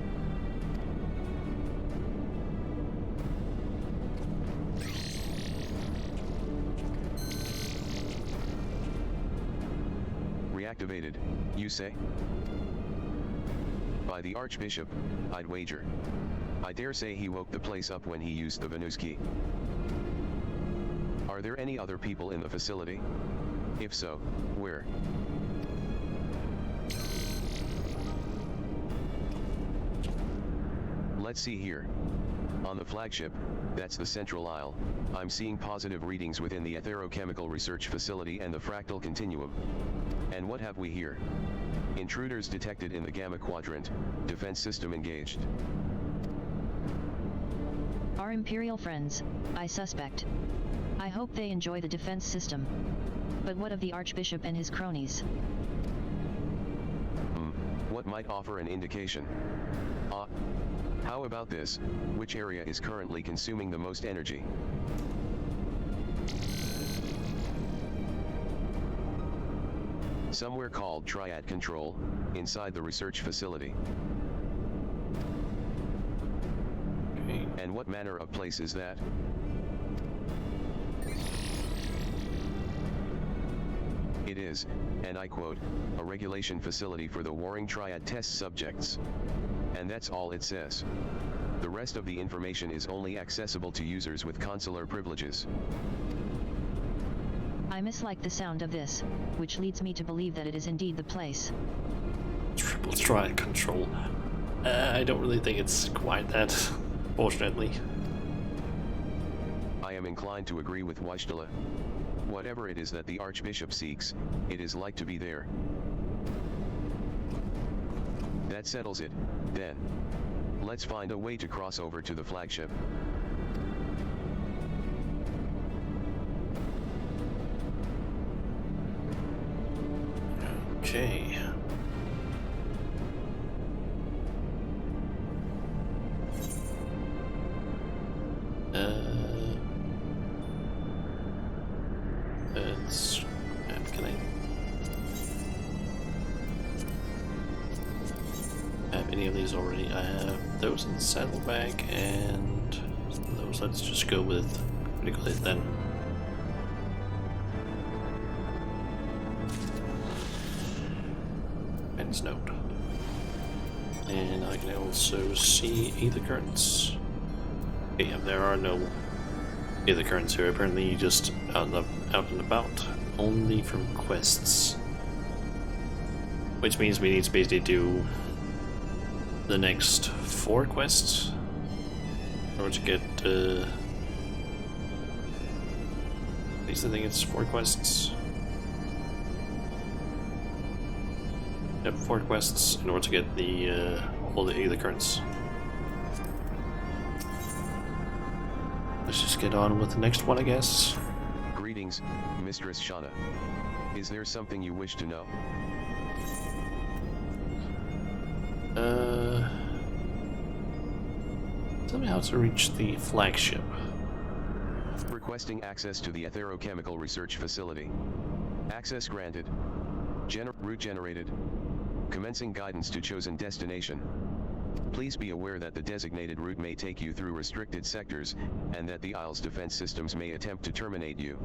Reactivated, you say? By the Archbishop, I'd wager. I dare say he woke the place up when he used the Venuski. Are there any other people in the facility? If so, where? Let's see here. On the flagship, that's the central aisle, I'm seeing positive readings within the Etherochemical Research Facility and the Fractal Continuum. And what have we here? Intruders detected in the Gamma Quadrant, defense system engaged. Our Imperial friends, I suspect. I hope they enjoy the defense system. But what of the Archbishop and his cronies? What might offer an indication? How about this? Which area is currently consuming the most energy? Somewhere called Triad Control, inside the research facility. Okay. And what manner of place is that? It is, and I quote, a regulation facility for the Warring Triad test subjects. And that's all it says. The rest of the information is only accessible to users with consular privileges. I mislike the sound of this, which leads me to believe that it is indeed the place. Triple Triad Control. I don't really think it's quite that, fortunately. I am inclined to agree with Wishtala. Whatever it is that the Archbishop seeks, it is like to be there. That settles it, then. Let's find a way to cross over to the flagship. Okay. Can I have any of these already? I have those in the saddlebag and those. Let's just go with critical hit then. Men's note. And I can also see ether currents. Okay, there are no ether currents here. Apparently just out and about, only from quests. Which means we need to basically do the next 4 quests in order to get at least I think it's 4 quests. Yep, 4 quests in order to get the all the ether currents. Let's just get on with the next one, I guess. Greetings, Mistress Shauna. Is there something you wish to know? Tell me how to reach the flagship. Requesting access to the Etherochemical Research Facility. Access granted. Route generated. Commencing guidance to chosen destination. Please be aware that the designated route may take you through restricted sectors, and that the Isle's defense systems may attempt to terminate you.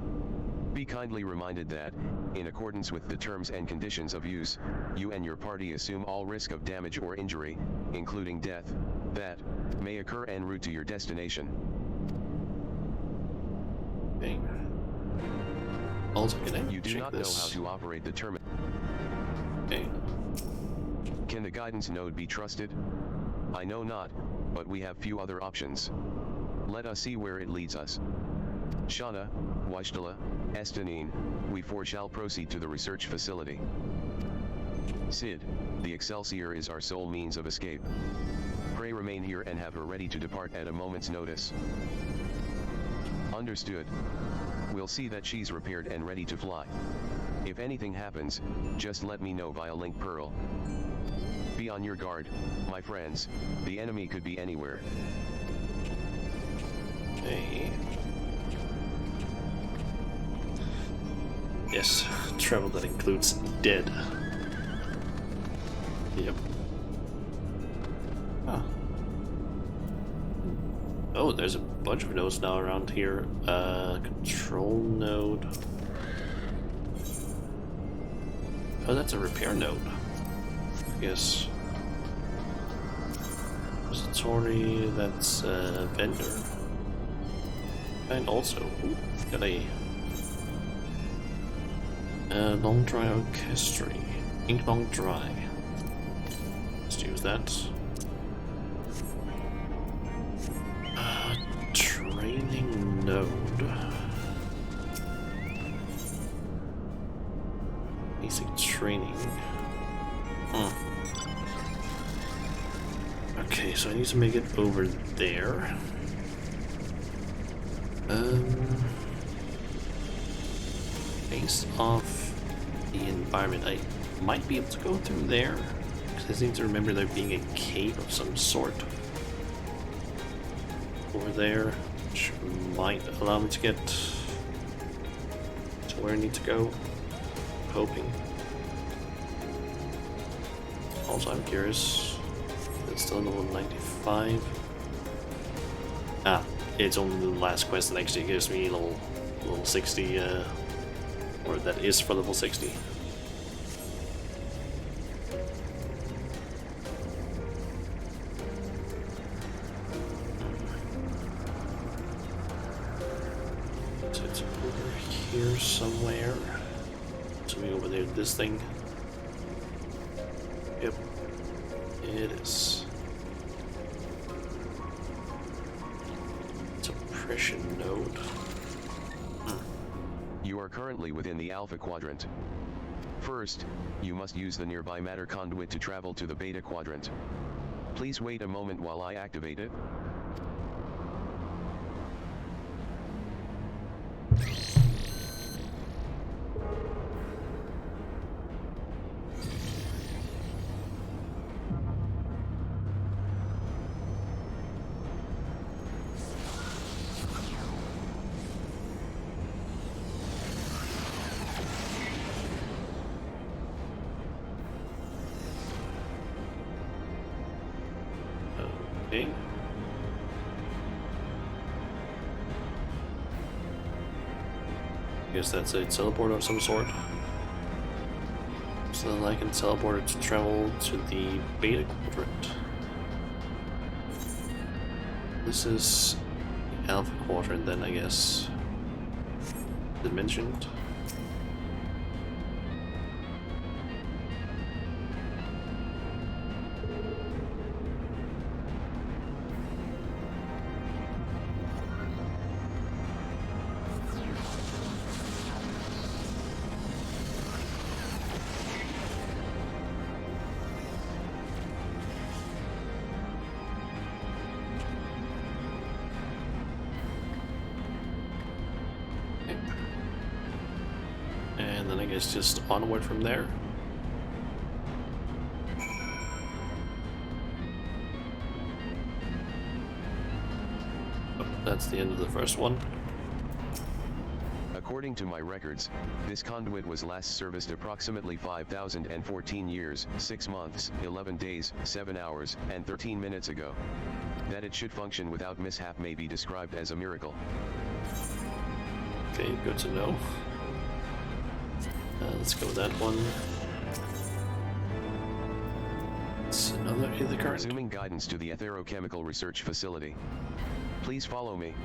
Be kindly reminded that, in accordance with the terms and conditions of use, you and your party assume all risk of damage or injury, including death, that may occur en route to your destination. Okay. Also, can I You do not know how to operate the terminal. Okay. Can the guidance node be trusted? I know not, but we have few other options. Let us see where it leads us. Shana, Wajdala, Estanine, we four shall proceed to the research facility. Sid, the Excelsior is our sole means of escape. Pray remain here and have her ready to depart at a moment's notice. Understood. We'll see that she's repaired and ready to fly. If anything happens, just let me know via Link Pearl. Be on your guard, my friends, the enemy could be anywhere. Okay. Yes, travel that includes dead. Yep. Huh. Oh, there's a bunch of nodes now around here. Control node. Oh, that's a repair node. I guess. Repository, that's a vendor. And also, ooh, got a long dry orchestra. Ink long dry. Let's use that. Training node. Basic training. Okay, so I need to make it over there. Based off the environment, I might be able to go through there, because I seem to remember there being a cave of some sort over there, which might allow me to get to where I need to go. I'm hoping. Also, I'm curious. It's still in level 95. Ah, it's only the last quest that actually gives me level 60, or that is for level 60. So it's over here somewhere. Something over there, this thing. Yep, it is. Suppression node. You are currently within the Alpha Quadrant. First, you must use the nearby matter conduit to travel to the Beta Quadrant. Please wait a moment while I activate it. Okay. Guess that's a teleport of some sort. So then I can teleport it to travel to the Beta Quadrant. This is the Alpha Quadrant then, I guess. Is it mentioned? And then I guess just onward from there. Oh, that's the end of the first one. According to my records, this conduit was last serviced approximately 5,014 years, 6 months, 11 days, 7 hours, and 13 minutes ago. That it should function without mishap may be described as a miracle. Okay, good to know. Let's go with that one. It's another Hither card. Resuming guidance to the Etherochemical Research Facility. Please follow me.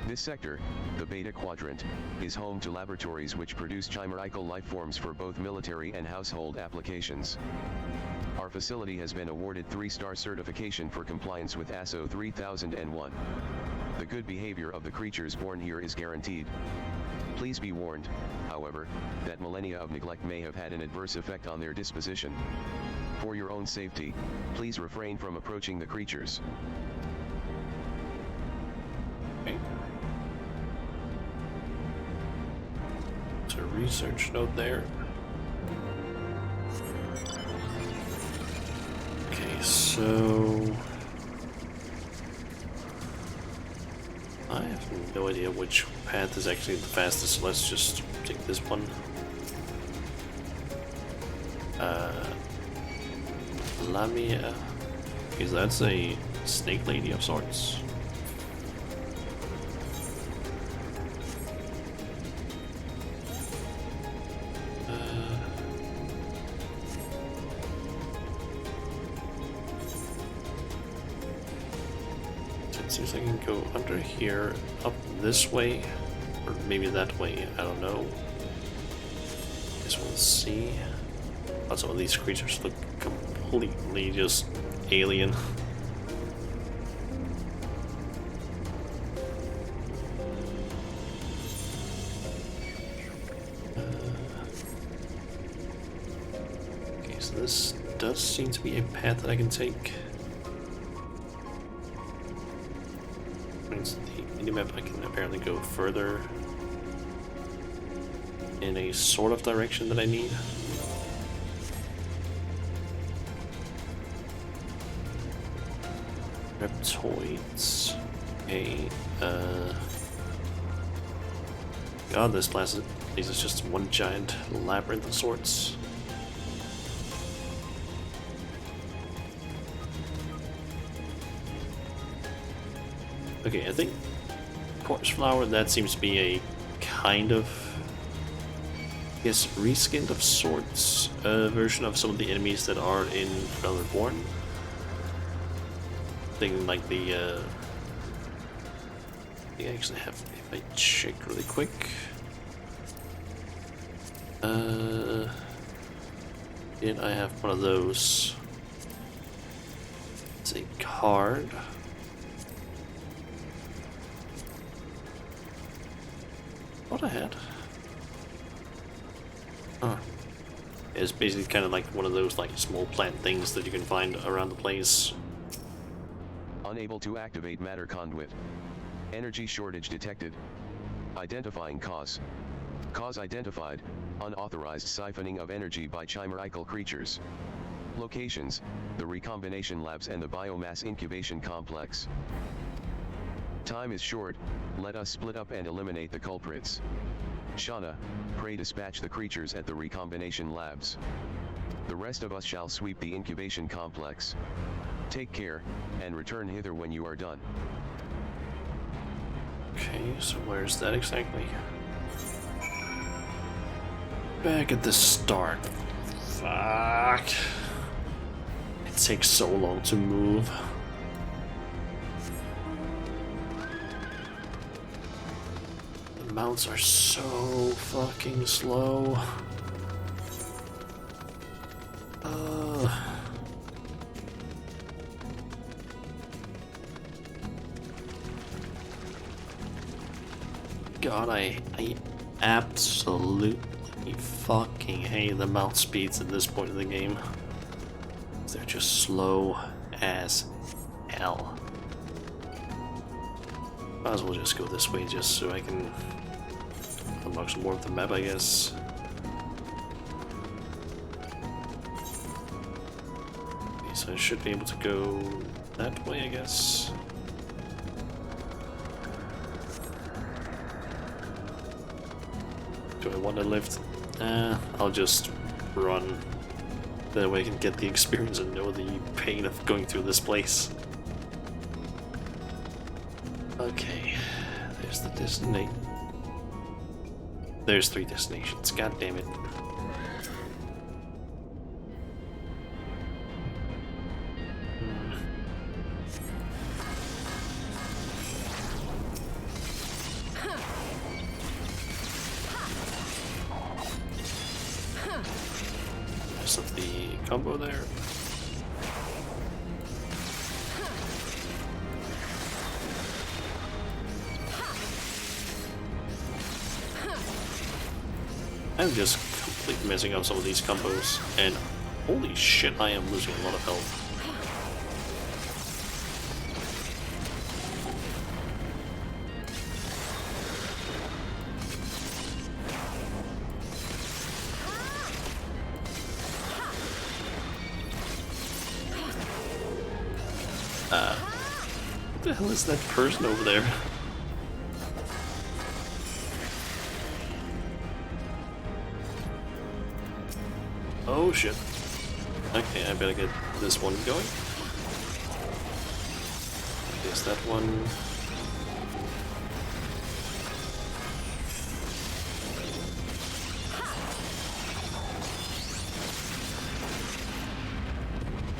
This sector, the Beta Quadrant, is home to laboratories which produce chimerical lifeforms for both military and household applications. Our facility has been awarded 3-star certification for compliance with ISO 3001. The good behavior of the creatures born here is guaranteed. Please be warned, however, that millennia of neglect may have had an adverse effect on their disposition. For your own safety, please refrain from approaching the creatures. Okay. It's a research note there. Okay, so I have no idea which path is actually the fastest, so let's just take this one. Lamia. Okay, so that's a snake lady of sorts. It seems I can go under here, up this way, or maybe that way, I don't know. Guess we'll see. Oh, some of these creatures look completely just alien. Okay, so this does seem to be a path that I can take. The minimap, I can apparently go further in a sort of direction that I need. Reptoids. Okay, God, this is just one giant labyrinth of sorts. Okay, I think Corpse Flower, that seems to be a kind of, I guess, reskinned of sorts version of some of the enemies that are in Realm Reborn. Thing like the, I actually have, if I check really quick, did I have one of those? It's a card. What I had? Huh. It's basically kind of like one of those like small plant things that you can find around the place. Unable to activate matter conduit. Energy shortage detected. Identifying cause. Cause identified. Unauthorized siphoning of energy by chimerical creatures. Locations: the recombination labs and the biomass incubation complex. Time is short, let us split up and eliminate the culprits. Shauna, pray dispatch the creatures at the recombination labs. The rest of us shall sweep the incubation complex. Take care, and return hither when you are done. Okay, so where's that exactly? Back at the start. Fuck. It takes so long to move. The mounts are so fucking slow. God, I absolutely fucking hate the mount speeds at this point in the game. They're just slow as hell. Might as well just go this way just so I can unlock some more of the map, I guess. Okay, so I should be able to go that way, I guess. Do I want to lift? I'll just run. That way I can get the experience and know the pain of going through this place. Okay, there's the destination. There's 3 destinations, god damn it. There's the combo there. I'm just completely messing up some of these combos, and holy shit, I am losing a lot of health. What the hell is that person over there? Oh shit. Okay, I better get this one going. There's that one.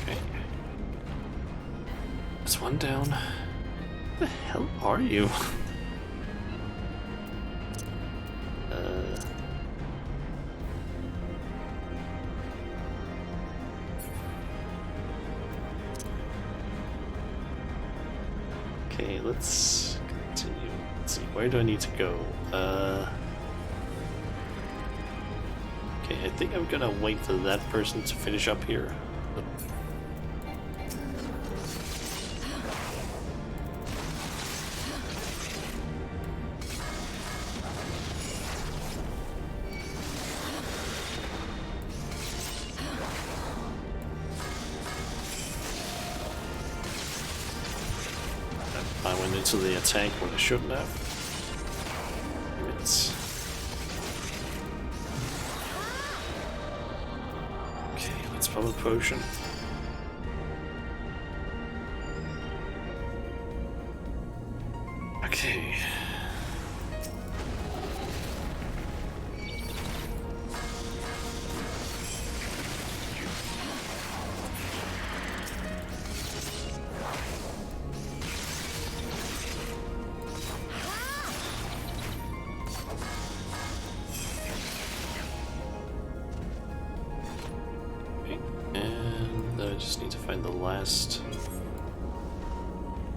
Okay. There's one down. What the hell are you? Okay, let's continue. Let's see, where do I need to go? Okay, I think I'm gonna wait for that person to finish up here. I went into the attack when I shouldn't have. Okay, let's pop a potion. Okay. I just need to find the last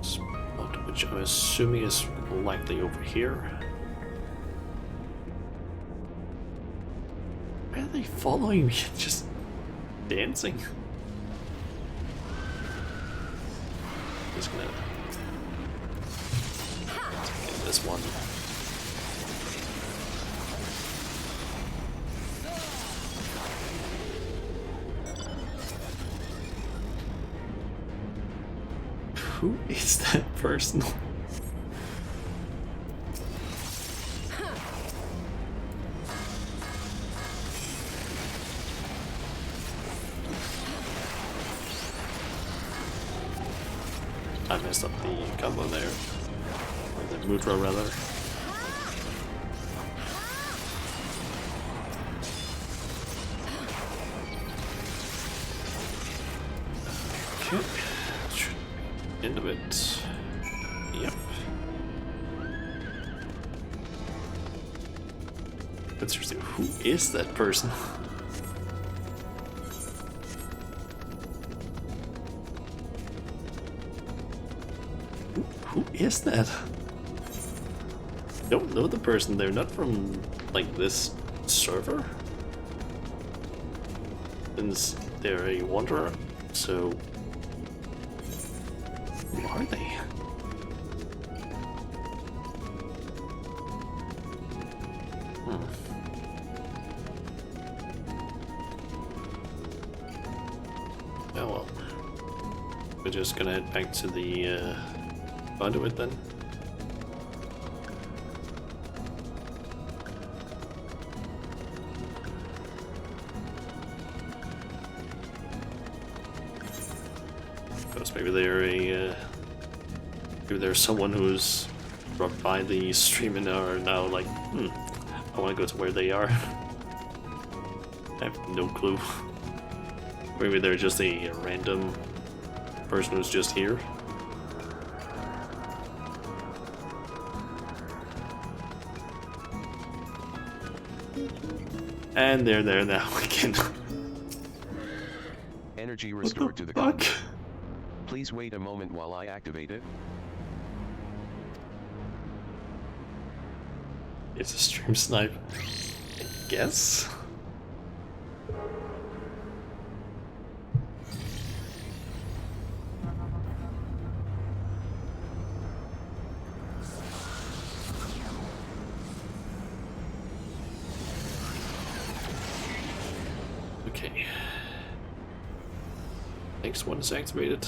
spot, which I'm assuming is likely over here. Why are they following me? Just dancing? Just gonna take this one. Who is that person? I messed up the combo there. Or the mudra rather. Okay. End of it. Yep. But seriously, who is that person? Who is that? I don't know the person. They're not from like this server. Since they're a wanderer, so who are they? Oh well. We're just gonna head back to the conduit then. Because maybe they're maybe there's someone who's dropped by the stream and are now like, I want to go to where they are. I have no clue. Maybe they're just a random person who's just here. And they're there now again. Energy restored to the combat. Please wait a moment while I activate it. It's a stream snipe, I guess? Okay. Next one is activated.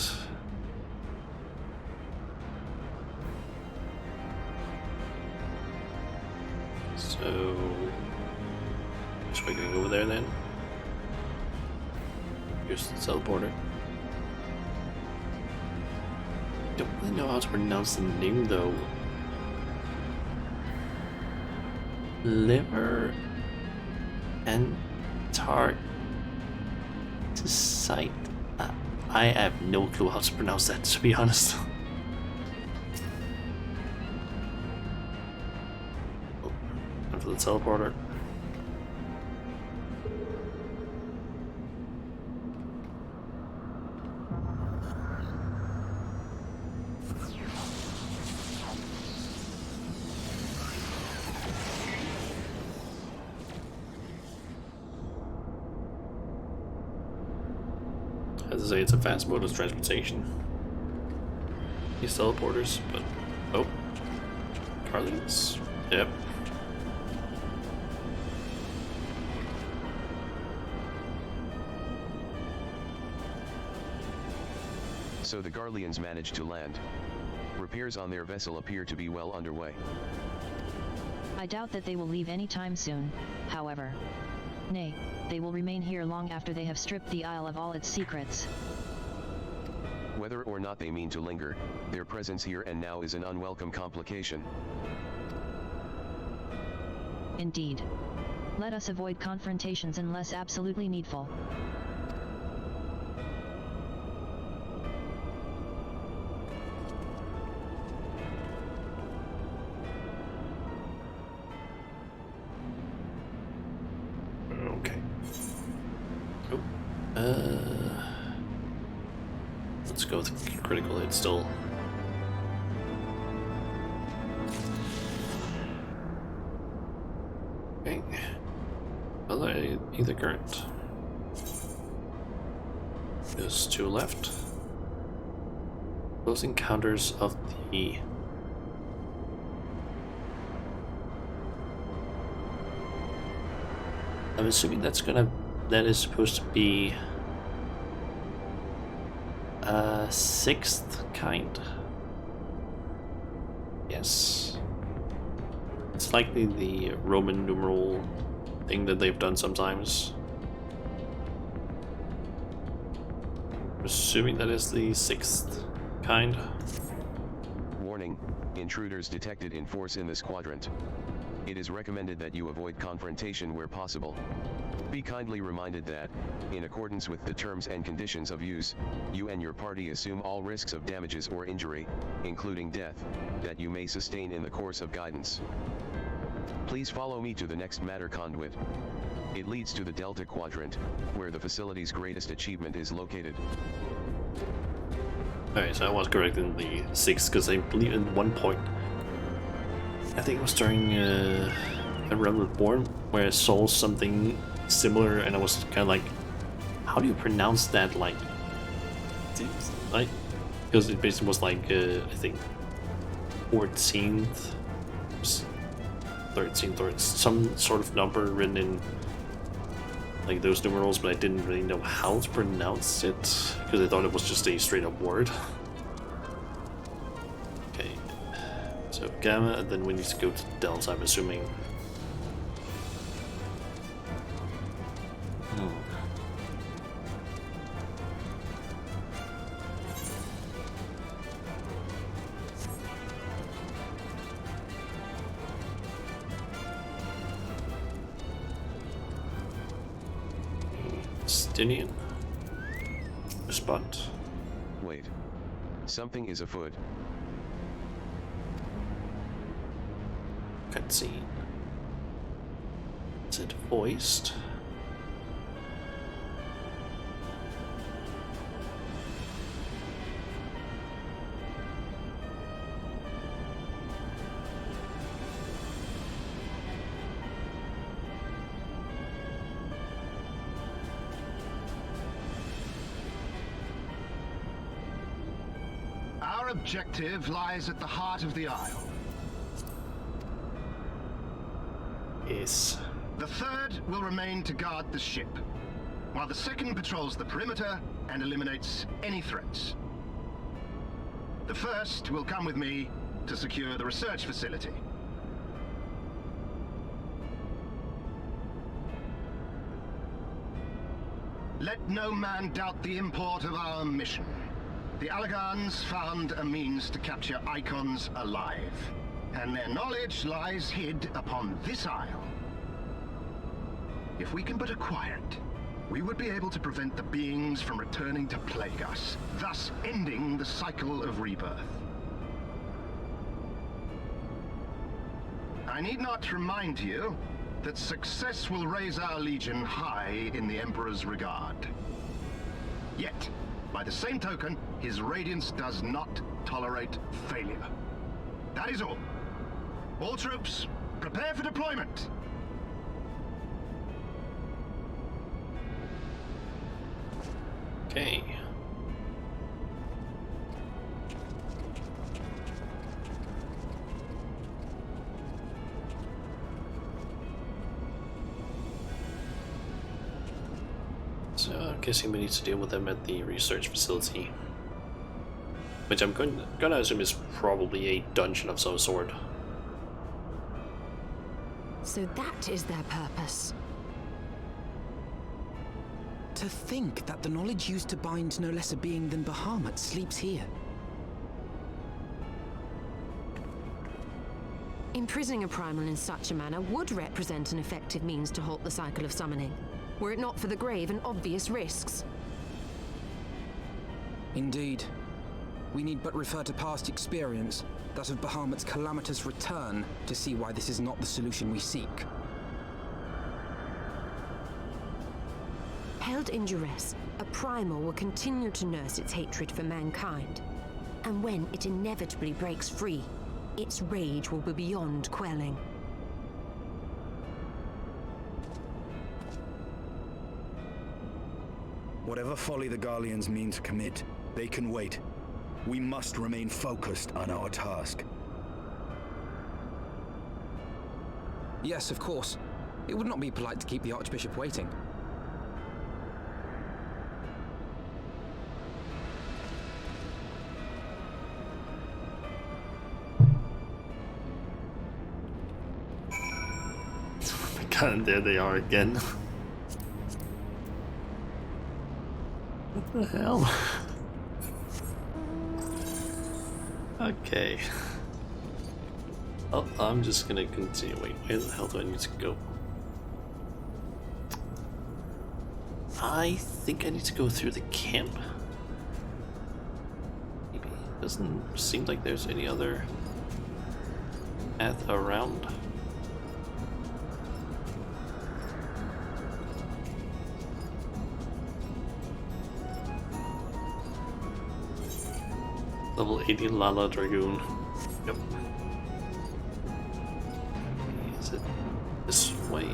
So, just going over there then. Here's the teleporter. Don't really know how to pronounce the name though. Liver and Tartisite. I have no clue how to pronounce that, to be honest. The teleporter. As I say, it's a fast mode of transportation. These teleporters, but oh, Carlins. Yep. So the Garleans managed to land. Repairs on their vessel appear to be well underway. I doubt that they will leave anytime soon, however. Nay, they will remain here long after they have stripped the Isle of all its secrets. Whether or not they mean to linger, their presence here and now is an unwelcome complication. Indeed. Let us avoid confrontations unless absolutely needful. Let's go with critical hit still. Okay. Well, either current. There's 2 left. Close encounters of the I'm assuming that is supposed to be 6th kind. Yes. It's likely the Roman numeral thing that they've done sometimes. I'm assuming that is the 6th kind. Warning, intruders detected in force in this quadrant. It is recommended that you avoid confrontation where possible. Be kindly reminded that, in accordance with the terms and conditions of use, you and your party assume all risks of damages or injury, including death, that you may sustain in the course of guidance. Please follow me to the next matter conduit. It leads to the Delta Quadrant, where the facility's greatest achievement is located. Alright, so I was correct in the 6th, because I believe at one point, I think it was during A Realm Reborn, where I saw something similar, and I was kind of like, how do you pronounce that? Like, because it basically was like, I think 14th, 13th, or some sort of number written in like those numerals, but I didn't really know how to pronounce it because I thought it was just a straight up word. Okay, so Gamma, and then we need to go to Delta, I'm assuming. Justinian. Spot. Wait. Something is afoot. Cutscene. Is it voiced? Our objective lies at the heart of the Isle. Yes. The third will remain to guard the ship, while the second patrols the perimeter and eliminates any threats. The first will come with me to secure the research facility. Let no man doubt the import of our mission. The Allagans found a means to capture icons alive, and their knowledge lies hid upon this isle. If we can but acquire it, we would be able to prevent the beings from returning to plague us, thus ending the cycle of rebirth. I need not remind you that success will raise our Legion high in the Emperor's regard. Yet, by the same token, his Radiance does not tolerate failure. That is all. All troops, prepare for deployment! Okay. So I'm guessing we need to deal with them at the research facility, which I'm gonna assume is probably a dungeon of some sort. So that is their purpose. To think that the knowledge used to bind no less a being than Bahamut sleeps here. Imprisoning a primal in such a manner would represent an effective means to halt the cycle of summoning, were it not for the grave and obvious risks. Indeed. We need but refer to past experience, that of Bahamut's calamitous return, to see why this is not the solution we seek. Held in duress, a primal will continue to nurse its hatred for mankind. And when it inevitably breaks free, its rage will be beyond quelling. Whatever folly the Garleans mean to commit, they can wait. We must remain focused on our task. Yes, of course. It would not be polite to keep the Archbishop waiting. And there they are again. What the hell? Okay. Oh, I'm just gonna continue. Wait, where the hell do I need to go? I think I need to go through the camp. Maybe. Doesn't seem like there's any other path around. Level 80 Lala Dragoon. Yep. Is it this way?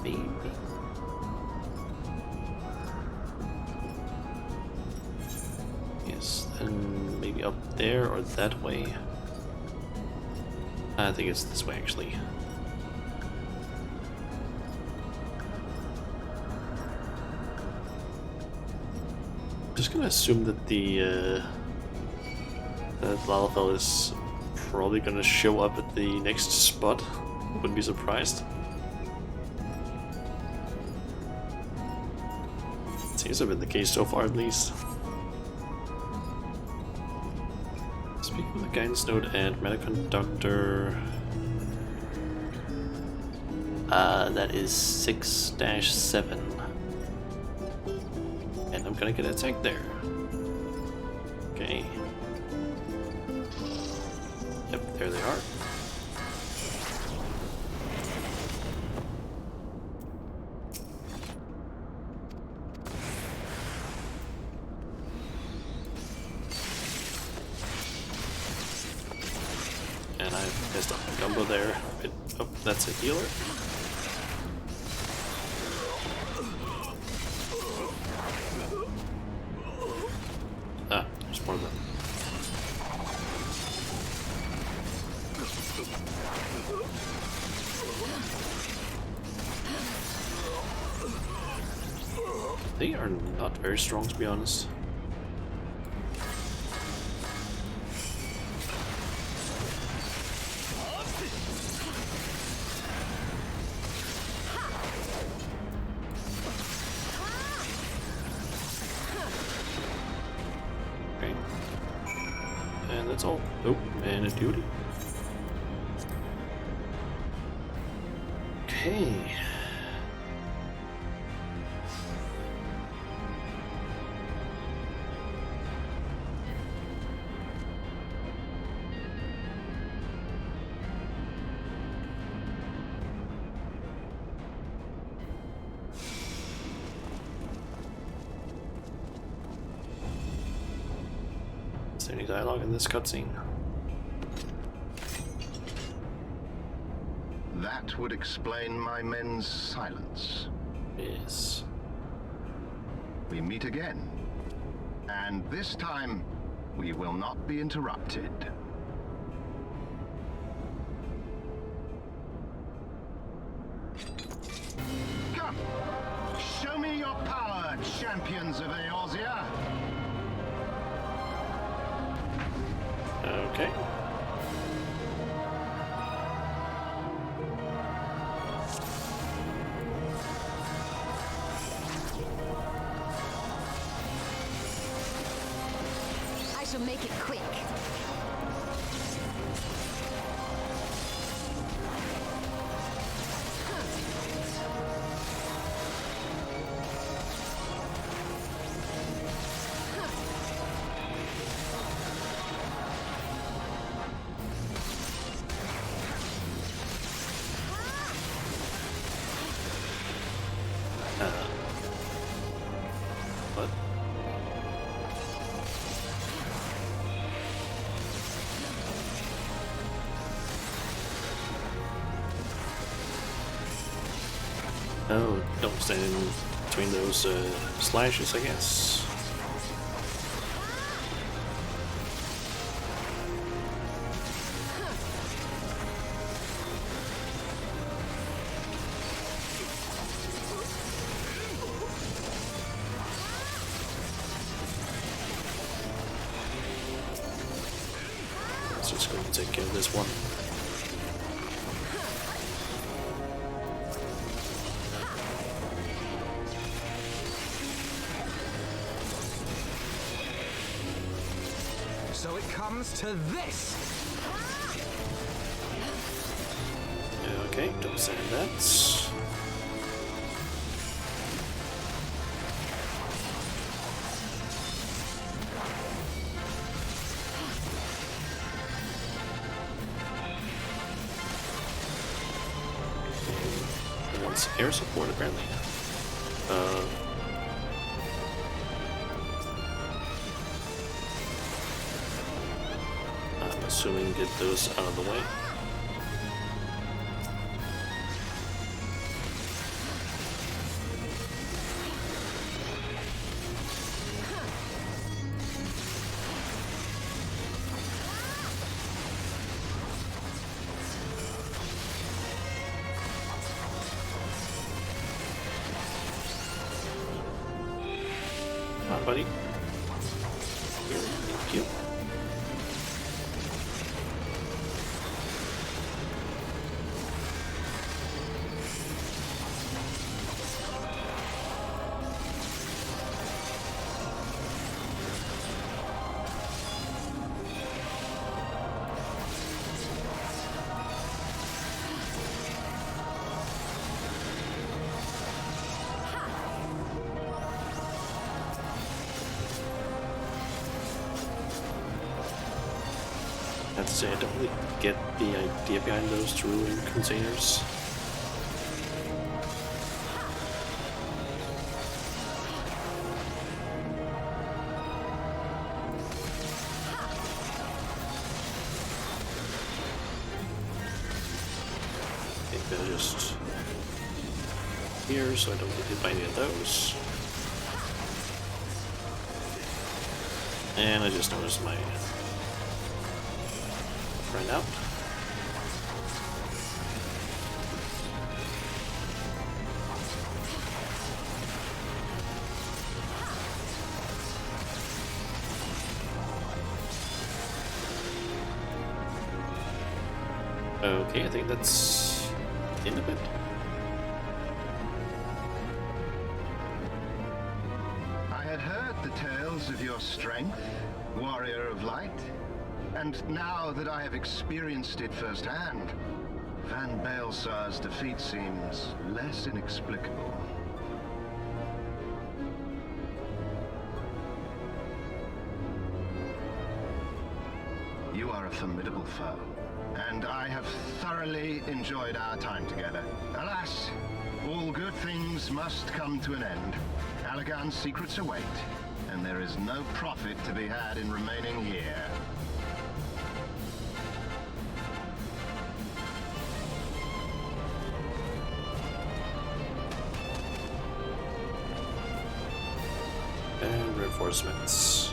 Maybe. Yes, then maybe up there or that way. I think it's this way actually. Just gonna assume that the Lalafell is probably gonna show up at the next spot. Wouldn't be surprised. Seems to have been the case so far, at least. Speaking of the guidance node and metaconductor. That is 6-7. And I'm gonna get attacked there. Okay. Yep, there they are. And I messed up the combo there. Oh, that's a healer. Ah, there's more of them. They are not very strong, to be honest. Okay. And that's all. Oh, and a duty. Okay. Is there any dialogue in this cutscene? That would explain my men's silence. Yes. We meet again. And this time, we will not be interrupted. Come! Show me your power, champions of Eorzea! Okay. I shall make it quick. What? Oh, don't stand in between those slashes, I guess. Let's just go and take care of this one. So it comes to this! Okay, don't send that. It wants air support, apparently. I'm assuming get those out of the way. Come on, buddy. Thank you. have to say, I don't really get the idea behind those two containers. I think they're just here, so I don't get hit by any of those. And I just noticed my friend out. Okay, I think that's the end of it. I had heard the tales of your strength, warrior of light, and now that I have experienced it firsthand, Van Baelsar's defeat seems less inexplicable. You are a formidable foe, and I have thoroughly enjoyed our time together. Alas, all good things must come to an end. Allagan's secrets await, and there is no profit to be had in remaining here. And reinforcements.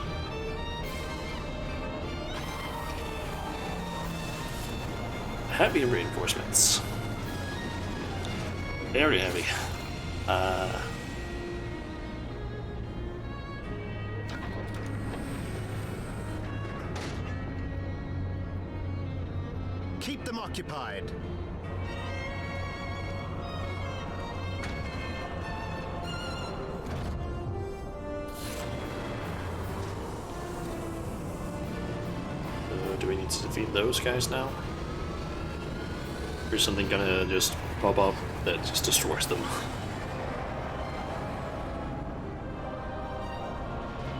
Heavy reinforcements. Very heavy. Keep them occupied. Do we need to defeat those guys now? Or is something gonna just pop up that just destroys them?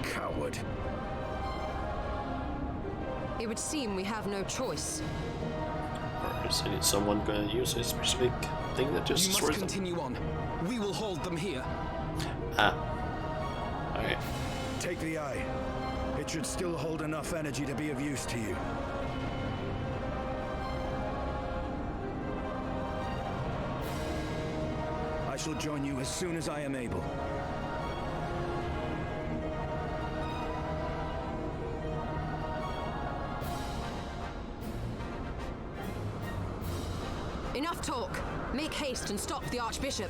Coward. It would seem we have no choice. Or is someone gonna use a specific thing that just You must destroys them? continue on. We will hold them here. Ah. Okay. Take the eye. It should still hold enough energy to be of use to you. I shall join you as soon as I am able. Enough talk. Make haste and stop the Archbishop.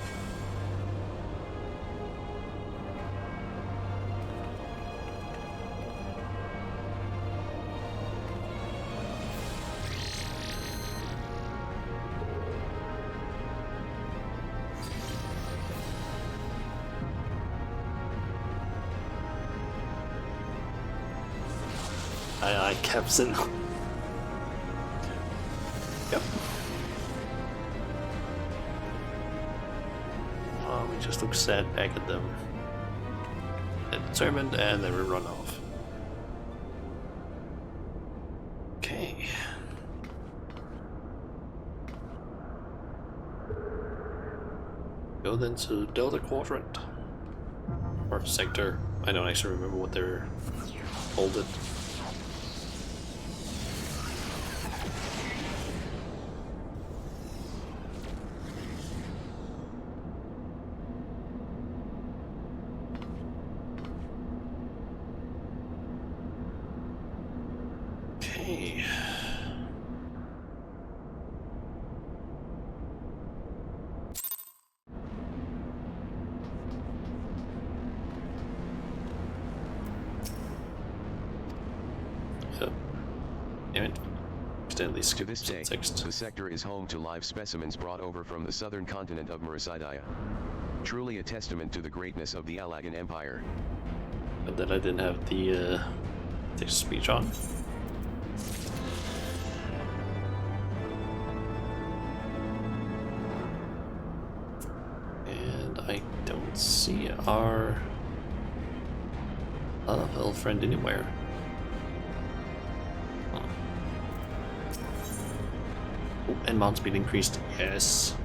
I Captain. Yep. We just look sad back at them. They're determined and they will run off. Okay. Go then to Delta Quadrant. Or Sector. I don't actually remember what they're called it. To this day, the sector is home to live specimens brought over from the southern continent of Murasidia. Truly a testament to the greatness of the Allagan Empire. But then I didn't have the speech on. And I don't see our little friend anywhere. Oh, and mount speed increased. Yes.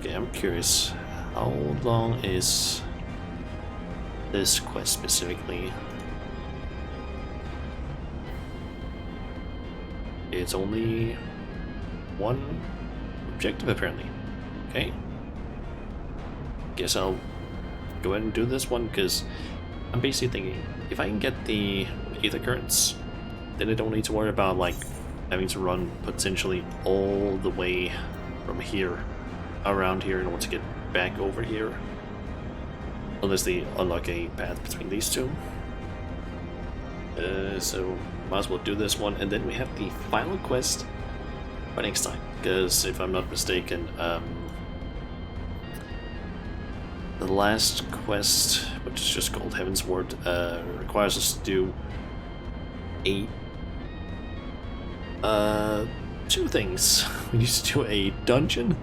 Okay, I'm curious. How long is this quest specifically? It's only one objective apparently. Okay. Guess I'll go ahead and do this one because I'm basically thinking if I can get the ether currents, then I don't need to worry about like having to run potentially all the way from here around here in order to get back over here. Unless they unlock a path between these two. So might as well do this one, and then we have the final quest for next time. Because if I'm not mistaken, the last quest, which is just called Heaven's Word, requires us to do two things. We need to do a dungeon,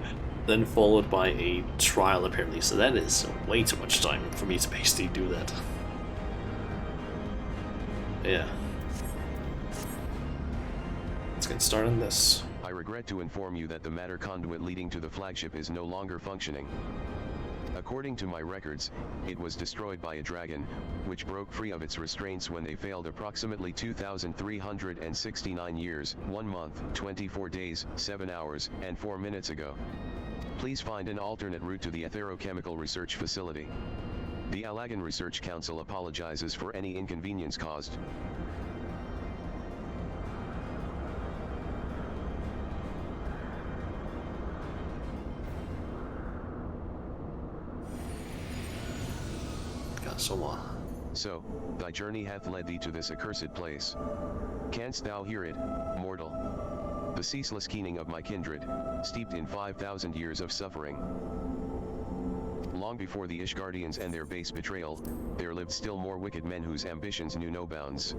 then followed by a trial apparently, so that is way too much time for me to basically do that. Yeah. Let's get started on this. I regret to inform you that the matter conduit leading to the flagship is no longer functioning. According to my records, it was destroyed by a dragon, which broke free of its restraints when they failed approximately 2,369 years, 1 month, 24 days, 7 hours, and 4 minutes ago. Please find an alternate route to the Atherochemical Research Facility. The Alagan Research Council apologizes for any inconvenience caused. So, thy journey hath led thee to this accursed place. Canst thou hear it, mortal? The ceaseless keening of my kindred, steeped in 5,000 years of suffering. Long before the Ishgardians and their base betrayal, there lived still more wicked men whose ambitions knew no bounds.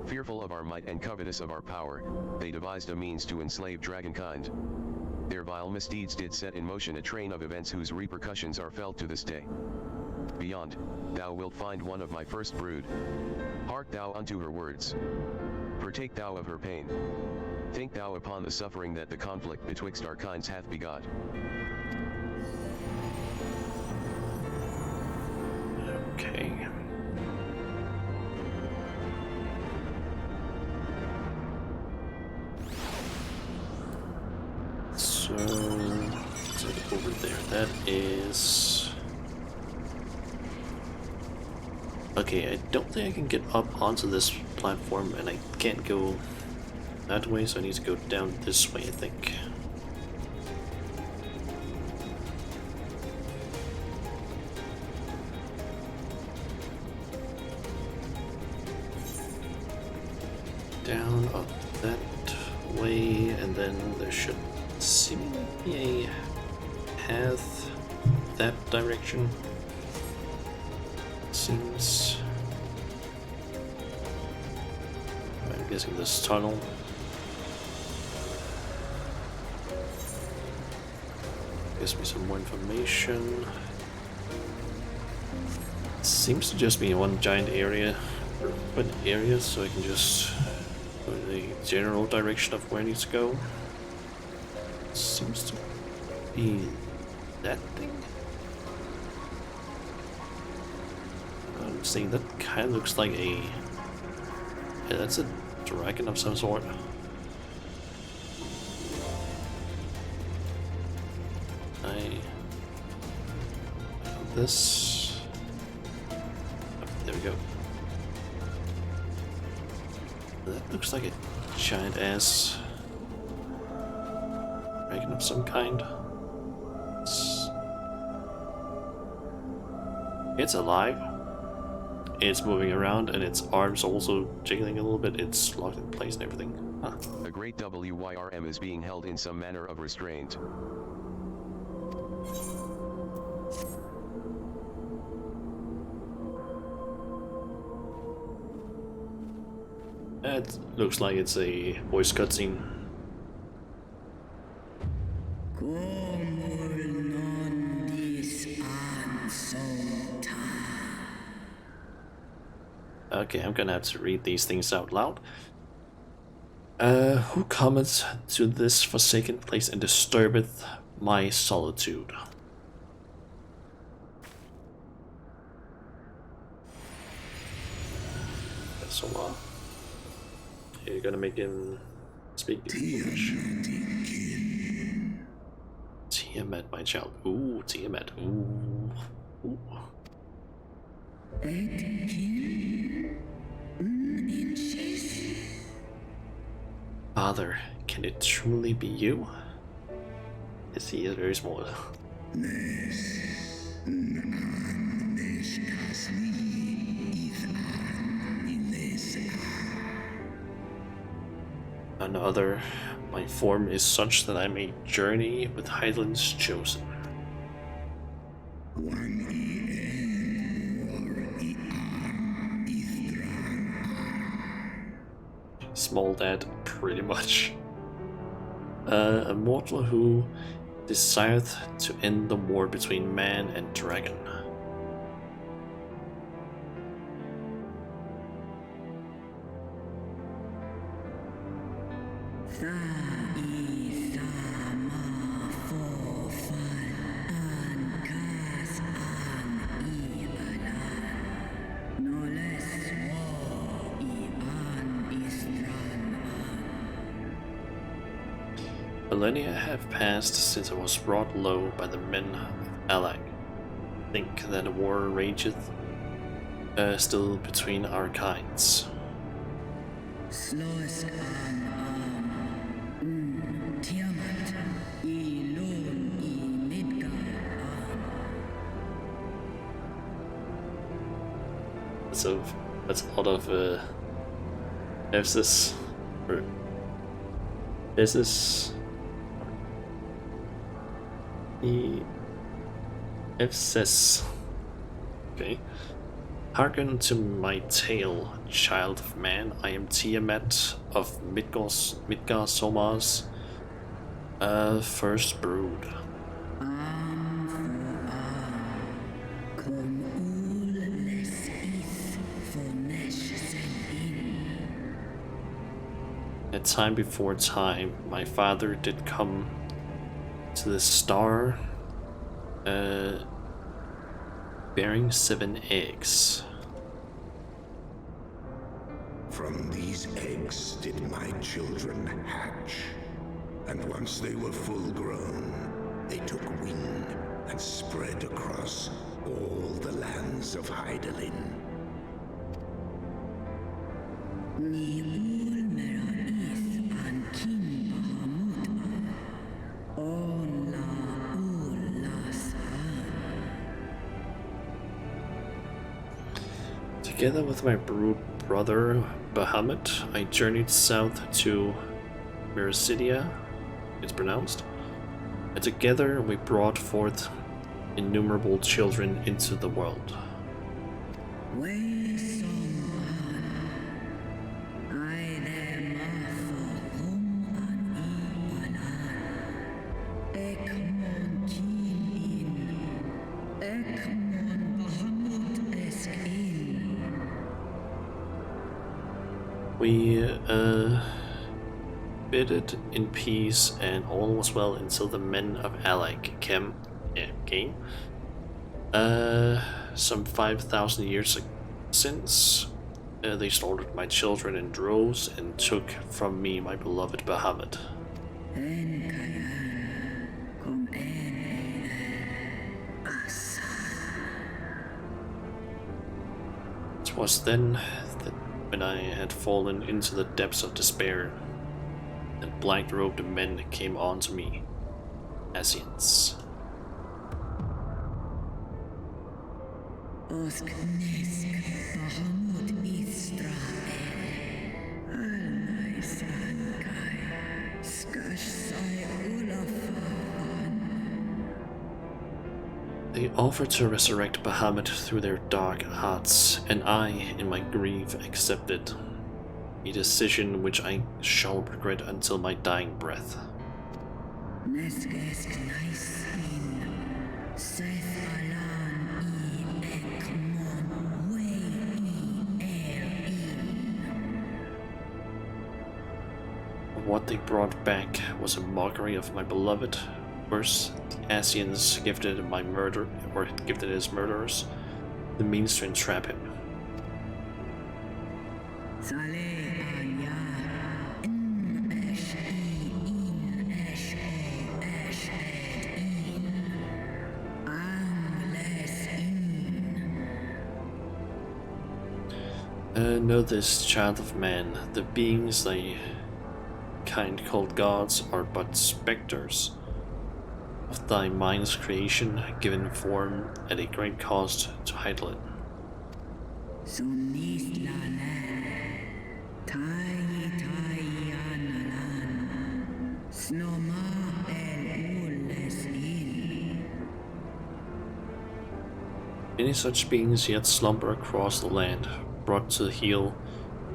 Fearful of our might and covetous of our power, they devised a means to enslave dragonkind. Their vile misdeeds did set in motion a train of events whose repercussions are felt to this day. Beyond, thou wilt find one of my first brood. Hark thou unto her words. Partake thou of her pain. Think thou upon the suffering that the conflict betwixt our kinds hath begot. Okay. So, let's look over there. That is... Okay, I don't think I can get up onto this platform, and I can't go that way, so I need to go down this way, I think. Down, up that way, and then there should seemingly be a path that direction. Seems... I'm guessing this tunnel. Gives me some more information. Seems to just be one giant area, urban area, so I can just go in the general direction of where I need to go. Seems to be that thing. I'm saying that kind of looks like a... Yeah, that's a dragon of some sort. This... Oh, there we go. That looks like a giant ass dragon of some kind. It's alive. It's moving around, and its arms also jiggling a little bit. It's locked in place and everything. Huh. The great WYRM is being held in some manner of restraint. It looks like it's a voice cutscene. Okay, I'm gonna have to read these things out loud. Who cometh to this forsaken place and disturbeth my solitude? So, you're gonna make him speak English. Tiamat, my child. Ooh, Tiamat. Ooh. Ooh. Father, can it truly be you? Yes, he is very small. Another, my form is such that I may journey with highlands chosen. Small dad, pretty much. A mortal who desireth to end the war between man and dragon. Millennia have passed since I was brought low by the men of Alag. Think that a war rageth still between our kinds. That's a lot of emphasis. Is this emphasis? Okay. Hearken to my tale, child of man. I am Tiamat of Midgar Somar's first brood. A time before time, my father did come to the star, bearing 7 eggs. From these eggs did my children hatch, and once they were full grown, they took wing and spread across all the lands of Hydaelyn. Together with my brother Bahamut, I journeyed south to Mericidia, it's pronounced, and together we brought forth innumerable children into the world. We bidded in peace, and all was well until the men of Alag came. Some 5,000 years since, they slaughtered my children in droves and took from me my beloved Bahamut. It was then that when I had fallen into the depths of despair, and black-robed men came on to me, Asians. They offered to resurrect Bahamut through their dark hearts, and I, in my grief, accepted, a decision which I shall regret until my dying breath. what they brought back was a mockery of my beloved. Worse, the Asians gifted his murderers the means to entrap him. Know this, child of man, the beings thy kind called gods are but specters of thy mind's creation, given form at a great cost to Heidlin. Many such beings yet slumber across the land, brought to heel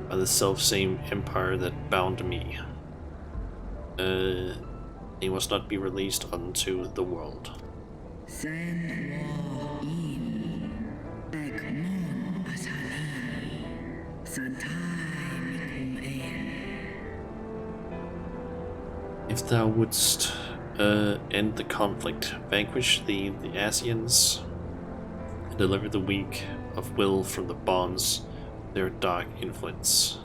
by the self-same empire that bound me. They must not be released unto the world. If thou wouldst end the conflict, vanquish the Asians, and deliver the weak of will from the bonds of their dark influence.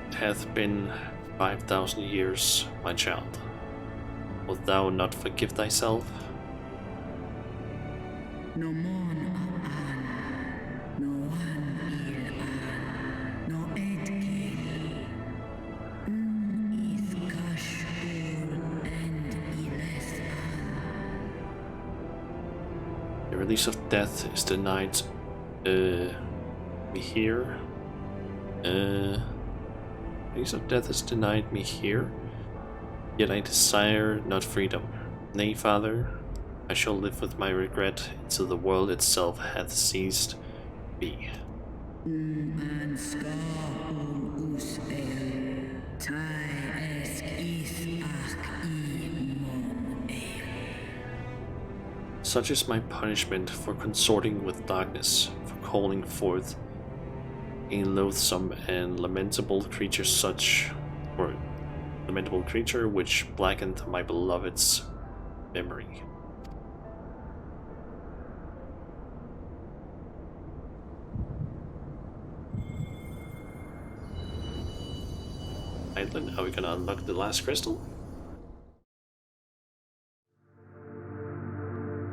It hath been 5,000 years, my child. Wilt thou not forgive thyself? The release of death is denied me here. Release of death is denied me here, yet I desire not freedom. Nay, Father, I shall live with my regret until the world itself hath ceased me. Such is my punishment for consorting with darkness, for calling forth a loathsome and lamentable creature which blackened my beloved's memory. Island, are we gonna unlock the last crystal?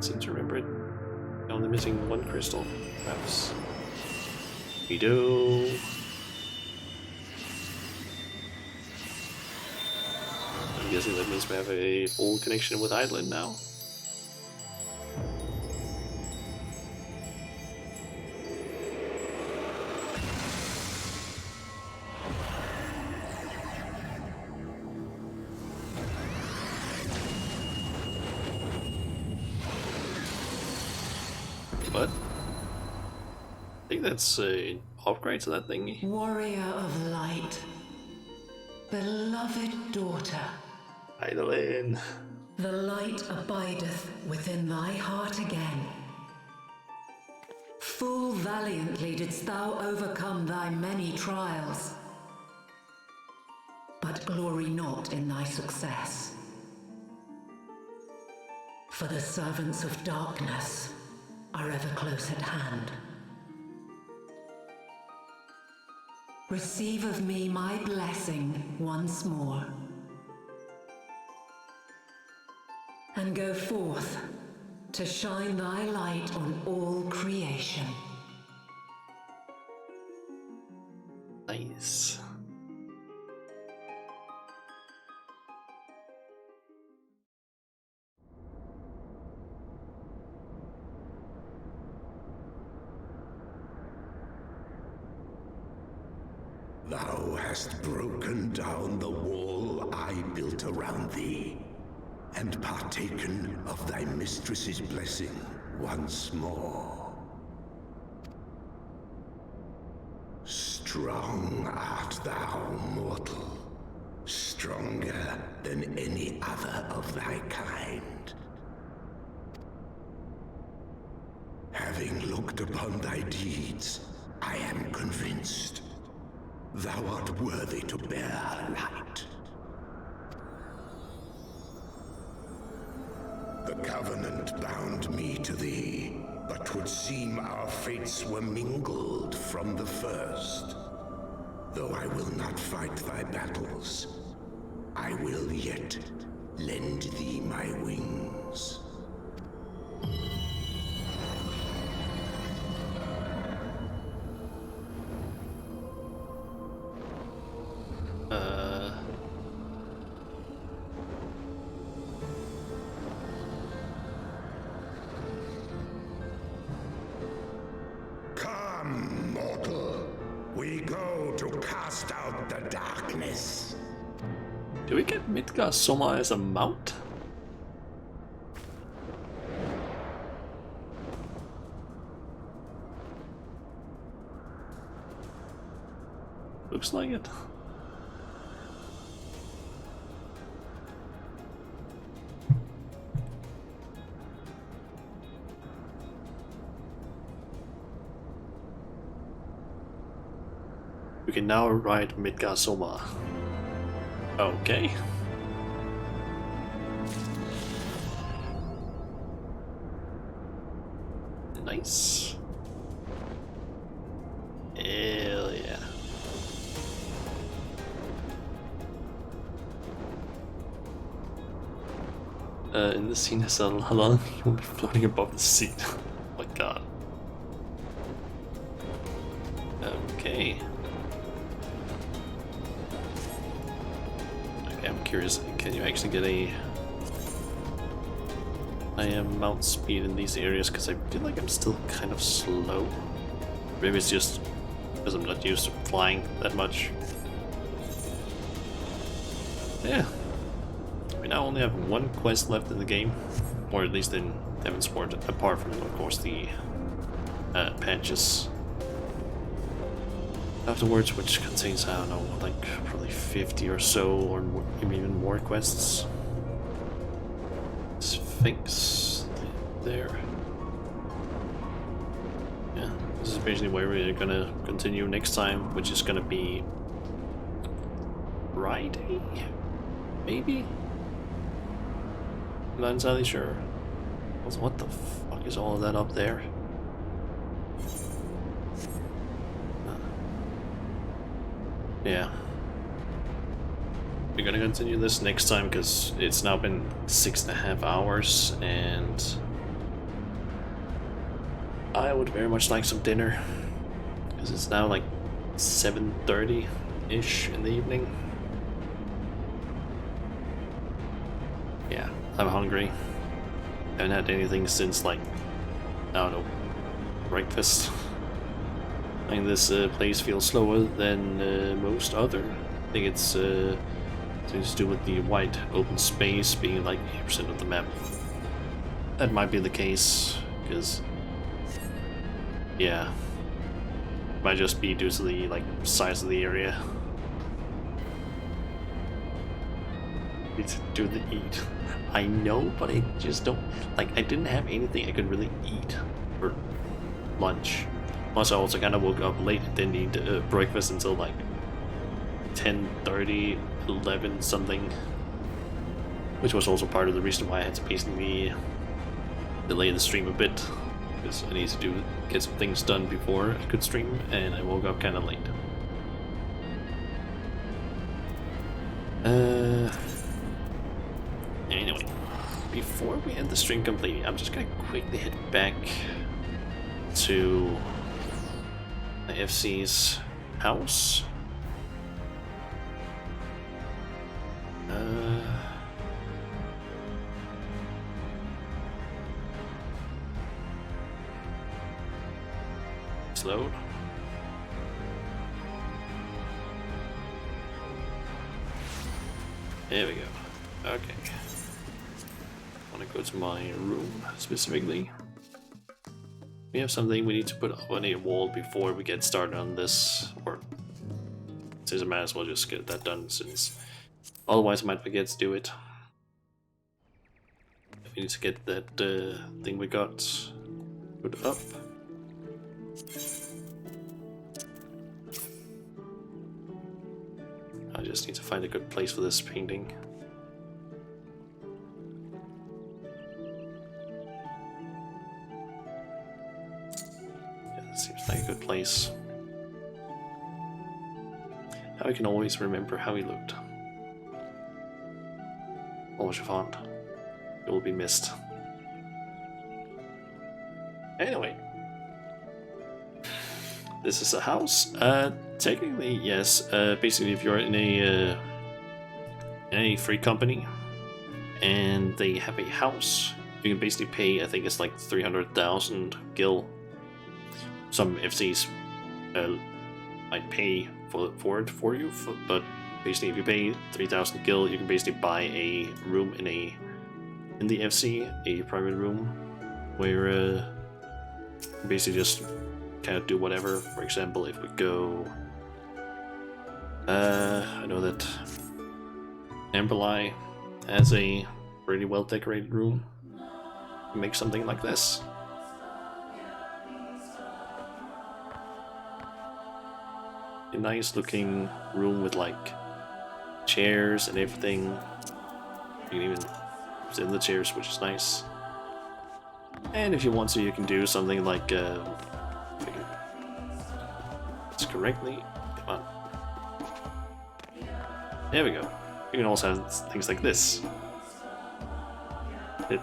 Seem to remember it. Only missing one crystal, perhaps. We do. I'm guessing that means we have a full connection with Island now. What? I think that's an upgrade to that thingy. Warrior of light, beloved daughter. Idolin. The light abideth within thy heart again. Full valiantly didst thou overcome thy many trials, but glory not in thy success. For the servants of darkness are ever close at hand. Receive of me my blessing once more, and go forth to shine thy light on all creation. Nice. Thou hast broken down the wall I built around thee, and partaken of thy mistress's blessing once more. Strong art thou, mortal, stronger than any other of thy kind. Having looked upon thy deeds, I am convinced thou art worthy to bear her light. The Covenant bound me to thee, but 'twould seem our fates were mingled from the first. Though I will not fight thy battles, I will yet lend thee my wings. Come, mortal. We go to cast out the darkness. Do we get Midgar Soma as a mount? Looks like it. We can now ride Midgar Soma. Okay. Nice. Hell yeah. In this scene, as Halal, he will be floating above the sea. Oh my god. Okay. Okay, I'm curious, can you actually get a mount speed in these areas? Because I feel like I'm still kind of slow. Maybe it's just because I'm not used to flying that much. Yeah. We now only have one quest left in the game, or at least in Heavensport, apart from, of course, the patches afterwards, which contains, I don't know, like probably 50 or so, or more, maybe even more quests. Sphinx there. Yeah, this is basically where we're gonna continue next time, which is gonna be Friday, maybe? I'm not entirely sure. Also, what the fuck is all of that up there? Yeah. We're gonna continue this next time because it's now been 6.5 hours and I would very much like some dinner because it's now like 7:30-ish in the evening. Yeah, I'm hungry. I haven't had anything since, like, I don't know, breakfast. I think this place feels slower than most other. I think it's things to do with the white open space being like 80% of the map. That might be the case, because yeah, it might just be due to the like size of the area. Need to do the eat. I know, but I just don't like. I didn't have anything I could really eat for lunch. Plus, I also kind of woke up late and didn't eat breakfast until like 10:30, 11 something, which was also part of the reason why I had to basically delay the stream a bit, because I needed to get some things done before I could stream, and I woke up kind of late. Anyway, before we end the stream completely, I'm just gonna quickly head back to the FC's house. Load. There we go. Okay. I want to go to my room specifically. We have something we need to put up on a wall before we get started on this, or since I might as well just get that done since Otherwise I might forget to do it. We need to get that thing we got put up. I just need to find a good place for this painting. Yeah, that seems like a good place. Now I can always remember how he looked. Oh, Chiffon. It will be missed. Anyway. This is a house. Technically, yes. Basically, if you're in a free company and they have a house, you can basically pay. I think it's like 300,000 gil. Some FCs might pay for it for you, but basically, if you pay 3,000 gil, you can basically buy a room in the FC, a private room, where you basically just kind of do whatever. For example, if we go, I know that Amberley has a pretty well decorated room. Make something like this. A nice looking room with like chairs and everything. You can even sit in the chairs, which is nice. And if you want to, you can do something like correctly. Come on. There we go. You can also have things like this. Yeah,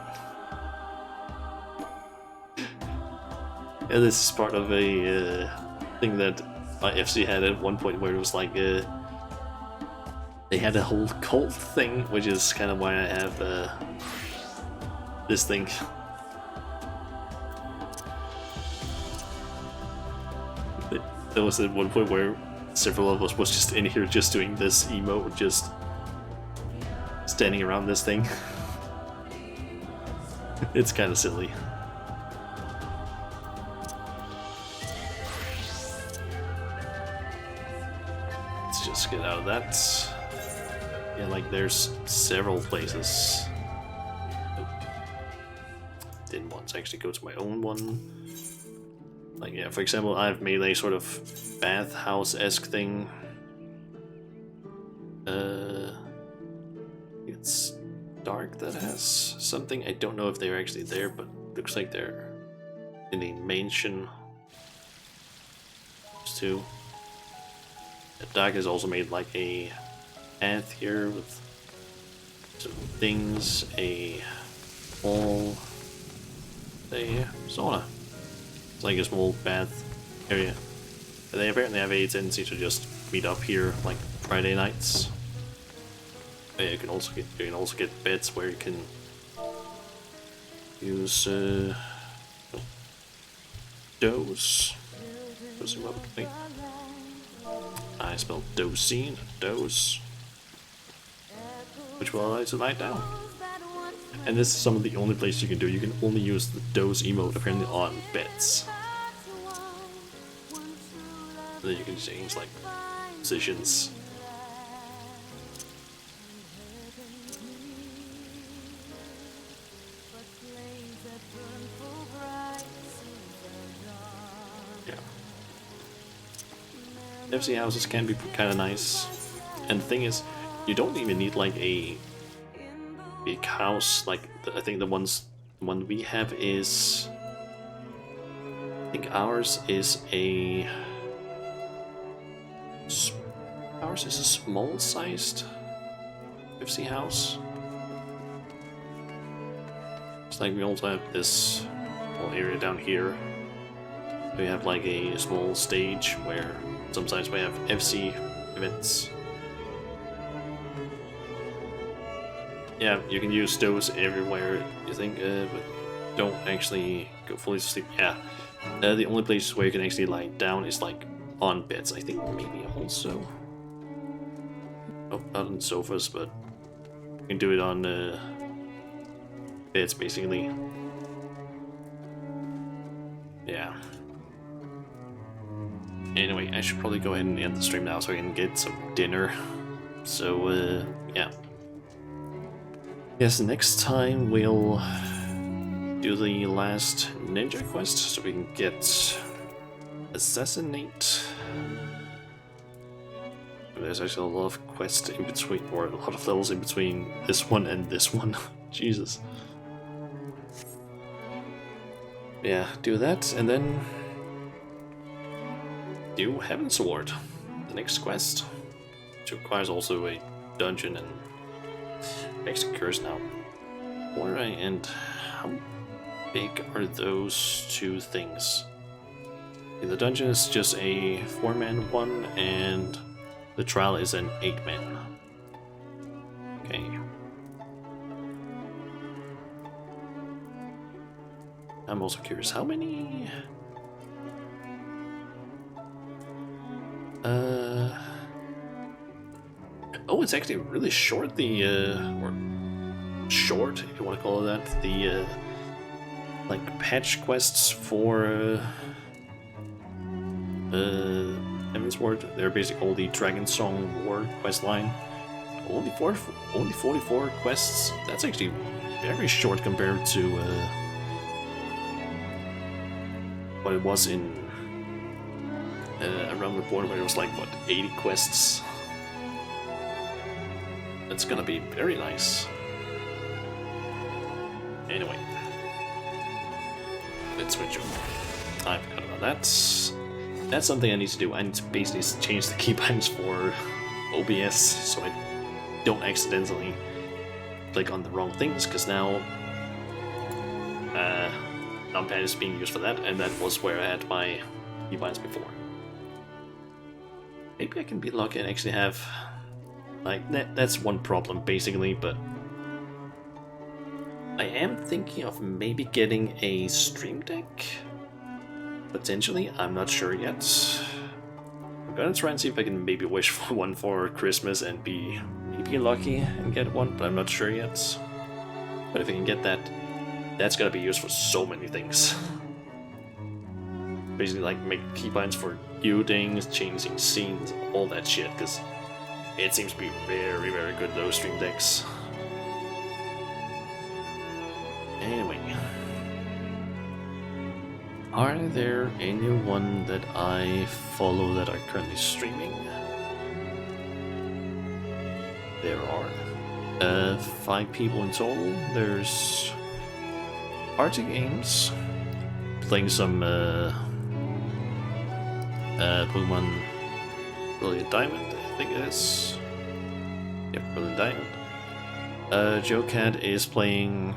this is part of a thing that FC had at one point where it was like they had a whole cult thing, which is kind of why I have this thing. There was at one point where several of us was just in here just doing this emote, just standing around this thing. It's kind of silly. Let's just get out of that. Yeah, like there's several places. Didn't want to actually go to my own one. Like, yeah, for example, I've made a sort of bathhouse-esque thing. It's dark that has something. I don't know if they're actually there, but looks like they're in a mansion. Those two. The dark has also made like a path here with some things, a wall, a sauna. It's like a small bath area. And they apparently have a tendency to just meet up here like Friday nights. You can also get beds where you can use dose. I spelled dosine, dose, which will allow you to lie down. And this is some of the only places you can do. You can only use the dose emote apparently on beds. Then you can change like positions. Yeah. FC houses can be kind of nice. And the thing is, you don't even need like a big house. Like I think the one we have is, I think ours is a small sized FC house. It's like we also have this whole area down here. We have like a small stage where sometimes we have FC events. Yeah, you can use those everywhere, you think, but don't actually go fully to sleep. Yeah, the only place where you can actually lie down is like on beds, I think, maybe also. Oh, not on sofas, but you can do it on beds, basically. Yeah. Anyway, I should probably go ahead and end the stream now so I can get some dinner. So, yeah. Yes, next time we'll do the last ninja quest so we can get assassinate. There's actually a lot of quests in between, or a lot of levels in between this one and this one. Jesus. Yeah, do that, and then do Heaven's Sword, the next quest, which requires also a dungeon and extra curse now. Alright, and how big are those two things? The dungeon is just a 4-man one, and the trial is an 8-man. Okay. I'm also curious, how many... Oh, it's actually really short, or short, if you want to call it that, the, like, patch quests for, Heaven's Ward. They're basically all the Dragon Song War quest line. Only 44 quests. That's actually very short compared to, what it was in, around the border where it was like, what, 80 quests? That's gonna be very nice. Anyway. Let's switch over. I forgot about that. That's something I need to do. I need to basically change the keybinds for OBS so I don't accidentally click on the wrong things, because now numpad is being used for that, and that was where I had my keybinds before. Maybe I can be lucky and actually have... like, that's one problem, basically, but... I am thinking of maybe getting a Stream Deck? Potentially, I'm not sure yet. I'm gonna try and see if I can maybe wish for one for Christmas and be maybe lucky and get one, but I'm not sure yet. But if I can get that, that's gonna be used for so many things. Basically, like, make keybinds for new things, changing scenes, all that shit, because it seems to be very, very good, those Stream Decks. Anyway. Are there anyone that I follow that are currently streaming? There are. 5 people in total. There's Arctic Games, playing some Pokemon Brilliant Diamond, I think it is. Yep, Brilliant Diamond. Joe Cat is playing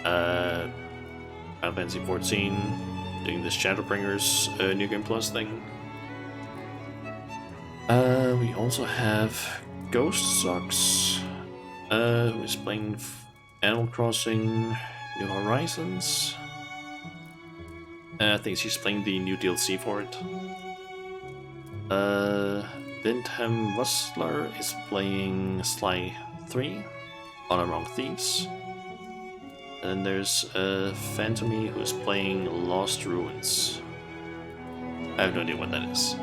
Final Fantasy 14, doing this Shadowbringers New Game Plus thing. We also have Ghost Socks, who is playing Animal Crossing New Horizons. I think she's playing the new DLC for it. Windham Wustler is playing Sly 3, Honor Among Thieves. And then there's Phantomy, who's playing Lost Ruins. I have no idea what that is.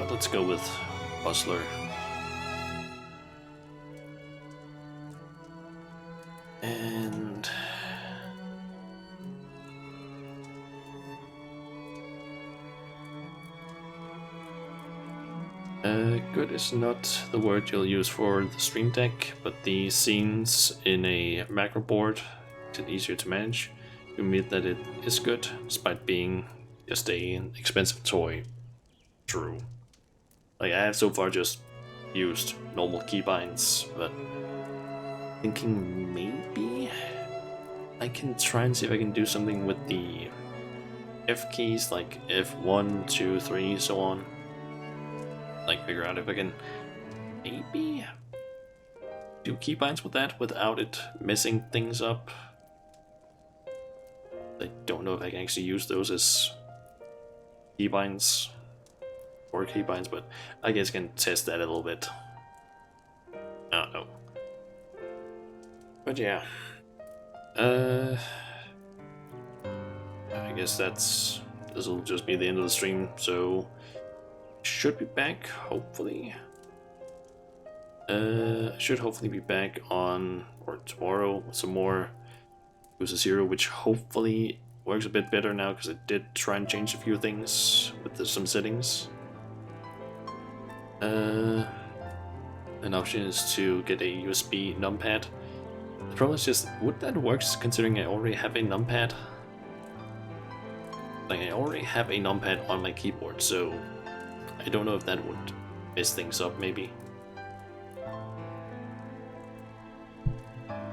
Let's go with Bustler. And... good is not the word you'll use for the Stream Deck, but the scenes in a macro board makes it easier to manage. You admit that it is good, despite being just an expensive toy. True. Like, I have so far just used normal keybinds, but thinking maybe I can try and see if I can do something with the F keys, like F1, 2, 3, so on. Like, figure out if I can maybe do keybinds with that without it messing things up. I don't know if I can actually use those as keybinds or keybinds, but I guess I can test that a little bit. I don't know. But yeah. I guess this will just be the end of the stream, so should be back hopefully. Should hopefully be back on or tomorrow with some more Yakuza 0, which hopefully works a bit better now because I did try and change a few things with some settings. An option is to get a USB numpad. The problem is just, would that work considering I already have a numpad? Like, I already have a numpad on my keyboard, so I don't know if that would mess things up, maybe.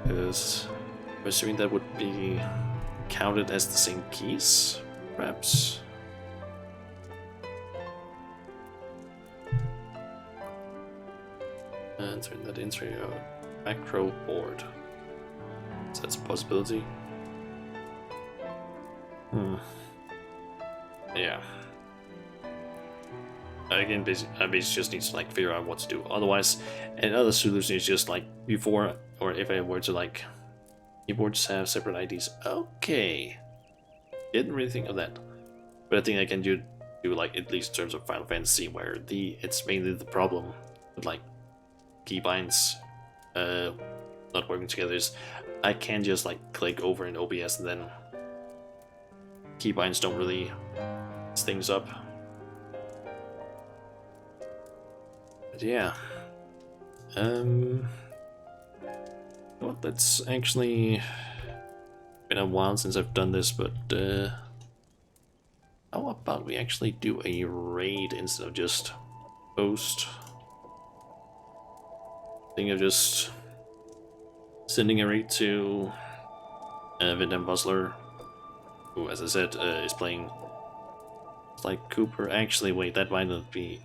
Because I'm assuming that would be counted as the same keys, perhaps? And turn that into a macro board. So that's a possibility. Yeah. Again, I basically just need to like figure out what to do. Otherwise, another solution is just like before, or if I were to like, keyboards have separate IDs. Okay. Didn't really think of that. But I think I can do like at least in terms of Final Fantasy, where it's mainly the problem with like keybinds not working together is I can just like click over in OBS and then keybinds don't really mess things up. But yeah. Well, that's actually been a while since I've done this, but how about we actually do a raid instead of just post? I think of just sending a raid to Vindham Bustler, who, as I said, is playing like Cooper. Actually, wait, that might not be.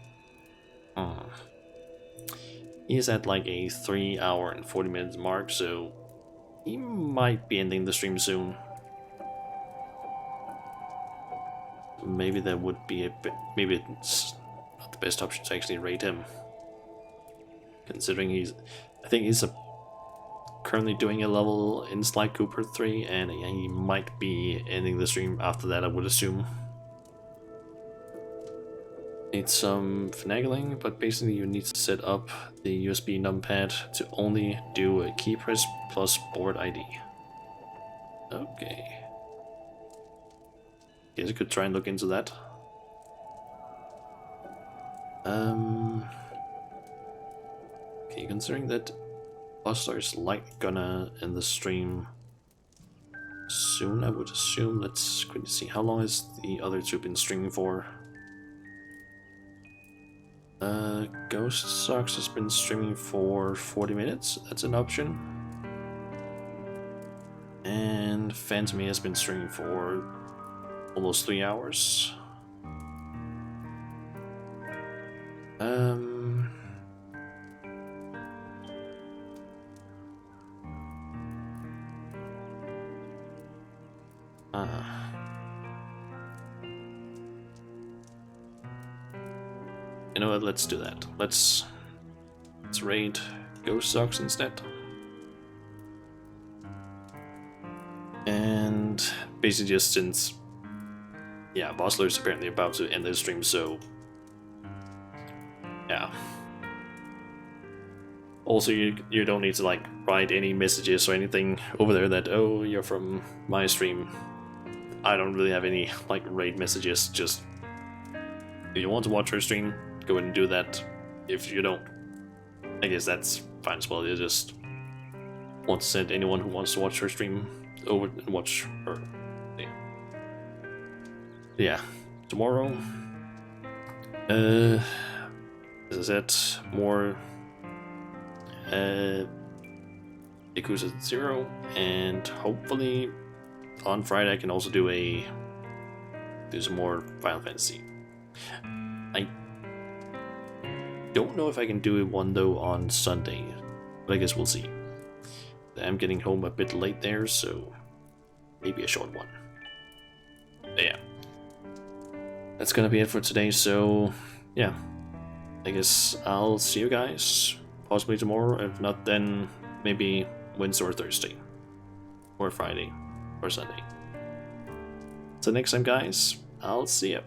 He's at like a 3 hour and 40 minutes mark, so he might be ending the stream soon. Maybe that would be a bit. Maybe it's not the best option to actually raid him. Considering I think he's currently doing a level in Sly Cooper 3, and he might be ending the stream after that, I would assume. Need some finagling, but basically you need to set up the USB numpad to only do a key press plus board ID. Okay. Guess I could try and look into that. Okay, considering that Buster is like gonna end the stream soon, I would assume. Let's quickly see, how long has the other two been streaming for? Ghost Socks has been streaming for 40 minutes, that's an option. And Phantom has been streaming for almost 3 hours. You know what, let's do that. Let's raid Ghost Socks instead. And basically just since, yeah, Bossler is apparently about to end the stream, so yeah. Also, you don't need to like write any messages or anything over there that, oh, you're from my stream. I don't really have any like raid messages. Just if you want to watch her stream, go ahead and do that. If you don't, I guess that's fine as well. You just want to send anyone who wants to watch her stream over and watch her. Yeah, tomorrow, as I said, more Yakuza 0, and hopefully on Friday I can also do some more Final Fantasy. I don't know if I can do one though on Sunday, but I guess we'll see. I'm getting home a bit late there, so maybe a short one. But yeah, that's gonna be it for today, so yeah, I guess I'll see you guys possibly tomorrow. If not, then maybe Wednesday or Thursday, or Friday, or Sunday. Till next time, guys, I'll see ya.